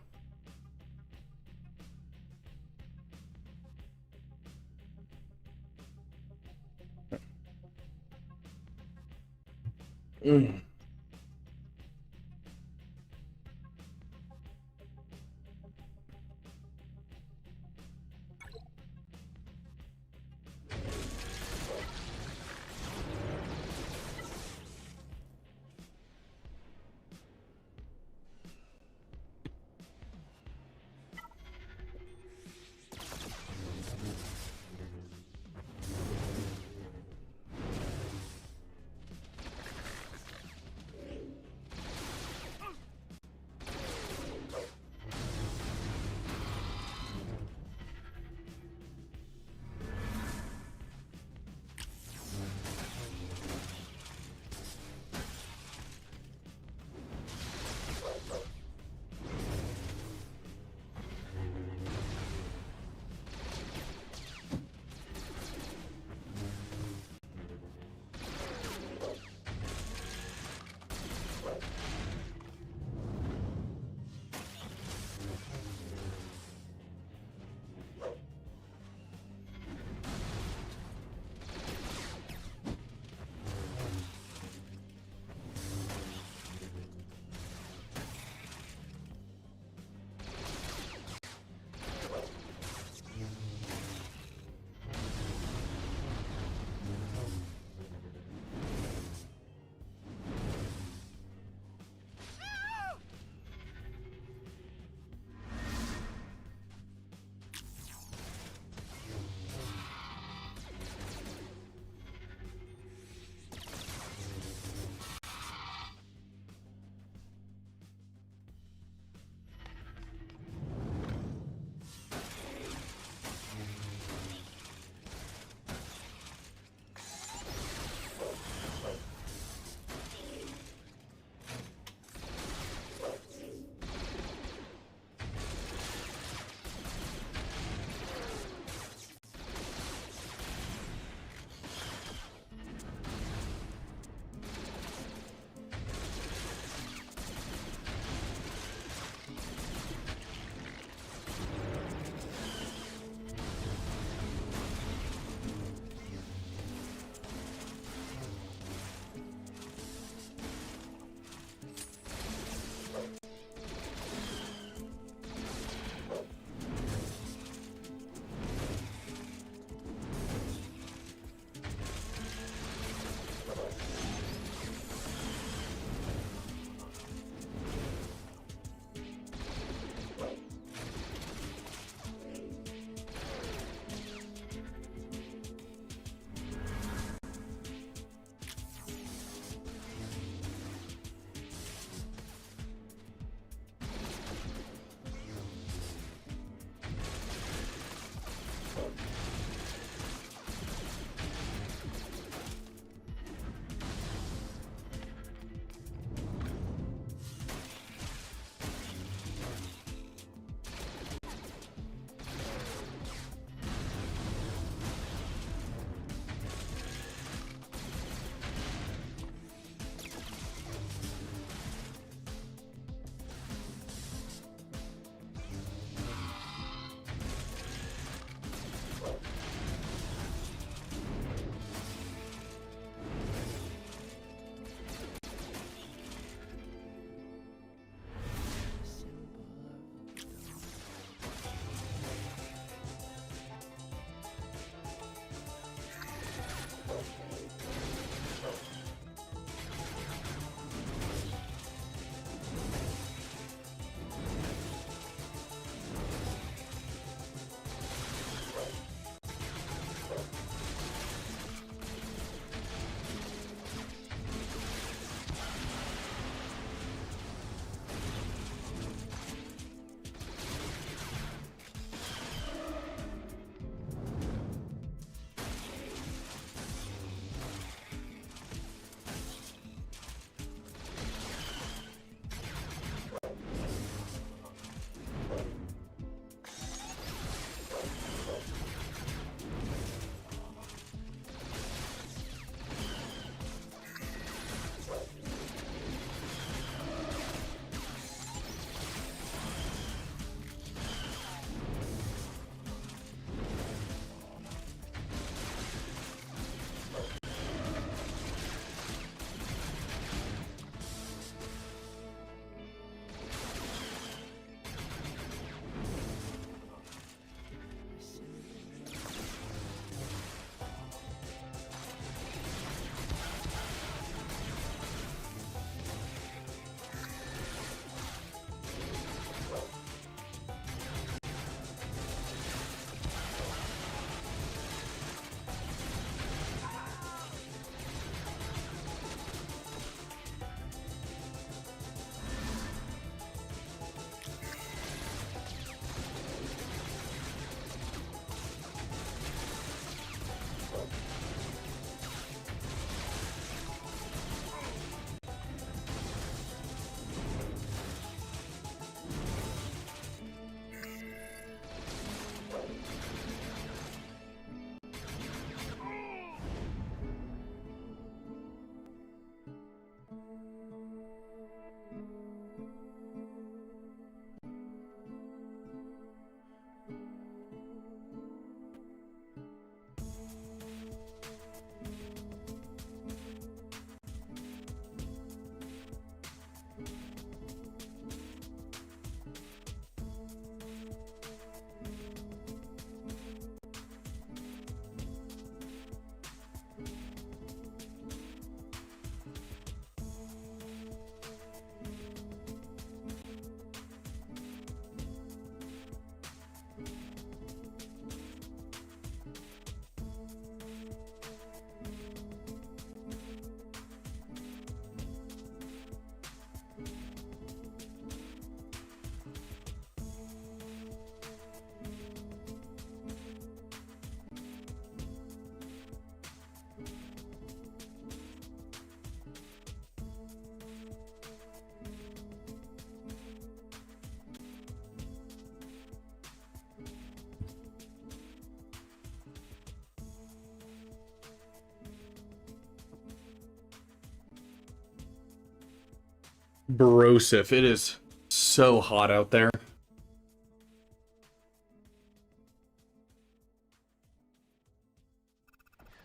Borosive. It is so hot out there.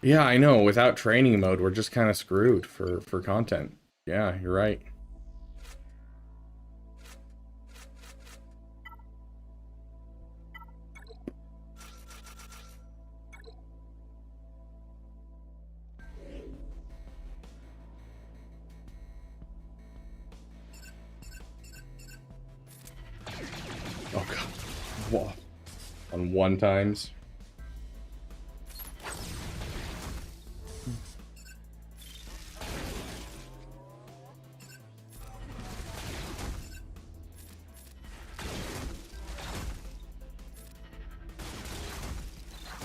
Yeah, I know. Without training mode, we're just kind of screwed for content. Yeah, you're right. Oh god. Whoa. On 1 times.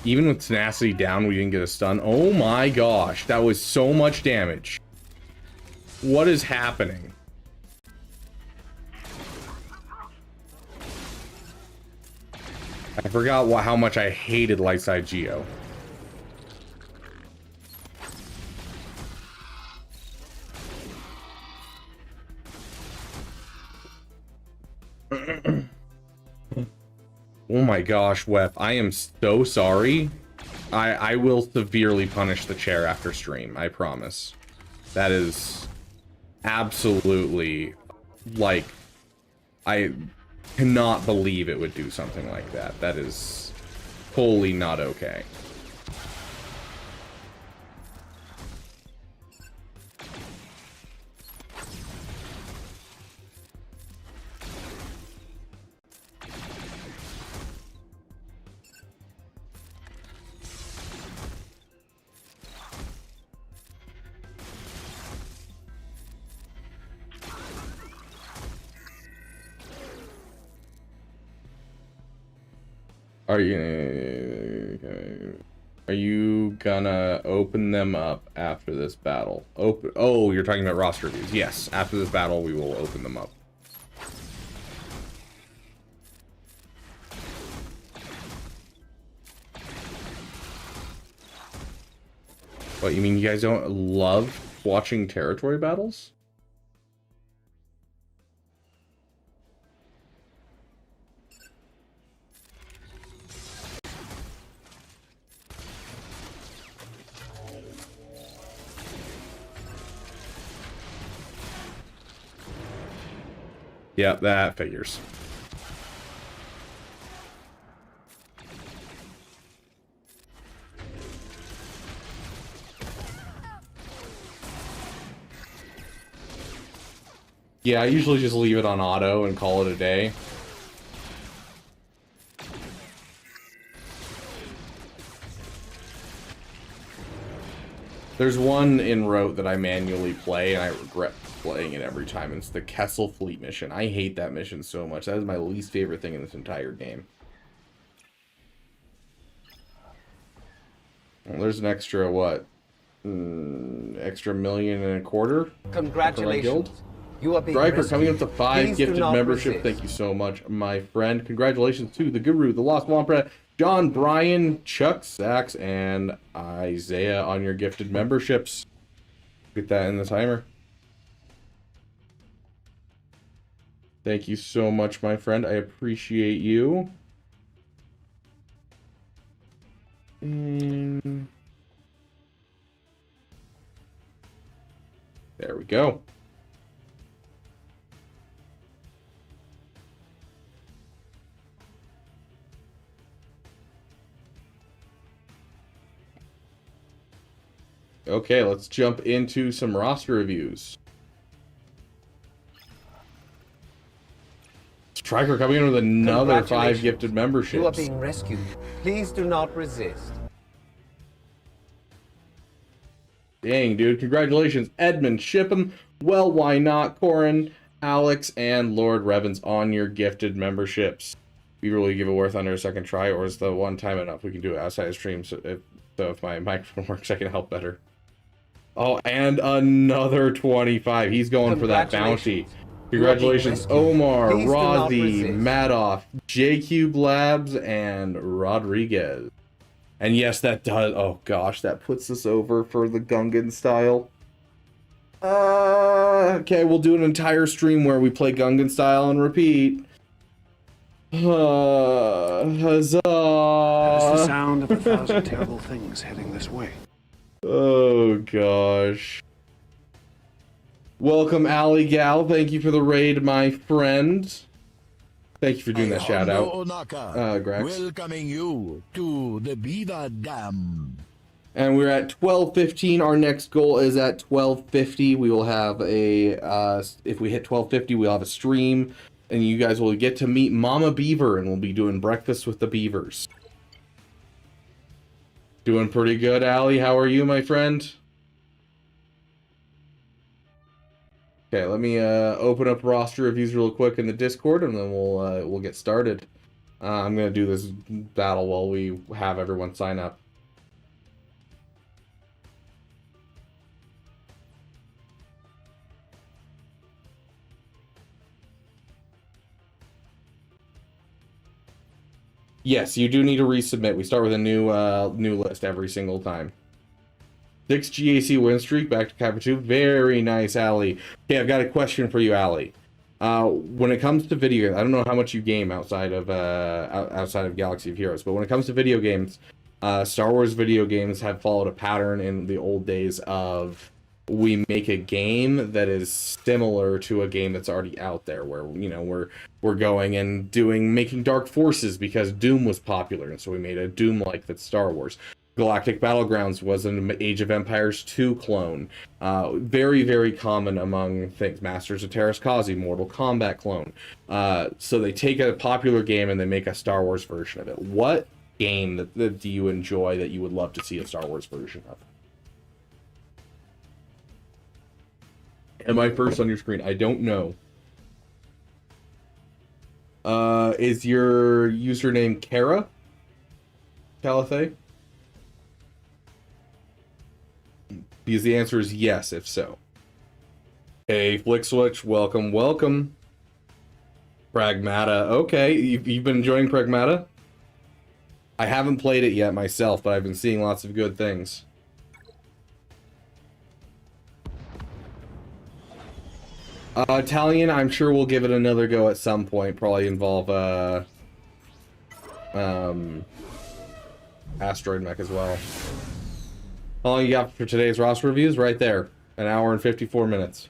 Even with tenacity down, we didn't get a stun. Oh my gosh, that was so much damage. What is happening? I forgot how much I hated Lightside Geo. Oh my gosh, Wep, I am so sorry. I will severely punish the chair after stream, I promise. That is absolutely, like, I cannot believe it would do something like that. That is wholly not okay. Are you gonna open them up after this battle? Oh, you're talking about roster reviews. Yes, after this battle, we will open them up. What, you mean you guys don't love watching territory battles? Yep, that figures. Yeah, I usually just leave it on auto and call it a day. There's one in Rote that I manually play, and I regret playing it every time. It's the Kessel Fleet mission. I hate that mission so much. That is my least favorite thing in this entire game. Well, there's an extra, what? Extra $1.25 million? Congratulations. You are being Striker rescued. coming up to 5 Please do gifted not membership. resist. Thank you so much, my friend. Congratulations to the Guru, the Lost Womp, John, Brian, Chuck, Sachs, and Isaiah on your gifted memberships. Get that in the timer. Thank you so much, my friend. I appreciate you. And there we go. Okay, let's jump into some roster reviews. Striker coming in with another 5 gifted memberships. You are being rescued. Please do not resist. Dang, dude. Congratulations, Edmund Shipham. Well, why not? Corin, Alex, and Lord Revens on your gifted memberships. Beaver, will you give it worth under a second try, or is the one time enough? We can do it outside of stream, so if my microphone works, I can help better. Oh, and another 25. He's going for that bounty. Congratulations, Omar, Razi, Madoff, JQ Labs, and Rodriguez. And yes, that does. Oh gosh, that puts us over for the Gungan style. Okay, we'll do an entire stream where we play Gungan style and repeat. Huzzah! That is the sound of 1,000 terrible things heading this way. Oh gosh. Welcome, Alley Gal. Thank you for the raid, my friend. Thank you for doing that shout out. Grax. Welcoming you to the Beaver Dam. And we're at 12:15. Our next goal is at 12:50. We will have a, if we hit 12:50, we'll have a stream. And you guys will get to meet Mama Beaver, and we'll be doing breakfast with the Beavers. Doing pretty good, Allie. How are you, my friend? Okay, let me open up roster reviews real quick in the Discord, and then we'll get started. I'm gonna do this battle while we have everyone sign up. Yes, you do need to resubmit. We start with a new list every single time. 6 GAC win streak, back to Kappa 2. Very nice, Allie. Okay, I've got a question for you, Allie. When it comes to video games, I don't know how much you game outside of Galaxy of Heroes, but when it comes to video games, Star Wars video games have followed a pattern in the old days of we make a game that is similar to a game that's already out there, where, you know, we're going and making Dark Forces because Doom was popular, and so we made a Doom-like that's Star Wars. Galactic Battlegrounds was an Age of Empires 2 clone. Very, very common among things. Masters of Terrascasi, Mortal Kombat clone. So they take a popular game and they make a Star Wars version of it. What game that do you enjoy that you would love to see a Star Wars version of? Am I first on your screen? I don't know. Is your username Kara? Calithay? Because the answer is yes, if so. Hey, Flick Switch, welcome, welcome. Pragmata, okay, you've been enjoying Pragmata? I haven't played it yet myself, but I've been seeing lots of good things. Italian, I'm sure we'll give it another go at some point. Probably involve Asteroid Mech as well. How long you got for today's roster reviews? Right there. 1 hour and 54 minutes.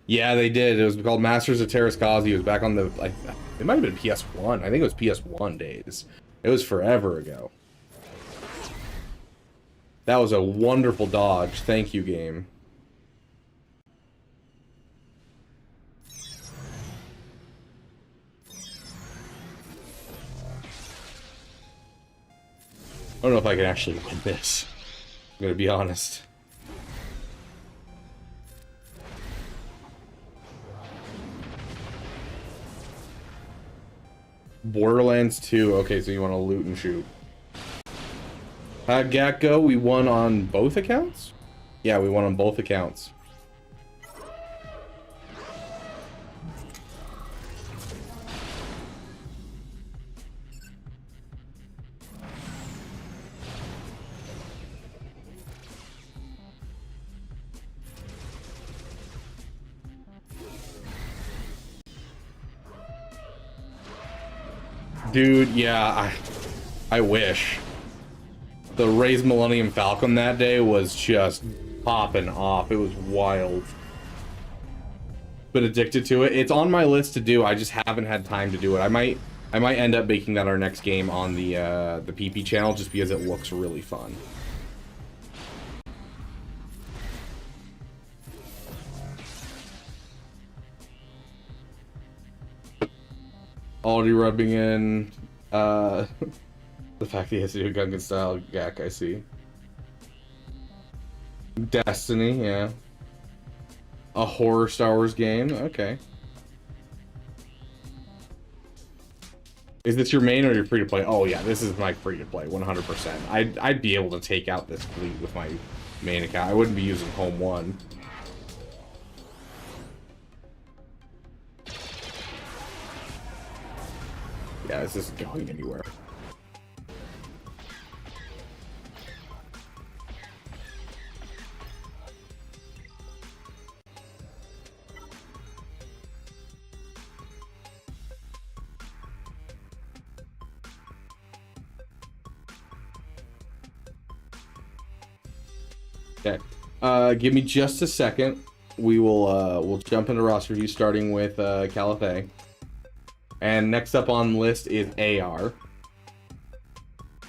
Yeah, they did. It was called Masters of Terrascasi. It was back on the... it might have been PS1. I think it was PS1 days. It was forever ago. That was a wonderful dodge. Thank you, game. I don't know if I can actually win this. I'm gonna be honest. Borderlands 2. Okay, so you want to loot and shoot. Gakko, we won on both accounts? Yeah, we won on both accounts. Dude, yeah, I wish. The Ray's Millennium Falcon that day was just popping off. It was wild. Been addicted to it. It's on my list to do. I just haven't had time to do it. I might end up making that our next game on the PP channel just because it looks really fun. Already rubbing in the fact that he has to do a Gungan style Gak, I see. Destiny, yeah. A horror Star Wars game, okay. Is this your main or your free to play? Oh yeah, this is my free to play, 100%. I'd be able to take out this fleet with my main account. I wouldn't be using Home 1. Yeah, this isn't going anywhere. Okay. Give me just a second. We will we'll jump into roster review starting with Calithay. And next up on the list is AR.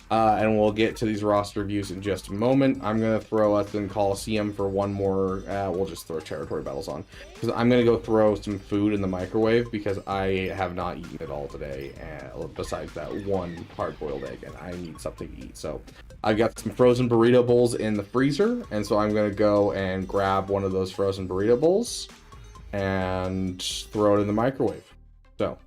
And we'll get to these roster reviews in just a moment. I'm going to throw us in Coliseum for one more. We'll just throw territory battles on. Because I'm going to go throw some food in the microwave because I have not eaten it all today. Besides that one hard-boiled egg. And I need something to eat. So I've got some frozen burrito bowls in the freezer. And so I'm going to go and grab one of those frozen burrito bowls. And throw it in the microwave. So.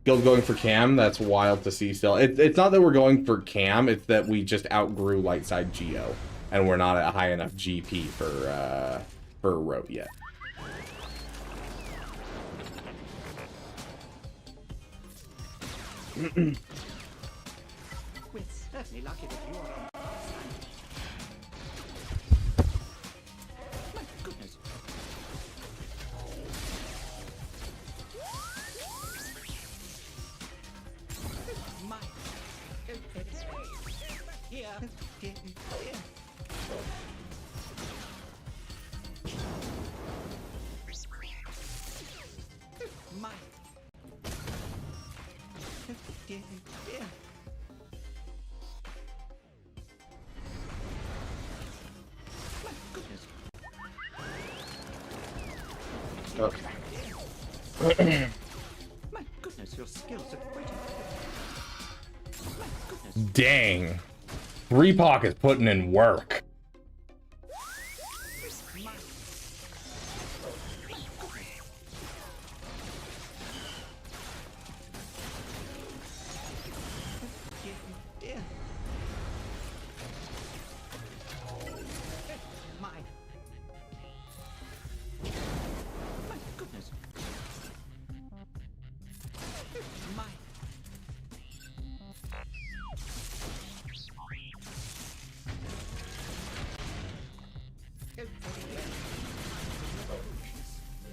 Guild going for Cam, that's wild to see still. It's not that we're going for Cam, it's that we just outgrew light side Geo. And we're not at a high enough GP for Rote yet. We're certainly lucky that you are on our side. My goodness. My. Here. My. Okay. My goodness, your skills are great. My goodness. Dang. 3 Pockets putting in work.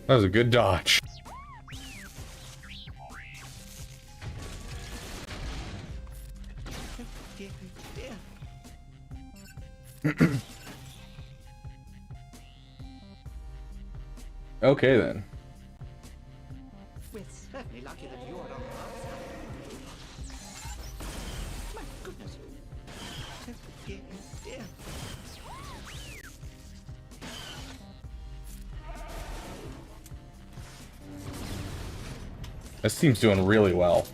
That was a good dodge. Okay then. We're certainly lucky that you are on our side. My goodness. This team's doing really well.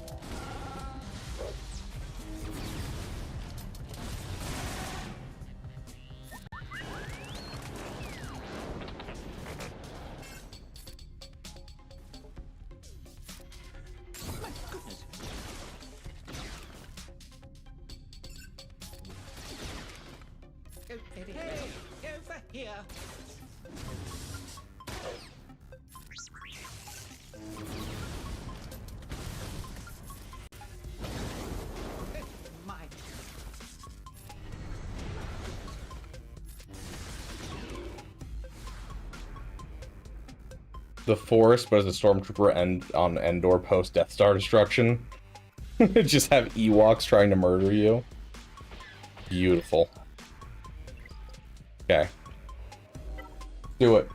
Over here. The forest, but as a stormtrooper on Endor post Death Star destruction. Just have Ewoks trying to murder you. Beautiful. Okay. Do it.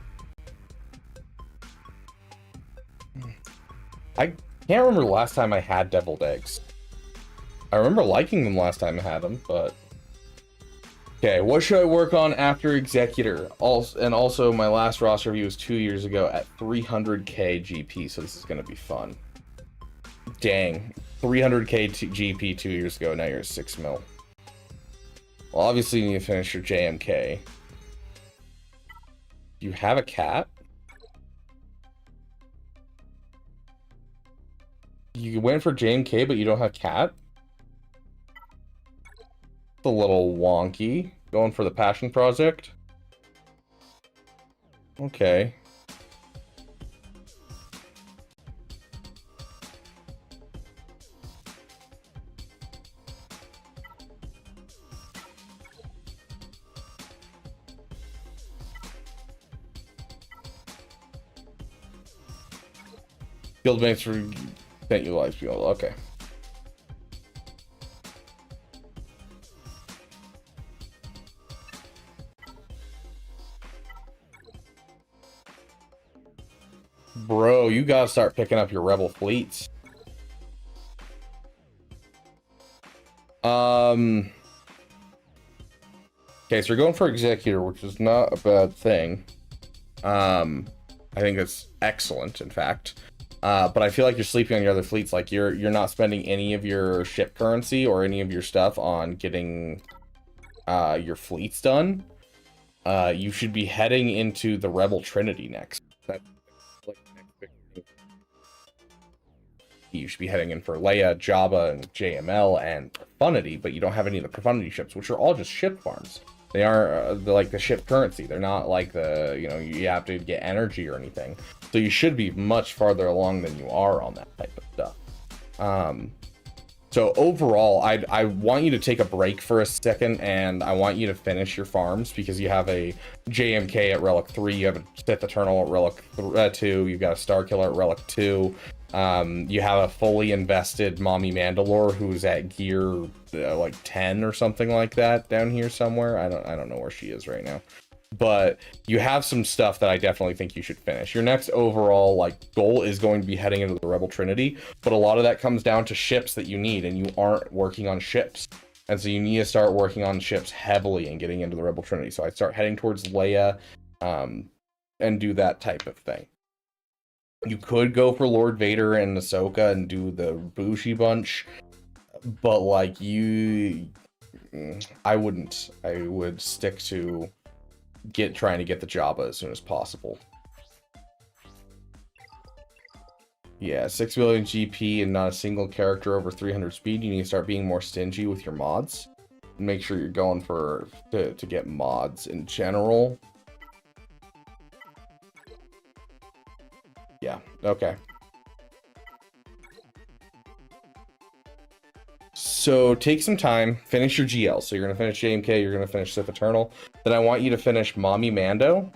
I can't remember the last time I had deviled eggs. I remember liking them last time I had them, but... Okay, what should I work on after Executor? Also, my last roster review was 2 years ago at 300k GP, so this is going to be fun. Dang. 300k GP 2 years ago, now you're at 6 mil. Well, obviously you need to finish your JMK. You have a cat? You went for JMK, but you don't have cat? It's a little wonky. Going for the passion project? Okay. Guildmates for sent you life fuel. Okay. Bro, you gotta start picking up your rebel fleets. Okay, so you're going for executor, which is not a bad thing. I think it's excellent, in fact. But I feel like you're sleeping on your other fleets. Like you're not spending any of your ship currency or any of your stuff on getting your fleets done. You should be heading into the Rebel Trinity next. That's like the next big thing. You should be heading in for Leia, Jabba, and JML and Profundity, but you don't have any of the Profundity ships, which are all just ship farms. They are like the ship currency. They're not like the, you know, you have to get energy or anything. So you should be much farther along than you are on that type of stuff. So overall, I want you to take a break for a second, and I want you to finish your farms, because you have a JMK at Relic 3, you have a Sith Eternal at Relic 2, you've got a Star Killer at Relic 2, you have a fully invested Mommy Mandalore who's at gear like 10 or something like that down here somewhere. I don't know where she is right now. But you have some stuff that I definitely think you should finish. Your next overall like goal is going to be heading into the Rebel Trinity, but a lot of that comes down to ships that you need, and you aren't working on ships. And so you need to start working on ships heavily and getting into the Rebel Trinity. So I'd start heading towards Leia and do that type of thing. You could go for Lord Vader and Ahsoka and do the Bushi bunch, but like I wouldn't. I would stick to trying to get the Jabba as soon as possible. Yeah, 6 billion GP and not a single character over 300 speed. You need to start being more stingy with your mods. Make sure you're going for to get mods in general. Yeah, okay. So take some time, finish your GL. So you're going to finish JMK, you're going to finish Sith Eternal. Then I want you to finish Mommy Mando,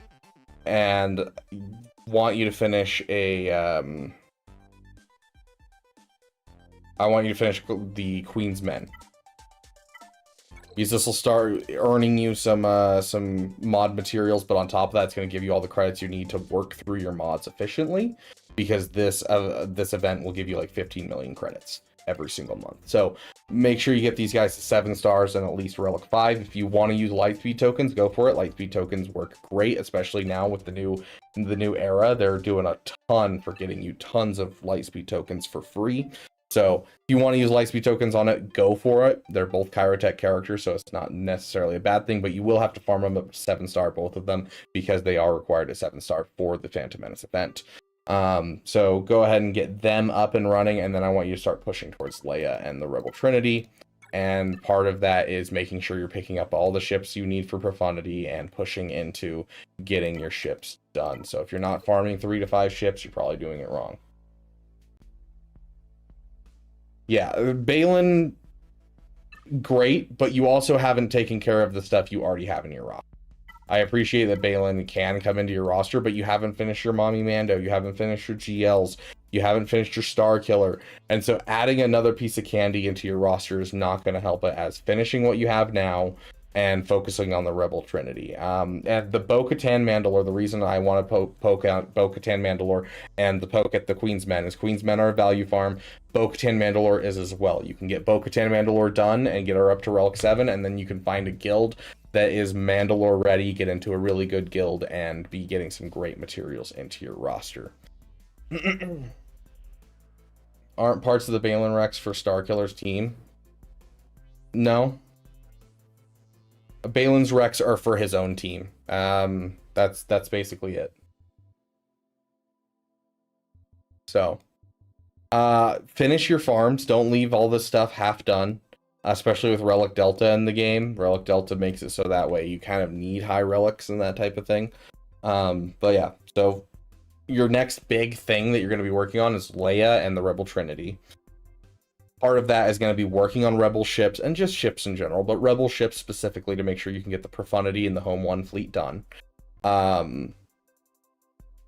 and want you to finish a I want you to finish the Queen's Men, because this will start earning you some mod materials, but on top of that, it's going to give you all the credits you need to work through your mods efficiently, because this event will give you like 15 million credits every single month. So make sure you get these guys to 7 stars and at least Relic 5. If you want to use Lightspeed tokens, go for it. Lightspeed tokens work great, especially now with the new era. They're doing a ton for getting you tons of Lightspeed tokens for free. So if you want to use Lightspeed tokens on it, go for it. They're both Kyrotech characters, so it's not necessarily a bad thing, but you will have to farm them up to 7-star, both of them, because they are required at 7-star for the Phantom Menace event. So go ahead and get them up and running, and then I want you to start pushing towards Leia and the Rebel Trinity. And part of that is making sure you're picking up all the ships you need for Profundity and pushing into getting your ships done. So if you're not farming 3 to 5 ships, you're probably doing it wrong. Yeah, Balin, great, but you also haven't taken care of the stuff you already have in your roster. I appreciate that Balin can come into your roster, but you haven't finished your Mommy Mando, you haven't finished your GLs, you haven't finished your Star Killer, and so adding another piece of candy into your roster is not going to help it, as finishing what you have now and focusing on the Rebel Trinity. And the Bo-Katan Mandalore, the reason I want to poke out Bo-Katan Mandalore and the poke at the Queen's Men is Queen's Men are a value farm. Bo-Katan Mandalore is as well. You can get Bo-Katan Mandalore done and get her up to Relic 7, and then you can find a guild that is Mandalore ready, get into a really good guild, and be getting some great materials into your roster. Aren't parts of the Balin Rex for Starkiller's team? No. Balin's Rex are for his own team. That's basically it. So, finish your farms. Don't leave all this stuff half done, especially with Relic Delta in the game. Relic Delta makes it so that way you kind of need high relics and that type of thing. But yeah, so your next big thing that you're going to be working on is Leia and the Rebel Trinity. Part of that is going to be working on Rebel ships, and just ships in general, but Rebel ships specifically, to make sure you can get the Profundity and the Home 1 fleet done. And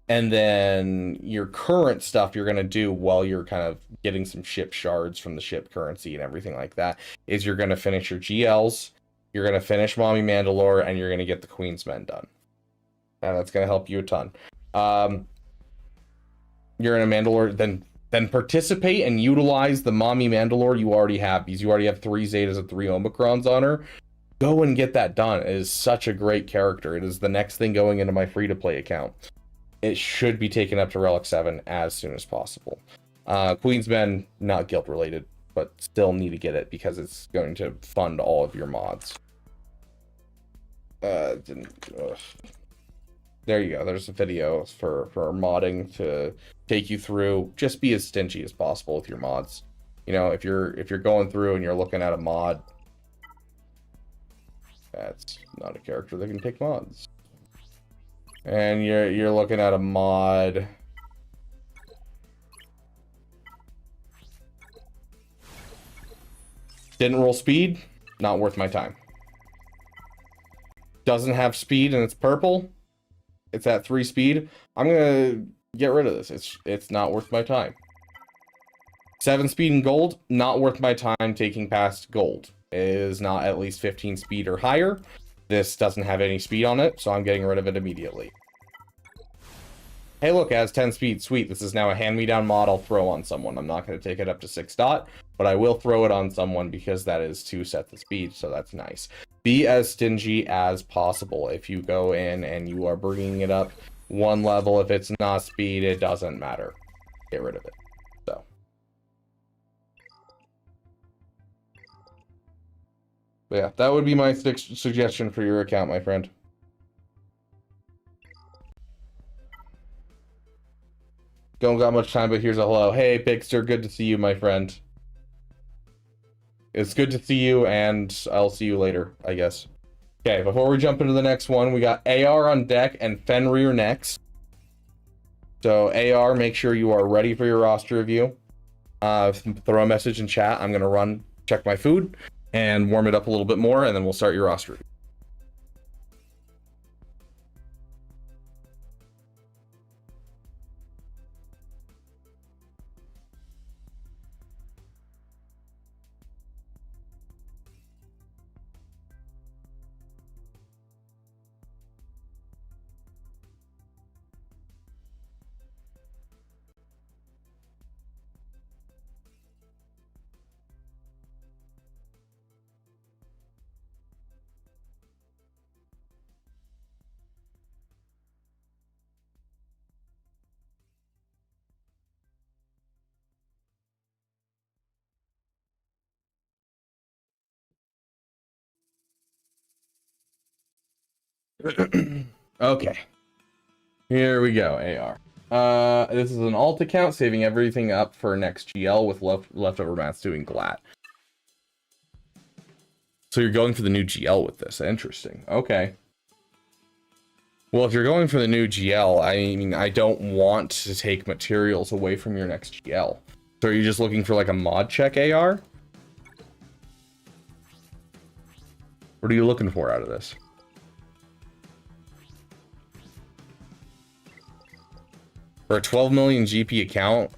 then your current stuff you're going to do while you're kind of getting some ship shards from the ship currency and everything like that, is you're going to finish your GLs, you're going to finish Mommy Mandalore, and you're going to get the Queen's Men done. And that's going to help you a ton. you're in a Mandalore, then participate and utilize the mommy Mandalore you already have, because you already have 3 Zetas and 3 Omicrons on her. Go and get that done. It is such a great character. It is the next thing going into my free-to-play account. It should be taken up to Relic 7 as soon as possible. Queen's Men, not guild related, but still need to get it because it's going to fund all of your mods. There you go. There's a video for modding to take you through. Just be as stingy as possible with your mods. You know, if you're going through and you're looking at a mod, that's not a character that can take mods. And you're looking at a mod. Didn't roll speed, not worth my time. Doesn't have speed and it's purple. It's at 3 speed. I'm gonna get rid of this. It's not worth my time. 7 speed and gold, not worth my time taking past gold. It is not at least 15 speed or higher. This doesn't have any speed on it, so I'm getting rid of it immediately. Hey look, it has 10 speed. Sweet, this is now a hand-me-down mod I'll throw on someone. I'm not going to take it up to 6 dot, but I will throw it on someone because that is 2 sets of speed, so that's nice. Be as stingy as possible. If you go in and you are bringing it up 1 level, if it's not speed, it doesn't matter. Get rid of it. So. But yeah, that would be my suggestion for your account, my friend. Don't got much time, but here's a hello. Hey, Pixter, good to see you, my friend. It's good to see you, and I'll see you later, I guess. Okay, before we jump into the next one, we got AR on deck and Fenrir next. So, AR, make sure you are ready for your roster review. Throw a message in chat. I'm going to run, check my food, and warm it up a little bit more, and then we'll start your roster review. Okay, here we go. AR. This is an alt account, saving everything up for next GL with leftover mats doing glat. So you're going for the new GL with this. Interesting. Okay. Well, if you're going for the new GL, I mean, I don't want to take materials away from your next GL. So are you just looking for like a mod check AR? What are you looking for out of this? For a 12 million GP account,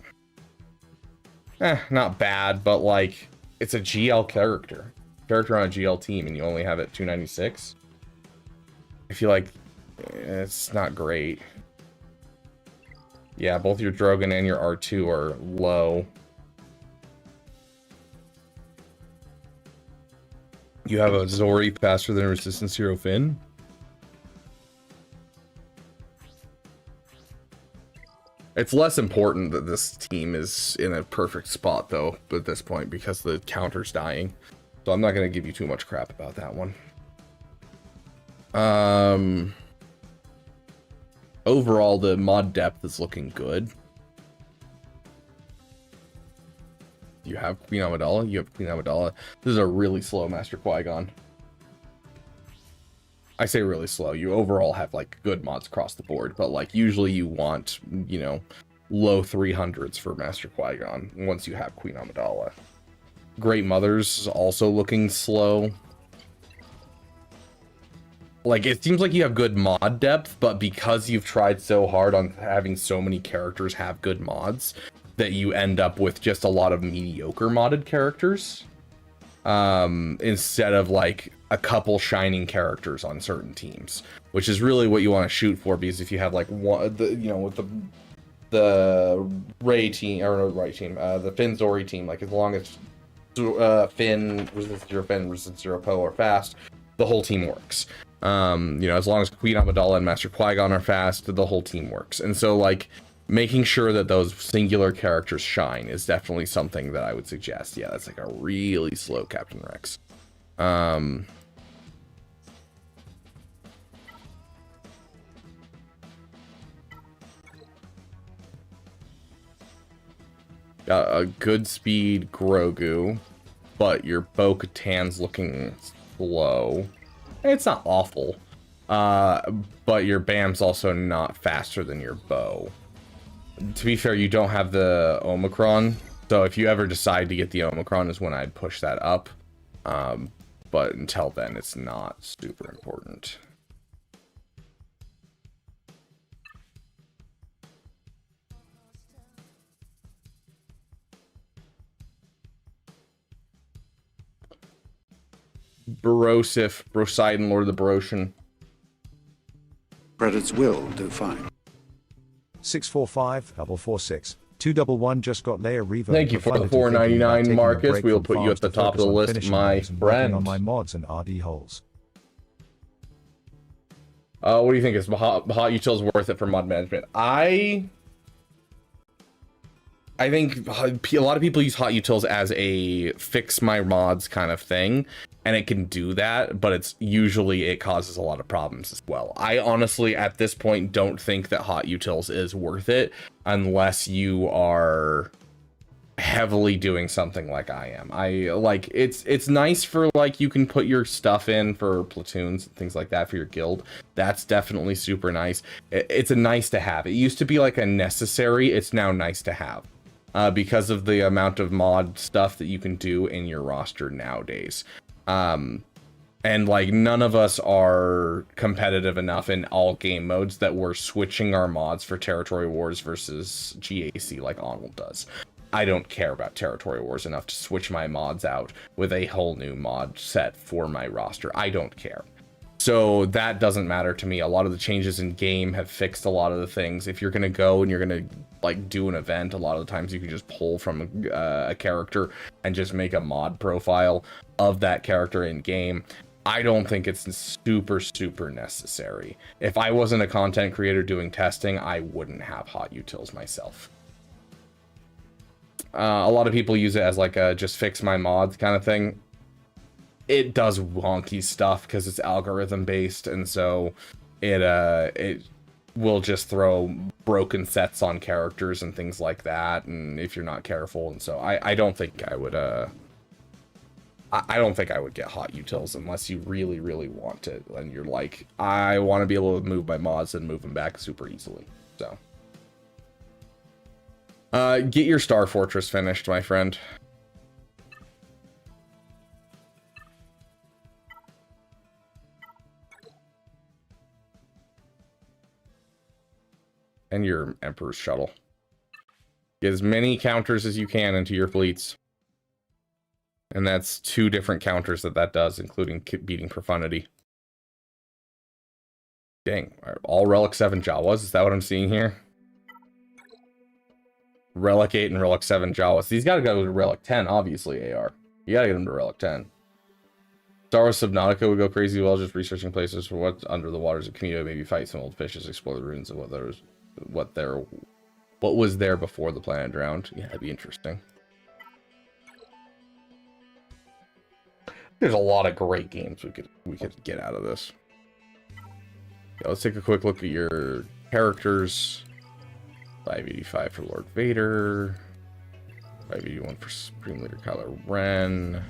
not bad, but like, it's a GL character on a GL team, and you only have it 296. I feel like it's not great. Yeah, both your Drogon and your R2 are low. You have a Zori faster than Resistance Hero Finn. It's less important that this team is in a perfect spot, though, at this point, because the counter's dying. So I'm not going to give you too much crap about that one. Overall, the mod depth is looking good. You have Queen Amidala. You have Queen Amidala. This is a really slow Master Qui-Gon. I say really slow. You overall have like good mods across the board, but like usually you want, you know, low 300s for Master Qui-Gon once you have Queen Amidala. Great Mothers is also looking slow. Like, it seems like you have good mod depth, but because you've tried so hard on having so many characters have good mods, that you end up with just a lot of mediocre modded characters. Instead of like a couple shining characters on certain teams, which is really what you want to shoot for, because if you have like one, with the Ray team, or no, Ray team, the Finn Zori team, like as long as Finn resist 0 Finn, resist 0 Poe are fast, the whole team works. You know, as long as Queen Amidala and Master Qui-Gon are fast, the whole team works. And so, like, making sure that those singular characters shine is definitely something that I would suggest. Yeah, that's like a really slow Captain Rex. Got a good speed Grogu, but your Bo-Katan's looking slow. It's not awful, but your Bam's also not faster than your Bo. To be fair, you don't have the Omicron, so if you ever decide to get the Omicron is when I'd push that up. But until then, it's not super important. Barosif, Brosidon, Lord of the Baroshan. Credits will do fine. 645-446. 211 just got layer reverb. Thank you for the $4.99, Marcus. We'll put you at the top of the list, my friend. On my mods and RD holes. What do you think? Is hot utils worth it for mod management? I think a lot of people use hot utils as a fix my mods kind of thing, and it can do that, but it's usually it causes a lot of problems as well. I honestly, at this point, don't think that hot utils is worth it unless you are heavily doing something like I am. I like it's nice for like you can put your stuff in for platoons and things like that for your guild. That's definitely super nice. It's a nice to have. It used to be like a necessary. It's now nice to have. Because of the amount of mod stuff that you can do in your roster nowadays. And like none of us are competitive enough in all game modes that we're switching our mods for Territory Wars versus GAC like Onwell does. I don't care about Territory Wars enough to switch my mods out with a whole new mod set for my roster. I don't care. So that doesn't matter to me. A lot of the changes in game have fixed a lot of the things. If you're going to go and you're going to like do an event, a lot of the times you can just pull from a character and just make a mod profile of that character in game. I don't think it's super necessary. If I wasn't a content creator doing testing, I wouldn't have hot utils myself. A lot of people use it as like a just fix my mods kind of thing. It does wonky stuff because it's algorithm based, and so it will just throw broken sets on characters and things like that, and if you're not careful. And so I don't think I would I don't think I would get hot utils unless you really want it and you're like, I want to be able to move my mods and move them back super easily. So get your Star Fortress finished, my friend. And your Emperor's Shuttle. Get as many counters as you can into your fleets. And that's 2 different counters that does, including beating Profundity. Dang, all Relic 7 Jawas, is that what I'm seeing here? Relic 8 and Relic 7 Jawas. These gotta go to Relic 10, obviously, AR. You gotta get them to Relic 10. Star Wars Subnautica would go crazy while just researching places for what's under the waters of Kamino, maybe fight some old fishes, explore the ruins of what was there before the planet drowned. Yeah, that'd be interesting. There's a lot of great games we could get out of this. Yeah, let's take a quick look at your characters. 585 for Lord Vader. 581 for Supreme Leader Kylo Ren.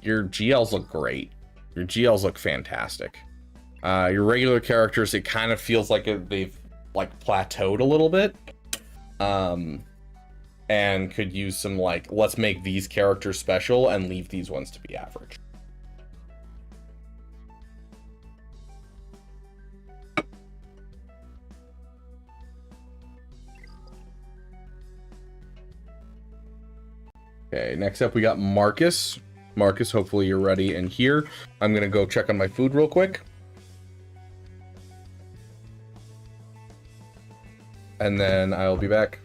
Your GLs look great. Your GLs look fantastic. Your regular characters, it kind of feels like they've like plateaued a little bit. And could use some like, let's make these characters special and leave these ones to be average. Okay, next up we got Marcus. Marcus, hopefully you're ready and here. I'm gonna go check on my food real quick. And then I'll be back.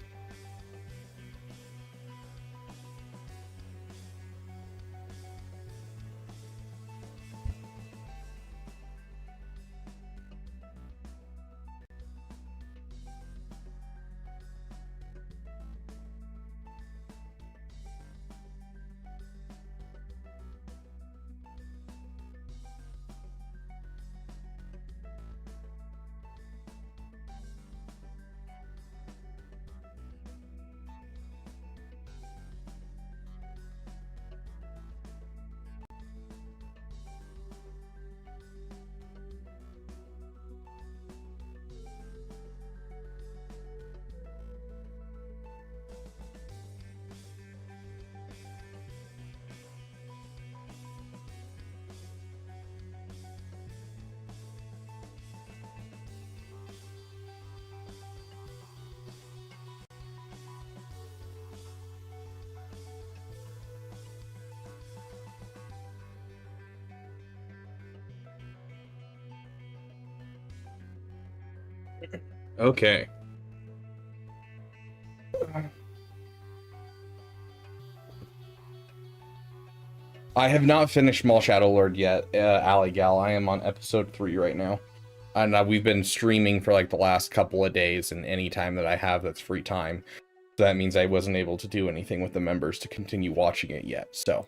Okay. I have not finished Mall Shadow Lord yet, Alley Gal. I am on episode 3 right now. And we've been streaming for like the last couple of days, and any time that I have that's free time. So that means I wasn't able to do anything with the members to continue watching it yet, so.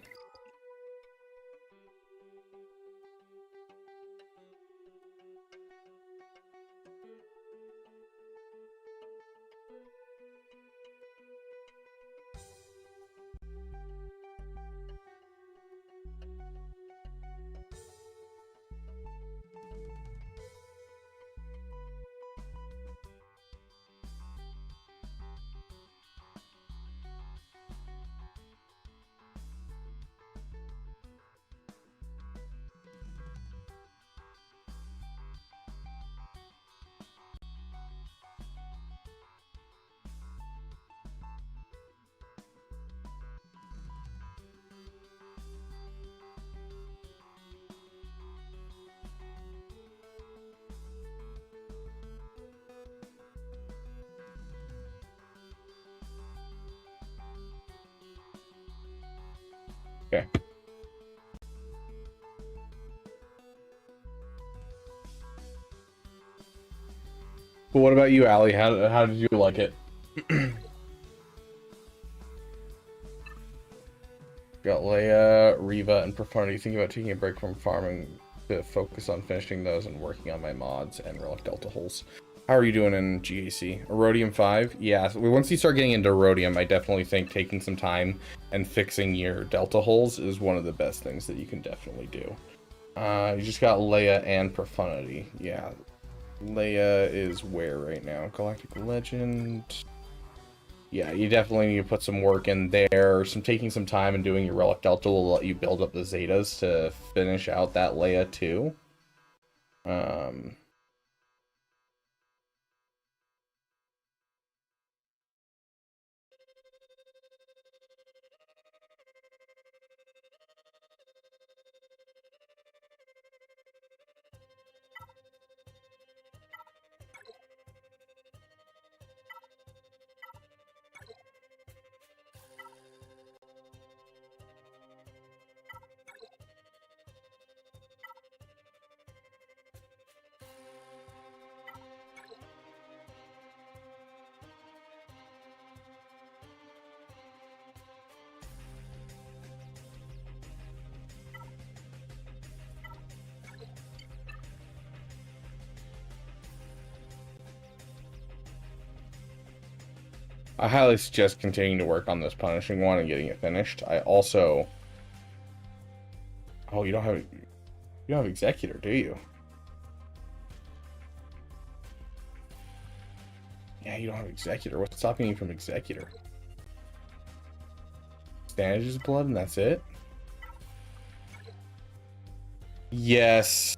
Okay. But what about you, Allie? How did you like it? Got Leia, Reva, and Profundity. Thinking about taking a break from farming to focus on finishing those and working on my mods and Relic Delta holes. How are you doing in GAC? Erodium 5? Yeah, so once you start getting into Erodium, I definitely think taking some time and fixing your Delta holes is one of the best things that you can definitely do. You just got Leia and Profundity. Yeah, Leia is where right now? Galactic Legend. Yeah, you definitely need to put some work in there. Taking some time and doing your Relic Delta will let you build up the Zetas to finish out that Leia too. I highly suggest continuing to work on this punishing one and getting it finished. I also... Oh, you don't have Executor, do you? Yeah, you don't have Executor. What's stopping you from Executor? Bandages blood and that's it? Yes,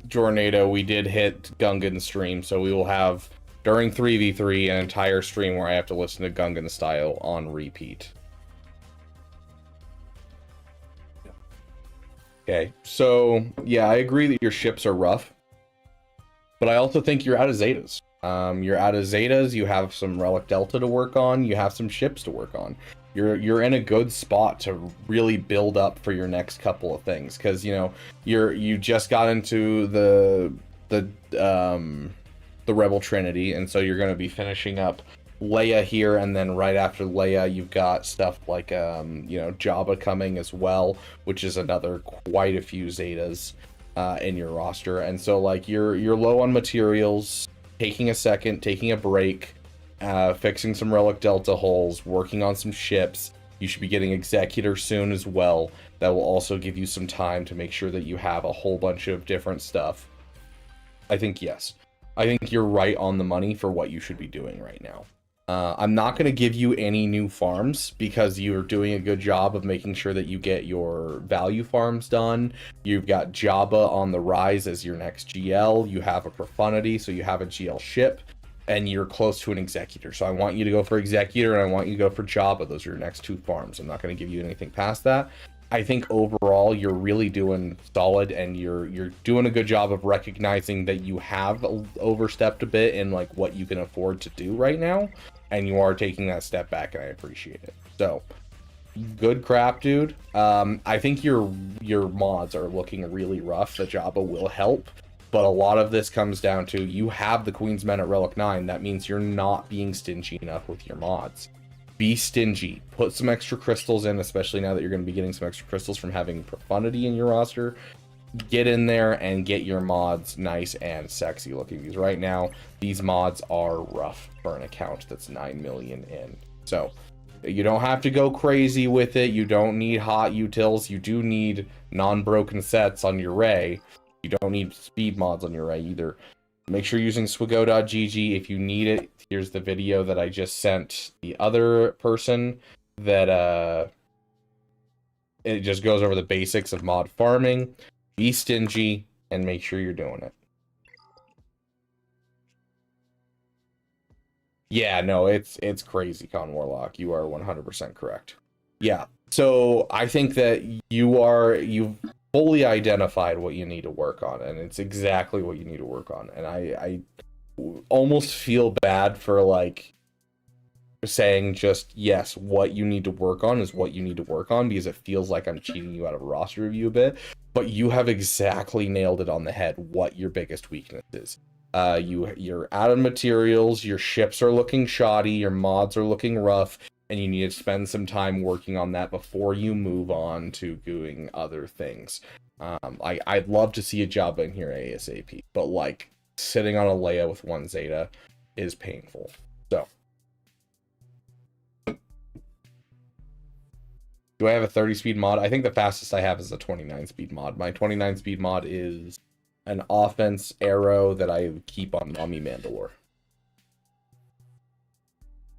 Jornado, we did hit Gungan's stream, so we will have... During 3v3, an entire stream where I have to listen to Gungan style on repeat. Okay, so yeah, I agree that your ships are rough, but I also think you're out of Zetas. You're out of Zetas, you have some Relic Delta to work on, you have some ships to work on. You're in a good spot to really build up for your next couple of things, because you know you just got into the Rebel Trinity, and so you're going to be finishing up Leia here, and then right after Leia you've got stuff like you know, Jabba coming as well, which is another quite a few Zetas in your roster. And so like you're low on materials, taking a second, taking a break, fixing some Relic Delta holes, working on some ships. You should be getting Executor soon as well. That will also give you some time to make sure that you have a whole bunch of different stuff. I think yes. I think you're right on the money for what you should be doing right now. I'm not going to give you any new farms because you're doing a good job of making sure that you get your value farms done. You've got Jabba on the rise as your next GL. You have a Profundity, so you have a GL ship, and you're close to an Executor. So I want you to go for Executor, and I want you to go for Jabba. Those are your next two farms. I'm not going to give you anything past that. I think overall you're really doing solid, and you're doing a good job of recognizing that you have overstepped a bit in like what you can afford to do right now, and you are taking that step back, and I appreciate it. So good crap, dude. I think your mods are looking really rough. The Jabba will help, but a lot of this comes down to you have the Queen's Men at Relic 9. That means you're not being stingy enough with your mods. Be stingy. Put some extra crystals in, especially now that you're going to be getting some extra crystals from having Profundity in your roster. Get in there and get your mods nice and sexy looking, because right now these mods are rough for an account that's 9 million in. So you don't have to go crazy with it. You don't need hot utils. You do need non-broken sets on your Ray. You don't need speed mods on your Ray either. Make sure you're using swigo.gg if you need it. Here's the video that I just sent the other person that it just goes over the basics of mod farming. Be stingy and make sure you're doing it. Yeah, no, it's crazy, Con Warlock. You are 100% correct. Yeah, so I think that you've fully identified what you need to work on, and it's exactly what you need to work on. And I almost feel bad for like saying just yes, what you need to work on is what you need to work on, because it feels like I'm cheating you out of a roster review a bit. But you have exactly nailed it on the head what your biggest weakness is. You're out of materials, your ships are looking shoddy, your mods are looking rough, and you need to spend some time working on that before you move on to doing other things. I'd love to see a Jabba in here ASAP, but like sitting on a Leia with 1 Zeta is painful. So do I have a 30 speed mod? I think the fastest I have is a 29 speed mod. My 29 speed mod is an offense arrow that I keep on Mummy Mandalore.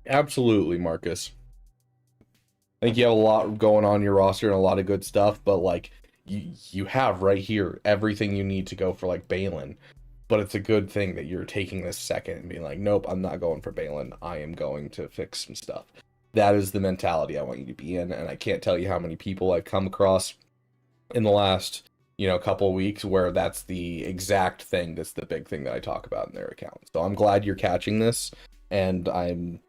Absolutely, Marcus. I think you have a lot going on in your roster and a lot of good stuff, but like you have right here everything you need to go for like Balin. But it's a good thing that you're taking this second and being like, nope, I'm not going for Balin. I am going to fix some stuff. That is the mentality I want you to be in, and I can't tell you how many people I've come across in the last, couple of weeks where that's the exact thing, that's the big thing that I talk about in their account. So I'm glad you're catching this, and I'm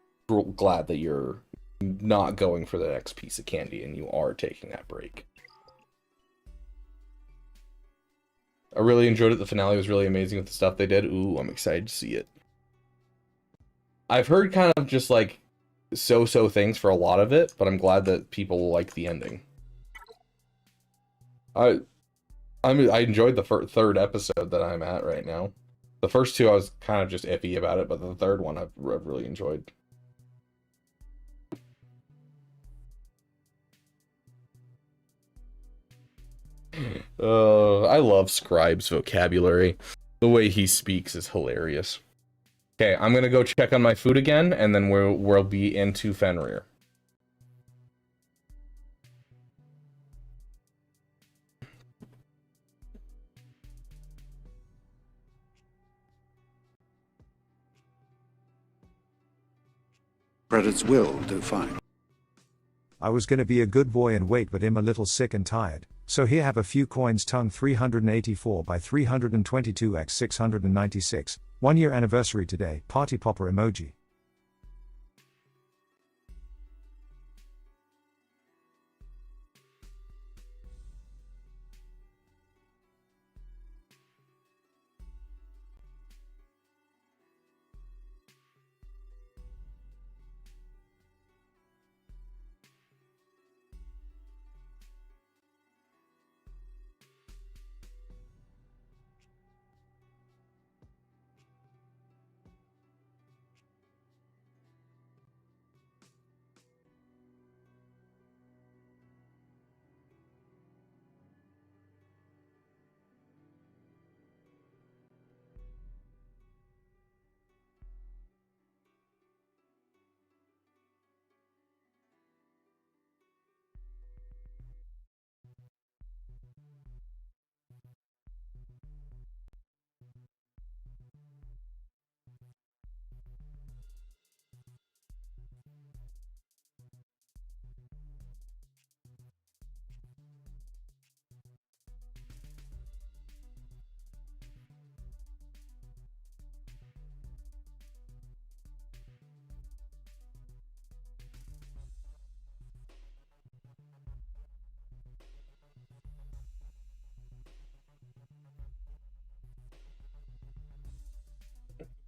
glad that you're not going for the next piece of candy and you are taking that break. I really enjoyed it. The finale was really amazing with the stuff they did. Ooh, I'm excited to see it. I've heard kind of just like so-so things for a lot of it, but I'm glad that people like the ending. I enjoyed the third episode that I'm at right now. The first two I was kind of just iffy about it, but the third one I've really enjoyed. I love Scribe's vocabulary. The way he speaks is hilarious. Okay, I'm gonna go check on my food again, and then we'll be into Fenrir. Credits will do fine. I was gonna be a good boy and wait, but I'm a little sick and tired. So here have a few coins tongue 384 by 322 x 696. 1 year anniversary today. Party popper emoji.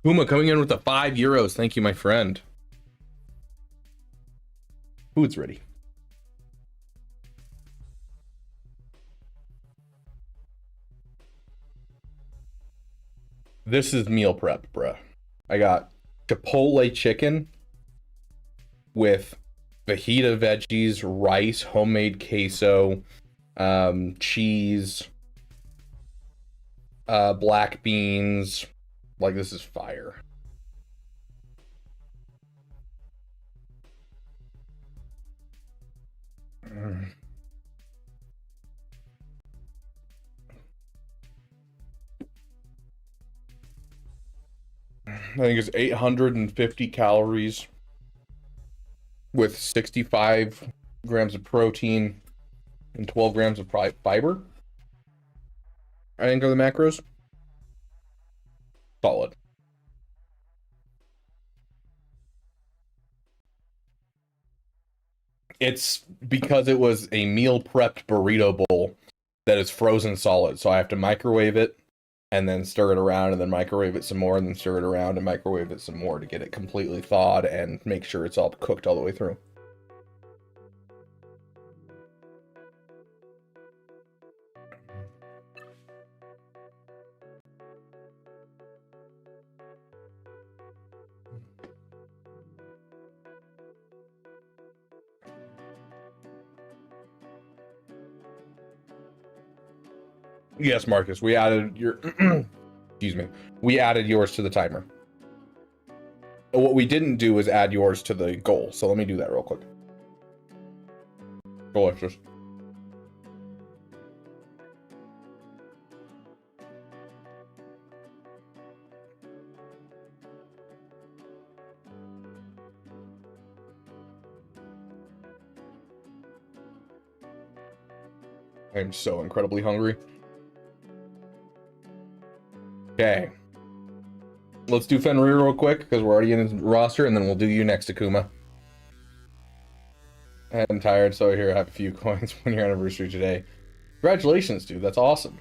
Puma coming in with the €5. Thank you, my friend. Food's ready. This is meal prep, bruh. I got Chipotle chicken with fajita veggies, rice, homemade queso, cheese, black beans. Like, this is fire. I think it's 850 calories with 65 grams of protein and 12 grams of fiber. I think are the macros. Solid. It's because it was a meal prepped burrito bowl that is frozen solid. So I have to microwave it and then stir it around and then microwave it some more and then stir it around and microwave it some more to get it completely thawed and make sure it's all cooked all the way through. Yes, Marcus, we added your excuse me. We added yours to the timer. What we didn't do is add yours to the goal. So let me do that real quick. Goal extras. I'm so incredibly hungry. Okay. Let's do Fenrir real quick, because we're already in his roster, and then we'll do you next, Akuma. I'm tired, so here I have a few coins. 1 year anniversary today. Congratulations, dude. That's awesome.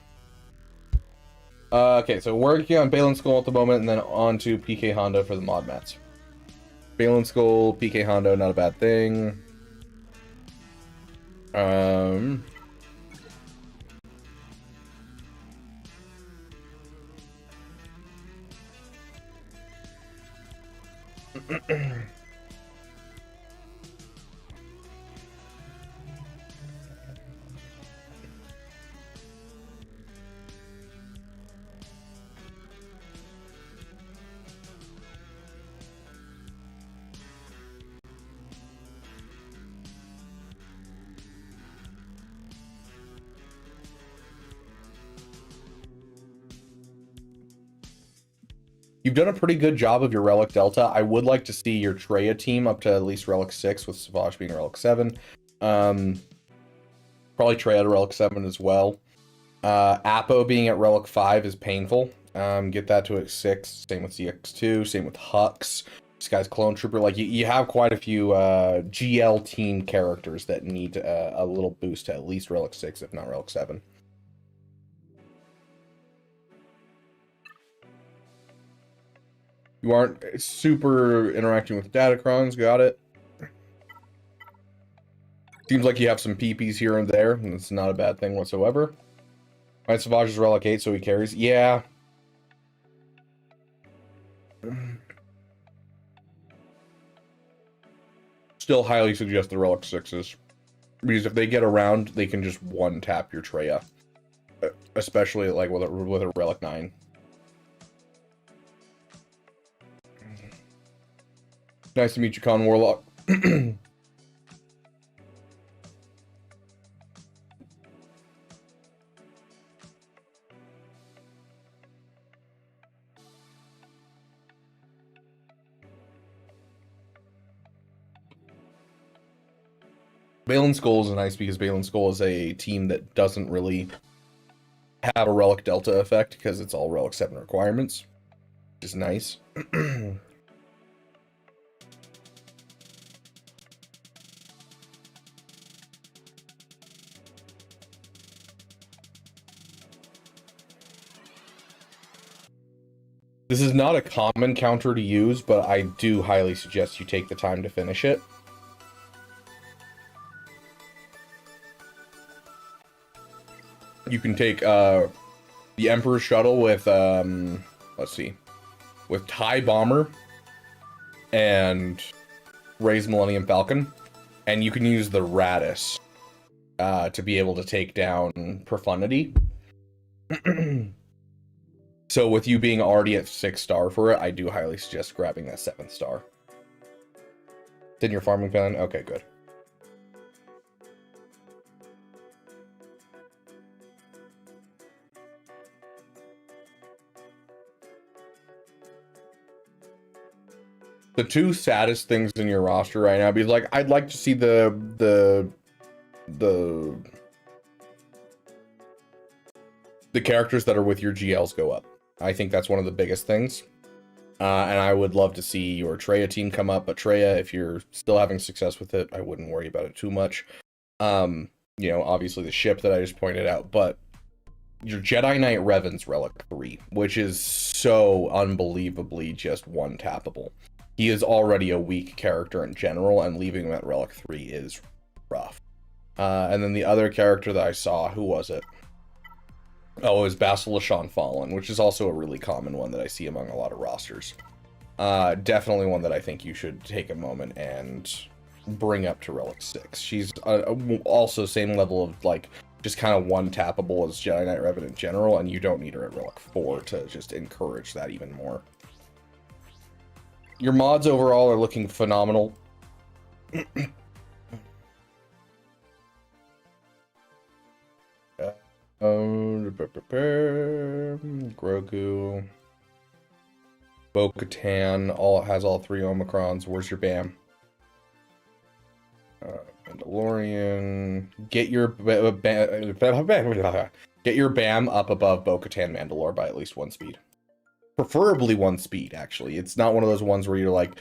Okay, so working on Balin Skull at the moment, and then on to PK Hondo for the mod mats. Balin Skull, PK Hondo, not a bad thing. You've done a pretty good job of your Relic Delta. I would like to see your Trey team up to at least Relic 6, with Savage being Relic 7. Probably Trey at Relic 7 as well. Apo being at Relic 5 is painful. Get that to a 6. Same with CX2. Same with Hux. This guy's Clone Trooper. Like, you have quite a few GL team characters that need a little boost to at least Relic 6, if not Relic 7. You aren't super interacting with Datacrons. Got it. Seems like you have some PPs here and there, and it's not a bad thing whatsoever. Alright, Savage is Relic 8, so he carries. Yeah. Still highly suggest the Relic 6s. Because if they get around, they can just one-tap your Treya. Especially like with a Relic 9. Nice to meet you, Con Warlock. Balin Skull is nice because Balin Skull is a team that doesn't really have a Relic Delta effect because it's all Relic 7 requirements, which is nice. This is not a common counter to use, but I do highly suggest you take the time to finish it. You can take the Emperor's Shuttle with, let's see, with TIE Bomber and Ray's Millennium Falcon, and you can use the Radis to be able to take down Profundity. So with you being already at 6-star for it, I do highly suggest grabbing that 7th star. It's in your farming plan? Okay, good. The two saddest things in your roster right now, because like I'd like to see the characters that are with your GLs go up. I think that's one of the biggest things. And I would love to see your Treya team come up, but Treya, if you're still having success with it, I wouldn't worry about it too much. You know, obviously the ship that I just pointed out, but your Jedi Knight Revan's Relic 3, which is so unbelievably just one-tappable. He is already a weak character in general, and leaving him at Relic 3 is rough. And then the other character that I saw, who was it? Oh, it was Basilishan Fallen, which is also a really common one that I see among a lot of rosters. Definitely one that I think you should take a moment and bring up to Relic 6. She's also same level of, like, just kind of one-tappable as Jedi Knight Revan in general, and you don't need her at Relic 4 to just encourage that even more. Your mods overall are looking phenomenal. Grogu, Bo-Katan, has all 3 Omicrons. Where's your BAM? Mandalorian. Get your BAM up above Bo-Katan Mandalore by at least 1 speed. Preferably 1 speed, actually. It's not one of those ones where you're like,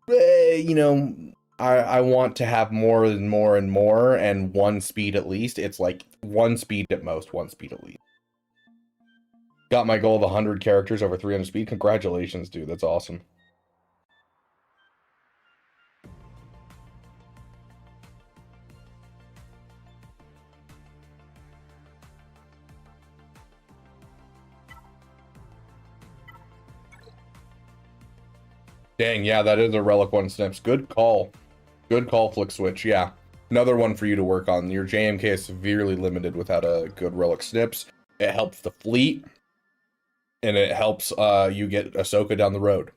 you know, I want to have more and more and more, and 1 speed at least. It's like 1 speed at most, 1 speed at least. Got my goal of 100 characters over 300 speed. Congratulations, dude. That's awesome. Dang, yeah, that is a Relic 1 Snips. Good call. Good call, Flick Switch. Yeah. Another one for you to work on. Your JMK is severely limited without a good Relic Snips. It helps the fleet. And it helps you get Ahsoka down the road.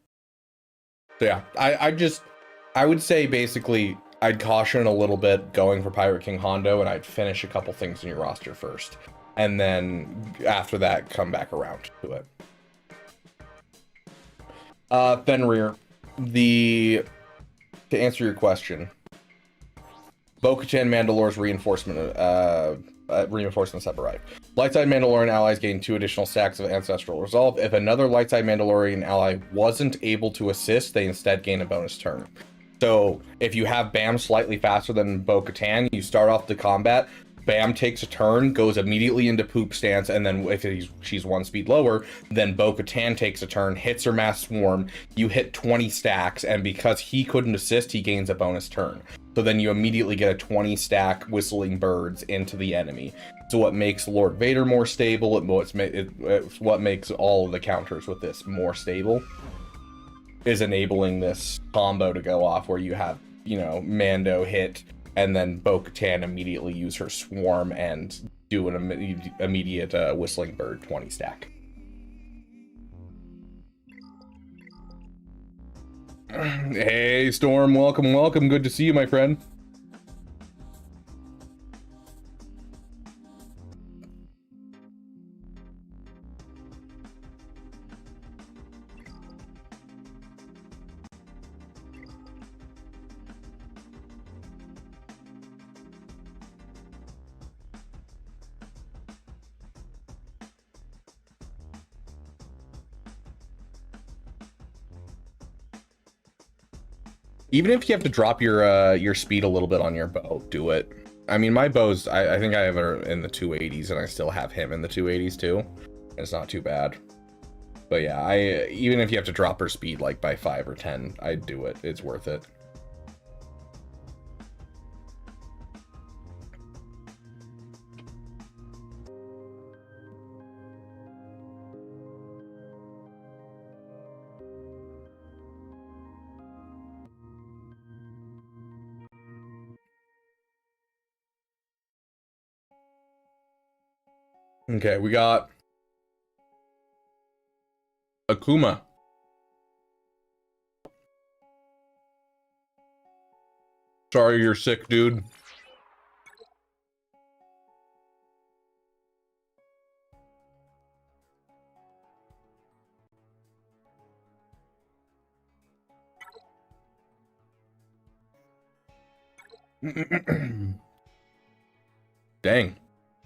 So yeah, I would say basically I'd caution a little bit going for Pirate King Hondo, and I'd finish a couple things in your roster first. And then after that, come back around to it. Fenrir, to answer your question, Bo-Katan Mandalore's reinforcements have arrived. Lightside Mandalorian allies gain 2 additional stacks of Ancestral Resolve. If another Lightside Mandalorian ally wasn't able to assist, they instead gain a bonus turn. So if you have Bam slightly faster than Bo-Katan, you start off the combat, Bam takes a turn, goes immediately into poop stance, and then if she's 1 speed lower, then Bo-Katan takes a turn, hits her mass swarm, you hit 20 stacks, and because he couldn't assist, he gains a bonus turn. So then you immediately get a 20 stack Whistling Birds into the enemy. So what makes Lord Vader more stable, it's what makes all of the counters with this more stable, is enabling this combo to go off where you have, you know, Mando hit, and then Bo-Katan immediately use her swarm and do an immediate Whistling Bird 20 stack. Hey Storm, welcome. Good to see you, my friend. Even if you have to drop your speed a little bit on your bow, do it. I mean, my bows, I think I have her in the 280s, and I still have him in the 280s too. It's not too bad. But yeah, even if you have to drop her speed like by 5 or 10, I'd do it. It's worth it. Okay, we got Akuma. Sorry you're sick, dude. Dang.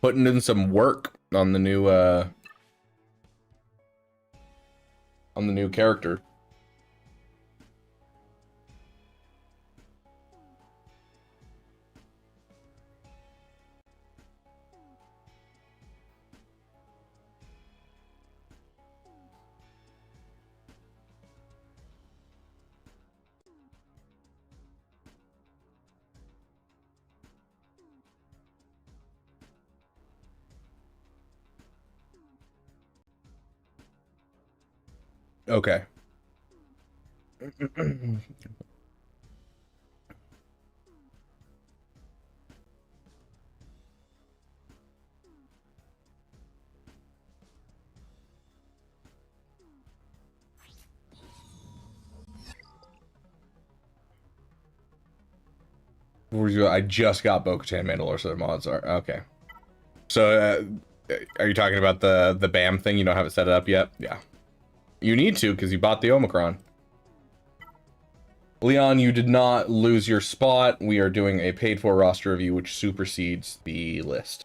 Putting in some work on the new character. Okay. I just got Bo-Katan Mandalore, so the mods are okay. So, are you talking about the BAM thing? You don't have it set up yet? Yeah. You need to, because you bought the Omicron. Leon, you did not lose your spot. We are doing a paid-for roster review, which supersedes the list.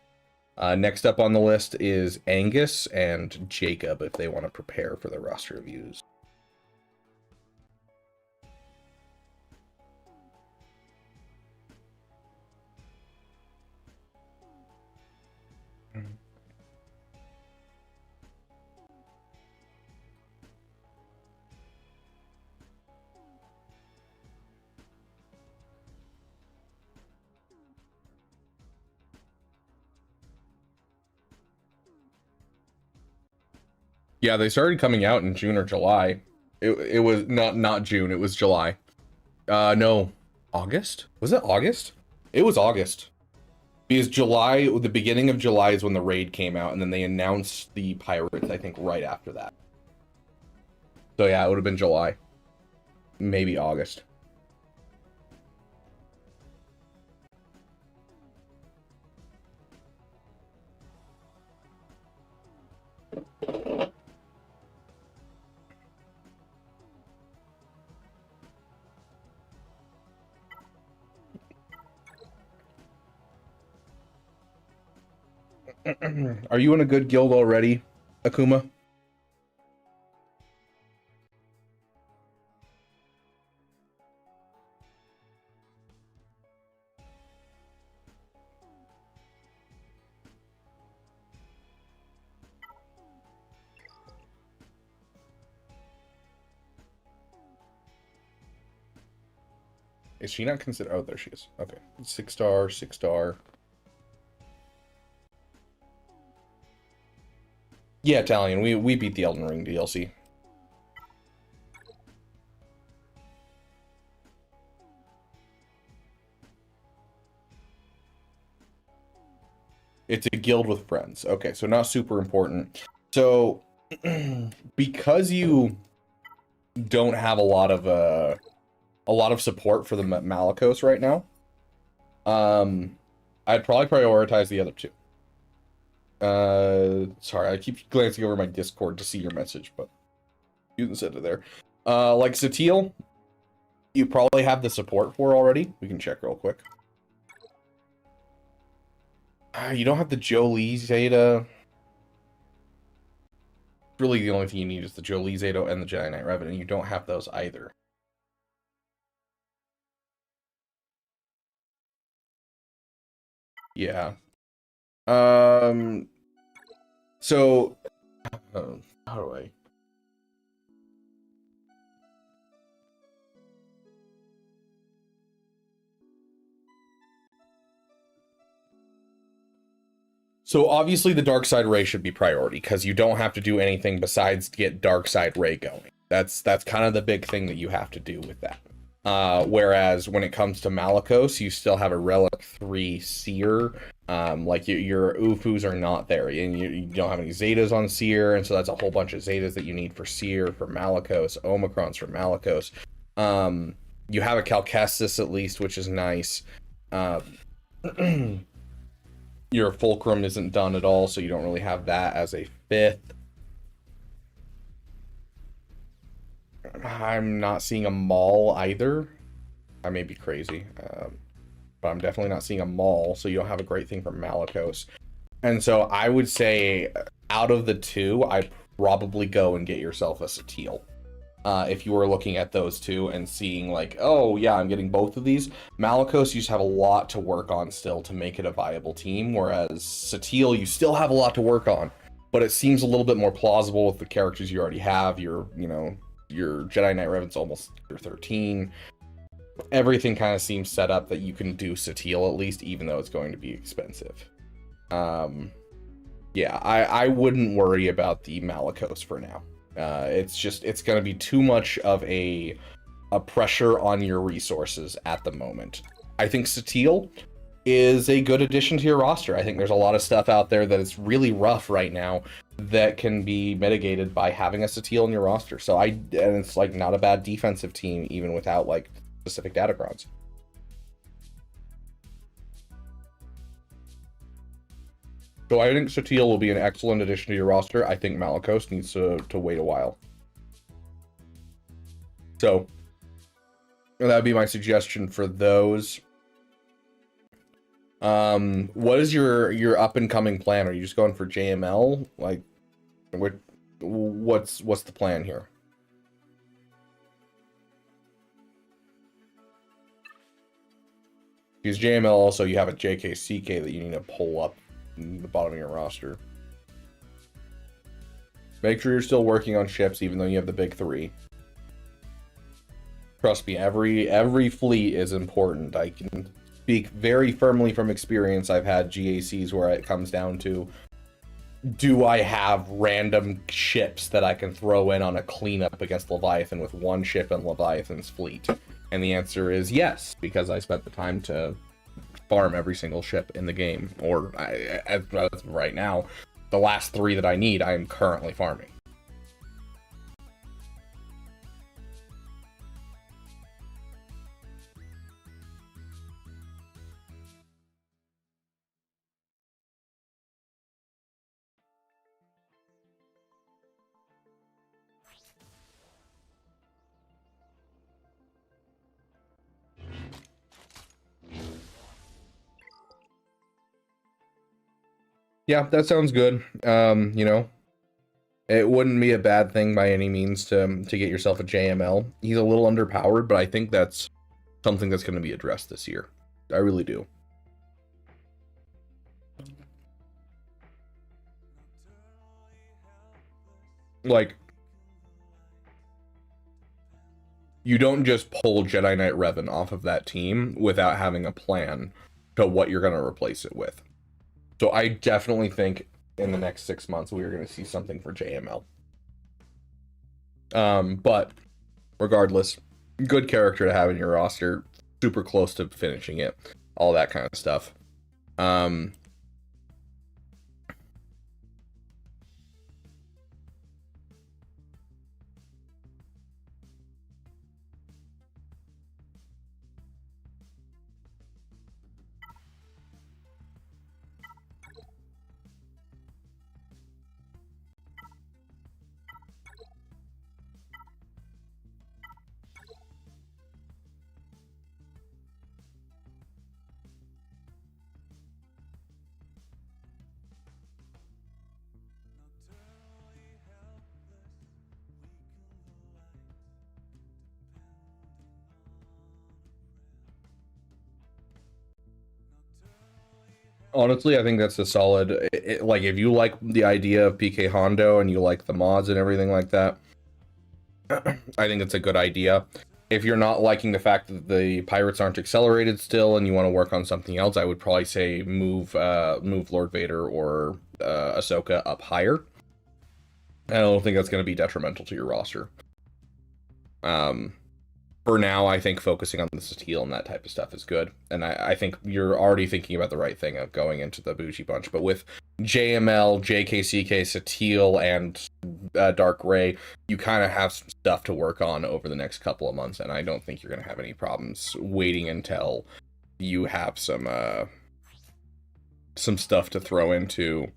Next up on the list is Angus and Jacob, if they want to prepare for the roster reviews. Yeah, they started coming out in June or July. It was not June, it was July. No, August? Was it August? It was August. Because July, the beginning of July is when the raid came out, and then they announced the pirates, I think, right after that. So yeah, it would have been July. Maybe August. Are you in a good guild already, Akuma? Is she not considered? Oh, there she is. Okay. 6-star, 6-star. Yeah, Italian. We beat the Elden Ring DLC. It's a guild with friends. Okay, so not super important. So, because you don't have a lot of support for the Malicos right now, I'd probably prioritize the other two. Sorry, I keep glancing over my Discord to see your message, but you didn't send it there. Like Satil, you probably have the support for already. We can check real quick. You don't have the Jolie Zeta. Really, the only thing you need is the Jolie Zeta and the Jedi Knight Revenant. You don't have those either. Yeah. So, how do I? So obviously the Dark Side Ray should be priority because you don't have to do anything besides get Dark Side Ray going. That's kind of the big thing that you have to do with that. Whereas when it comes to Malicos, you still have a Relic 3 Seer. Like your Ufus are not there, and you don't have any Zetas on Seer, and so that's a whole bunch of Zetas that you need for Seer, for Malicos, Omicrons for Malicos. You have a Calcestis at least, which is nice. Your Fulcrum isn't done at all, so you don't really have that as a 5th. I'm not seeing a Maul either. I may be crazy, but I'm definitely not seeing a Maul, so you don't have a great thing for Malicos. And so I would say, out of the two, I'd probably go and get yourself a Satil. If you were looking at those two and seeing like, oh yeah, I'm getting both of these. Malicos, you just have a lot to work on still to make it a viable team, whereas Satil, you still have a lot to work on, but it seems a little bit more plausible with the characters you already have. Your Jedi Knight Revenant's almost your 13. Everything kind of seems set up that you can do Satil at least, even though it's going to be expensive. Yeah, I wouldn't worry about the Malicos for now. It's going to be too much of a pressure on your resources at the moment. I think Satil is a good addition to your roster. I think there's a lot of stuff out there that is really rough right now that can be mitigated by having a Satil in your roster. And it's like not a bad defensive team even without like specific Datacrons. So I think Satil will be an excellent addition to your roster. I think Malicos needs to wait a while. So that would be my suggestion for those. What is your up and coming plan? Are you just going for JML? Like, what's the plan here? Because JML also, you have a JKCK that you need to pull up in the bottom of your roster. Make sure you're still working on ships, even though you have the big 3. Trust me, every fleet is important. I can speak very firmly from experience. I've had GACs where it comes down to, do I have random ships that I can throw in on a cleanup against Leviathan with one ship in Leviathan's fleet? And the answer is yes, because I spent the time to farm every single ship in the game. Or, as right now, the last 3 that I need, I am currently farming. Yeah, that sounds good. You know, it wouldn't be a bad thing by any means to get yourself a JML. He's a little underpowered, but I think that's something that's going to be addressed this year. I really do. Like, you don't just pull Jedi Knight Revan off of that team without having a plan to what you're going to replace it with. So I definitely think in the next 6 months we are going to see something for JML. But regardless, good character to have in your roster, super close to finishing it, all that kind of stuff. Honestly, I think that's a solid, like, if you like the idea of PK Hondo and you like the mods and everything like that, I think it's a good idea. If you're not liking the fact that the pirates aren't accelerated still and you want to work on something else, I would probably say move Lord Vader or Ahsoka up higher. I don't think that's going to be detrimental to your roster. For now, I think focusing on the Satele and that type of stuff is good. And I think you're already thinking about the right thing of going into the bougie bunch. But with JML, JKCK, Satele, and Dark Ray, you kind of have some stuff to work on over the next couple of months. And I don't think you're going to have any problems waiting until you have some stuff to throw into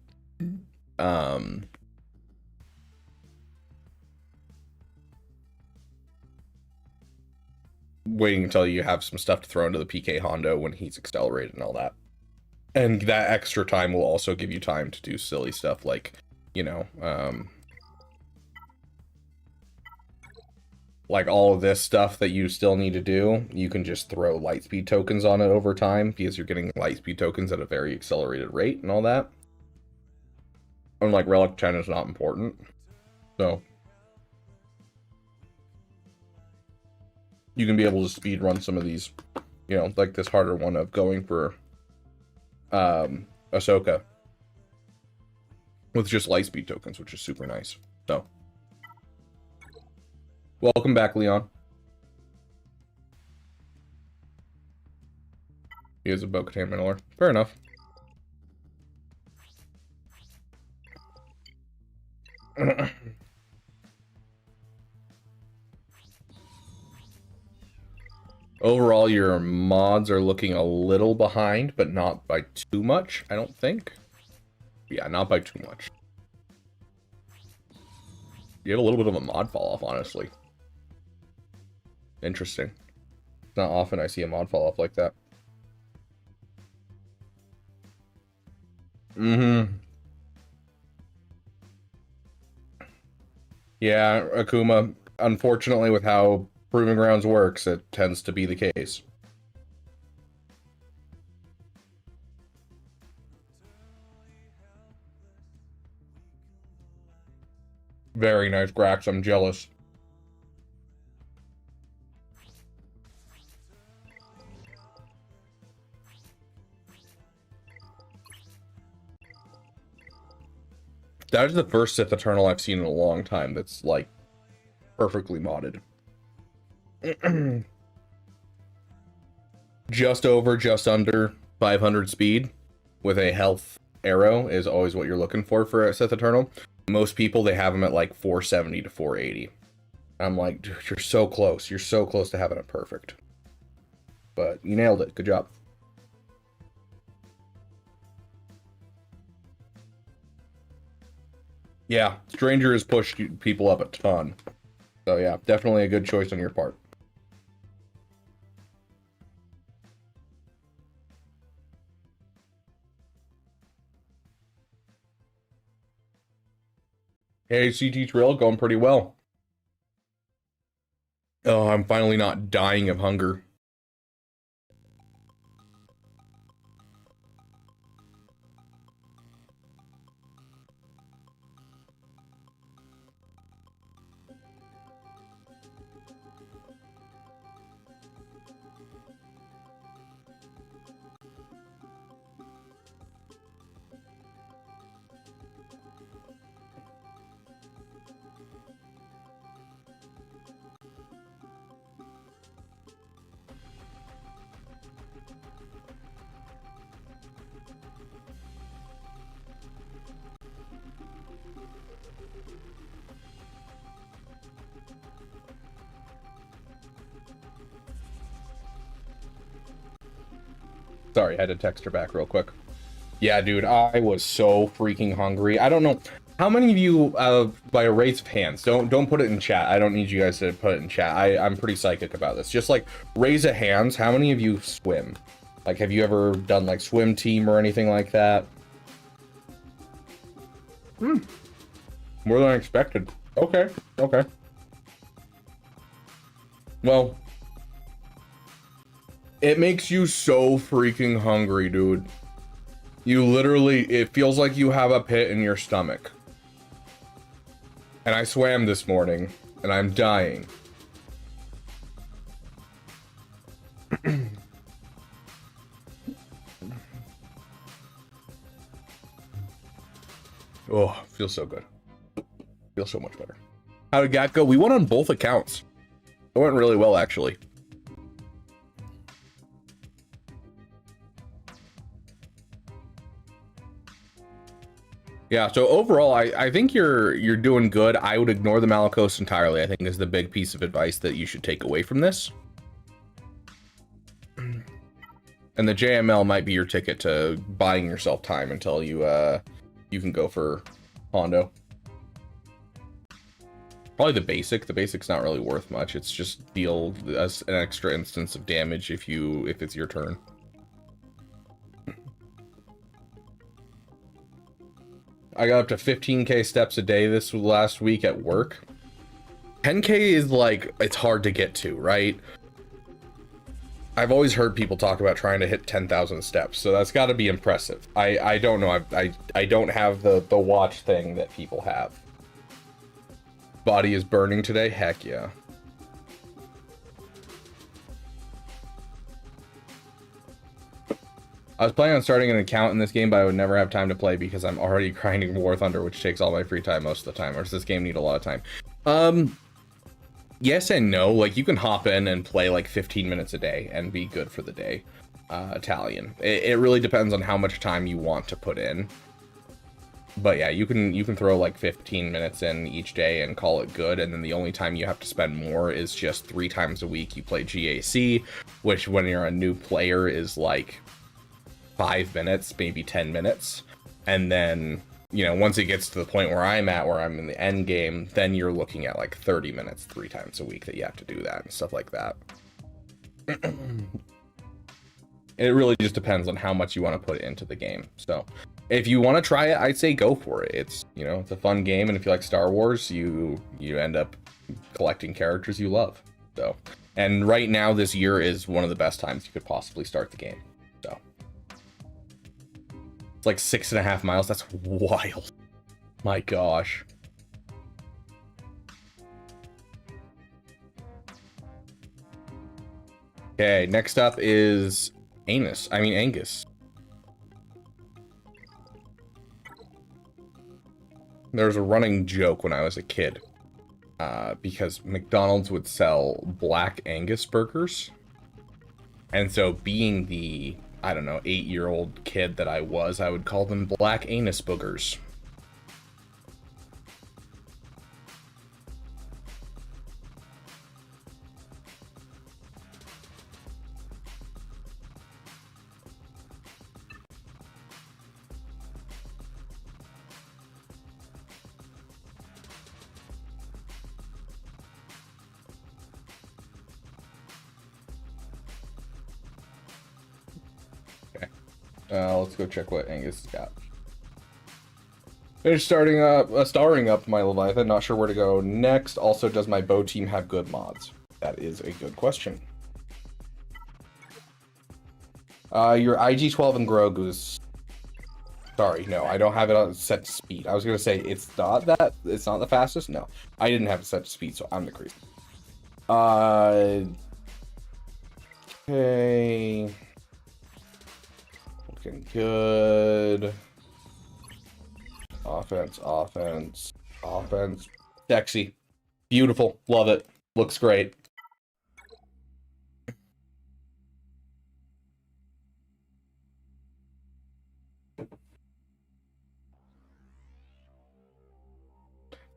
waiting until you have some stuff to throw into the PK Hondo when he's accelerated and all that. And that extra time will also give you time to do silly stuff like, you know, like all of this stuff that you still need to do, you can just throw lightspeed tokens on it over time because you're getting lightspeed tokens at a very accelerated rate and all that. Unlike Relic 10 is not important. So you can be able to speed run some of these, you know, like this harder one of going for Ahsoka with just lightspeed tokens, which is super nice. So, welcome back, Leon. He is a Bo-Katan Mandalore. Fair enough. Overall, your mods are looking a little behind, but not by too much, I don't think. Yeah, not by too much. You have a little bit of a mod fall off, honestly. Interesting. It's not often I see a mod fall off like that. Yeah, Akuma, unfortunately with how Proving Grounds works, it tends to be the case. Very nice, Grax. I'm jealous. That is the first Sith Eternal I've seen in a long time that's, like, perfectly modded. Just over, just under 500 speed with a health arrow is always what you're looking for a Sith Eternal. Most people, they have them at like 470 to 480. I'm like, dude, you're so close. You're so close to having it perfect. But you nailed it. Good job. Yeah, Stranger has pushed people up a ton. So yeah, definitely a good choice on your part. Hey, CT Trail, going pretty well. Oh, I'm finally not dying of hunger. Sorry, I had to text her back real quick. Yeah, dude, I was so freaking hungry. I don't know how many of you, by a raise of hands, don't put it in chat. I don't need you guys to put it in chat. I'm pretty psychic about this. Just like raise of hands. How many of you swim? Like, have you ever done like swim team or anything like that? More than I expected. Okay, okay. Well, it makes you so freaking hungry, dude. You literally, it feels like you have a pit in your stomach. And I swam this morning, and I'm dying. Oh, feels so good. Feels so much better. How did GAT go? We won on both accounts. It went really well, actually. Yeah, so overall, I think you're doing good. I would ignore the Malicos entirely. I think is the big piece of advice that you should take away from this. And the JML might be your ticket to buying yourself time until you can go for Hondo. Probably the basic. The basic's not really worth much. It's just deal as an extra instance of damage if it's your turn. I got up to 15k steps a day this last week at work. 10k is like, it's hard to get to, right? I've always heard people talk about trying to hit 10,000 steps, so that's got to be impressive. I don't know. I don't have the watch thing that people have. Body is burning today? Heck yeah. I was planning on starting an account in this game, but I would never have time to play because I'm already grinding War Thunder, which takes all my free time most of the time. Or does this game need a lot of time? Yes and no. Like, you can hop in and play like 15 minutes a day and be good for the day. Italian. It really depends on how much time you want to put in. But yeah, you can throw like 15 minutes in each day and call it good, and then the only time you have to spend more is just 3 times a week you play GAC, which when you're a new player is like 5 minutes, maybe 10 minutes. And then, you know, once it gets to the point where I'm at, where I'm in the end game, then you're looking at like 30 minutes 3 times a week that you have to do that and stuff like that. It really just depends on how much you want to put into the game. So if you want to try it, I'd say go for it. It's, you know, it's a fun game, and if you like Star Wars, you end up collecting characters you love. So, and right now this year is one of the best times you could possibly start the game. So it's like 6.5 miles. That's wild. My gosh. Okay, next up is Angus. There was a running joke when I was a kid, because McDonald's would sell Black Angus burgers. And so being the, I don't know, 8-year-old kid that I would call them Black Anus Boogers. Let's go check what Angus has got. It's starring up my Leviathan. Not sure where to go next. Also, does my bow team have good mods? That is a good question. Your IG-12 and Grogu's. Sorry, no, I don't have it on set to speed. I was gonna say it's not the fastest. No, I didn't have it set to speed, so I'm the crease. Okay, looking good. Offense, offense, offense. Sexy, beautiful, love it. Looks great.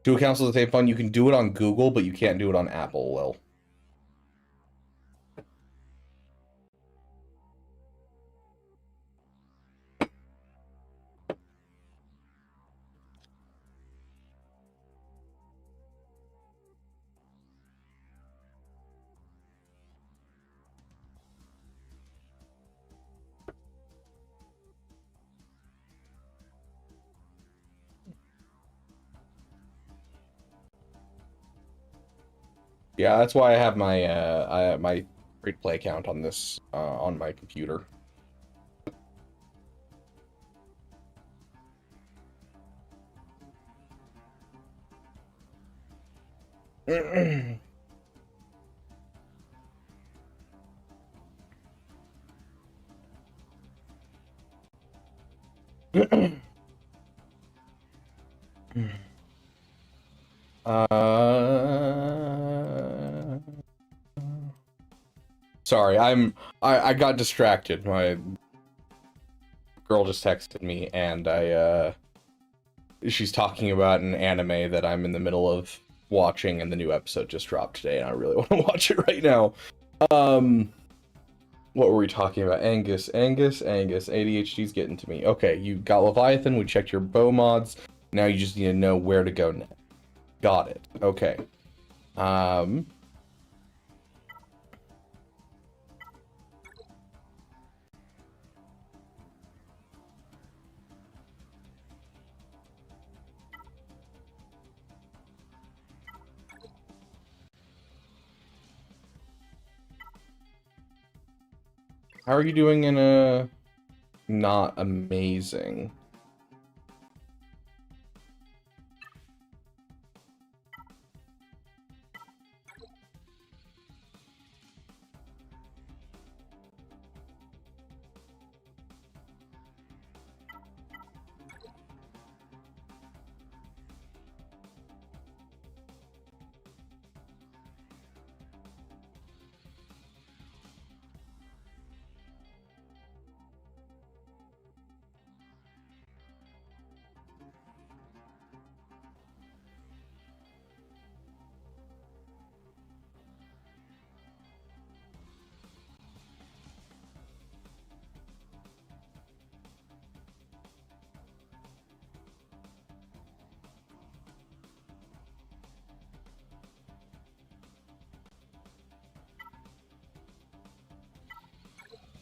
Two accounts of the same fun. You can do it on Google, but you can't do it on Apple, Lil. Yeah, that's why I have my free play account on this on my computer. Sorry, I got distracted. My girl just texted me, and she's talking about an anime that I'm in the middle of watching, and the new episode just dropped today, and I really want to watch it right now. What were we talking about? Angus, ADHD's getting to me. Okay, you got Leviathan, we checked your bow mods, now you just need to know where to go next. Got it. Okay. How are you doing in a not amazing?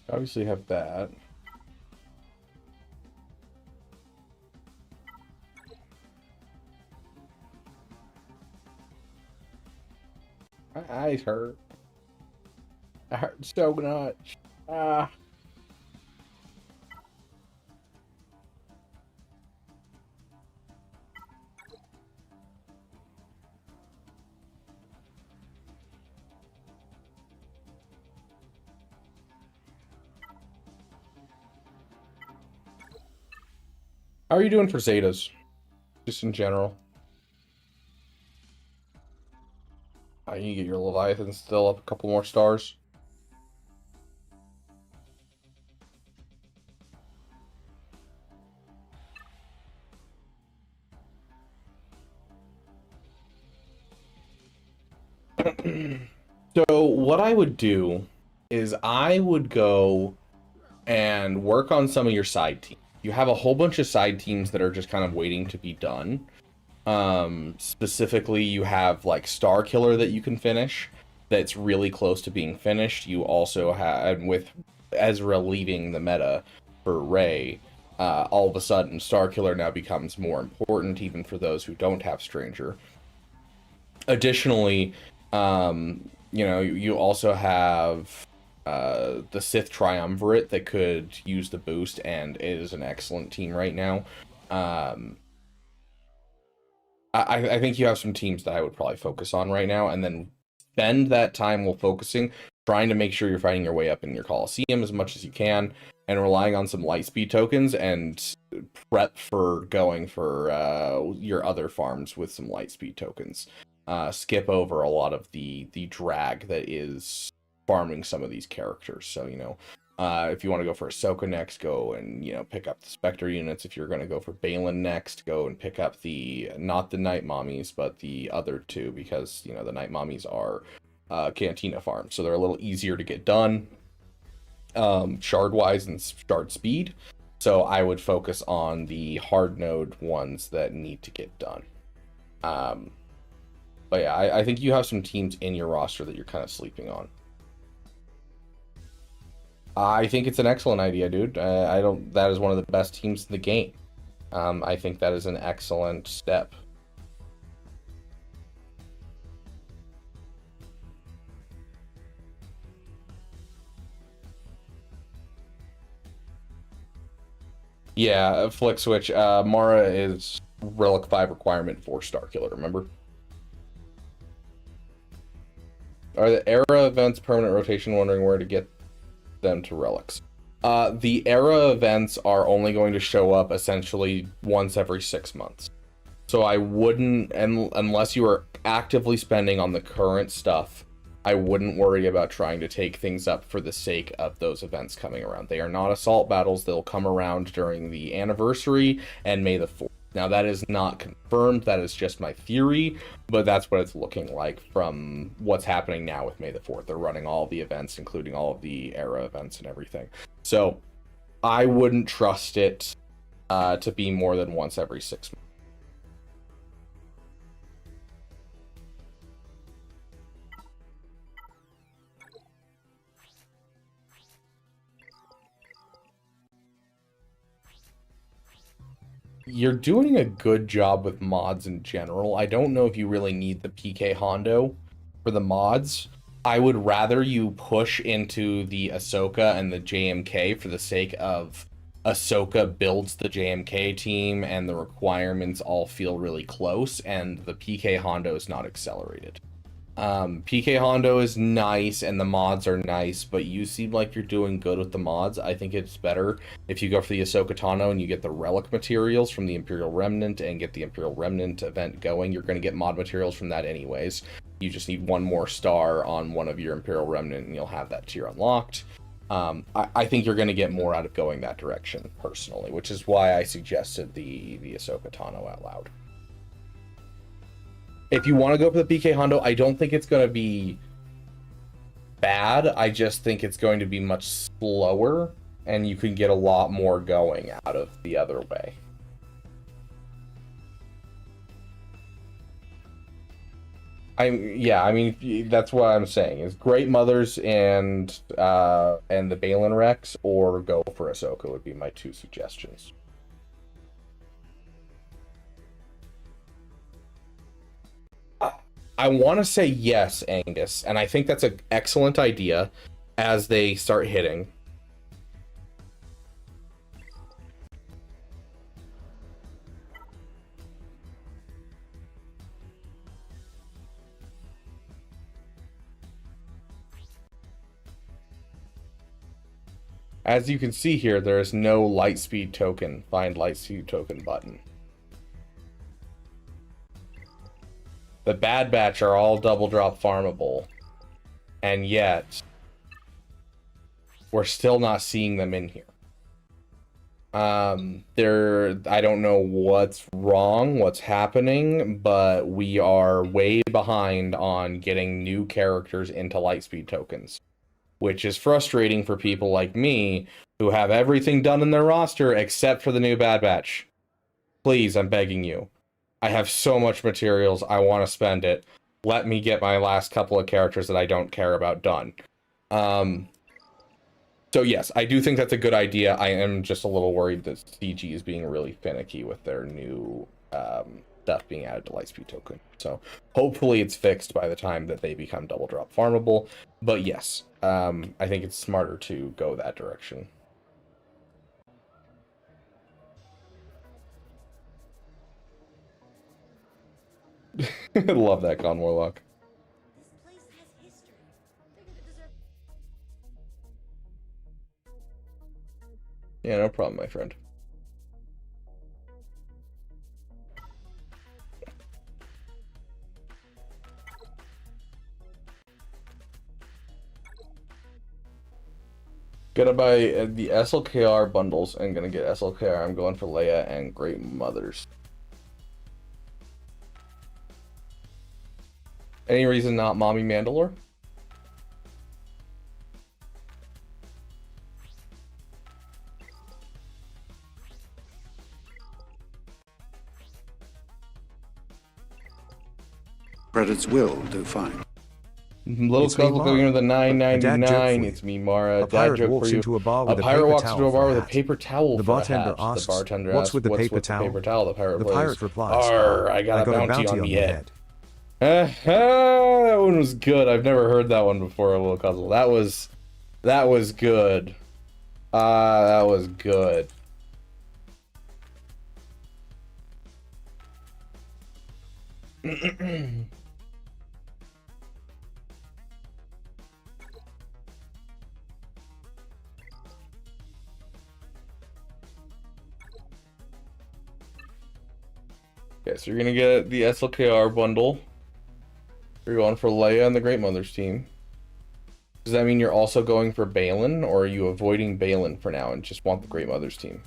Obviously have that. My eyes hurt. I hurt so much. Ah. How are you doing for Zetas? Just in general. You get your Leviathan still up a couple more stars. So what I would do is I would go and work on some of your side teams. You have a whole bunch of side teams that are just kind of waiting to be done. Specifically, you have like Star Killer that you can finish. That's really close to being finished. You also have, with Ezra leaving the meta for Rey, all of a sudden Starkiller now becomes more important, even for those who don't have Stranger. Additionally, you also have the Sith Triumvirate that could use the boost, and it is an excellent team right now. I think you have some teams that I would probably focus on right now, and then spend that time while focusing, trying to make sure you're fighting your way up in your Coliseum as much as you can, and relying on some lightspeed tokens, and prep for going for your other farms with some lightspeed tokens. Skip over a lot of the drag that is farming some of these characters. So, if you want to go for Ahsoka next, go and, pick up the Spectre units. If you're going to go for Balin next, go and pick up not the Night Mommies, but the other two, because, the Night Mommies are Cantina farms. So they're a little easier to get done, shard-wise and shard speed. So I would focus on the hard node ones that need to get done. But yeah, I think you have some teams in your roster that you're kind of sleeping on. I think it's an excellent idea, dude. That is one of the best teams in the game. I think that is an excellent step. Yeah, Flick Switch. Mara is Relic 5 requirement for Starkiller, remember? Are the era events permanent rotation? Wondering where to get them to relics. The era events are only going to show up essentially once every 6 months. So I wouldn't, unless you are actively spending on the current stuff, I wouldn't worry about trying to take things up for the sake of those events coming around. They are not assault battles. They'll come around during the anniversary and May the 4th. Now, that is not confirmed. That is just my theory, but that's what it's looking like from what's happening now with May the 4th. They're running all the events, including all of the era events and everything. So I wouldn't trust it to be more than once every 6 months. You're doing a good job with mods in general. I don't know if you really need the PK Hondo for the mods. I would rather you push into the Ahsoka and the JMK for the sake of Ahsoka builds the JMK team and the requirements all feel really close, and the PK Hondo is not accelerated. PK Hondo is nice and the mods are nice, but you seem like you're doing good with the mods. I think it's better if you go for the Ahsoka Tano and you get the relic materials from the Imperial Remnant and get the Imperial Remnant event going. You're going to get mod materials from that anyways. You just need one more star on one of your Imperial Remnant and you'll have that tier unlocked. I think you're going to get more out of going that direction personally, which is why I suggested the Ahsoka Tano out loud. If you want to go for the PK Hondo, I don't think it's going to be bad. I just think it's going to be much slower, and you can get a lot more going out of the other way. I mean, that's what I'm saying, is Great Mothers and the Balin Rex, or go for Ahsoka would be my two suggestions. I want to say yes, Angus, and I think that's an excellent idea as they start hitting. As you can see here, there is no lightspeed token, find lightspeed token button. The Bad Batch are all double drop farmable, and yet we're still not seeing them in here. I don't know what's wrong, what's happening, but we are way behind on getting new characters into lightspeed tokens, which is frustrating for people like me who have everything done in their roster except for the new Bad Batch. Please, I'm begging you. I have so much materials, I want to spend it. Let me get my last couple of characters that I don't care about done. So So yes, I do think that's a good idea. I am just a little worried that CG is being really finicky with their new stuff being added to Lightspeed token. So hopefully it's fixed by the time that they become double drop farmable. But yes, I think it's smarter to go that direction. I love that Con Warlock. Yeah, no problem, my friend. Gonna buy the SLKR bundles and gonna get SLKR. I'm going for Leia and Great Mothers. Any reason not Mommy Mandalore? Credits will do fine. Little Cuddle going into the $9.99. It's me, Mara. A pirate joke walks for you. into a bar with a pirate paper walks towel into a for bar a with a hat. paper towel The for a bartender hat. asks, The bartender "What's asks, with the "What's paper with towel?" the paper towel?" The pirate The plays, pirate replies, "Arr, I got a bounty on me head." That one was good. I've never heard that one before, Little Cuddle. That was good. That was good. Okay, so you're gonna get the SLKR bundle. You're going for Leia and the Great Mother's team. Does that mean you're also going for Balin, or are you avoiding Balin for now and just want the Great Mother's team?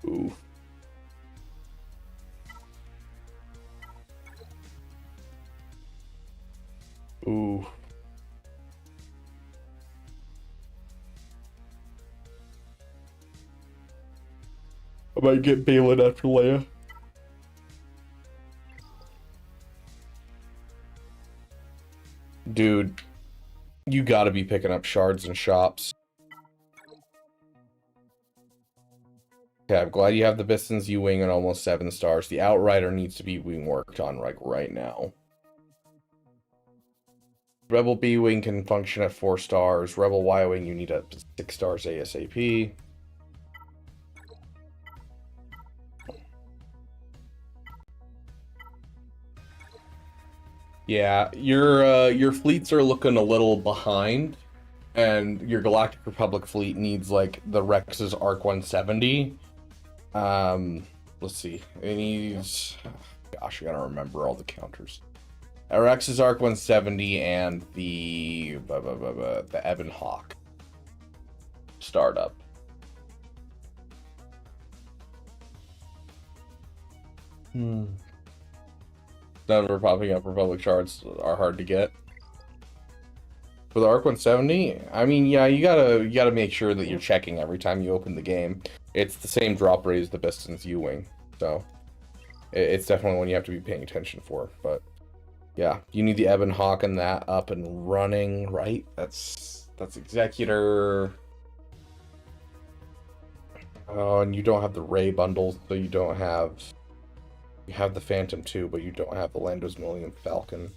Ooh. Ooh. I might get Balin after Leia. Dude, you gotta be picking up shards and shops. Okay, I'm glad you have the Biston's U-Wing and almost 7 stars. The Outrider needs to be wing worked on like right now. Rebel B-Wing can function at 4 stars. Rebel Y-Wing, you need a 6 stars ASAP. Yeah, your fleets are looking a little behind, and your Galactic Republic fleet needs like the Rex's Arc 170. Let's see. It needs, gosh, I gotta remember all the counters. Rex's Arc 170 and the Ebon Hawk startup. None of her popping up Republic shards are hard to get. For the Arc 170, I mean, yeah, you gotta make sure that you're checking every time you open the game. It's the same drop rate as the Biston's U-Wing, so it's definitely one you have to be paying attention for. But yeah, you need the Ebon Hawk and that up and running, right? That's Executor. Oh, and you don't have the Ray bundles, so you don't have. You have the Phantom 2, but you don't have the Lando's Millennium Falcon,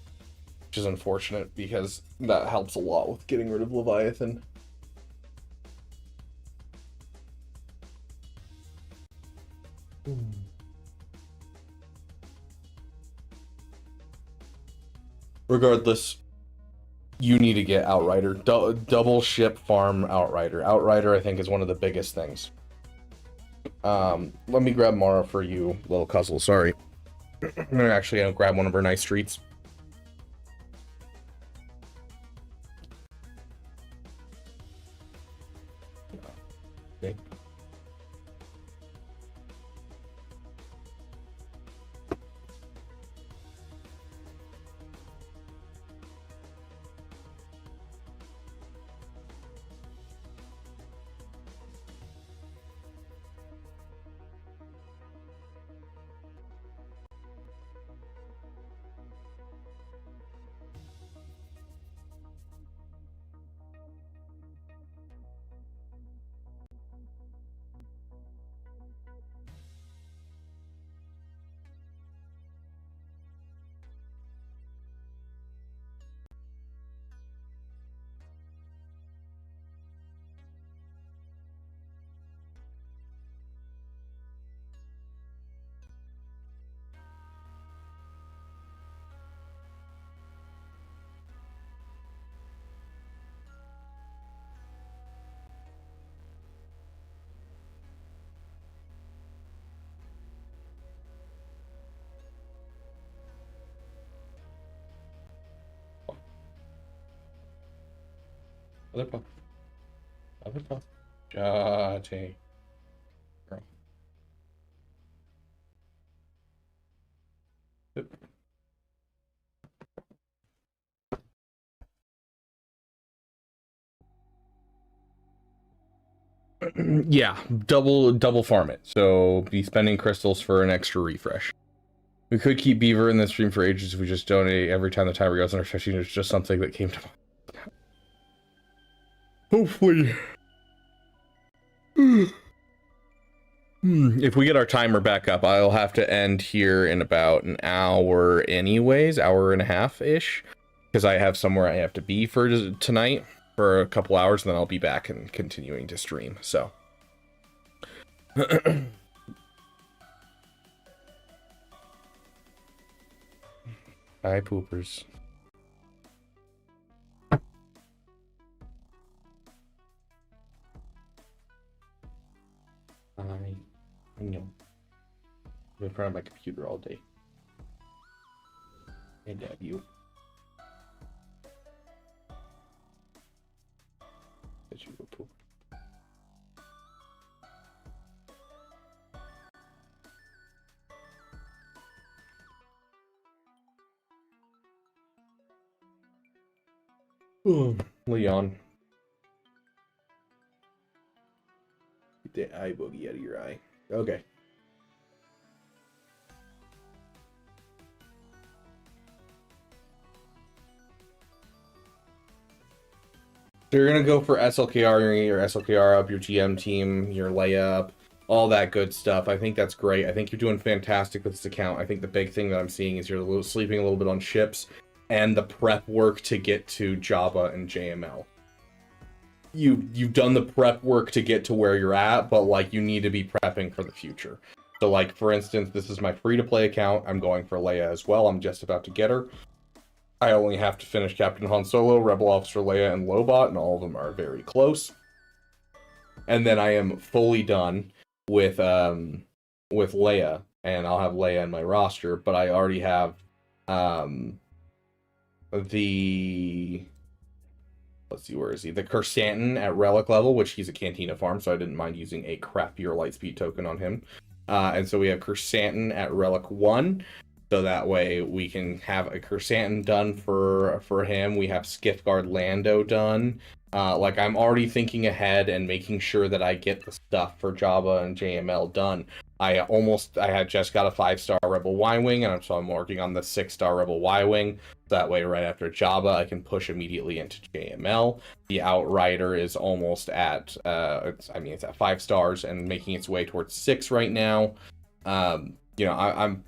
which is unfortunate because that helps a lot with getting rid of Leviathan. Regardless, you need to get Outrider. Double ship farm Outrider. Outrider, I think, is one of the biggest things. Let me grab Mara for you, Little Cuzzle. Sorry. I'm gonna actually grab one of her nice treats. Okay. Other puff. Jate. Girl. Yep. Yeah, double farm it. So be spending crystals for an extra refresh. We could keep Beaver in the stream for ages if we just donate every time the timer goes under 15. It's just something that came to mind. Hopefully. If we get our timer back up, I'll have to end here in about an hour anyways, hour and a half-ish. Because I have somewhere I have to be for tonight for a couple hours, and then I'll be back and continuing to stream, so. Hi, poopers. I know. I've been in front of my computer all day. And have you. That you go poop. Leon. Get that eye boogie out of your eye. Okay. So you're going to go for SLKR, your SLKR up, your GM team, your layup, all that good stuff. I think that's great. I think you're doing fantastic with this account. I think the big thing that I'm seeing is you're sleeping a little bit on ships and the prep work to get to Java and JML. You've done the prep work to get to where you're at, but like you need to be prepping for the future. So like for instance, this is my free-to-play account. I'm going for Leia as well. I'm just about to get her. I only have to finish Captain Han Solo, Rebel Officer Leia, and Lobot, and all of them are very close. And then I am fully done with Leia, and I'll have Leia in my roster, but I already have let's see, where is he? The Kersantin at Relic level, which he's a Cantina farm, so I didn't mind using a crappier Lightspeed token on him. And so we have Kersantin at Relic 1, so that way we can have a Kersantin done for him. We have Skiffguard Lando done. Like, I'm already thinking ahead and making sure that I get the stuff for Java and JML done. I had just got a 5-star Rebel Y-Wing, and so I'm working on the 6-star Rebel Y-Wing. That way, right after Java, I can push immediately into JML. The Outrider is almost at, it's at 5 stars and making its way towards 6 right now. I'm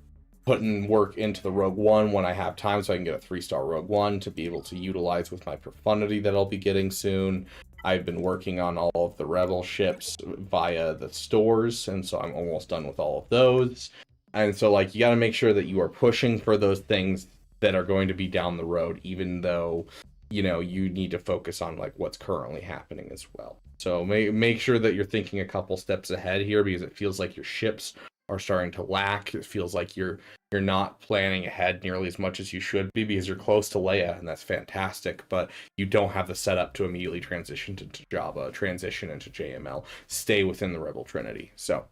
putting work into the Rogue One when I have time, so I can get a 3-star Rogue One to be able to utilize with my profundity that I'll be getting soon. I've been working on all of the Rebel ships via the stores, and so I'm almost done with all of those. And so, like, you got to make sure that you are pushing for those things that are going to be down the road, even though, you need to focus on, like, what's currently happening as well. So make sure that you're thinking a couple steps ahead here, because it feels like your ships are starting to lack. It feels like you're you're not planning ahead nearly as much as you should be because you're close to Leia, and that's fantastic, but you don't have the setup to immediately transition to Jabba, transition into JML, stay within the Rebel Trinity. So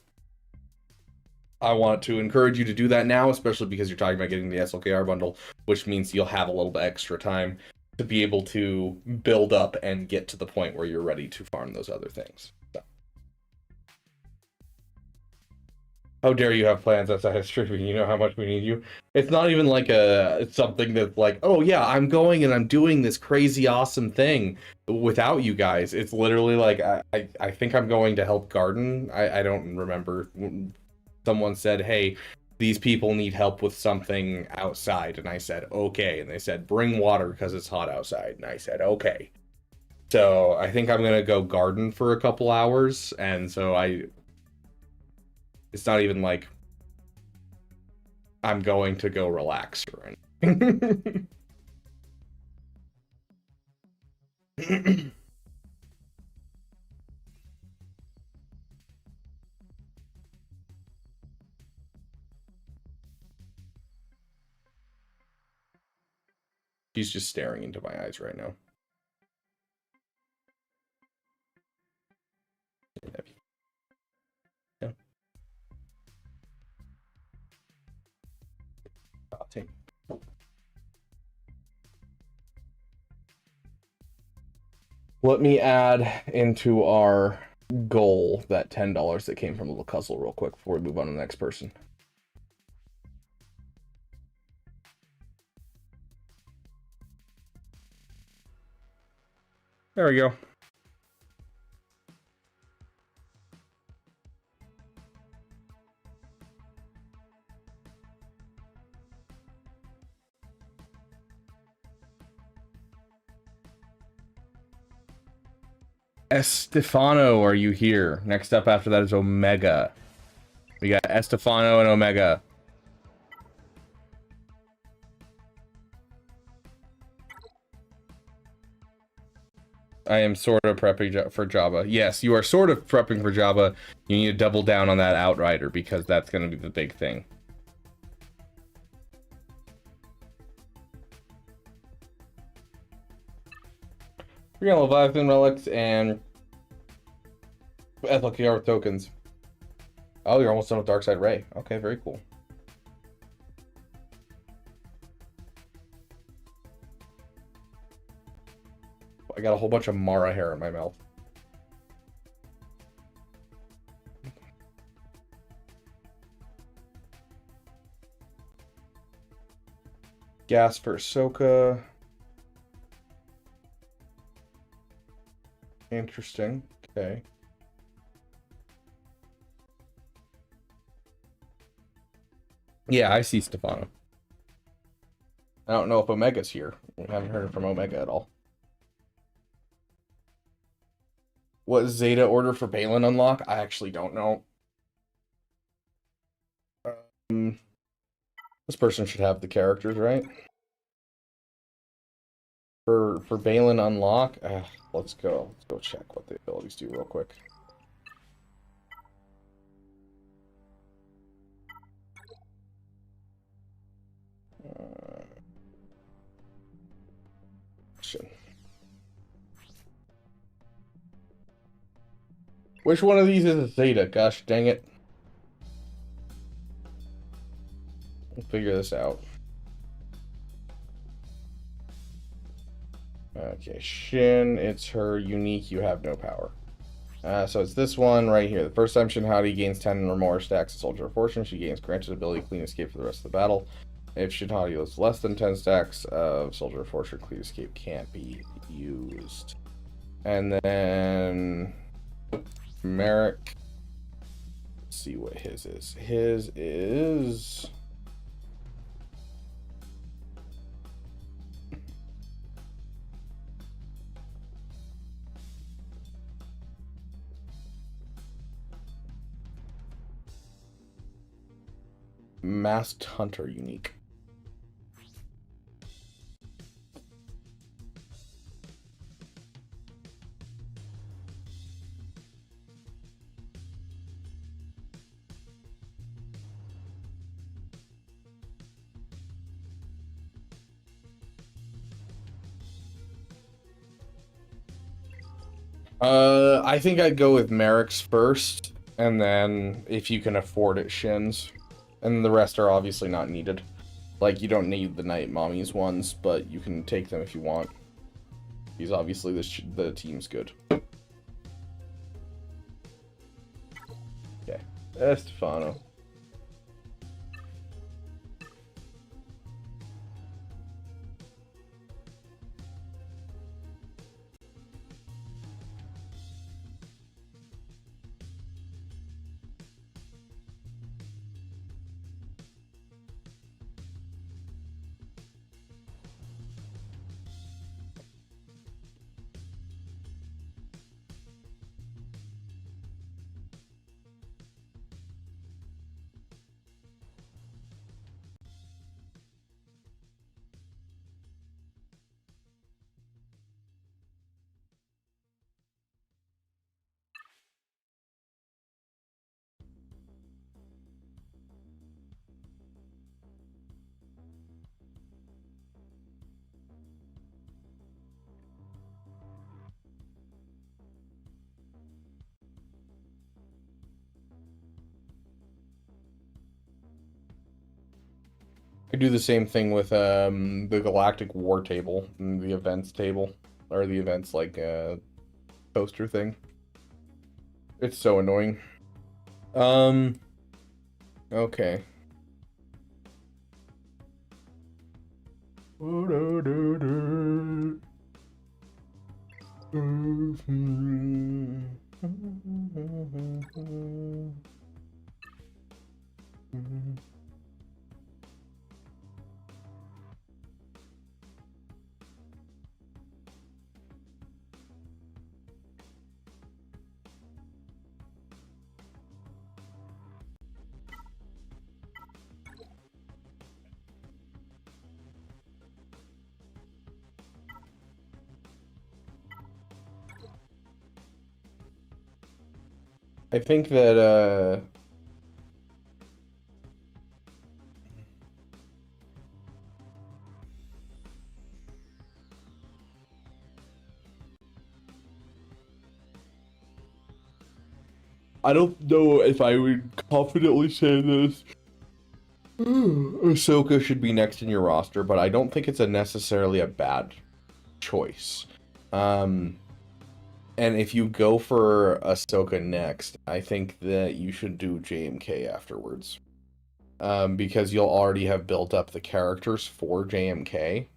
I want to encourage you to do that now, especially because you're talking about getting the SLKR bundle, which means you'll have a little bit extra time to be able to build up and get to the point where you're ready to farm those other things. So. How dare you have plans outside of streaming? You know how much we need you. It's not even like it's something that's like, oh yeah, I'm going and I'm doing this crazy awesome thing without you guys. It's literally like, I think I'm going to help garden. I don't remember. Someone said, hey, these people need help with something outside. And I said, okay. And they said, bring water because it's hot outside. And I said, okay. So I think I'm going to go garden for a couple hours. And so it's not even like I'm going to go relax or anything. She's just staring into my eyes right now. Yeah. I'll take. Let me add into our goal that $10 that came from Little Cuzzle real quick before we move on to the next person. There we go. Estefano, are you here? Next up after that is Omega. We got Estefano and Omega. I am sort of prepping for Jabba. Yes, you are sort of prepping for Jabba. You need to double down on that Outrider because that's going to be the big thing. We're going to Leviathan relics and FLKR with tokens. Oh, you're almost done with Darkside Ray. Okay, very cool. I got a whole bunch of Mara hair in my mouth. Gas for Ahsoka. Interesting. Okay. Yeah, I see Stefano. I don't know if Omega's here. We haven't heard from Omega at all. What Zeta order for Balin unlock? I actually don't know. This person should have the characters, right? For Balin unlock, let's go check what the abilities do real quick. Which one of these is a Zeta? Gosh dang it. We'll figure this out. Okay, Shin, it's her unique, you have no power. So it's this one right here. The first time Shin Hati gains 10 or more stacks of Soldier of Fortune, she gains granted ability Clean Escape for the rest of the battle. If Shin Hati has less than 10 stacks of Soldier of Fortune, Clean Escape can't be used. And then Merrick. Let's see what his is. His is Masked Hunter unique. I think I'd go with Merrick's first, and then if you can afford it, Shin's. And the rest are obviously not needed. Like, you don't need the Night Mommies ones, but you can take them if you want. Because obviously the team's good. Okay, Estefano. I do the same thing with the Galactic War table, and the events table, or the events like poster thing. It's so annoying. Okay. I think that I don't know if I would confidently say this. Ahsoka should be next in your roster, but I don't think it's necessarily a bad choice. And if you go for Ahsoka next, I think that you should do JMK afterwards. Because you'll already have built up the characters for JMK.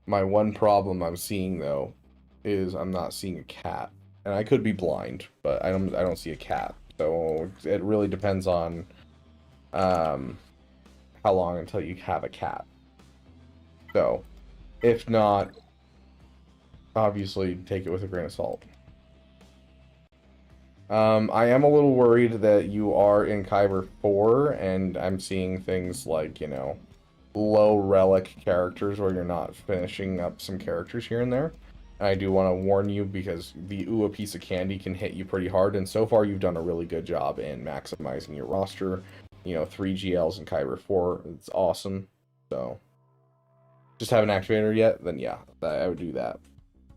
My one problem I'm seeing, though, is I'm not seeing a cat. And I could be blind, but I don't see a cat. So it really depends on how long until you have a cat. So, if not, obviously take it with a grain of salt. I am a little worried that you are in Kyber 4, and I'm seeing things like, you know, low relic characters where you're not finishing up some characters here and there. And I do want to warn you because the ooh, a piece of candy can hit you pretty hard, and so far you've done a really good job in maximizing your roster. You know, 3 GLs in Kyber 4, it's awesome. So, just haven't activated her yet? Then yeah, I would do that.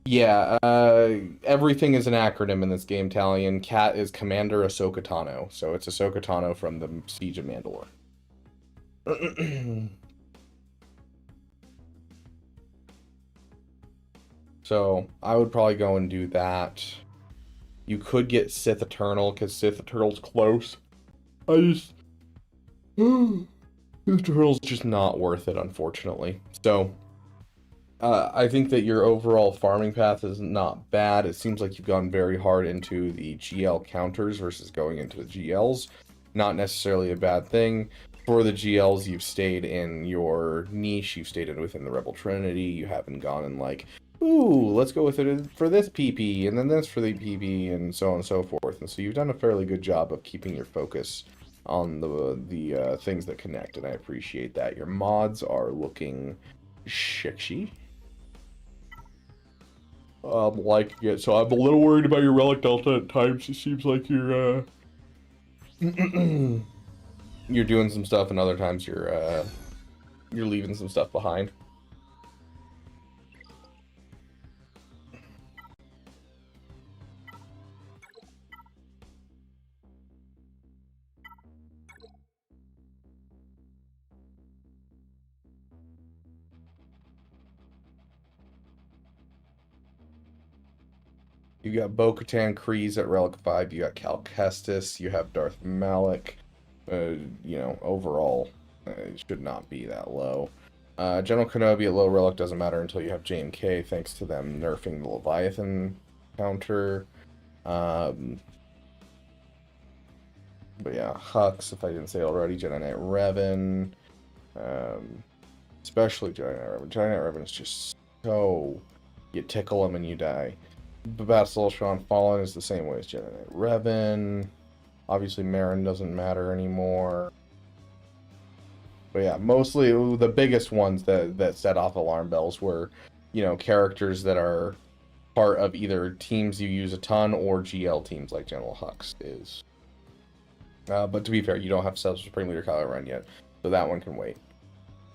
Yeah, everything is an acronym in this game, Talion. Cat is Commander Ahsoka Tano, so it's Ahsoka Tano from the Siege of Mandalore. So, I would probably go and do that. You could get Sith Eternal, because Sith Eternal's close. Sith Eternal's just not worth it, unfortunately. So, I think that your overall farming path is not bad. It seems like you've gone very hard into the GL counters versus going into the GLs. Not necessarily a bad thing. For the GLs, you've stayed in your niche. You've stayed within the Rebel Trinity. You haven't gone in like, ooh, let's go with it for this PP, and then this for the PP, and so on and so forth. And so you've done a fairly good job of keeping your focus on the things that connect, and I appreciate that. Your mods are looking shikshi. Liking it. So I'm a little worried about your relic delta at times. It seems like you're you're doing some stuff, and other times you're leaving some stuff behind. You got Bo-Katan Kryze at Relic 5, you got Cal Kestis, you have Darth Malak. You know, overall, it should not be that low. General Kenobi at low relic doesn't matter until you have JMK, thanks to them nerfing the Leviathan counter. But yeah, Hux, if I didn't say already, Jedi Knight Revan. Especially Jedi Knight Revan. Jedi Knight Revan is just so... You tickle him and you die. Bastila Fallen is the same way as Jedi Knight Revan. Obviously, Marin doesn't matter anymore. But yeah, mostly the biggest ones that set off alarm bells were, you know, characters that are part of either teams you use a ton or GL teams like General Hux is. But to be fair, you don't have Supreme Leader Kylo Ren yet, so that one can wait.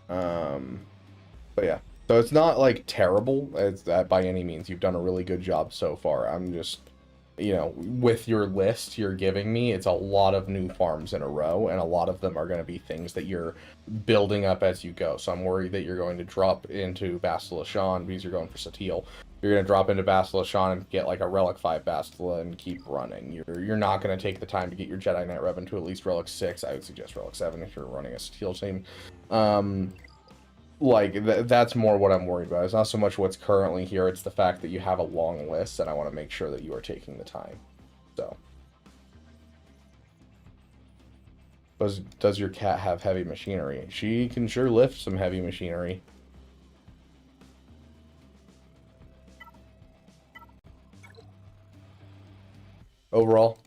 But yeah, so it's not like terrible as that by any means. You've done a really good job so far. I'm just, you know, with your list you're giving me, it's a lot of new farms in a row, and a lot of them are going to be things that you're building up as you go. So I'm worried that you're going to drop into Bastila Shan because you're going for Satele. You're going to drop into Bastila Shan and get like a Relic 5 Bastila and keep running. You're not going to take the time to get your Jedi Knight Revan to at least Relic 6. I would suggest Relic 7 if you're running a Satele team. That's more what I'm worried about. It's not so much what's currently here, it's the fact that you have a long list, and I want to make sure that you are taking the time. So. Does your cat have heavy machinery? She can sure lift some heavy machinery. Overall,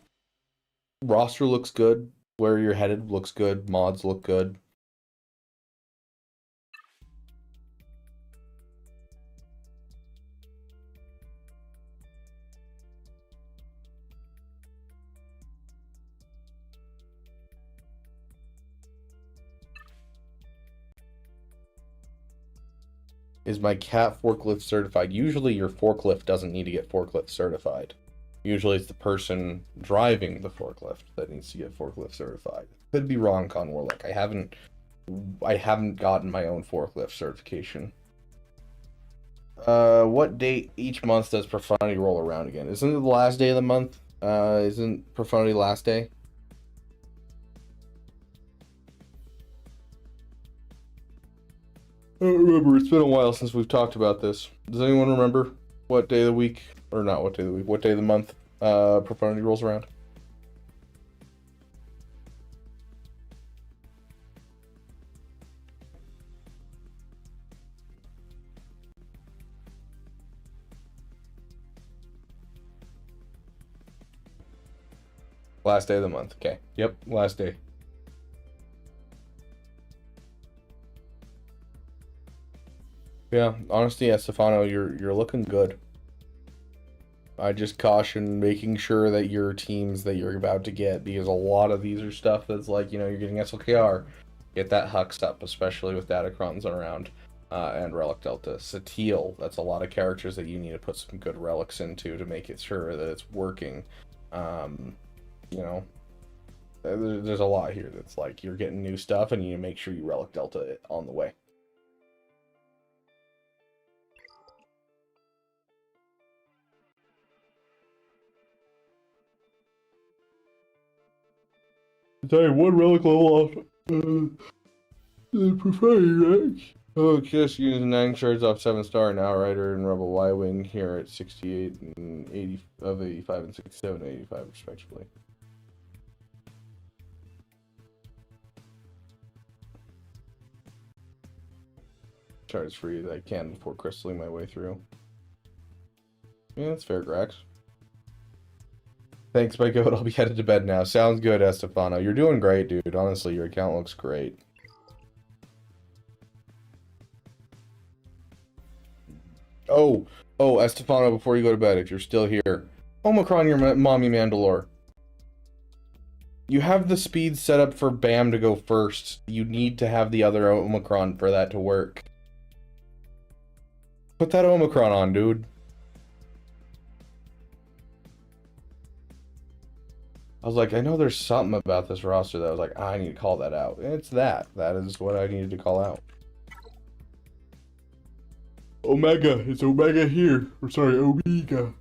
roster looks good. Where you're headed looks good. Mods look good. Is my cat forklift certified? Usually your forklift doesn't need to get forklift certified. Usually it's the person driving the forklift that needs to get forklift certified. Could be wrong, Con Warlock. I haven't gotten my own forklift certification. What date each month does Profundity roll around again? Isn't it the last day of the month? Isn't Profundity last day? I don't remember. It's been a while since we've talked about this. Does anyone remember what day of the week, or not what day of the week, what day of the month Profundity rolls around? Last day of the month. Okay. Yep, last day. Yeah, honestly, yeah, Stefano, you're looking good. I just caution making sure that your teams that you're about to get, because a lot of these are stuff that's like, you know, you're getting SLKR. Get that Hux up, especially with Datacrons around, and Relic Delta. Satele, that's a lot of characters that you need to put some good relics into to make it sure that it's working. You know, there's a lot here that's like, you're getting new stuff and you need to make sure you Relic Delta it on the way. Sorry, one relic level off. Profundity, oh, just using 9 shards off 7-star and Outrider and Rebel Y-Wing here at 68 and 80 of 85 and 67 and 85 respectively. Charge free that I can before crystalling my way through. Yeah, that's fair, Grax. Thanks, my goat. I'll be headed to bed now. Sounds good, Estefano. You're doing great, dude. Honestly, your account looks great. Oh, Estefano, before you go to bed, if you're still here. Omicron, your mommy Mandalore. You have the speed set up for Bam to go first. You need to have the other Omicron for that to work. Put that Omicron on, dude. I was like, I know there's something about this roster that I was like, I need to call that out. And it's that. That is what I needed to call out. Omega. It's Omega here. Or sorry, Omega.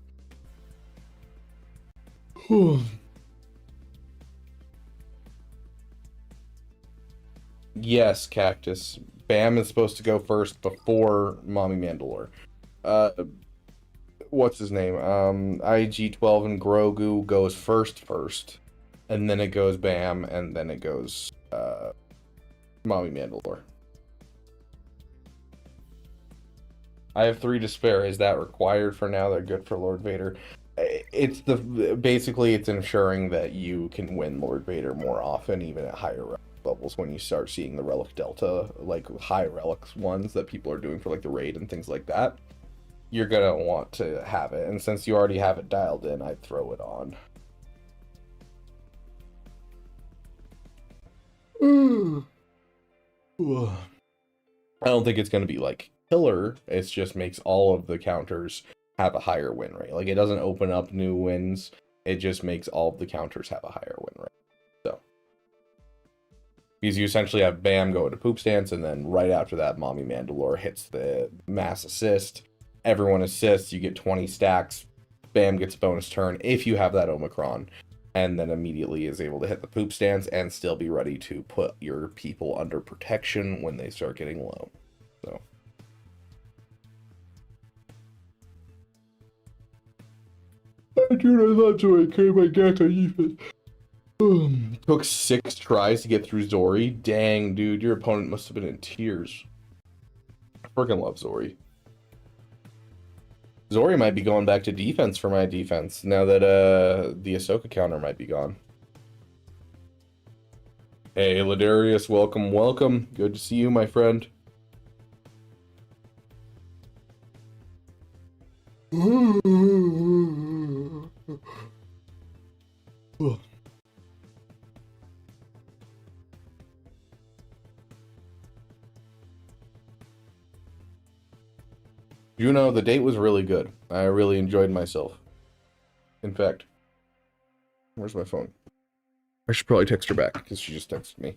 Yes, Cactus. Bam is supposed to go first before Mommy Mandalore. What's his name? IG-12 and Grogu goes first, and then it goes Bam, and then it goes Mommy Mandalore. I have 3 to spare. Is that required for now? They're good for Lord Vader. Basically it's ensuring that you can win Lord Vader more often, even at higher levels, when you start seeing the relic delta, like high relics ones that people are doing for like the raid and things like that. You're gonna want to have it, and since you already have it dialed in, I'd throw it on. I don't think it's gonna be like killer. It just makes all of the counters have a higher win rate. Like, it doesn't open up new wins, it just makes all of the counters have a higher win rate. So because you essentially have Bam go to poop stance, and then right after that Mommy Mandalore hits the mass assist. Everyone assists, you get 20 stacks. Bam gets a bonus turn if you have that Omicron, and then immediately is able to hit the poop stance and still be ready to put your people under protection when they start getting low. So dude, I thought Zori came my gas on defense. Took 6 tries to get through Zori. Dang, dude, your opponent must have been in tears. I freaking love Zori. Zori might be going back to defense for my defense now that the Ahsoka counter might be gone. Hey, Ladarius, welcome, welcome. Good to see you, my friend. You know, the date was really good. I really enjoyed myself. In fact, where's my phone? I should probably text her back because she just texted me.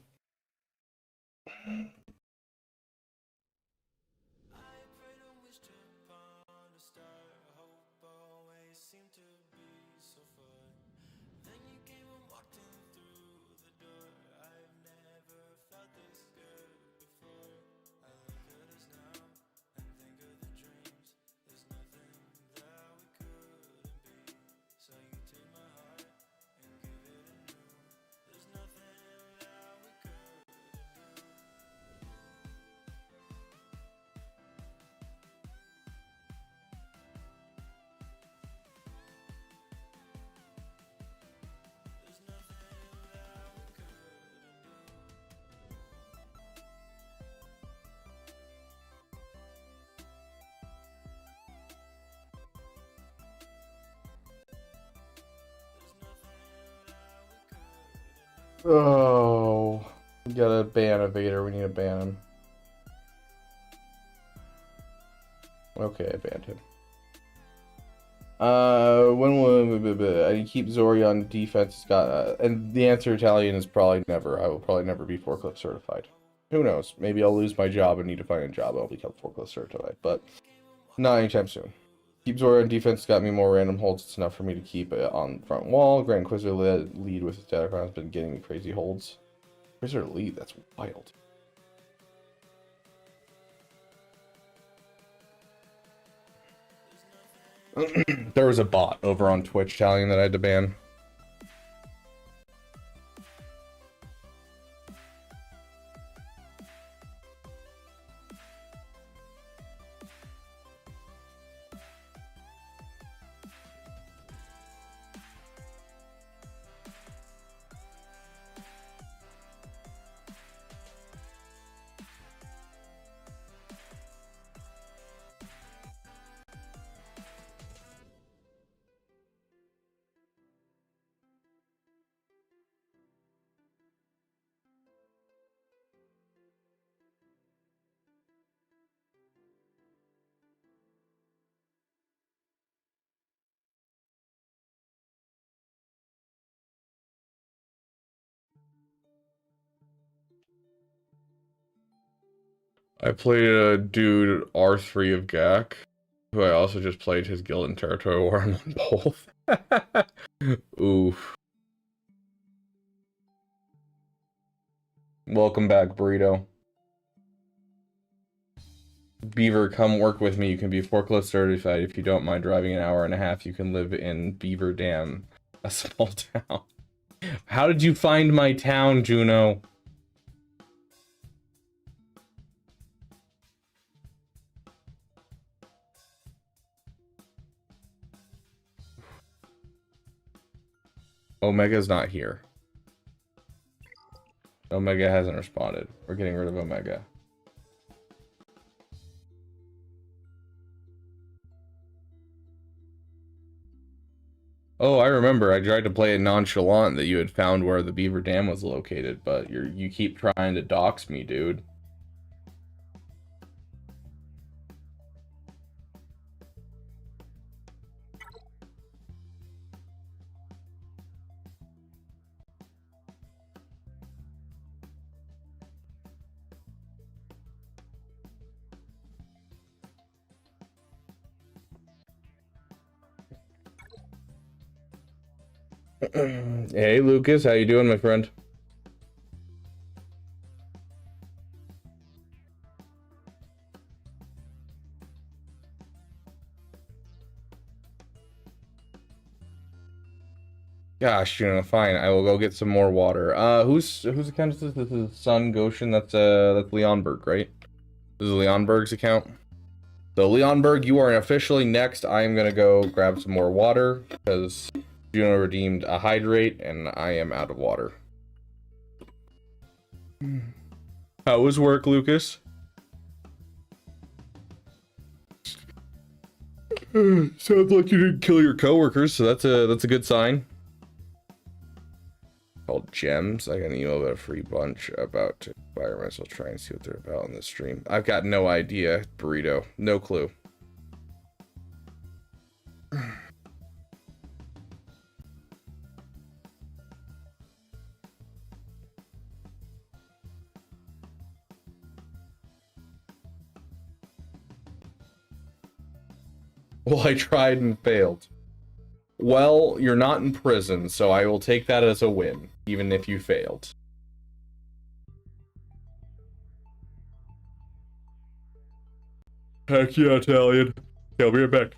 Oh, we gotta ban a Vader. We need to ban him. Okay, I banned him. When will I keep Zori on defense? And the answer, Italian, is probably never. I will probably never be forklift certified. Who knows? Maybe I'll lose my job and need to find a job. I'll become forklift certified, but not anytime soon. Keep Zori on defense got me more random holds. It's enough for me to keep it on the front wall. Grand Inquisitor lead with his Datacron has been getting me crazy holds. Inquisitor lead, that's wild. There was a bot over on Twitch telling that I had to ban. I played a dude R3 of Gak, who I also just played his guild and territory war on both. Oof. Welcome back, Burrito. Beaver, come work with me. You can be forklift certified. If you don't mind driving an hour and a half, you can live in Beaver Dam, a small town. How did you find my town, Juno? Omega's not here. Omega hasn't responded. We're getting rid of Omega. Oh, I remember. I tried to play it nonchalant that you had found where the Beaver Dam was located, but you keep trying to dox me, dude. Hey, Lucas, how you doing, my friend? Gosh, you know, fine. I will go get some more water. Whose account is this? This is Sun Goshen. That's Leonberg, right? This is Leonberg's account. So Leonberg, you are officially next. I am gonna go grab some more water because Juno redeemed a hydrate, and I am out of water. How was work, Lucas? Sounds like you didn't kill your coworkers, so that's a good sign. Called Gems. I got an email about a free bunch about to acquire myself. Try and see what they're about on the stream. I've got no idea, Burrito. No clue. Well, I tried and failed. Well, you're not in prison, so I will take that as a win, even if you failed. Heck yeah, Italian. Yeah, I'll be right back.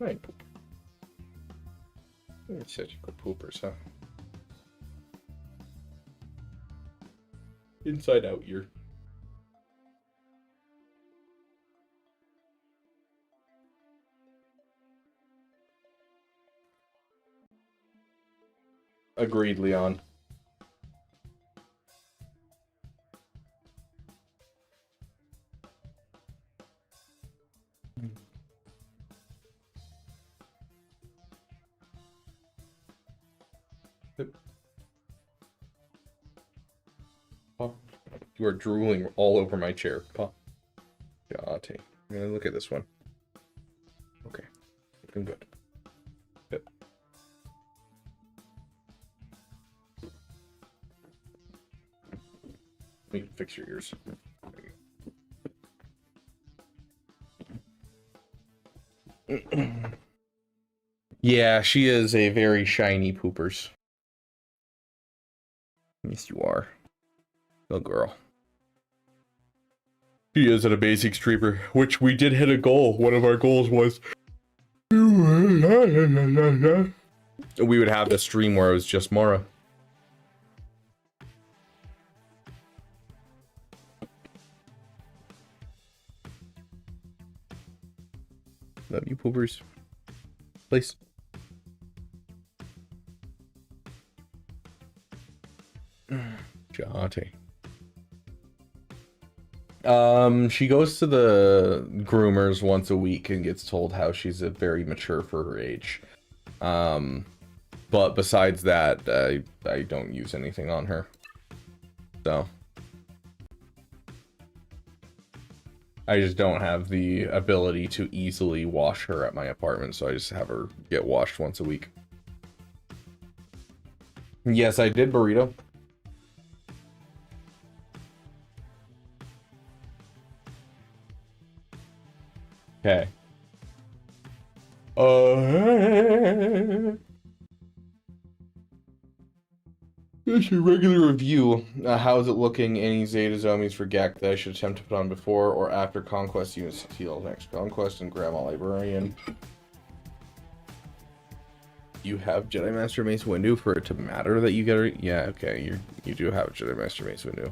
Right. You're such good poopers, huh? Inside out ear. Agreed, Leon. You are drooling all over my chair. I'm gonna look at this one. Okay. Looking good. Good. Let me fix your ears. Yeah, she is a very shiny poopers. Yes, you are. Good girl. She is an amazing streamer, which we did hit a goal. One of our goals was we would have the stream where it was just Mara. Love you, poopers. Please. Jate. She goes to the groomers once a week and gets told how she's a very mature for her age. But besides that, I don't use anything on her. So. I just don't have the ability to easily wash her at my apartment, so I just have her get washed once a week. Yes, I did, burrito. Okay. It's a regular review. How is it looking? Any Zeta Zomies for Gek that I should attempt to put on before or after Conquest Units Heal next Conquest and Grandma Librarian? You have Jedi Master Mace Windu for it to matter that you get it? Yeah, okay, you do have Jedi Master Mace Windu.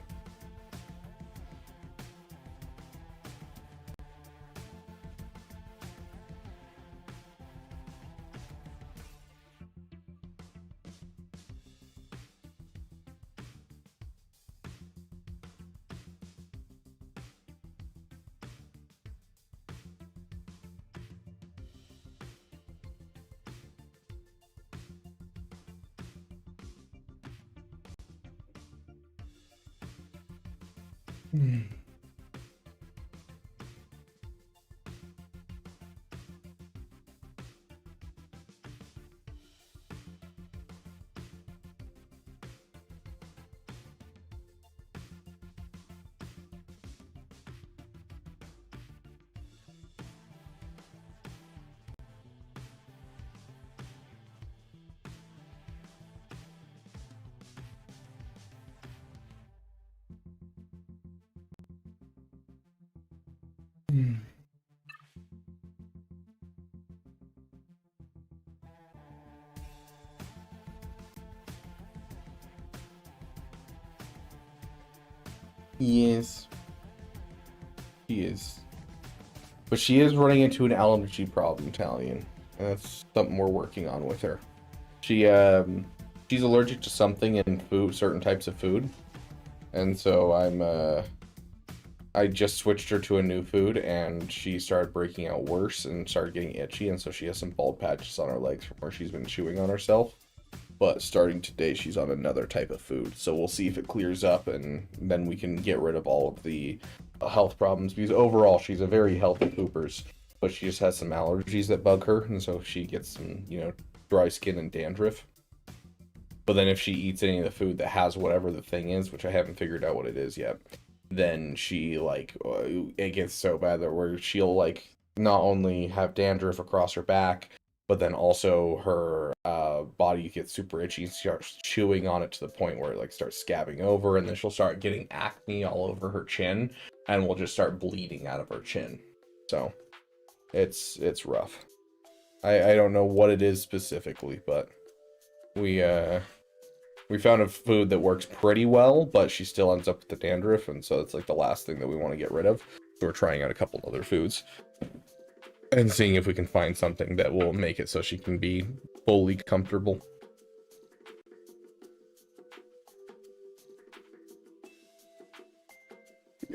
Yes. She is. But she is running into an allergy problem, Talion. And that's something we're working on with her. She's allergic to something in food, certain types of food. And so I just switched her to a new food and she started breaking out worse and started getting itchy, and so she has some bald patches on her legs from where she's been chewing on herself. But starting today, she's on another type of food. So we'll see if it clears up, and then we can get rid of all of the health problems. Because overall, she's a very healthy poopers. But she just has some allergies that bug her. And so she gets some, dry skin and dandruff. But then if she eats any of the food that has whatever the thing is, which I haven't figured out what it is yet, then she, it gets so bad that where she'll, not only have dandruff across her back, but then also her body gets super itchy and starts chewing on it to the point where it starts scabbing over, and then she'll start getting acne all over her chin and will just start bleeding out of her chin. So it's rough. I don't know what it is specifically, but we found a food that works pretty well, but she still ends up with the dandruff, and so it's the last thing that we want to get rid of. So we're trying out a couple other foods and seeing if we can find something that will make it so she can be fully comfortable.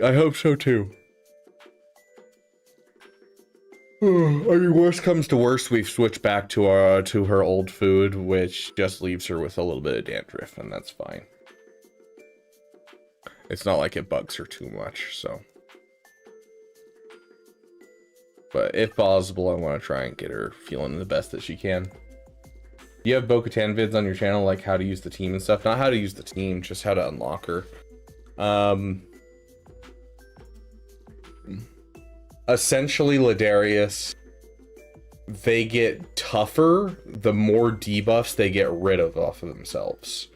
I hope so too. I mean, worst comes to worst, we've switched back to her old food, which just leaves her with a little bit of dandruff, and that's fine. It's not like it bugs her too much, so. But if possible, I want to try and get her feeling the best that she can. You have Bo-Katan vids on your channel, like how to use the team and stuff? Not how to use the team, just how to unlock her. Essentially, Ladarius, they get tougher the more debuffs they get rid of off of themselves.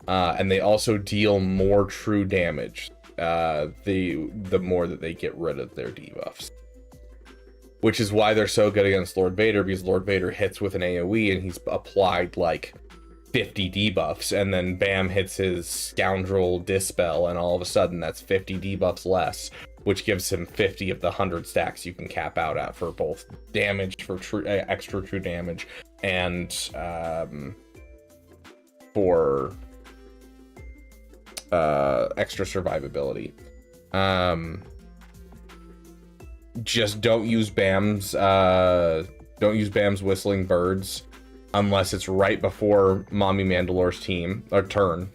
And they also deal more true damage the more that they get rid of their debuffs. Which is why they're so good against Lord Vader, because Lord Vader hits with an AoE and he's applied like 50 debuffs, and then bam, hits his Scoundrel Dispel, and all of a sudden that's 50 debuffs less, which gives him 50 of the 100 stacks you can cap out at for both damage, for extra true damage, and for extra survivability. Just don't use Bam's Whistling Birds unless it's right before Mommy Mandalore's turn,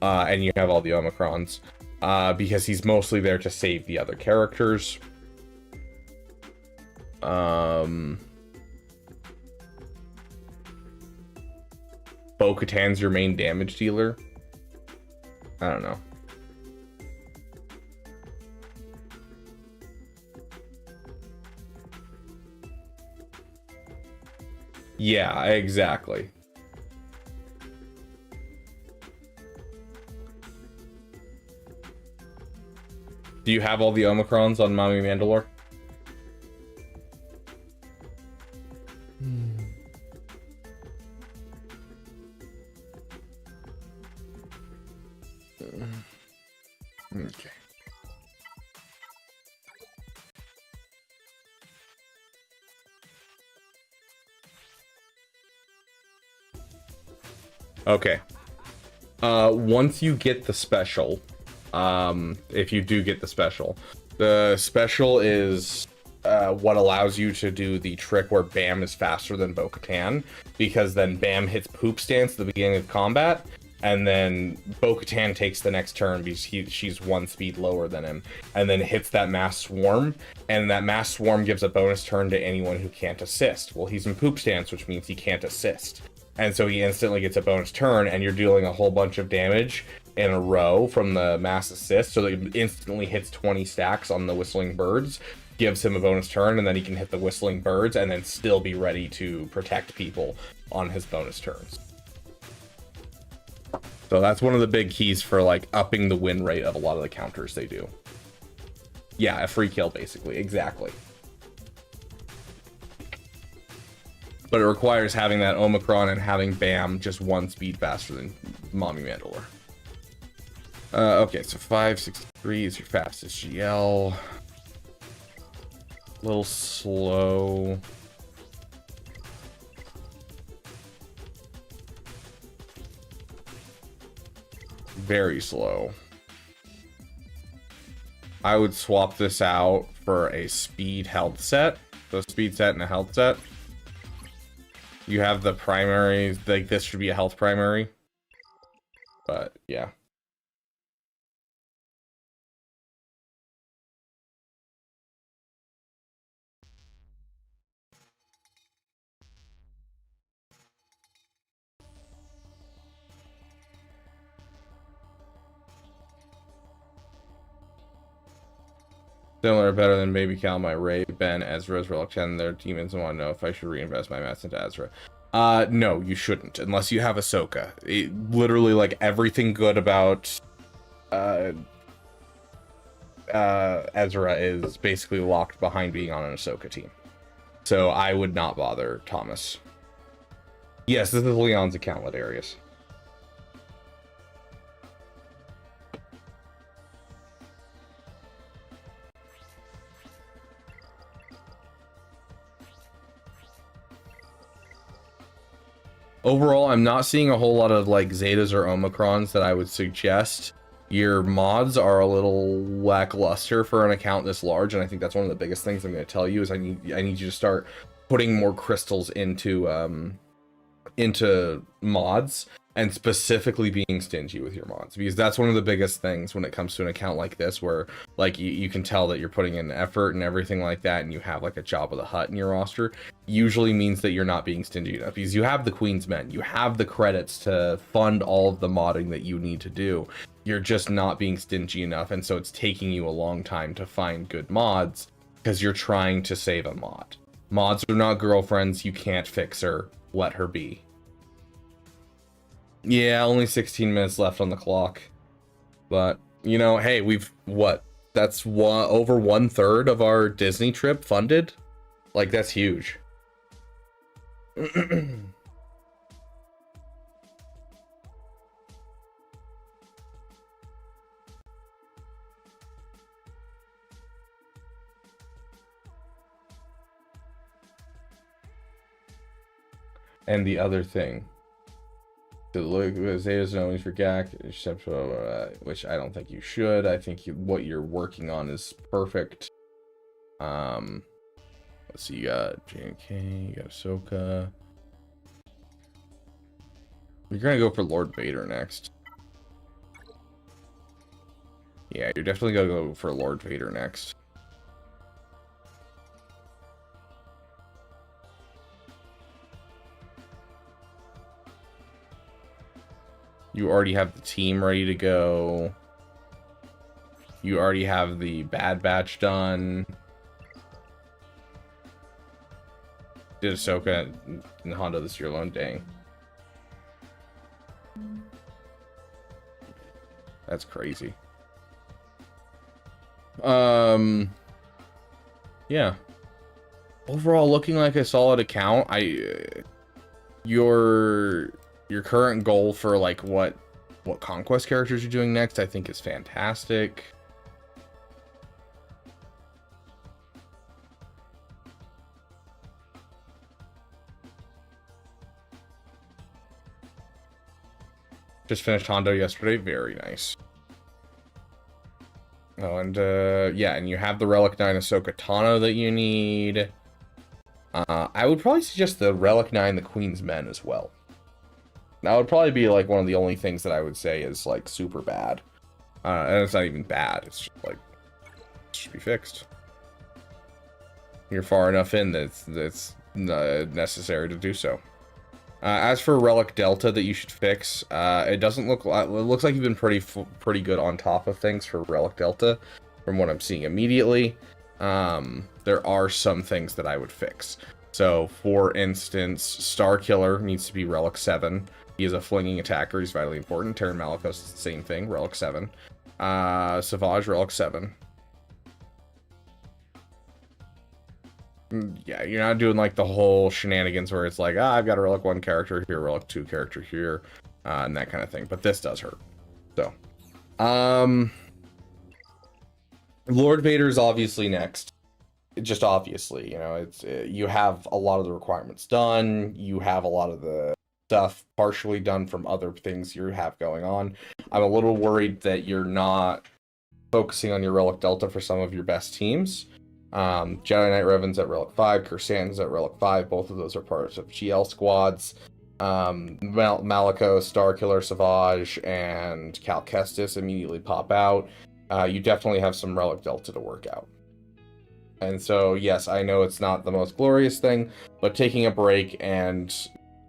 and you have all the Omicrons, because he's mostly there to save the other characters. Bo-Katan's your main damage dealer. I don't know. Yeah, exactly. Do you have all the Omicrons on Mommy Mandalore? Okay. Okay. Once you get the special, if you do get the special is what allows you to do the trick where Bam is faster than Bo-Katan, because then Bam hits Poop Stance at the beginning of combat, and then Bo-Katan takes the next turn because she's one speed lower than him, and then hits that Mass Swarm, and that Mass Swarm gives a bonus turn to anyone who can't assist. Well, he's in Poop Stance, which means he can't assist. And so he instantly gets a bonus turn, and you're dealing a whole bunch of damage in a row from the mass assist, so that he instantly hits 20 stacks on the Whistling Birds, gives him a bonus turn, and then he can hit the Whistling Birds and then still be ready to protect people on his bonus turns. So that's one of the big keys for like upping the win rate of a lot of the counters they do. Yeah, a free kill basically, exactly. But it requires having that Omicron and having Bam just one speed faster than Mommy Mandalore. Okay, so 563 is your fastest GL. A little slow. Very slow. I would swap this out for a speed health set. So speed set and a health set. You have the primaries, like this should be a health primary. But yeah. Similar, better than Baby Cal, my Ray, Ben, Ezra's Relic 10, their demons, and want to know if I should reinvest my mats into Ezra. No, you shouldn't, unless you have Ahsoka. Literally, like, everything good about Ezra is basically locked behind being on an Ahsoka team. So I would not bother Thomas. Yes, this is Leon's account, Ladarius. Overall, I'm not seeing a whole lot of like Zetas or Omicrons that I would suggest. Your mods are a little lackluster for an account this large, and I think that's one of the biggest things I'm going to tell you is I need you to start putting more crystals into mods. and specifically being stingy with your mods, because that's one of the biggest things when it comes to an account like this, where like you can tell that you're putting in effort and everything like that, and you have like a Jabba the Hutt in your roster, usually means that you're not being stingy enough, because you have the Queen's Men, you have the credits to fund all of the modding that you need to do. You're just not being stingy enough, and so it's taking you a long time to find good mods because you're trying to save a mod. Mods are not girlfriends. You can't fix her. Let her be. Yeah, only 16 minutes left on the clock. But, you know, hey, we've, what? That's over 1/3 of our Disney trip funded? Like, that's huge. And the other thing. To look Zetas knowing for GAC, except which I don't think you should. I think what you're working on is perfect. Let's see, you got JNK, you got Ahsoka. You're gonna go for Lord Vader next. Yeah, you're definitely gonna go for Lord Vader next. You already have the team ready to go. You already have the Bad Batch done. Did Ahsoka and Hondo this year alone? Dang. That's crazy. Yeah. Overall, looking like a solid account. Your current goal for like what conquest characters you're doing next, I think is fantastic. Just finished Hondo yesterday. Very nice. Oh, and yeah, and you have the Relic 9 Ahsoka Tano that you need. I would probably suggest the Relic 9 the Queen's Men as well. That would probably be like one of the only things that I would say is like super bad. And it's not even bad. It's just like, it should be fixed. You're far enough in that it's necessary to do so. As for Relic Delta that you should fix, it doesn't look like, it looks like you've been pretty good on top of things for Relic Delta from what I'm seeing immediately. There are some things that I would fix. So, for instance, Star Killer needs to be Relic 7. He is a flinging attacker. He's vitally important. Terran Malicos is the same thing. Relic 7. Savage, Relic 7. Yeah, you're not doing like the whole shenanigans where it's like, I've got a Relic 1 character here, Relic 2 character here, and that kind of thing. But this does hurt. So, Lord Vader's obviously next. Just obviously, you know, it's you have a lot of the requirements done. You have a lot of the stuff partially done from other things you have going on. I'm a little worried that you're not focusing on your Relic Delta for some of your best teams. Jedi Knight Revan's at Relic 5, Kursan's at Relic 5. Both of those are parts of GL squads. Malicos, Starkiller, Savage, and Cal Kestis immediately pop out. You definitely have some Relic Delta to work out. And so, yes, I know it's not the most glorious thing, but taking a break and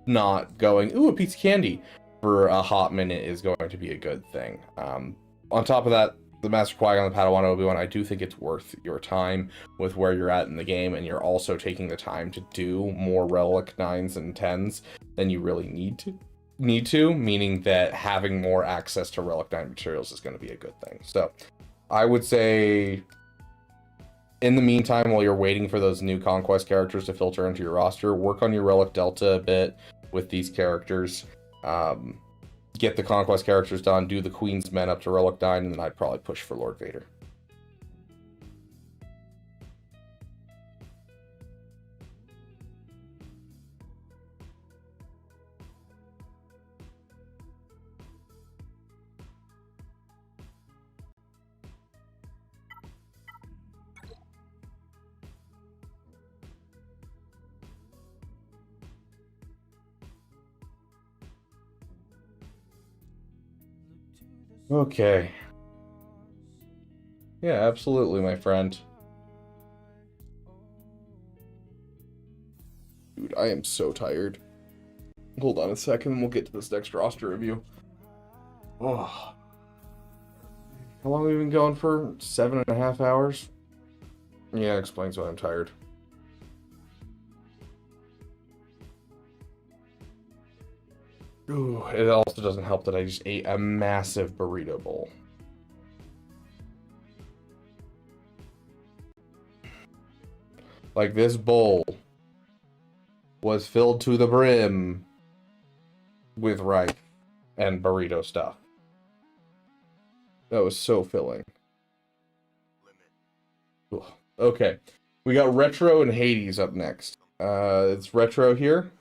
not going, ooh, a piece of candy for a hot minute is going to be a good thing. On top of that, the Master Qui-Gon, the Padawan Obi-Wan, I do think it's worth your time with where you're at in the game, and you're also taking the time to do more Relic 9s and 10s than you really need to, meaning that having more access to Relic 9 materials is going to be a good thing. So, I would say, in the meantime, while you're waiting for those new Conquest characters to filter into your roster, work on your Relic Delta a bit with these characters. Get the Conquest characters done, do the Queen's Men up to Relic 9, and then I'd probably push for Lord Vader. Okay. Yeah, absolutely, my friend. Dude, I am so tired. Hold on a second, and we'll get to this next roster review. Oh. How long have we been going for? 7.5 hours? Yeah, explains why I'm tired. Ooh, it also doesn't help that I just ate a massive burrito bowl. Like, this bowl was filled to the brim with rice and burrito stuff. That was so filling. Ugh. Okay, we got Retro and Hades up next. It's Retro here.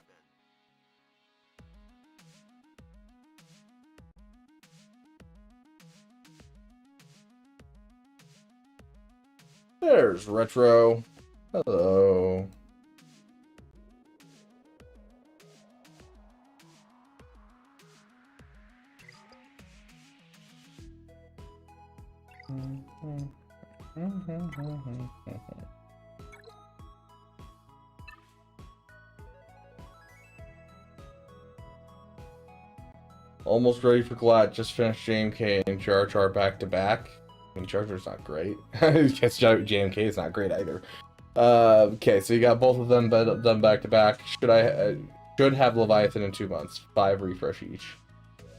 There's Retro. Hello. Almost ready for Glad. Just finished JMK and Jar Jar back to back. I mean, Jar Jar's not great. Guess JMK is not great either. Okay, so you got both of them done back to back. Should have Leviathan in 2 months. 5 refresh each.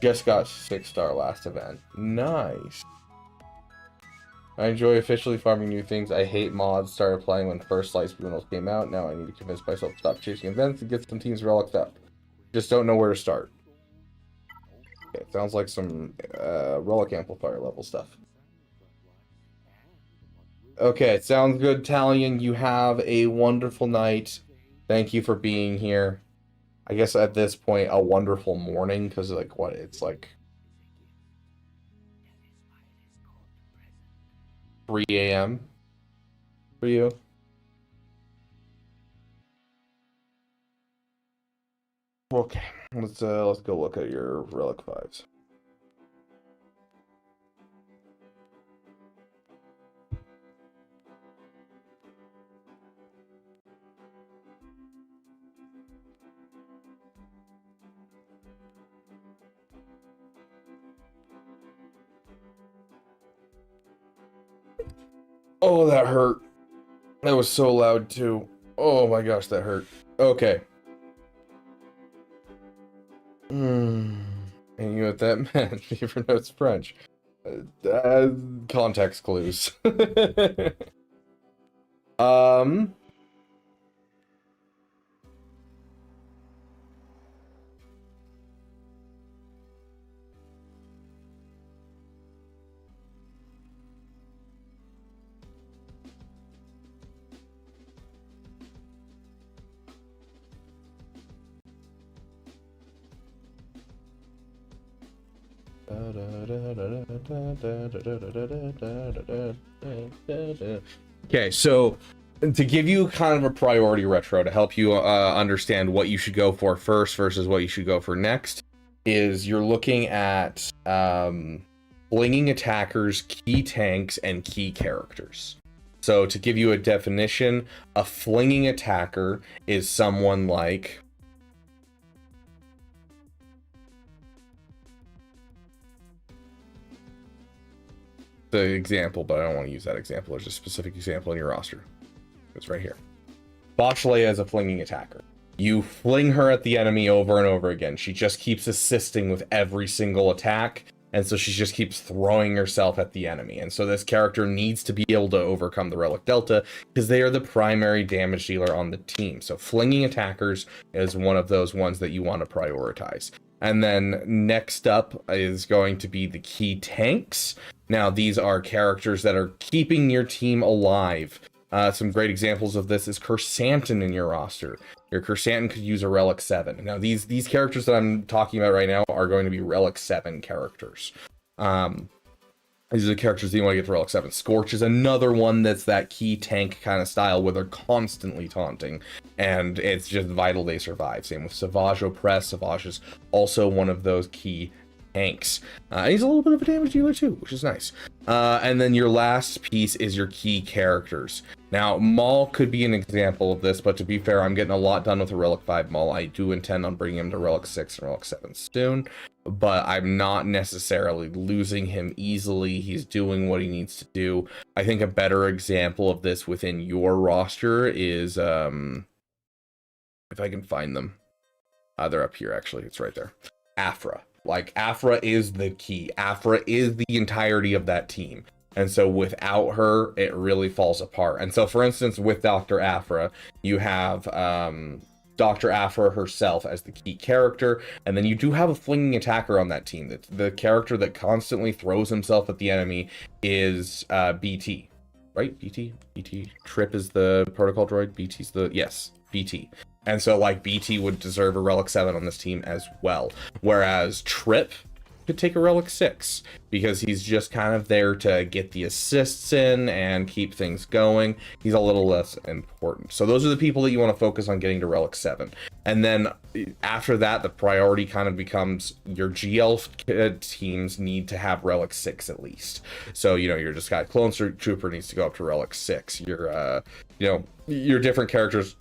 Just got 6-star last event. Nice. I enjoy officially farming new things. I hate mods. Started playing when first Slice Brunos came out. Now I need to convince myself to stop chasing events and get some teams relics up. Just don't know where to start. Okay, sounds like some relic amplifier level stuff. Okay, sounds good, Talion. You have a wonderful night. Thank you for being here. I guess at this point, a wonderful morning, because like what? It's like 3 a.m. for you. Okay, let's go look at your relic 5s. Oh, that hurt. That was so loud too. Oh my gosh, that hurt. Okay. And you know what that meant? Beaver knows French. Context clues. Okay, so to give you kind of a priority retro to help you understand what you should go for first versus what you should go for next, is you're looking at flinging attackers, key tanks, and key characters. So to give you a definition, a flinging attacker is someone like the example, but I don't want to use that example. There's a specific example in your roster. It's right here. Botchlea is a flinging attacker. You fling her at the enemy over and over again. She just keeps assisting with every single attack, and so she just keeps throwing herself at the enemy. And so this character needs to be able to overcome the Relic Delta because they are the primary damage dealer on the team. So flinging attackers is one of those ones that you want to prioritize. And then next up is going to be the key tanks. Now, these are characters that are keeping your team alive. Some great examples of this is Kersantin in your roster. Your Kersantin could use a Relic 7. Now, these characters that I'm talking about right now are going to be Relic 7 characters. These are the characters that you want to get to Relic 7. Scorch is another one that's that key tank kind of style where they're constantly taunting, and it's just vital they survive. Same with Savage Opress. Savage is also one of those key tanks. He's a little bit of a damage dealer too, which is nice. And then your last piece is your key characters. Now, Maul could be an example of this, but to be fair, I'm getting a lot done with the Relic 5 Maul. I do intend on bringing him to Relic 6 and Relic 7 soon, but I'm not necessarily losing him easily. He's doing what he needs to do. I think a better example of this within your roster is, if I can find them. They're up here, actually. It's right there. Afra. Like, Afra is the key. Afra is the entirety of that team. And so without her, it really falls apart. And so, for instance, with Dr. Afra, you have Dr. Afra herself as the key character. And then you do have a flinging attacker on that team. The character that constantly throws himself at the enemy is BT. Right? BT? BT. Trip is the protocol droid. BT's the... Yes, BT. And so, like, BT would deserve a Relic 7 on this team as well. Whereas Trip could take a Relic 6 because he's just kind of there to get the assists in and keep things going. He's a little less important. So those are the people that you want to focus on getting to Relic 7. And then after that, the priority kind of becomes your GL teams need to have Relic 6 at least. So, you know, your Disguised Clone Trooper needs to go up to Relic 6. Your, you know, your different characters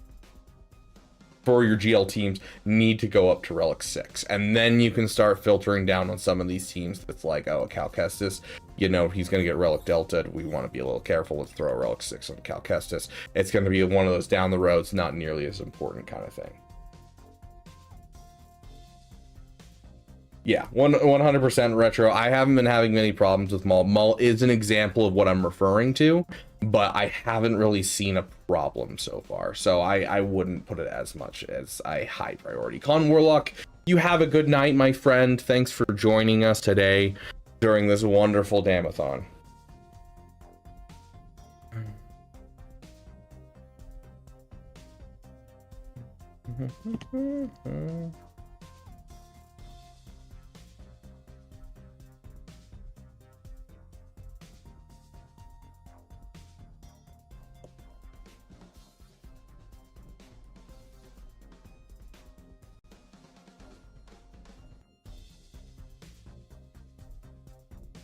for your GL teams need to go up to Relic 6. And then you can start filtering down on some of these teams that's like, oh, Cal Kestis, you know, he's going to get Relic Delta. We want to be a little careful. Let's throw a Relic 6 on Cal Kestis. It's going to be one of those down the roads, not nearly as important kind of thing. Yeah, 100% retro. I haven't been having many problems with Maul. Maul is an example of what I'm referring to, but I haven't really seen a problem so far. So I wouldn't put it as much as a high priority. Con Warlock, you have a good night, my friend. Thanks for joining us today during this wonderful Damathon.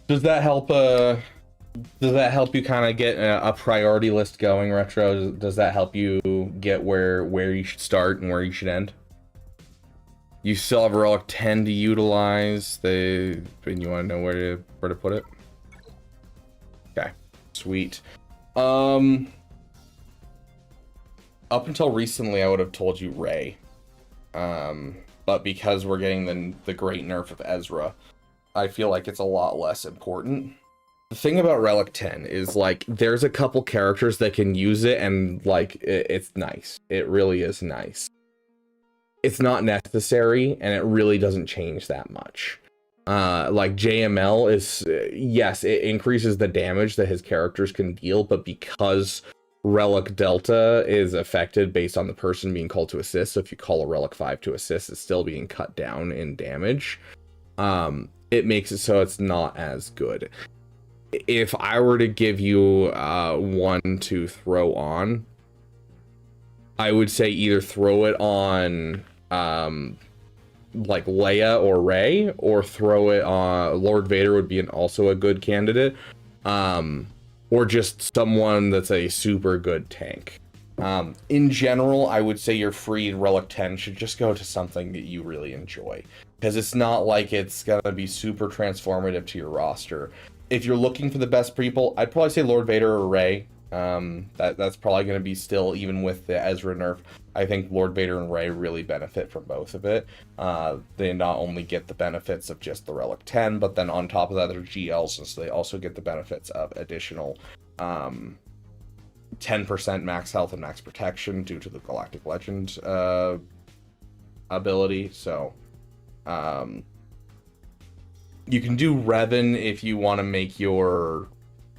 Does that help you kind of get a priority list going, Retro? Does that help you get where you should start and where you should end? You still have a Relic 10 to utilize, and you want to know where to put it? Okay, sweet. Up until recently, I would have told you Rey. But because we're getting the great nerf of Ezra, I feel like it's a lot less important. The thing about Relic 10 is, like, there's a couple characters that can use it, and, like, it's nice. It really is nice. It's not necessary, and it really doesn't change that much. Like, JML is, yes, it increases the damage that his characters can deal, but because Relic Delta is affected based on the person being called to assist, so if you call a Relic 5 to assist, it's still being cut down in damage. It makes it so it's not as good. If I were to give you one to throw on, I would say either throw it on like Leia or Rey, or throw it on Lord Vader would be also a good candidate, or just someone that's a super good tank. In general, I would say your free Relic 10 should just go to something that you really enjoy, because it's not like it's gonna be super transformative to your roster. If you're looking for the best people, I'd probably say Lord Vader or Rey. That's probably going to be still, even with the Ezra nerf, I think Lord Vader and Rey really benefit from both of it. They not only get the benefits of just the Relic 10, but then on top of that, they're GLs, so they also get the benefits of additional 10% max health and max protection due to the Galactic Legend ability. So you can do Revan if you want to make your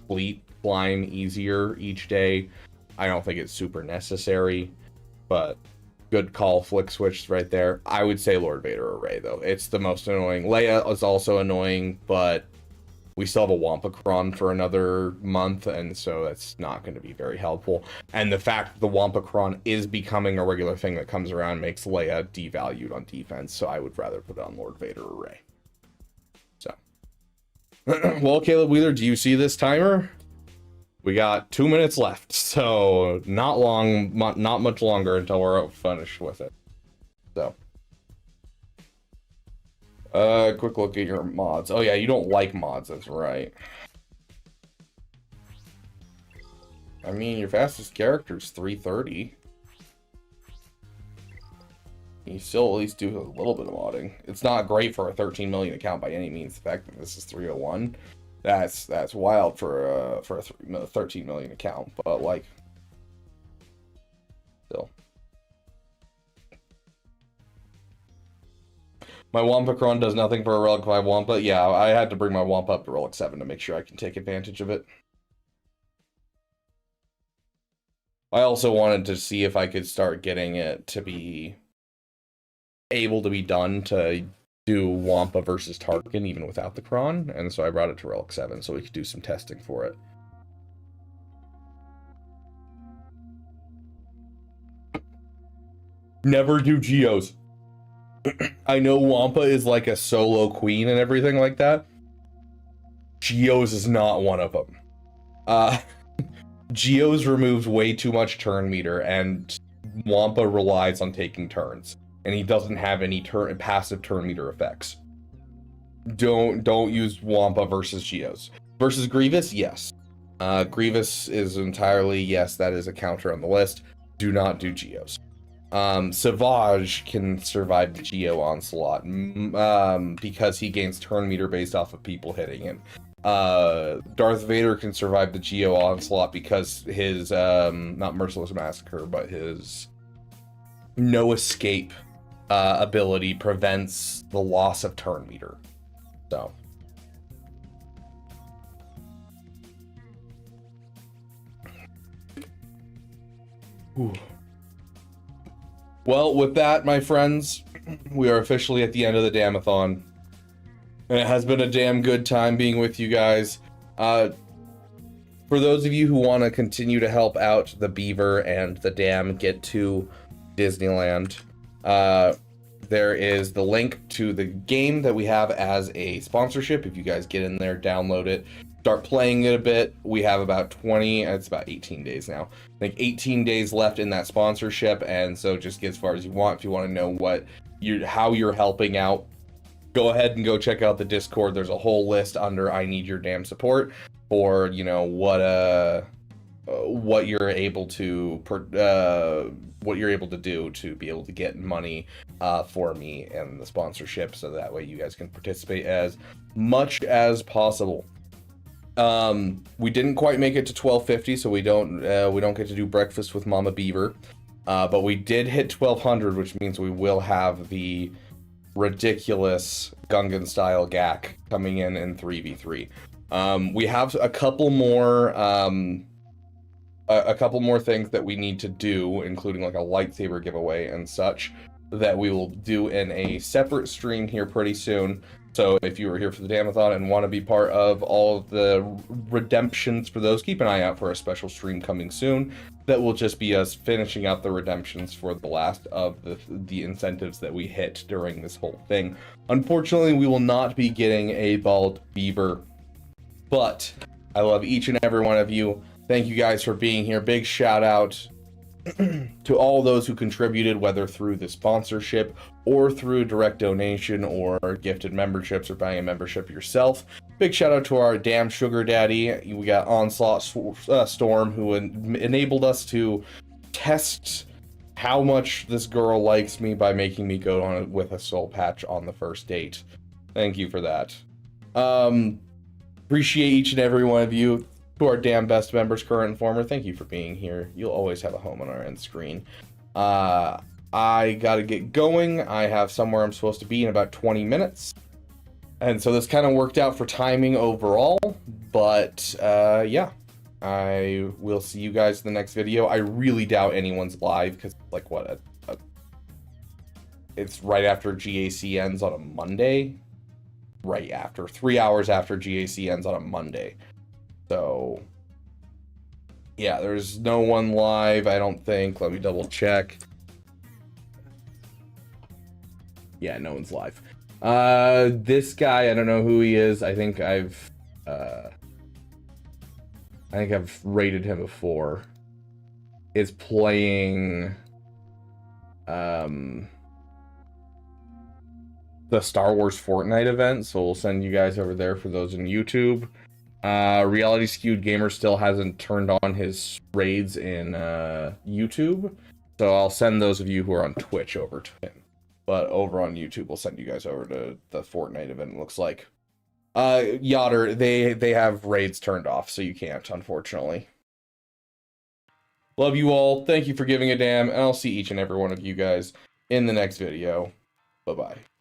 fleet climb easier each day. I don't think it's super necessary, but good call, flick switch right there. I would say Lord Vader or Rey, though. It's the most annoying. Leia is also annoying, but we still have a Wampacron for another month, and so that's not going to be very helpful. And the fact that the Wampacron is becoming a regular thing that comes around makes Leia devalued on defense, so I would rather put it on Lord Vader or Rey. Well, Caleb Wheeler, do you see this timer? We got 2 minutes left, so not much longer until we're finished with it. So, quick look at your mods. Oh yeah, you don't like mods, that's right. I mean, your fastest character is 330. You still at least do a little bit of modding. It's not great for a 13 million account by any means. The fact that this is 301, that's wild for a 13 million account. But like, still, my Wampacron does nothing for a Relic 5 Wampa. Yeah, I had to bring my Wampa up to Relic 7 to make sure I can take advantage of it. I also wanted to see if I could start getting it to be able to be done to do Wampa versus Tarkin even without the Kron, and so I brought it to Relic 7 so we could do some testing for it. Never do Geos. I know Wampa is like a solo queen and everything like that. Geos is not one of them. Geos removes way too much turn meter, and Wampa relies on taking turns, and he doesn't have any passive turn meter effects. Don't use Wampa versus Geos. Versus Grievous, yes. Grievous is entirely, yes, that is a counter on the list. Do not do Geos. Savage can survive the Geo onslaught because he gains turn meter based off of people hitting him. Darth Vader can survive the Geo onslaught because his not Merciless Massacre, but his no escape ability prevents the loss of turn meter. So Whew. Well, with that, my friends, we are officially at the end of the Damathon. And it has been a damn good time being with you guys. For those of you who want to continue to help out the Beaver and the Dam get to Disneyland, there is the link to the game that we have as a sponsorship. If you guys get in there, download it, start playing it a bit. We have about it's about 18 days now. I think 18 days left in that sponsorship, and so just get as far as you want. If you want to know how you're helping out, go ahead and go check out the Discord. There's a whole list under I need your damn support for, you know, what you're able to do to be able to get money for me and the sponsorship, so that way you guys can participate as much as possible. We didn't quite make it to 1250, so we don't get to do breakfast with Mama Beaver, but we did hit 1200, which means we will have the ridiculous Gungan style GAC coming in 3v3. We have a couple more things that we need to do, including like a lightsaber giveaway and such, that we will do in a separate stream here pretty soon. So if you were here for the Damathon and want to be part of all of the redemptions for those, keep an eye out for a special stream coming soon. That will just be us finishing out the redemptions for the last of the incentives that we hit during this whole thing. Unfortunately, we will not be getting a bald beaver, but I love each and every one of you. Thank you guys for being here. Big shout out to all those who contributed, whether through the sponsorship or through direct donation or gifted memberships or buying a membership yourself. Big shout out to our damn sugar daddy. We got Onslaught Storm, who enabled us to test how much this girl likes me by making me go on with a soul patch on the first date. Thank you for that. Appreciate each and every one of you. To our damn best members, current and former, thank you for being here. You'll always have a home on our end screen. I gotta get going. I have somewhere I'm supposed to be in about 20 minutes. And so this kind of worked out for timing overall. But yeah, I will see you guys in the next video. I really doubt anyone's live because, like, what? It's right after GAC ends on a Monday. Right after. 3 hours after GAC ends on a Monday. So, yeah, there's no one live, I don't think. Let me double check. Yeah, no one's live. This guy, I don't know who he is. I think I've I think I've rated him before, is playing the Star Wars Fortnite event, so we'll send you guys over there for those in YouTube. Reality Skewed Gamer still hasn't turned on his raids in YouTube, so I'll send those of you who are on Twitch over to him. But over on YouTube, we'll send you guys over to the Fortnite event, it looks like. Yotter, they have raids turned off, so you can't, unfortunately. Love you all, thank you for giving a damn, and I'll see each and every one of you guys in the next video. Bye-bye.